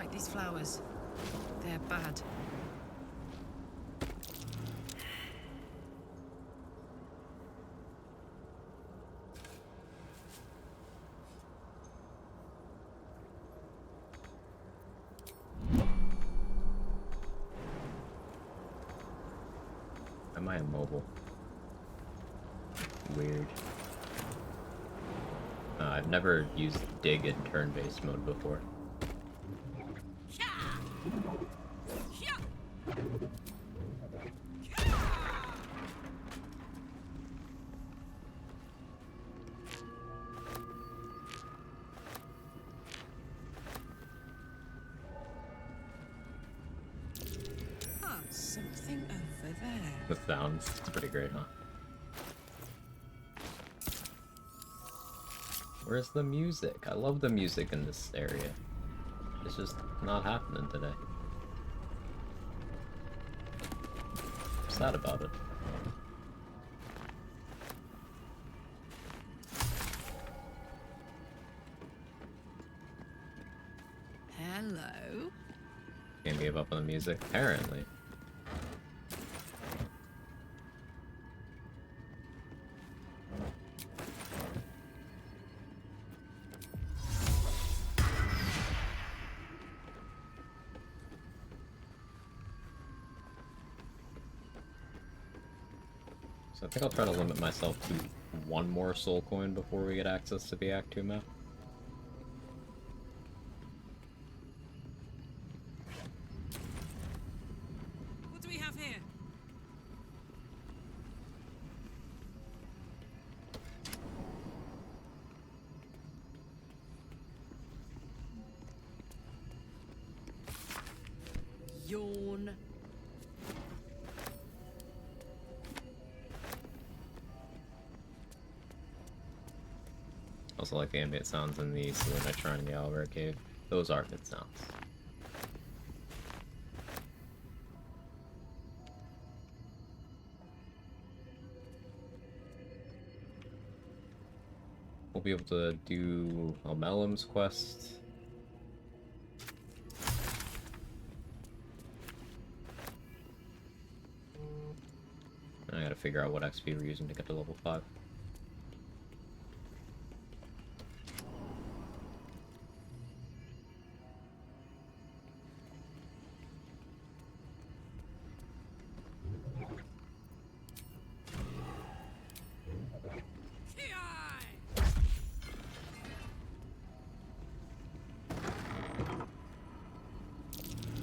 like these flowers. They're bad. Am I immobile? Weird. I've never used dig in turn-based mode before. Ah, something over there. The sounds, it's pretty great, huh? Where's the music? I love the music in this area. It's just not happening today. What's that about it? Hello? Can't give up on the music, apparently. So I think I'll try to limit myself to one more soul coin before we get access to the Act 2 map. What do we have here? Yawn. Also like the ambient sounds in the Selena Shrine and the Owlbear Cave. Those are good sounds. We'll be able to do Elmelim's quest. I gotta figure out what XP we're using to get to level 5.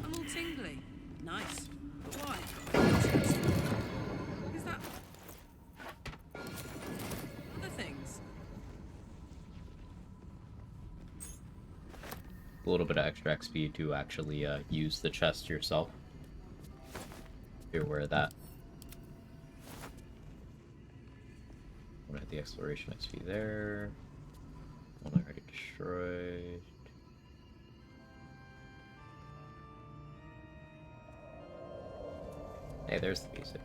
I'm all tingly. Nice. But why? Is that... other things? A little bit of extra XP to actually use the chest yourself. If you're aware of that. I'm gonna hit the exploration XP there. One I already destroyed. Hey, there's the music.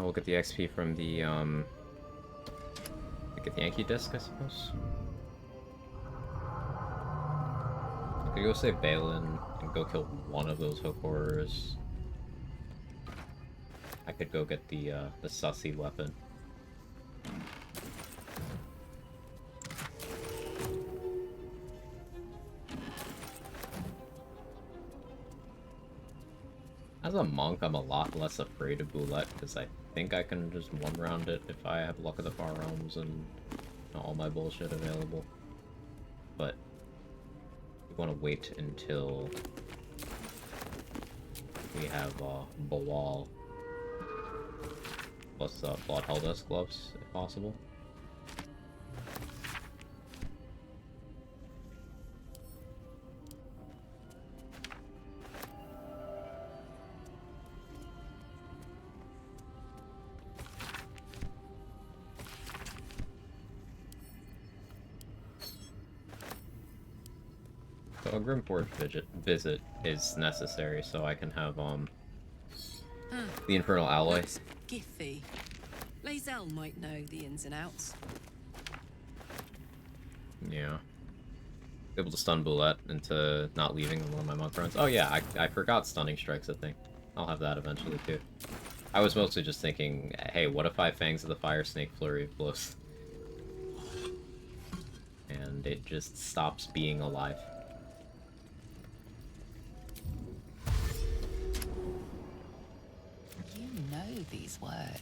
We'll get the XP from the, get the Yankee disc, I suppose. I could go save Balin and go kill one of those hook horrors. I could go get the sussy weapon. As a monk, I'm a lot less afraid of Boulette, because I think I can just one-round it if I have Luck of the Far Realms and all my bullshit available. But we want to wait until we have Bawal plus Blood Helldust gloves, if possible. So a Grimforge visit is necessary so I can have the Infernal Alloy. Giffy. Lae'zel might know the ins and outs. Yeah. Be able to stun Bullet into not leaving on one of my monk runs. Oh yeah, I forgot stunning strikes, I think. I'll have that eventually too. I was mostly just thinking, hey, what if I Fangs of the Fire Snake Flurry of Blows? And it just stops being alive. You know these words.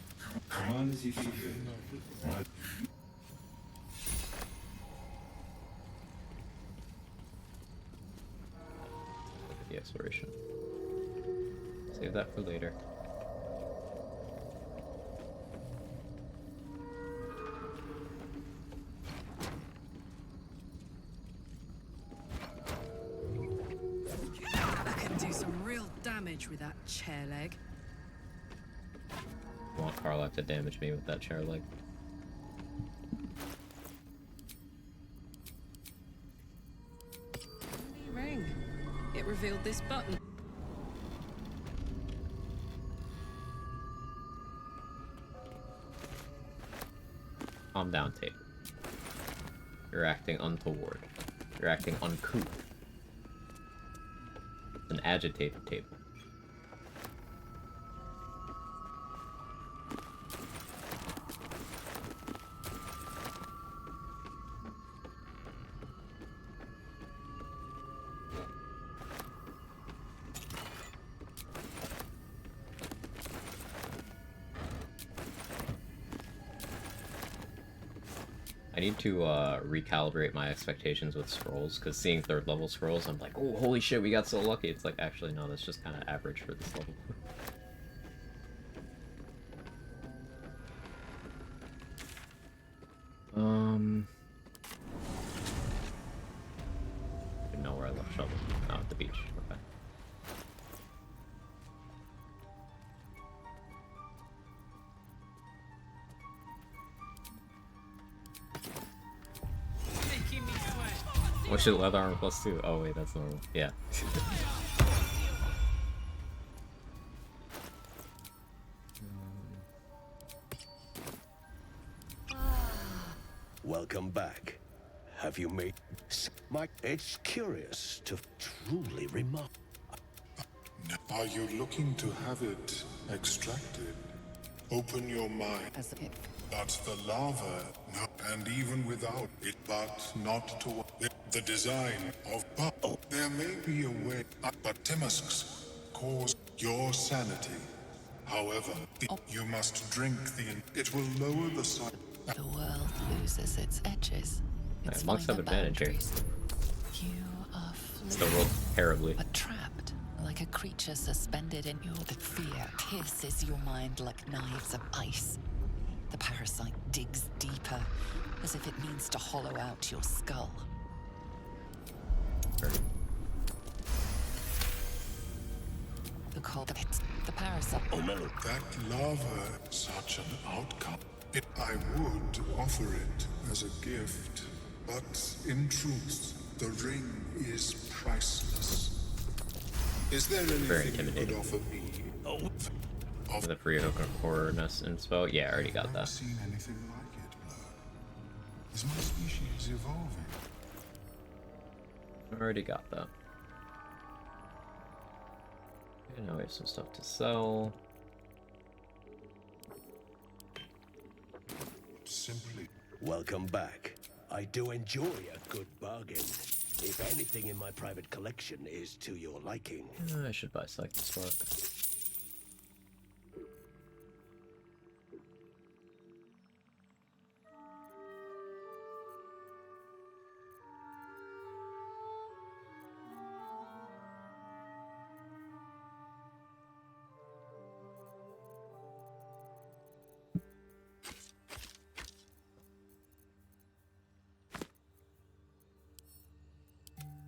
The exploration. Save that for later. I can do some real damage with that chair leg. I want Karlach to damage me with that chair leg. Ring. It revealed this button. Calm down, tape. You're acting untoward. You're acting uncouth. An agitated tape. I need to recalibrate my expectations with scrolls, because seeing 3rd level scrolls, I'm like, oh, holy shit, we got so lucky. It's like, actually, no, that's just kind of average for this level. I didn't know where I left Shovel. Oh, at the beach. Okay. Making me sweat. Oh shit, leather armor +2. Oh wait, that's normal. Yeah. Welcome back. Have you made... It's curious to truly remark. Are you looking to have it extracted? Open your mind. But the lava, no, and even without it, but not to the design of. But there may be a way. But Timusks cause your sanity. However, you must drink the. It will lower the size. The world loses its edges. Its Monks have finer advantage here. boundaries. You are Still fluid, rolled terribly. but trapped, like a creature suspended in your fear pierces your mind like knives of ice. The parasite digs deeper, as if it means to hollow out your skull. The cold hits the parasite. Oh no, that lava, such an outcome. I would offer it as a gift, but in truth, the ring is priceless. Is there anything you could offer me? The free horrorness inspo? Yeah, I already got that. Seen anything like it, Blur? Is my species evolving? I already got that. Okay, now we have some stuff to sell. Simply. Welcome back. I do enjoy a good bargain. If anything in my private collection is to your liking. I should buy Psychic Spark.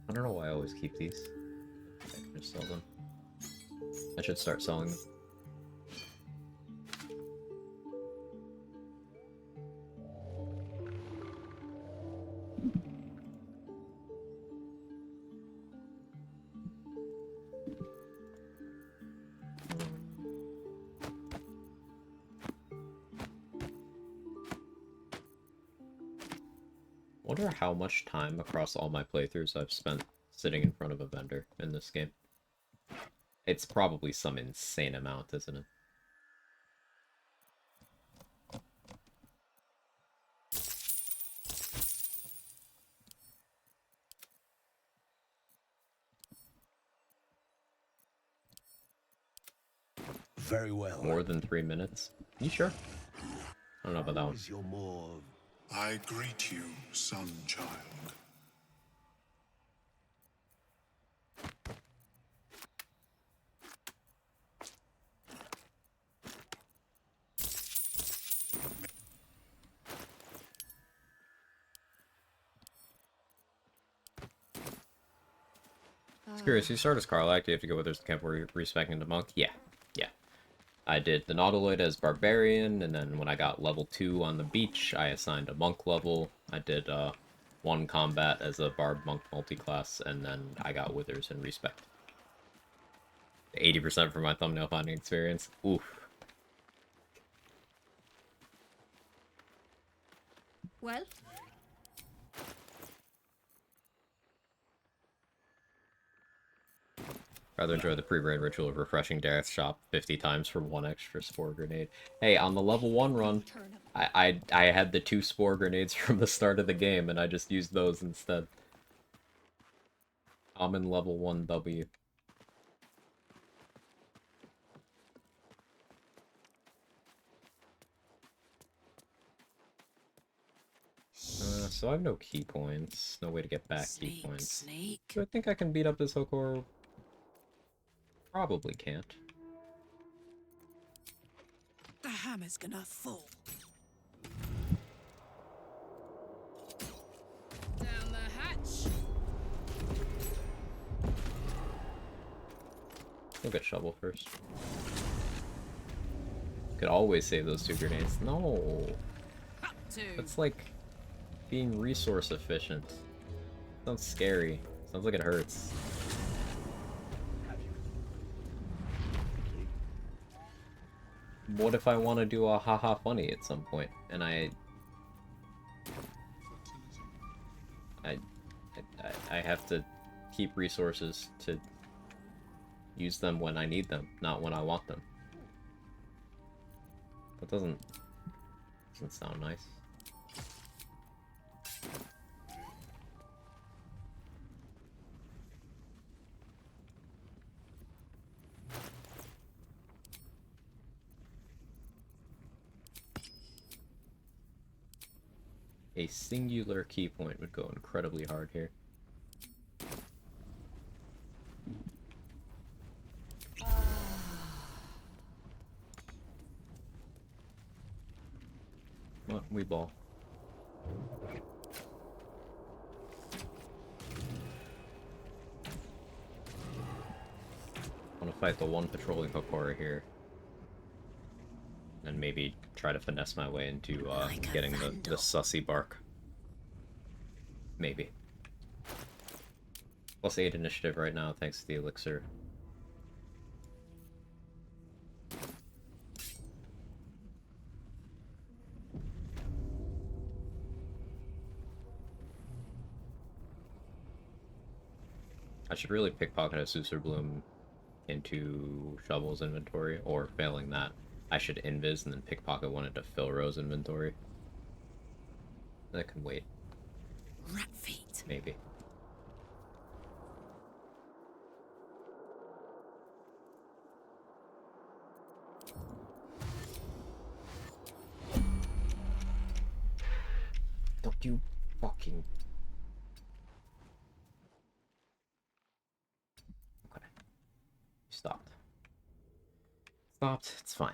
I don't know why I always keep these. I can just sell them. I should start selling them. Wonder how much time across all my playthroughs I've spent sitting in front of a vendor in this game. It's probably some insane amount, isn't it? Very well. More than 3 minutes? You sure? I don't know about that one. You're more... I greet you, son child. It's curious, you start as Karlak, do you have to go with there's the camp where you're respecting the monk? Yeah. I did the Nautiloid as Barbarian, and then when I got level 2 on the beach, I assigned a monk level. I did 1 combat as a Barb Monk multiclass, and then I got Withers and Respect. 80% for my thumbnail finding experience. Oof. Well? Rather enjoy the pre-raid ritual of refreshing Dareth's shop 50 times for 1 extra spore grenade. Hey, on the level 1 run, I had the 2 spore grenades from the start of the game, and I just used those instead. Common level 1 W. So I have no key points. No way to get back key points. Do I think I can beat up this Hokor? Probably can't. The hammer's gonna fall. Down the hatch. We'll get shovel first. Could always save those 2 grenades. No! That's like being resource efficient. Sounds scary. Sounds like it hurts. What if I want to do a haha funny at some point, and I have to keep resources to use them when I need them, not when I want them. That doesn't sound nice. A singular key point would go incredibly hard here. What? We ball. I want to fight the 1 patrolling Hokora here. And maybe try to finesse my way into getting the sussy bark. Maybe. Plus 8 initiative right now, thanks to the elixir. I should really pickpocket a Susur Bloom into Shovel's inventory, or failing that, I should invis and then pickpocket one into Philrow's inventory. That can wait. Rat feet. Maybe. Don't you fucking... Okay. Stopped. Stopped. It's fine.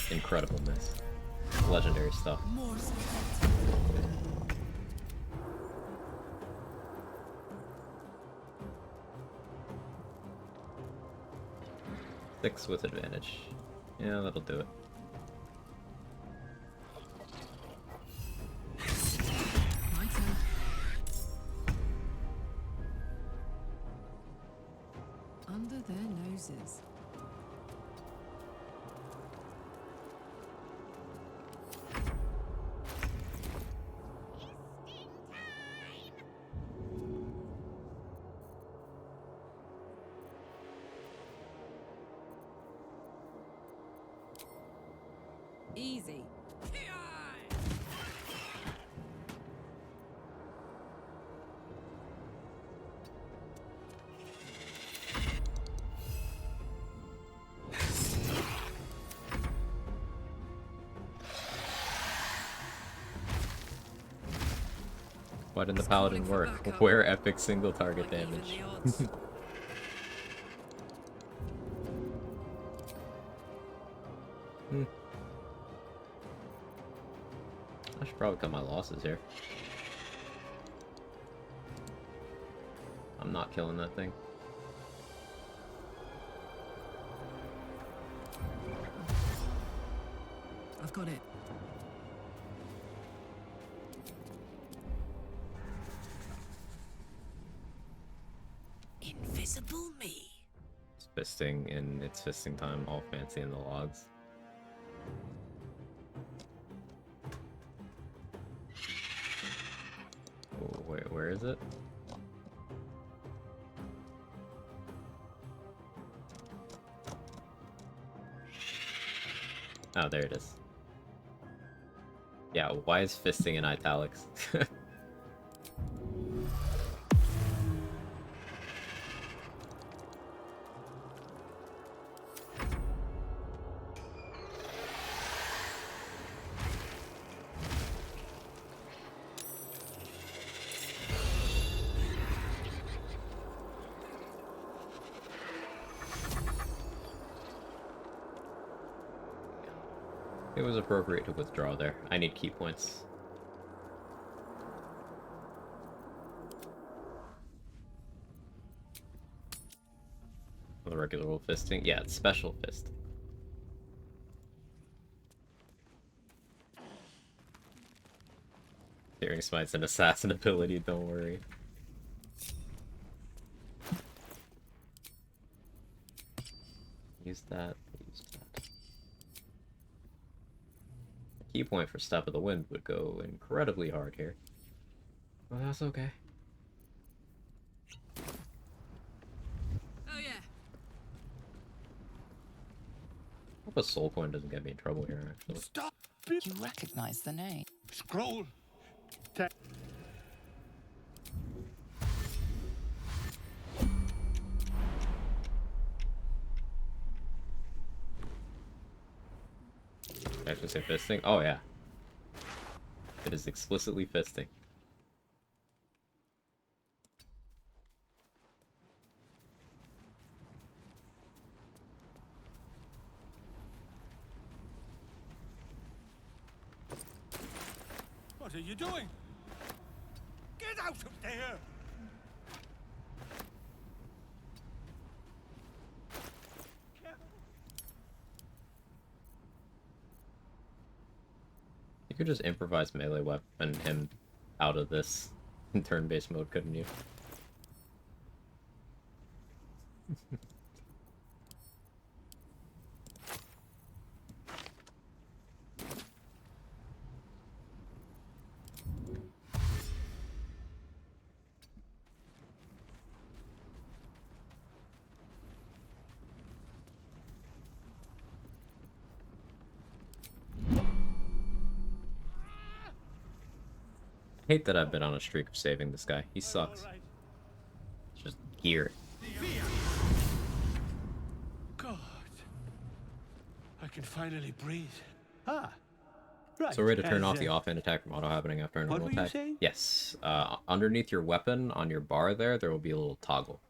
Incredible miss. Legendary stuff. Six with advantage. Yeah, that'll do it. under their noses. Easy. Why didn't the Paladin work? Where epic single target damage? I should probably cut my losses here. I'm not killing that thing. I've got it. Invisible me. It's fisting and it's fisting time, all fancy in the logs. Oh, where is it? Oh, there it is. Yeah, why is fisting in italics? It was appropriate to withdraw there. I need key points. The regular old fisting? Yeah, it's special fist. Searing Smite's an assassin ability, don't worry. Use that, use that. Key point for Step of the Wind would go incredibly hard here. Well, that's okay. Oh yeah. Hope a soul coin doesn't get me in trouble here, actually. Stop! You recognize the name. Scroll. Actually say fisting? Oh yeah. It is explicitly fisting. What are you doing? Get out of there! You could just improvise melee weapon him out of this in turn-based mode, couldn't you? I hate that I've been on a streak of saving this guy. He sucks. It's just gear. God. I can finally breathe. Ah. Right. So we're ready to turn off the offhand attack from auto happening after a normal what were you attack. saying? Yes. Underneath your weapon on your bar there will be a little toggle.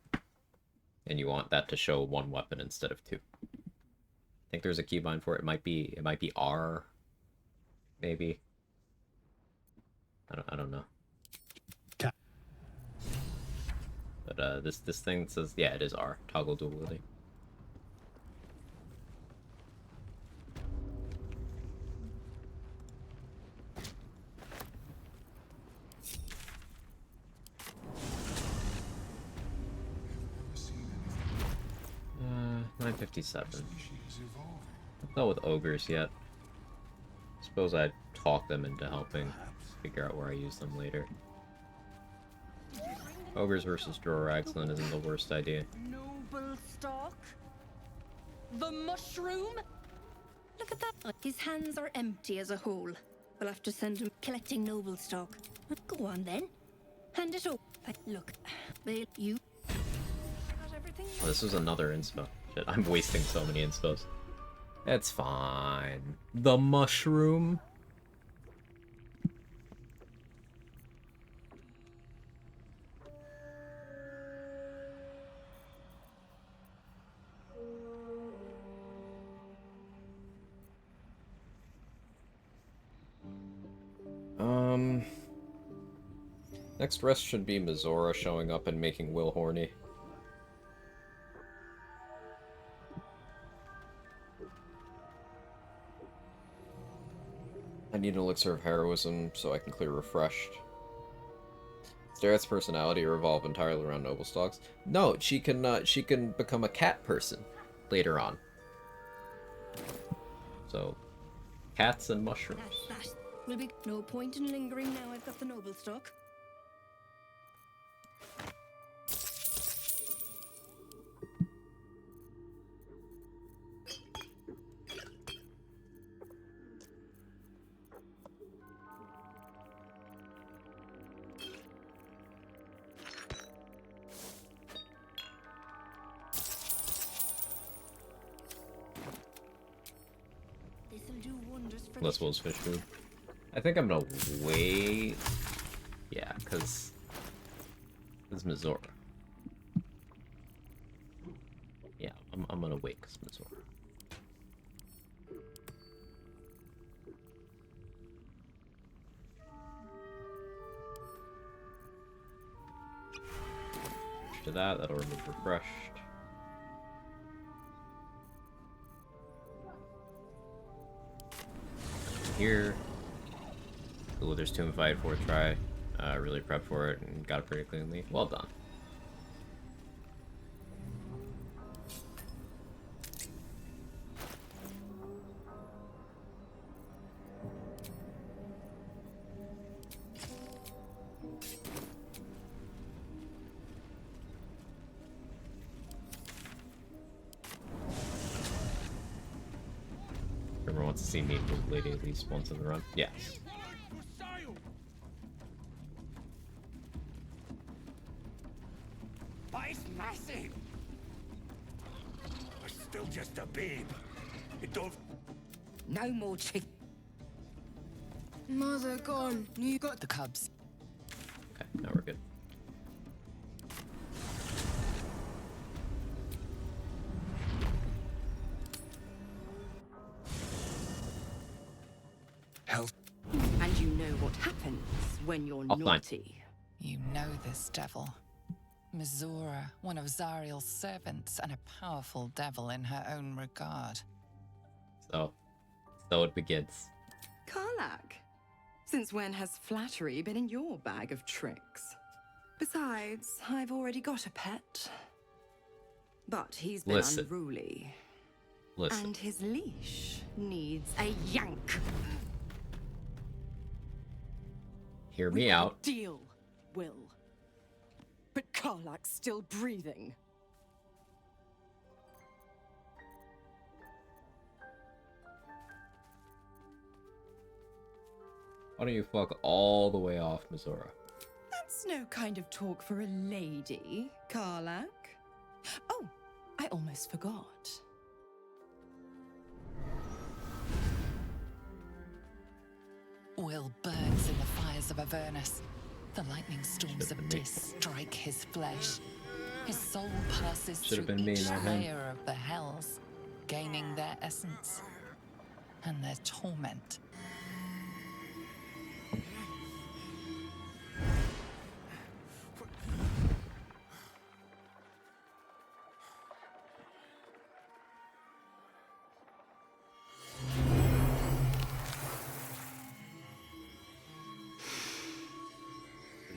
And you want that to show one weapon instead of two. I think there's a keybind for it. It might be R, maybe. I don't know. But this thing says, yeah, it is R, toggle duality. 957. Not done with ogres yet. Suppose I'd talk them into helping figure out where I use them later. Ogres versus Droraxlin isn't the worst idea. Noble stock? The mushroom? Look at that. His hands are empty as a whole. We'll have to send him collecting noble stock. Go on then. Hand it over. Look, you. Oh, this was another inspo. Shit, I'm wasting so many inspos. It's fine. The mushroom. Next rest should be Mizora showing up and making Will horny. I need an elixir of heroism so I can clear refreshed. Starrett's personality revolve entirely around noble stocks. No, she can become a cat person later on. So, cats and mushrooms. That will be no point in lingering now. I've got the noble stock. Unless Will's fish food. I think I'm gonna wait. Yeah, because it's Mizora. Yeah, I'm gonna wait because Mizora. To that'll remove refreshed. Here. Ooh, there's Tomb Fight for a try. Really prepped for it and got it pretty cleanly. Well done. Everyone wants to see me move lady at least once in the run. Yes. He's massive. I'm still just a babe. It don't. No more chick. Mother gone. You got the cubs. Okay, now we're good. Health. And you know what happens when you're naughty. You know this devil. Mizora, one of Zariel's servants, and a powerful devil in her own regard. So it begins. Karlak, since when has flattery been in your bag of tricks? Besides, I've already got a pet. But he's been unruly. Listen. And his leash needs a yank. Hear me out. Deal, Will. But Karlak's still breathing. Why don't you fuck all the way off, Mizora? That's no kind of talk for a lady, Karlak. Oh, I almost forgot. Will burns in the fires of Avernus. The lightning storms of Dis strike his flesh. His soul passes through each layer of the hells, gaining their essence and their torment.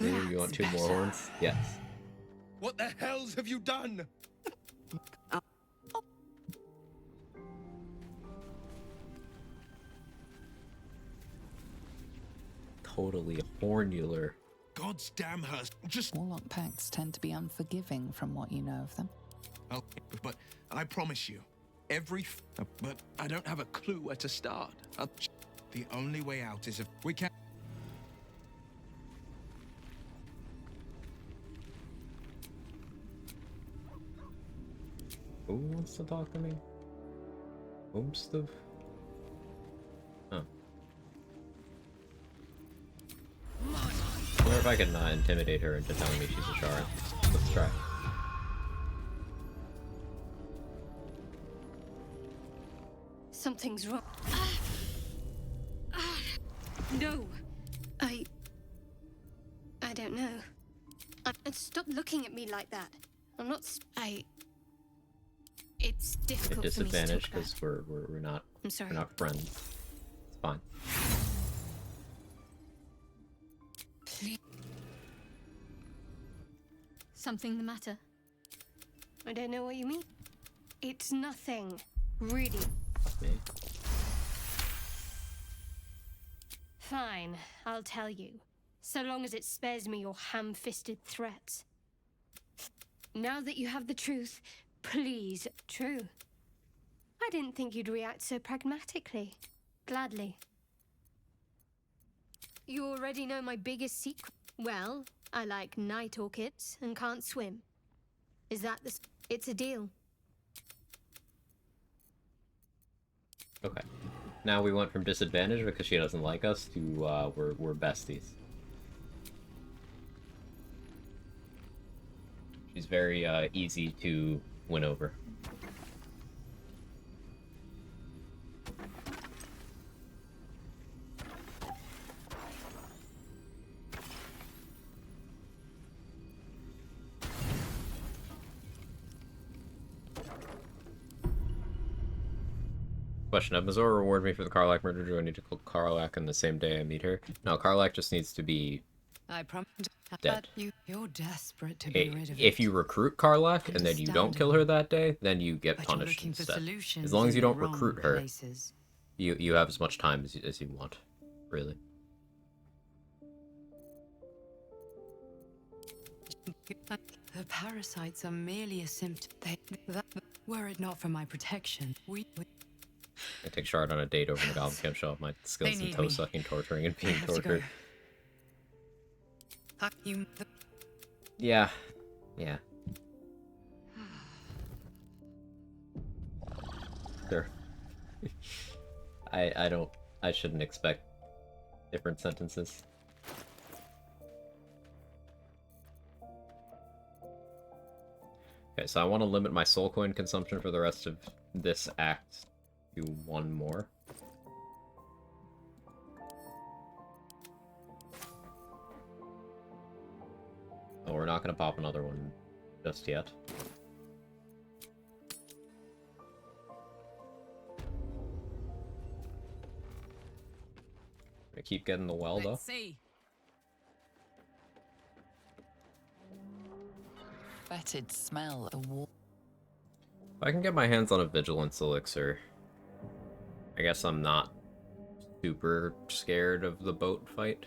You want two more horns? Yes. What the hells have you done? totally hornular. God's damn her. Just Warlock pacts tend to be unforgiving from what you know of them. But I promise you, but I don't have a clue where to start. The only way out is if we can. Who wants to talk to me? Stuff. Huh. I wonder if I can intimidate her into telling me she's a Shara. Let's try. Something's wrong. No. I don't know. Stop looking at me like that. I'm not. It's difficult. At disadvantage because we're not. I'm sorry. We're not friends. It's fine. Please. Something the matter? I don't know what you mean. It's nothing, really. Me. Fine, I'll tell you. So long as it spares me your ham-fisted threats. Now that you have the truth, please. True. I didn't think you'd react so pragmatically. Gladly. You already know my biggest secret. Well, I like night orchids and can't swim. Is that the... It's a deal. Okay. Now we went from disadvantage because she doesn't like us to we're besties. She's very easy to win over. Question, does Mazora reward me for the Karlak murder? Do I need to kill Karlak on the same day I meet her? No, Karlak just needs to be I promise. dead. You're desperate to be rid of If it. you recruit Karlak and then you don't kill her that day, then you get But you're punished looking for instead. solutions As long as in you the don't wrong recruit her, places. you have as much time as you want, really. The parasites are merely a symptom. Were it not for my protection, I take Shard on a date over in the Goblin Camp, show off my skills in need toe me. sucking, torturing, and being have to go. tortured. You. Yeah. Yeah. Sure. I shouldn't expect different sentences. Okay, so I want to limit my soul coin consumption for the rest of this act to one more. Oh, we're not going to pop another one just yet. Gonna keep getting the well, though. Let's see. Fetid smell of war. If I can get my hands on a vigilance elixir, I guess I'm not super scared of the boat fight.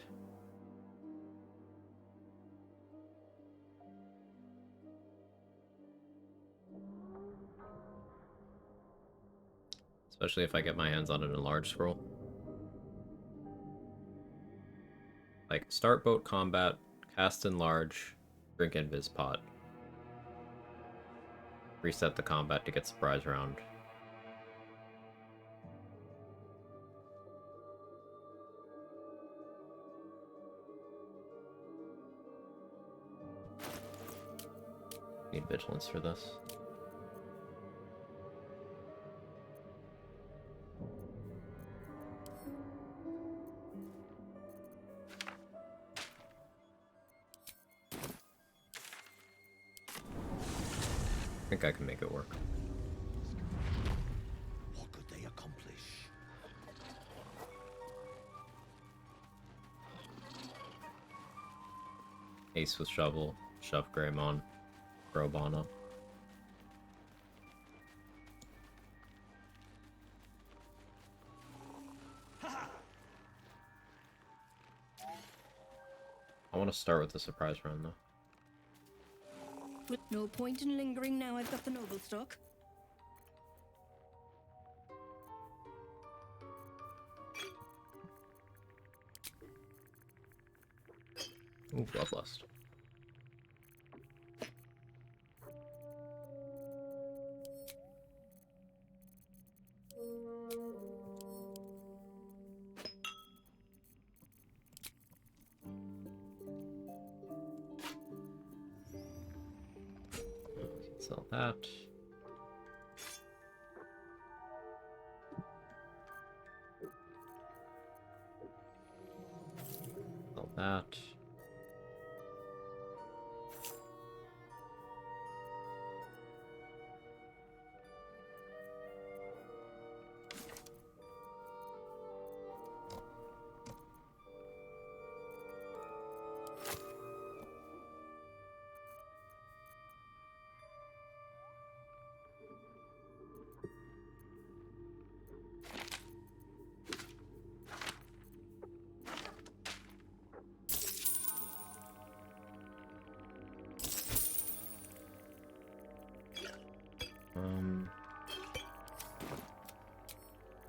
Especially if I get my hands on an enlarged scroll. Like, start boat combat, cast enlarge, drink invis pot. Reset the combat to get surprise round. Need vigilance for this. I think I can make it work. What could they accomplish? Ace with shovel, shove Greymon, Grobana. I want to start with the surprise round, though. With no point in lingering now I've got the noble stock. Ooh, Bloodlust. Sell that. Sell that.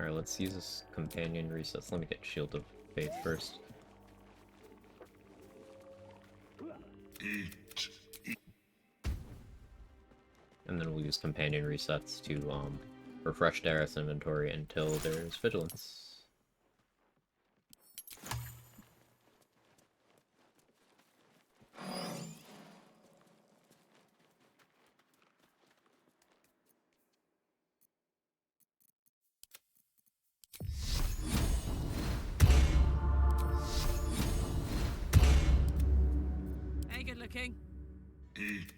Alright, let's use this companion resets. Let me get Shield of Faith first. And then we'll use companion resets to refresh Dareth's inventory until there's vigilance. Hey, good looking. Eat.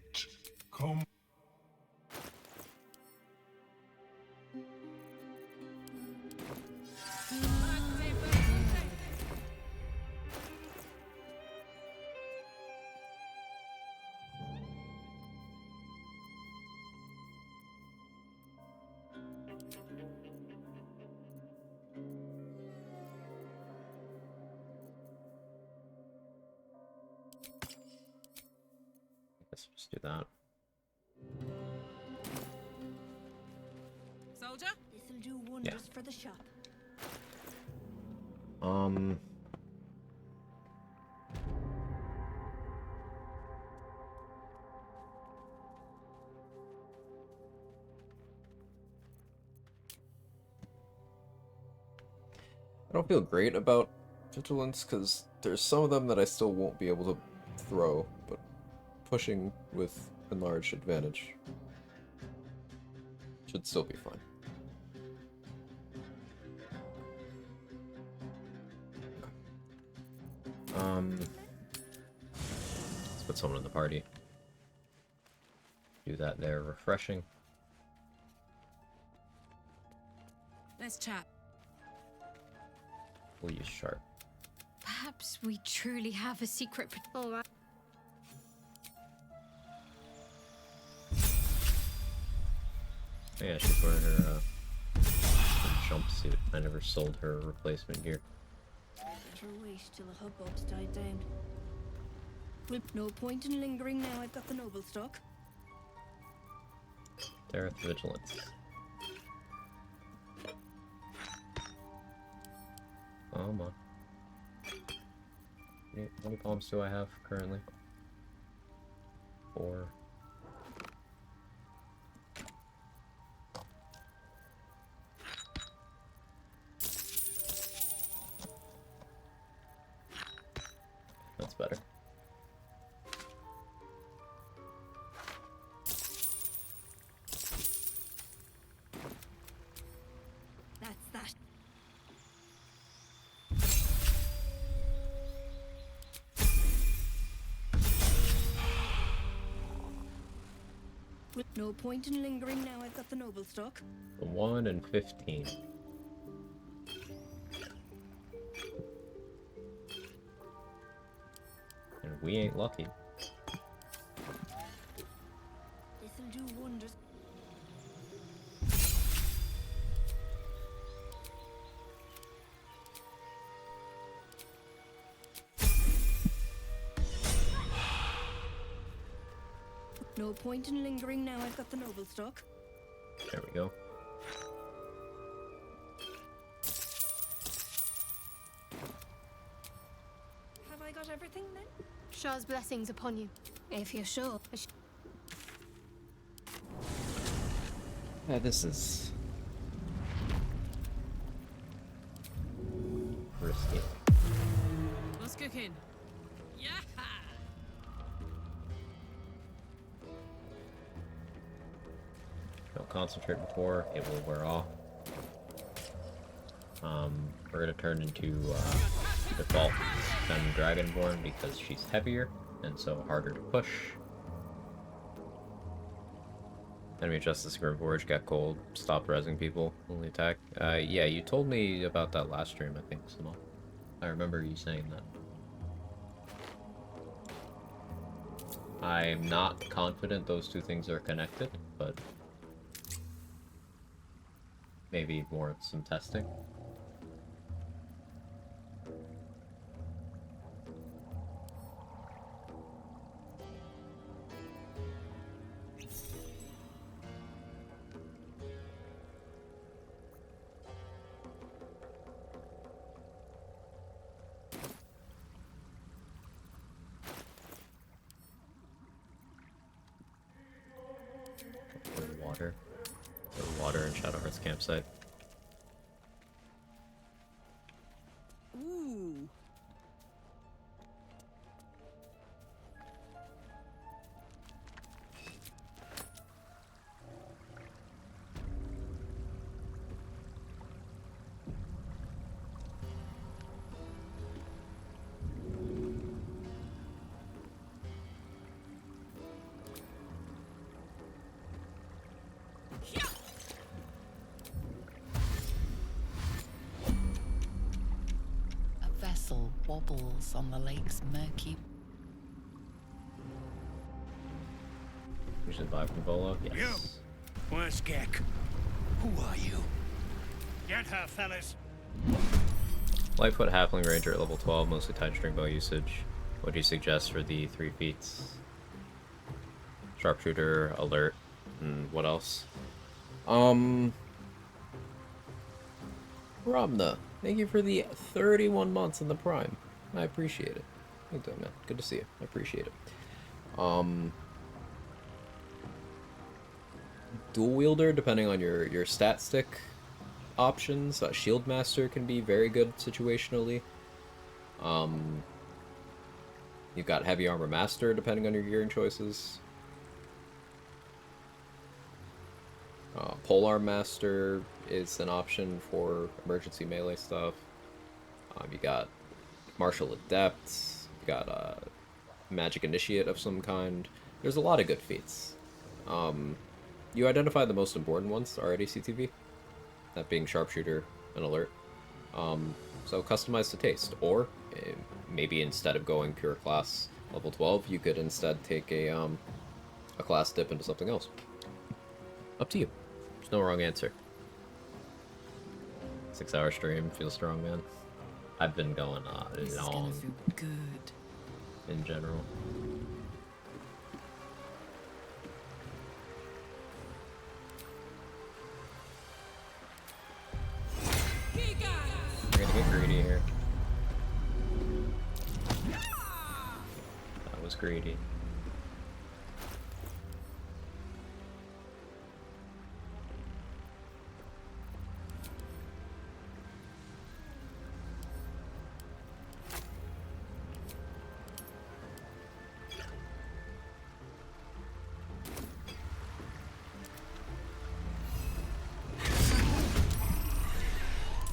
Come. Let's just do that. Soldier? This'll do wonders for the shop. I don't feel great about vigilance because there's some of them that I still won't be able to throw, but pushing with enlarged advantage should still be fine. Let's put someone in the party. Do that there, refreshing. Let's chat. We'll use sharp. Perhaps we truly have a secret. All right. Yeah, she's wearing her jumpsuit. I never sold her replacement gear. Better wait till the hubbub's died down. Well, no point in lingering now I've got the noble stock. Dareth Vigilance. Come on. How many bombs do I have currently? 4. That's better. That's that. With no point in lingering now I've got the noble stock. 1 and 15. And we ain't lucky. This'll do wonders. No point in lingering now I've got the noble stock. There we go. Have I got everything then? Shah's blessings upon you. If you're sure. Yeah, this is risky. What's cooking? Yeah. Don't concentrate before, it will wear off. We're gonna turn into default Femme Dragonborn because she's heavier and so harder to push. Enemy Justice Grimforge got cold, stopped rezzing people, only attack. Yeah, you told me about that last stream, I think, Simone. I remember you saying that. I'm not confident those two things are connected, but maybe more some testing. Water in Shadowheart's campsite. Ooh. Wobbles on the lake's murky. We should buy from Volo? Yes. You! Where's Gek? Who are you? Get her, fellas! Lightfoot Halfling Ranger at level 12, mostly tied to stringbow usage. What do you suggest for the 3 feats? Sharpshooter, alert, and what else? Ramna, thank you for the 31 months in the Prime. I appreciate it. How you doing, man? Good to see you. I appreciate it. Dual wielder, depending on your stat stick options. Shield Master can be very good situationally. You've got Heavy Armor Master, depending on your gearing choices. Polearm Master is an option for emergency melee stuff. You got Martial Adept, you got Magic Initiate of some kind. There's a lot of good feats. You identified the most important ones already, CTV. That being Sharpshooter and Alert. So customize to taste. Or maybe instead of going pure class level 12, you could instead take a class dip into something else. Up to you. There's no wrong answer. 6-hour stream, feels strong, man. I've been going This is gonna long feel good. in general. We're gonna get greedy here. That was greedy.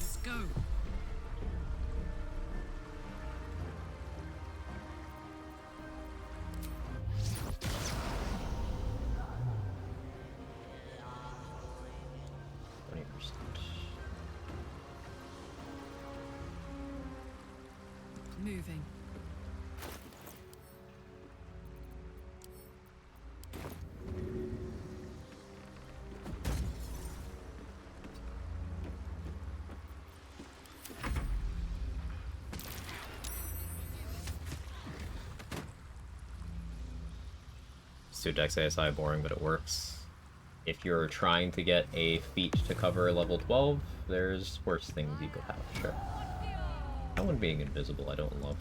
Let's go. Moving. Sudex ASI boring, but it works. If you're trying to get a feat to cover level 12, there's worse things you could have, sure. That one being invisible I don't love.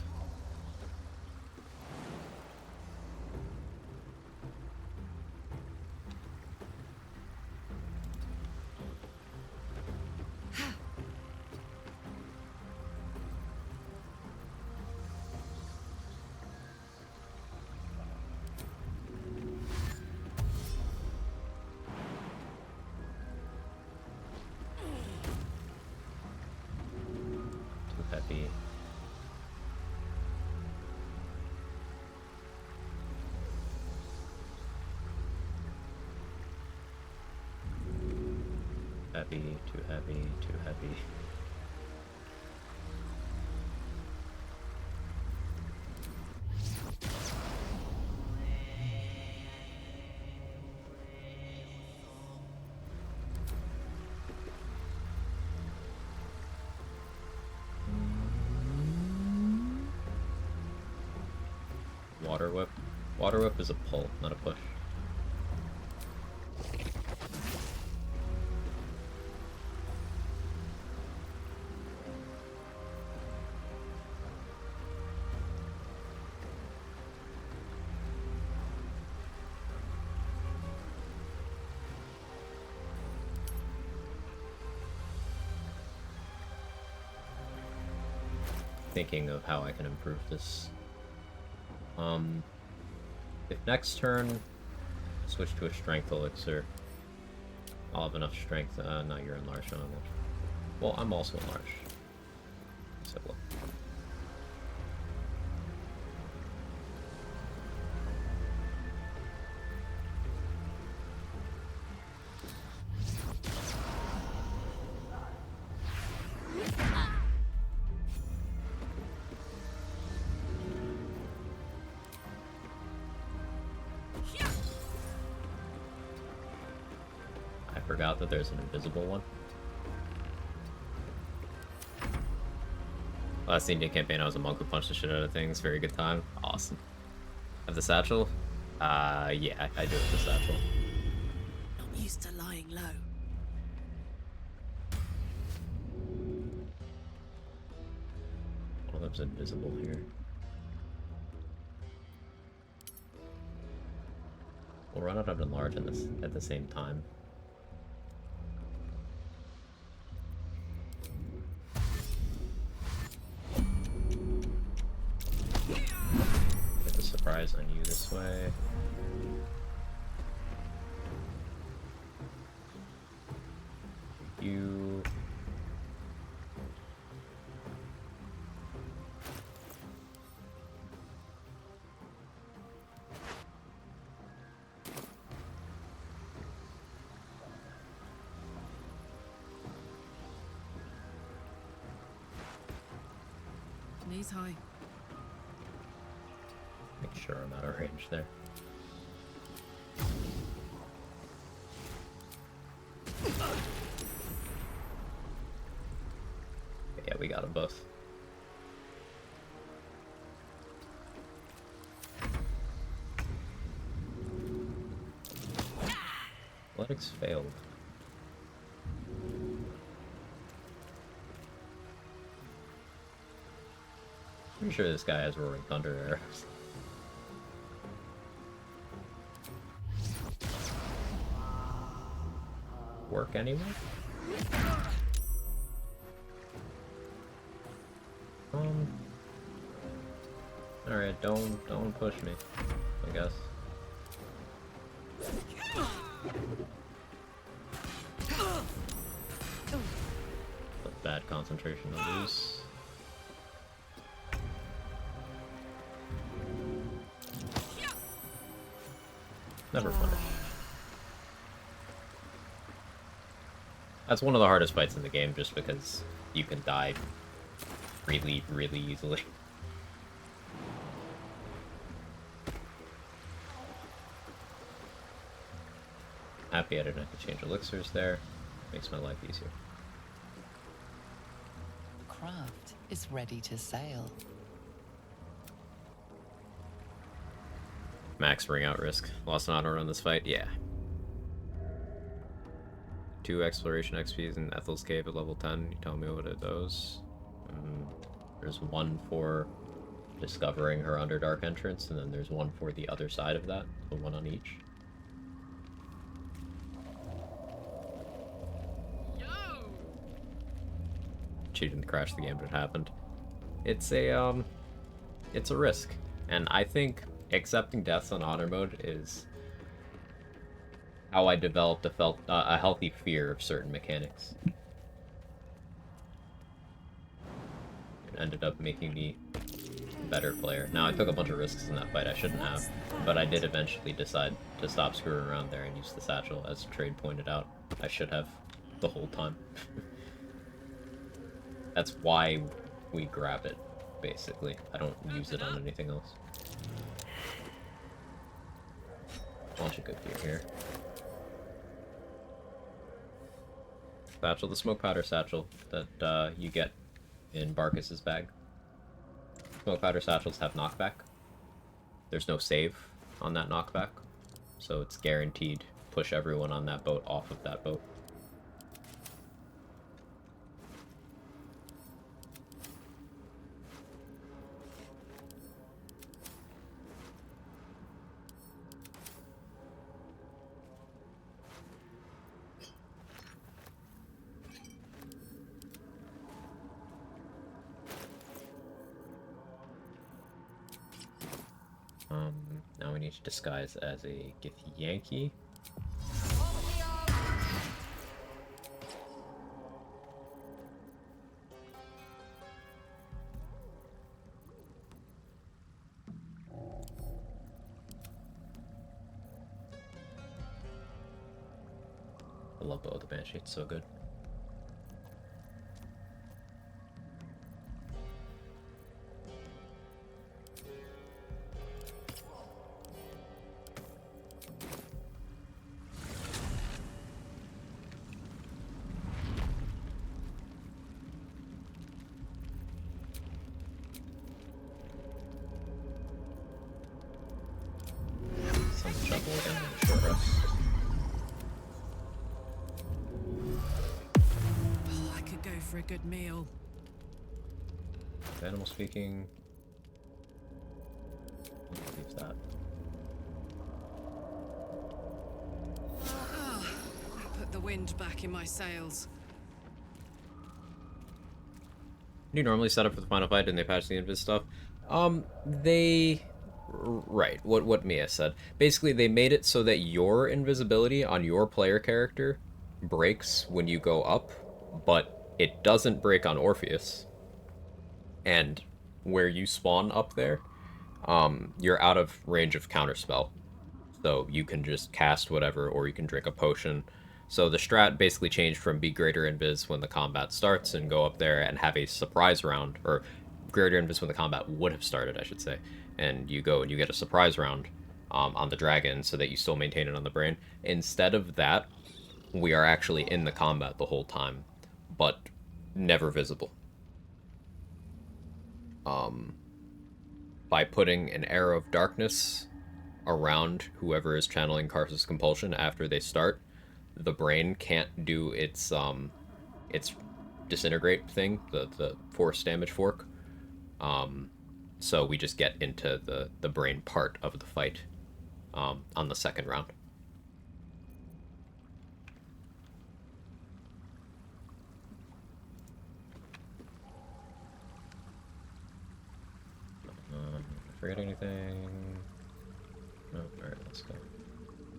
Heavy. Heavy, too heavy, too heavy. Water whip. Water whip is a pull, not a push. Thinking of how I can improve this. If next turn, switch to a strength elixir, I'll have enough strength. No, you're enlarged, not much. Well, I'm also enlarged. So, look. Forgot that there's an invisible one. Last Indian campaign, I was a monk who punched the shit out of things. Very good time. Awesome. Have the satchel? Yeah, I do have the satchel. Not used to lying low. One of them's invisible here. We'll run out of enlarge in this at the same time. Surprise on you this way. You. Knees high. Make sure I'm out of range there. Yeah, we got them both. Athletics failed. Pretty sure this guy has roaring thunder arrows. Work anyway? Alright, don't push me, I guess. But bad concentration to lose. Never punished. That's one of the hardest fights in the game, just because you can die really, really easily. Happy I didn't have to change elixirs there. Makes my life easier. The craft is ready to sail. Max ring out risk. Lost an auto run this fight? Yeah. 2 exploration XPs in Ethel's Cave at level 10. You tell me what are those? There's 1 for discovering her Underdark entrance, and then there's 1 for the other side of that. So 1 on each. She didn't crash the game, but it happened. It's a risk, and I think accepting deaths on honor mode is how I developed a healthy fear of certain mechanics. It ended up making me a better player. Now, I took a bunch of risks in that fight I shouldn't have, but I did eventually decide to stop screwing around there and use the satchel, as Trade pointed out. I should have the whole time. That's why we grab it, basically. I don't use it on anything else. Bunch of good gear here. Satchel, the smoke powder satchel that you get in Barkas's bag. Smoke powder satchels have knockback. There's no save on that knockback, so it's guaranteed push everyone on that boat off of that boat. Now we need to disguise as a Githyanki. I love the Banshee, it's so good. For a good meal. Animal speaking. Leave that. Put the wind back in my sails. Do you normally set up for the final fight and they patch the invis stuff? Right, what Mia said. Basically, they made it so that your invisibility on your player character breaks when you go up, but it doesn't break on Orpheus. And where you spawn up there, you're out of range of counterspell. So you can just cast whatever, or you can drink a potion. So the strat basically changed from be greater invis when the combat starts and go up there and have a surprise round, or greater invis when the combat would have started, I should say. And you go and you get a surprise round on the dragon so that you still maintain it on the brain. Instead of that, we are actually in the combat the whole time, but never visible. By putting an arrow of darkness around whoever is channeling Karsa's compulsion after they start, the brain can't do its disintegrate thing, the force damage fork. So we just get into the brain part of the fight on the second round. Forget anything? No, alright, let's go.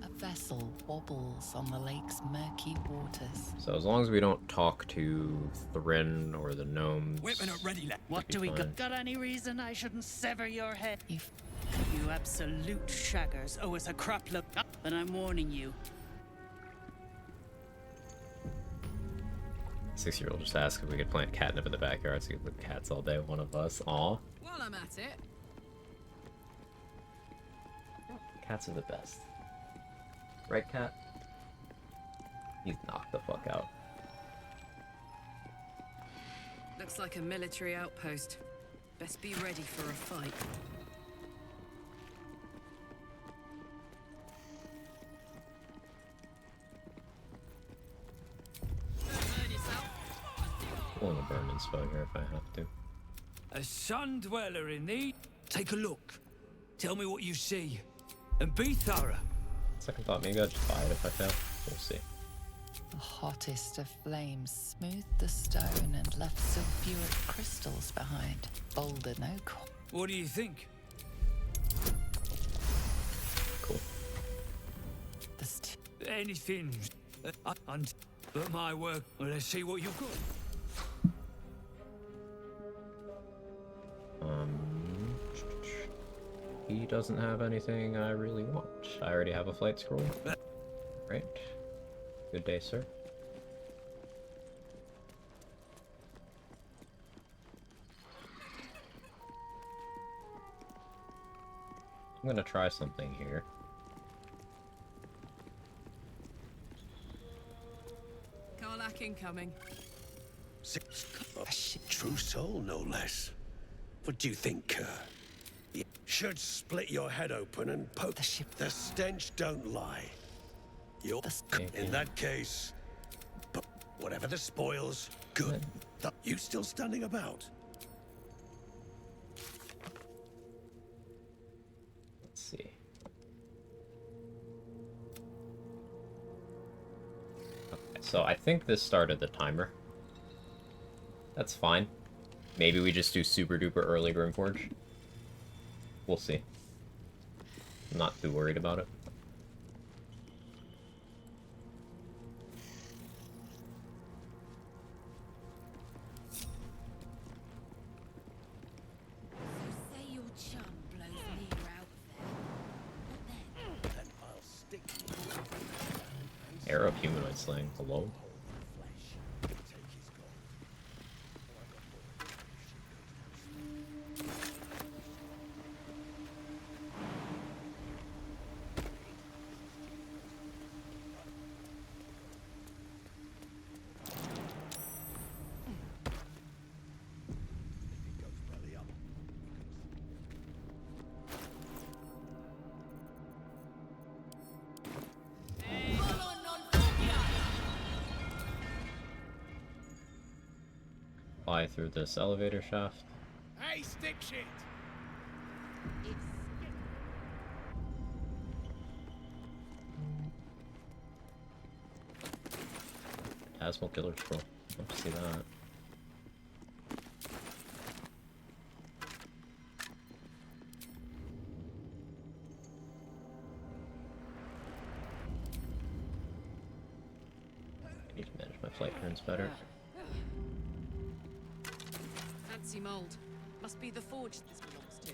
A vessel wobbles on the lake's murky waters. So as long as we don't talk to Thrin or the gnomes... We're not ready, lad. What do we got? Got any reason I shouldn't sever your head? You absolute shaggers owe us a crap look. But I'm warning you. 6-year-old just asked if we could plant catnip in the backyard so we could live cats all day, one of us. Aw. While I'm at it. Cats are the best. Right, cat? He's knocked the fuck out. Looks like a military outpost. Best be ready for a fight. burning spell here if I have to. A sun dweller in the... Take a look. Tell me what you see. And be thorough. Second thought, maybe I'll just buy it if I fail. We'll see. The hottest of flames smoothed the stone and left sulfuric crystals behind. Boulder no core. What do you think? Cool. Anything. But my work. Well, let's see what you've got. He doesn't have anything I really want. I already have a flight scroll. Right. Good day, sir. I'm gonna try something here. Karlach incoming. True soul, no less. What do you think, You should split your head open and poke the ship. The stench don't lie. You're in that case, but whatever the spoils, good. You still standing about? Let's see. Okay, so I think this started the timer. That's fine. Maybe we just do super duper early Grimforge. We'll see. I'm not too worried about it. Say your chum blows near out there. Then I'll stick Era of humanoid slaying. Hello? Fly through this elevator shaft. Hey, stick shit! Asmal Killer Scroll. Love to see that. I need to manage my flight turns better. Fancy mold. Must be the forge this belongs to.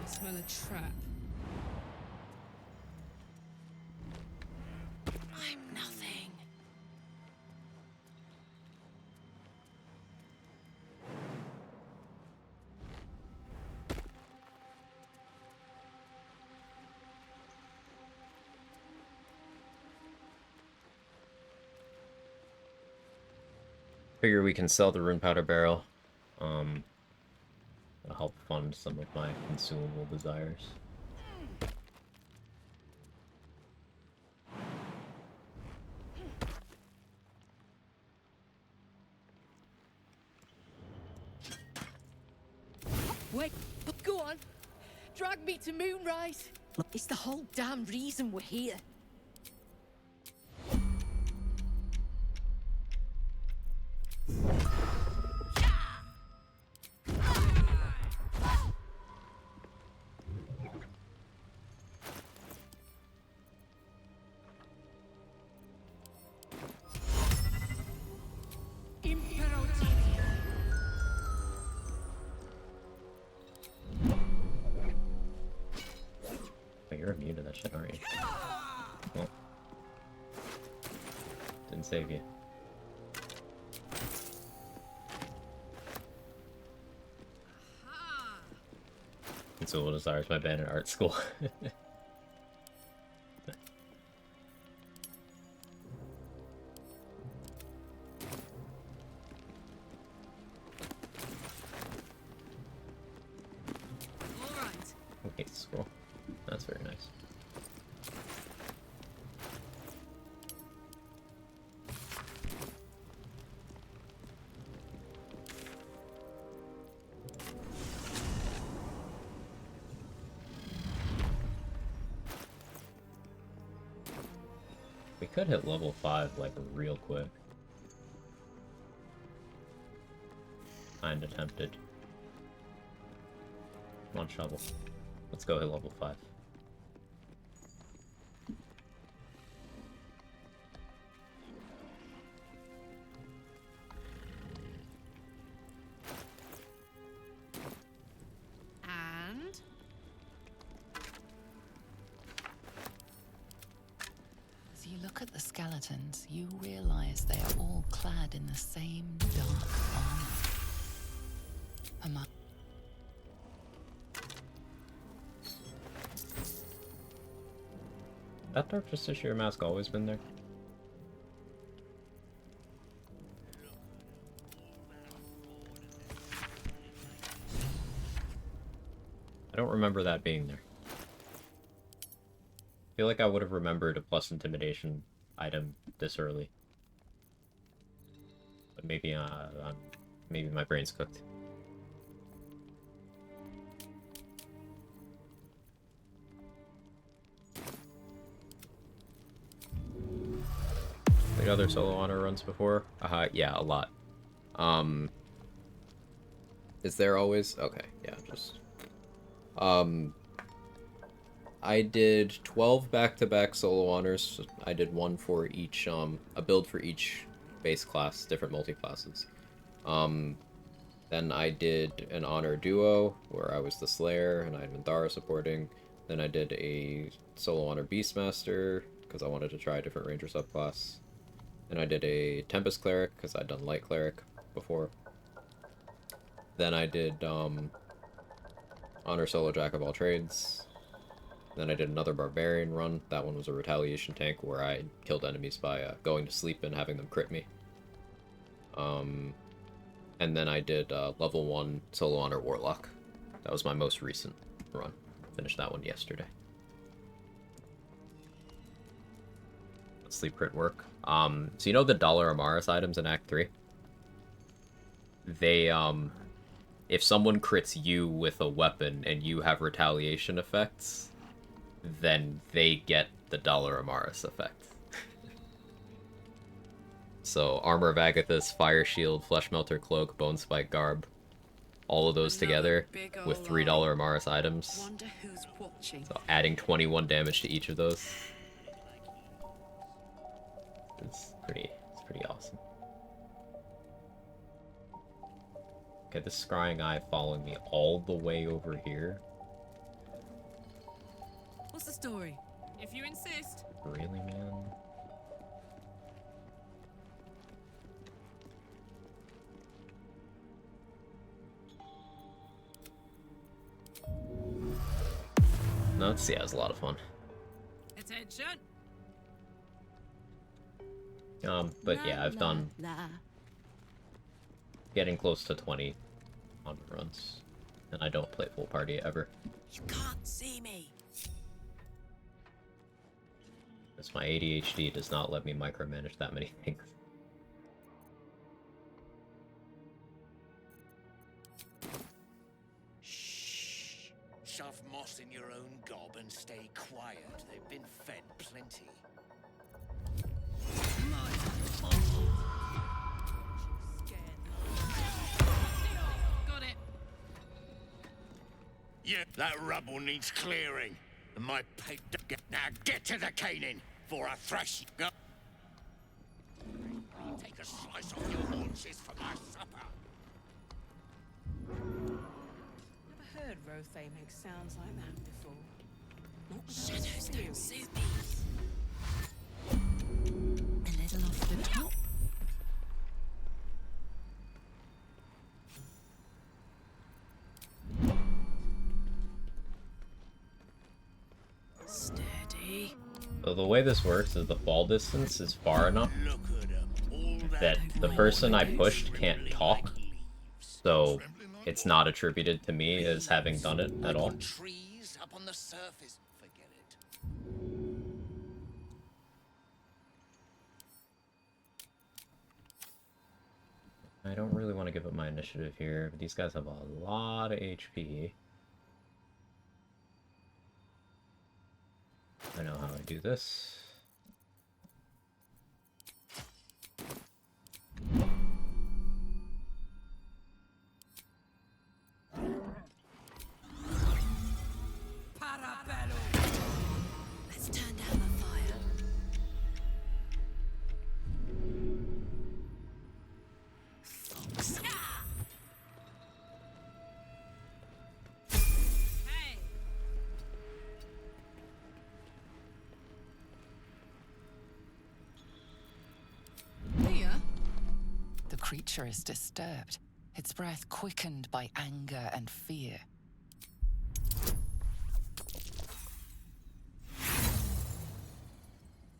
I smell a trap. I'm nothing. Figure we can sell the rune powder barrel. It'll help fund some of my consumable desires. Wait, go on. Drag me to Moonrise. It's the whole damn reason we're here. You're immune to that shit, aren't you? Well, didn't save you. Consumable desires my band in art school. could hit level 5 like real quick. Kinda tempted. Come on, shovel. Let's go hit level 5. And As you look at the skeletons, you realize they are all clad in the same dark armor. That Dark Justiciar mask always been there? I don't remember that being there. I feel like I would have remembered a plus intimidation item this early. But maybe, maybe my brain's cooked. Like other solo honor runs before? Yeah, a lot. Is there always? Okay, yeah, just... I did 12 back-to-back solo honors. I did one for each, a build for each base class, different multi-classes. Then I did an honor duo, where I was the Slayer, and I had Mandara supporting. Then I did a solo honor Beastmaster, because I wanted to try a different Ranger subclass. Then I did a Tempest Cleric, because I'd done Light Cleric before. Then I did, Honor Solo Jack of all Trades. Then I did another Barbarian run. That one was a retaliation tank where I killed enemies by going to sleep and having them crit me. And then I did level 1 Solo Honor Warlock. That was my most recent run. Finished that one yesterday. Sleep crit work. So you know the Dollar Amaris items in Act 3? They, if someone crits you with a weapon and you have retaliation effects, then they get the Dollar Amaris effect. So, Armor of Agathis, Fire Shield, Flesh Melter Cloak, Bone Spike Garb, all of those together with $3 Amaris items. wonder who's watching. So, adding 21 damage to each of those. It's pretty awesome. Okay, this scrying eye following me all the way over here. What's the story? If you insist. Really, man? No, let's see, that was a lot of fun. Attention. But yeah, I've done getting close to 20 on runs, and I don't play full party ever. You can't see me. Because my ADHD does not let me micromanage that many things. Shh. Shove moss in your own gob and stay quiet. They've been fed plenty. Got it. Yeah, that rubble needs clearing. And my pate... Now get to the caning, for I thrash you. Take a slice off your haunches for my supper. Never heard Rothay make sounds like that before. Not Shadows don't suit me. A little off the top. Steady. So the way this works is the fall distance is far enough that the person I pushed can't talk, so it's not attributed to me as having done it at all. Trees up on the surface. Forget it. I don't really want to give up my initiative here, but these guys have a lot of HP. I know how I do this. creature is disturbed, its breath quickened by anger and fear.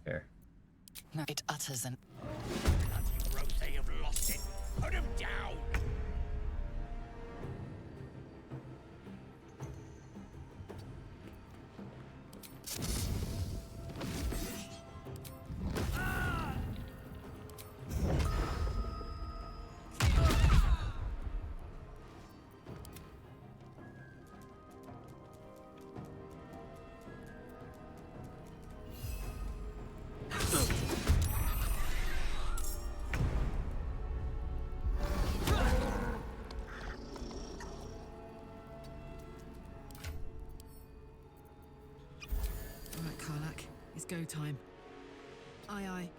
Fair. No, it utters an... They have lost it. Put him down. Go time. Aye, aye.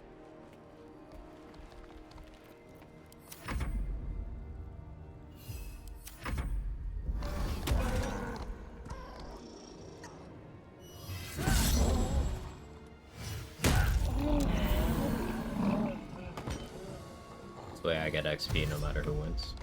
This way I get XP no matter who wins.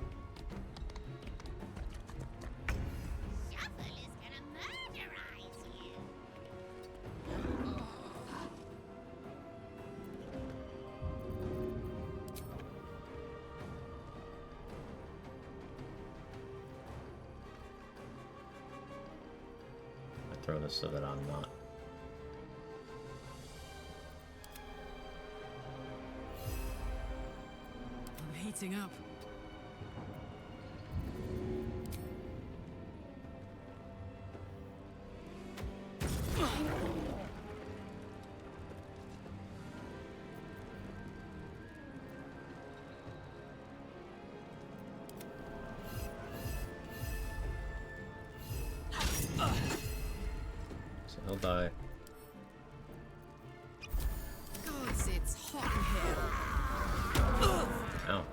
Throw this so that I'm not. I'm heating up. He'll die. Gods, it's hot in here. Ow.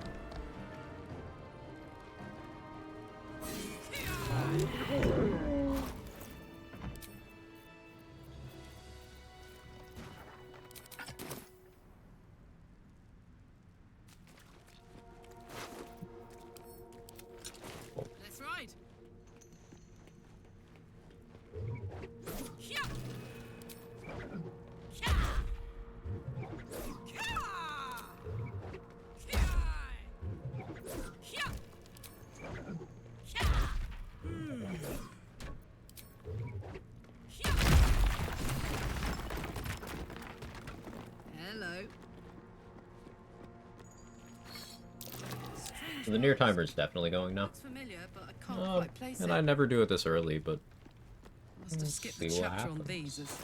Let's ride. So the near timer is definitely going now. Familiar, but I can't quite place And it. I never do it this early, but Must have skipped the see what chapter on happens. these.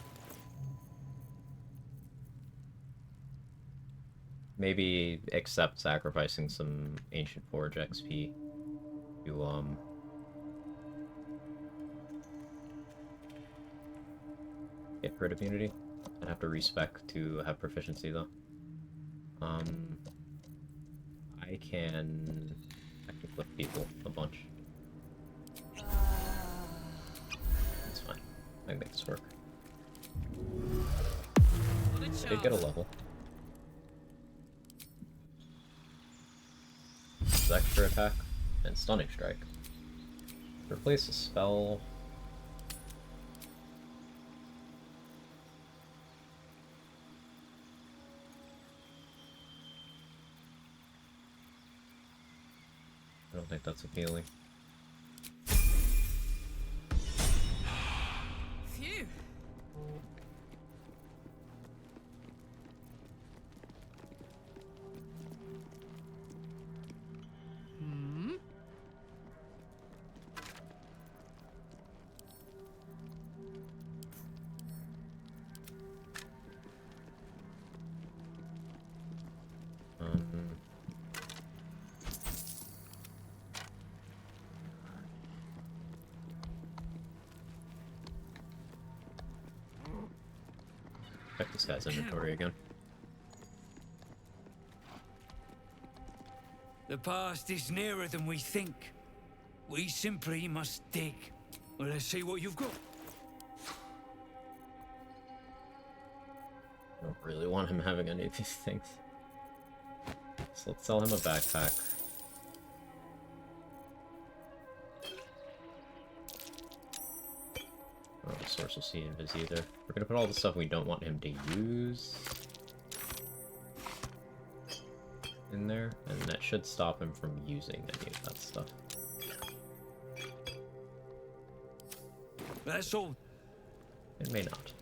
Maybe accept sacrificing some Ancient Forge XP to get crit immunity. I have to respec to have proficiency though. I can flip people a bunch. That's fine. I can make this work. Did get a level. Extra attack and stunning strike. Replace a spell. I don't think that's appealing. Phew. Check this guy's inventory again. The past is nearer than we think. We simply must dig. Well, let's see what you've got. I don't really want him having any of these things. So let's sell him a backpack. Oh, the source will see invis either. We're gonna put all the stuff we don't want him to use in there, and that should stop him from using any of that stuff. That's all. It may not.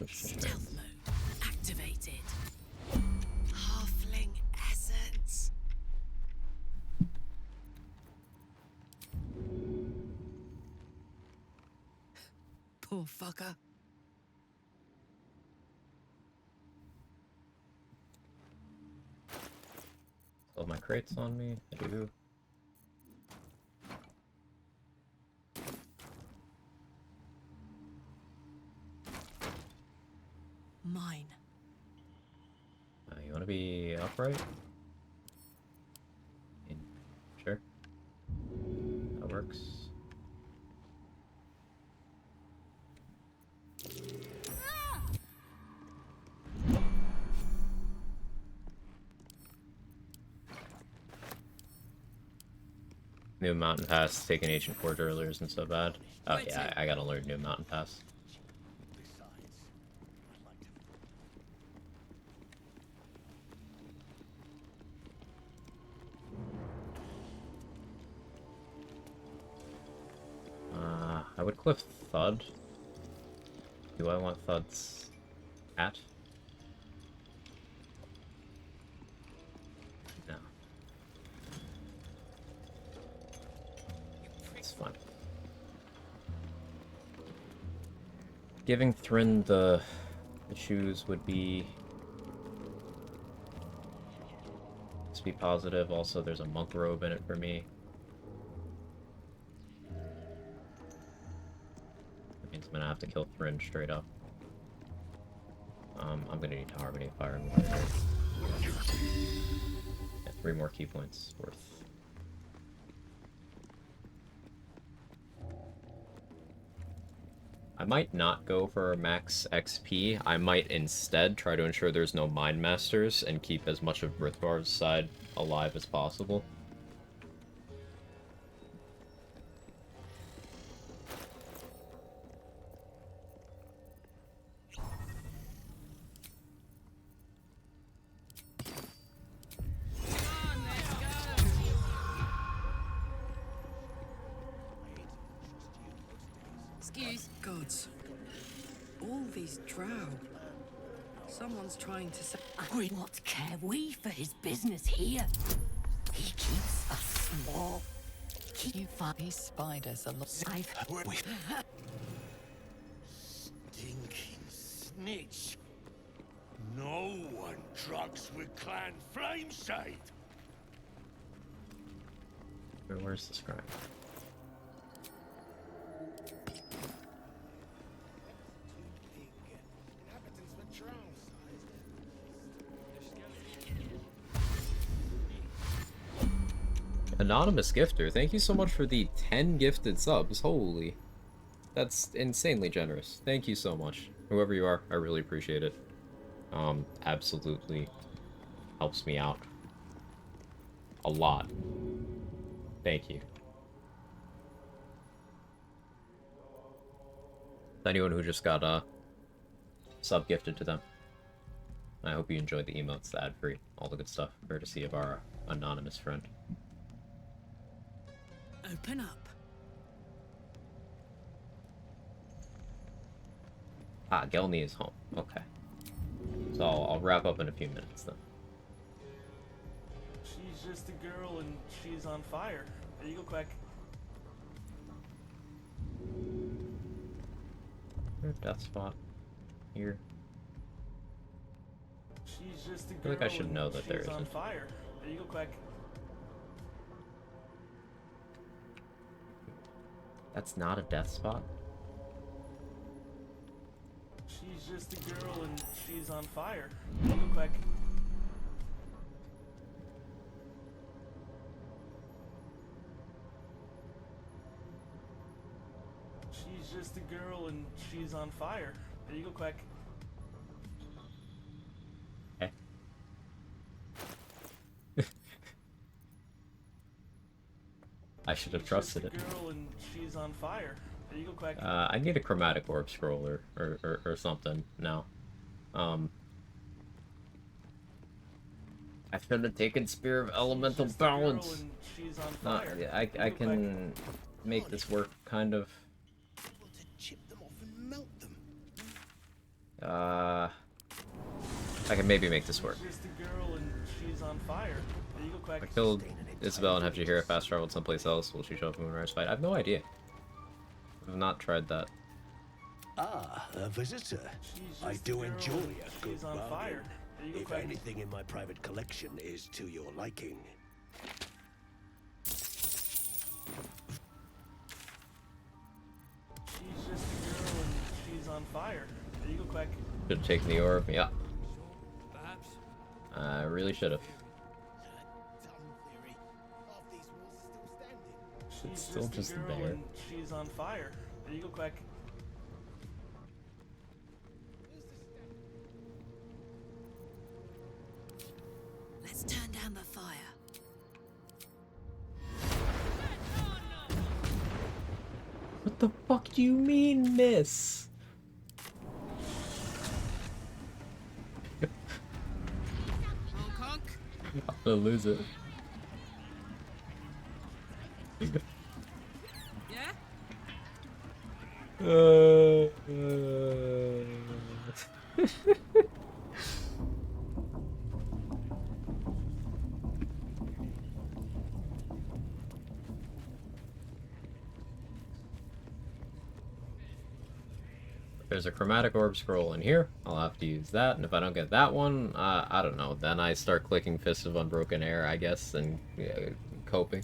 Stealth mode activated. Halfling essence. Poor fucker. All my crates on me. I do. Mine. You want to be upright? Sure. That works. New Mountain Pass, taking Ancient Forge earlier isn't so bad. Oh yeah, I gotta learn New Mountain Pass. I would cliff Thud. Do I want Thud's hat? No. It's fine. Giving Thryn the shoes would be... Let's be positive. Also, there's a monk robe in it for me. Means I'm gonna have to kill Thryn straight up. I'm gonna need to Harmony of Fire and Water. Yeah, 3 more key points worth. I might not go for max XP. I might instead try to ensure there's no Mind Masters and keep as much of Rithvar's side alive as possible. Excuse. Gods. All these drow. Someone's trying to say. What care we for his business here? He keeps us small. You find these spiders a lot. Stinking snitch. No one drugs with Clan Flameshade. Where's the scribe? Anonymous gifter, thank you so much for the 10 gifted subs. Holy. That's insanely generous. Thank you so much. Whoever you are, I really appreciate it. Absolutely helps me out a lot. Thank you. Anyone who just got sub gifted to them. I hope you enjoyed the emotes, the ad-free, all the good stuff, courtesy of our anonymous friend. Open up. Ah, Gelni is home. Okay. So I'll wrap up in a few minutes then. She's just a girl and she's on fire. There you go, Quag. Death spot here. She's just a girl. I feel like I should know that there she's on isn't. fire. There you go, Quag. That's not a death spot? She's just a girl and she's on fire. There you go, Quag. She's just a girl and she's on fire. There you go, Quag. I should have trusted it. Girl and she's on fire. There you go, Quag. I need a chromatic orb scroll or something now. I should have taken Spear of Elemental Balance. I can make this work kind of. I can maybe make this work. Just a girl and she's on fire. There you go, Quag. I killed Isabel and have Jaheira fast traveled someplace else. Will she show up in Moonrise fight? I have no idea. I've not tried that. Ah, a visitor. I do enjoy a good bargain. If anything in my private collection is to your liking. She's just a girl and she's on fire. There you go, Quag. Should have taken the orb. Yeah. I really should have. It's still just there. She's on fire. There you go, Quag. Let's turn down the fire. What the fuck do you mean, miss? I'm gonna lose it. There's a chromatic orb scroll in here. I'll have to use that, and if I don't get that one, I don't know. Then I start clicking Fist of Unbroken Air, I guess, and coping.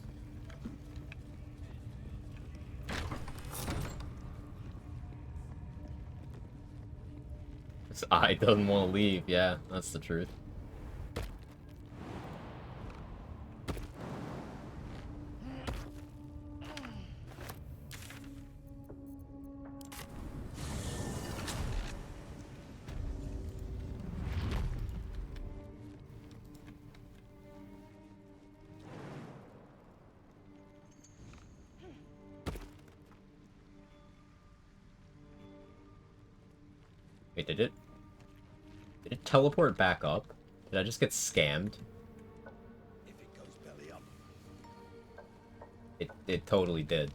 This eye doesn't want to leave. Yeah, that's the truth. Wait, did it teleport back up? Did I just get scammed? If it goes belly up. It totally did.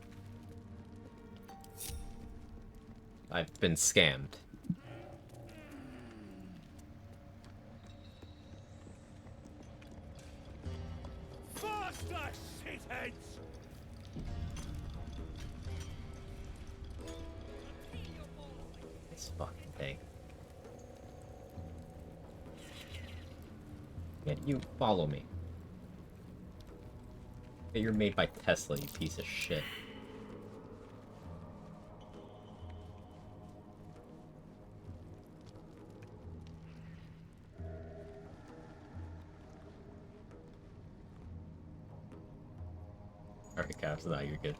I've been scammed. Faster, shitheads! This fucking thing. Yeah, you follow me. Yeah, you're made by Tesla, you piece of shit. Alright, Caps, now you're good.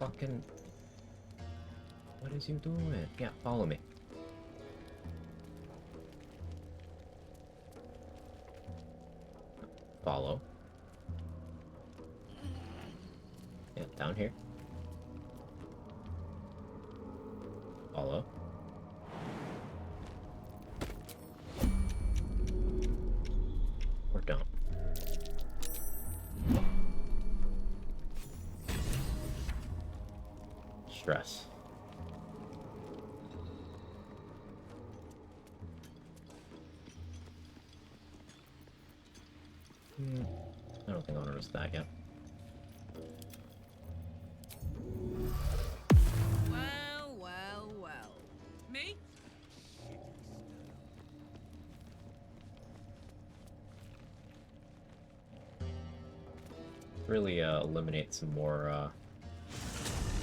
Fucking... What is you doing? Yeah, follow me. Follow. Yeah, down here. Follow. Or don't. Stress. I don't think I want to risk that yet. Well, really eliminate some more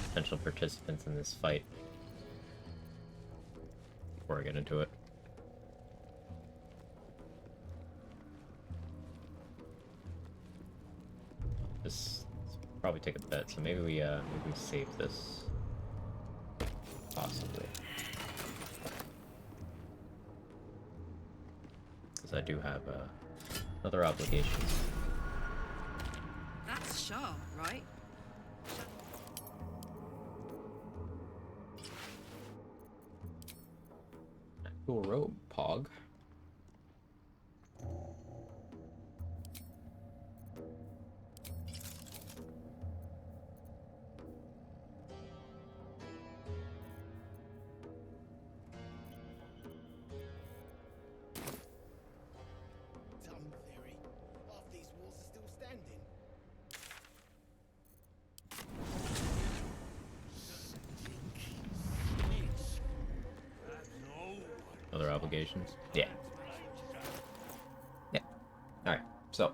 potential participants in this fight before I get into it. This probably take a bet, so maybe we save this. Possibly. Because I do have other obligations. That's sharp, right? Cool robe, Pog. Other obligations? Yeah. Yeah. Alright, so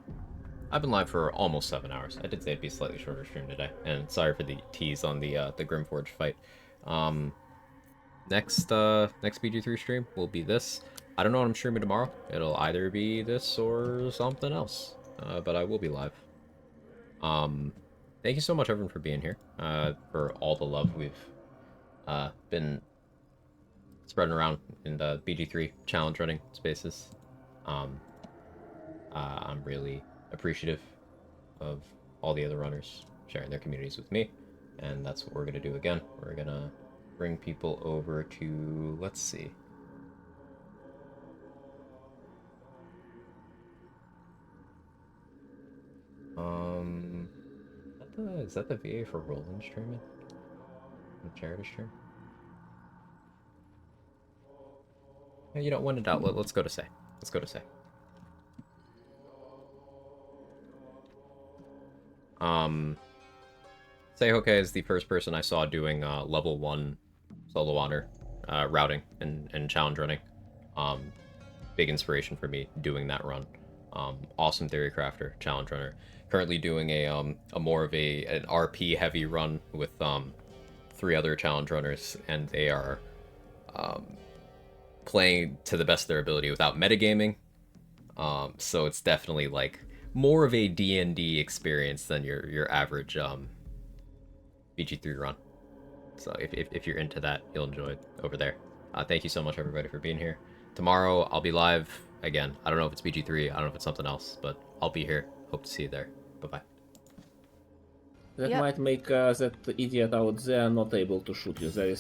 I've been live for almost 7 hours. I did say it'd be a slightly shorter stream today, and sorry for the tease on the Grimforge fight. Next BG3 stream will be this. I don't know what I'm streaming tomorrow. It'll either be this or something else. But I will be live. Thank you so much, everyone, for being here. For all the love we've been spreading around in the BG3 challenge running spaces. I'm really appreciative of all the other runners sharing their communities with me, and that's what we're going to do again. We're going to bring people over to, let's see. Is that the VA for Roland streaming? The charity stream? Yeah, you know, when in doubt, let's go to say. Let's go to say. Seihoke is the first person I saw doing level 1 solo honor routing and challenge running. Big inspiration for me doing that run. Awesome theory crafter, challenge runner. Currently doing a more of an RP heavy run with 3 other challenge runners, and they are playing to the best of their ability without metagaming. So it's definitely like more of a D&D experience than your average BG3 run. So if you're into that, you'll enjoy it over there. Thank you so much, everybody, for being here. Tomorrow I'll be live again. I don't know if it's BG3, I don't know if it's something else, but I'll be here. Hope to see you there. Bye-bye. That might make that idiot out there not able to shoot you. There is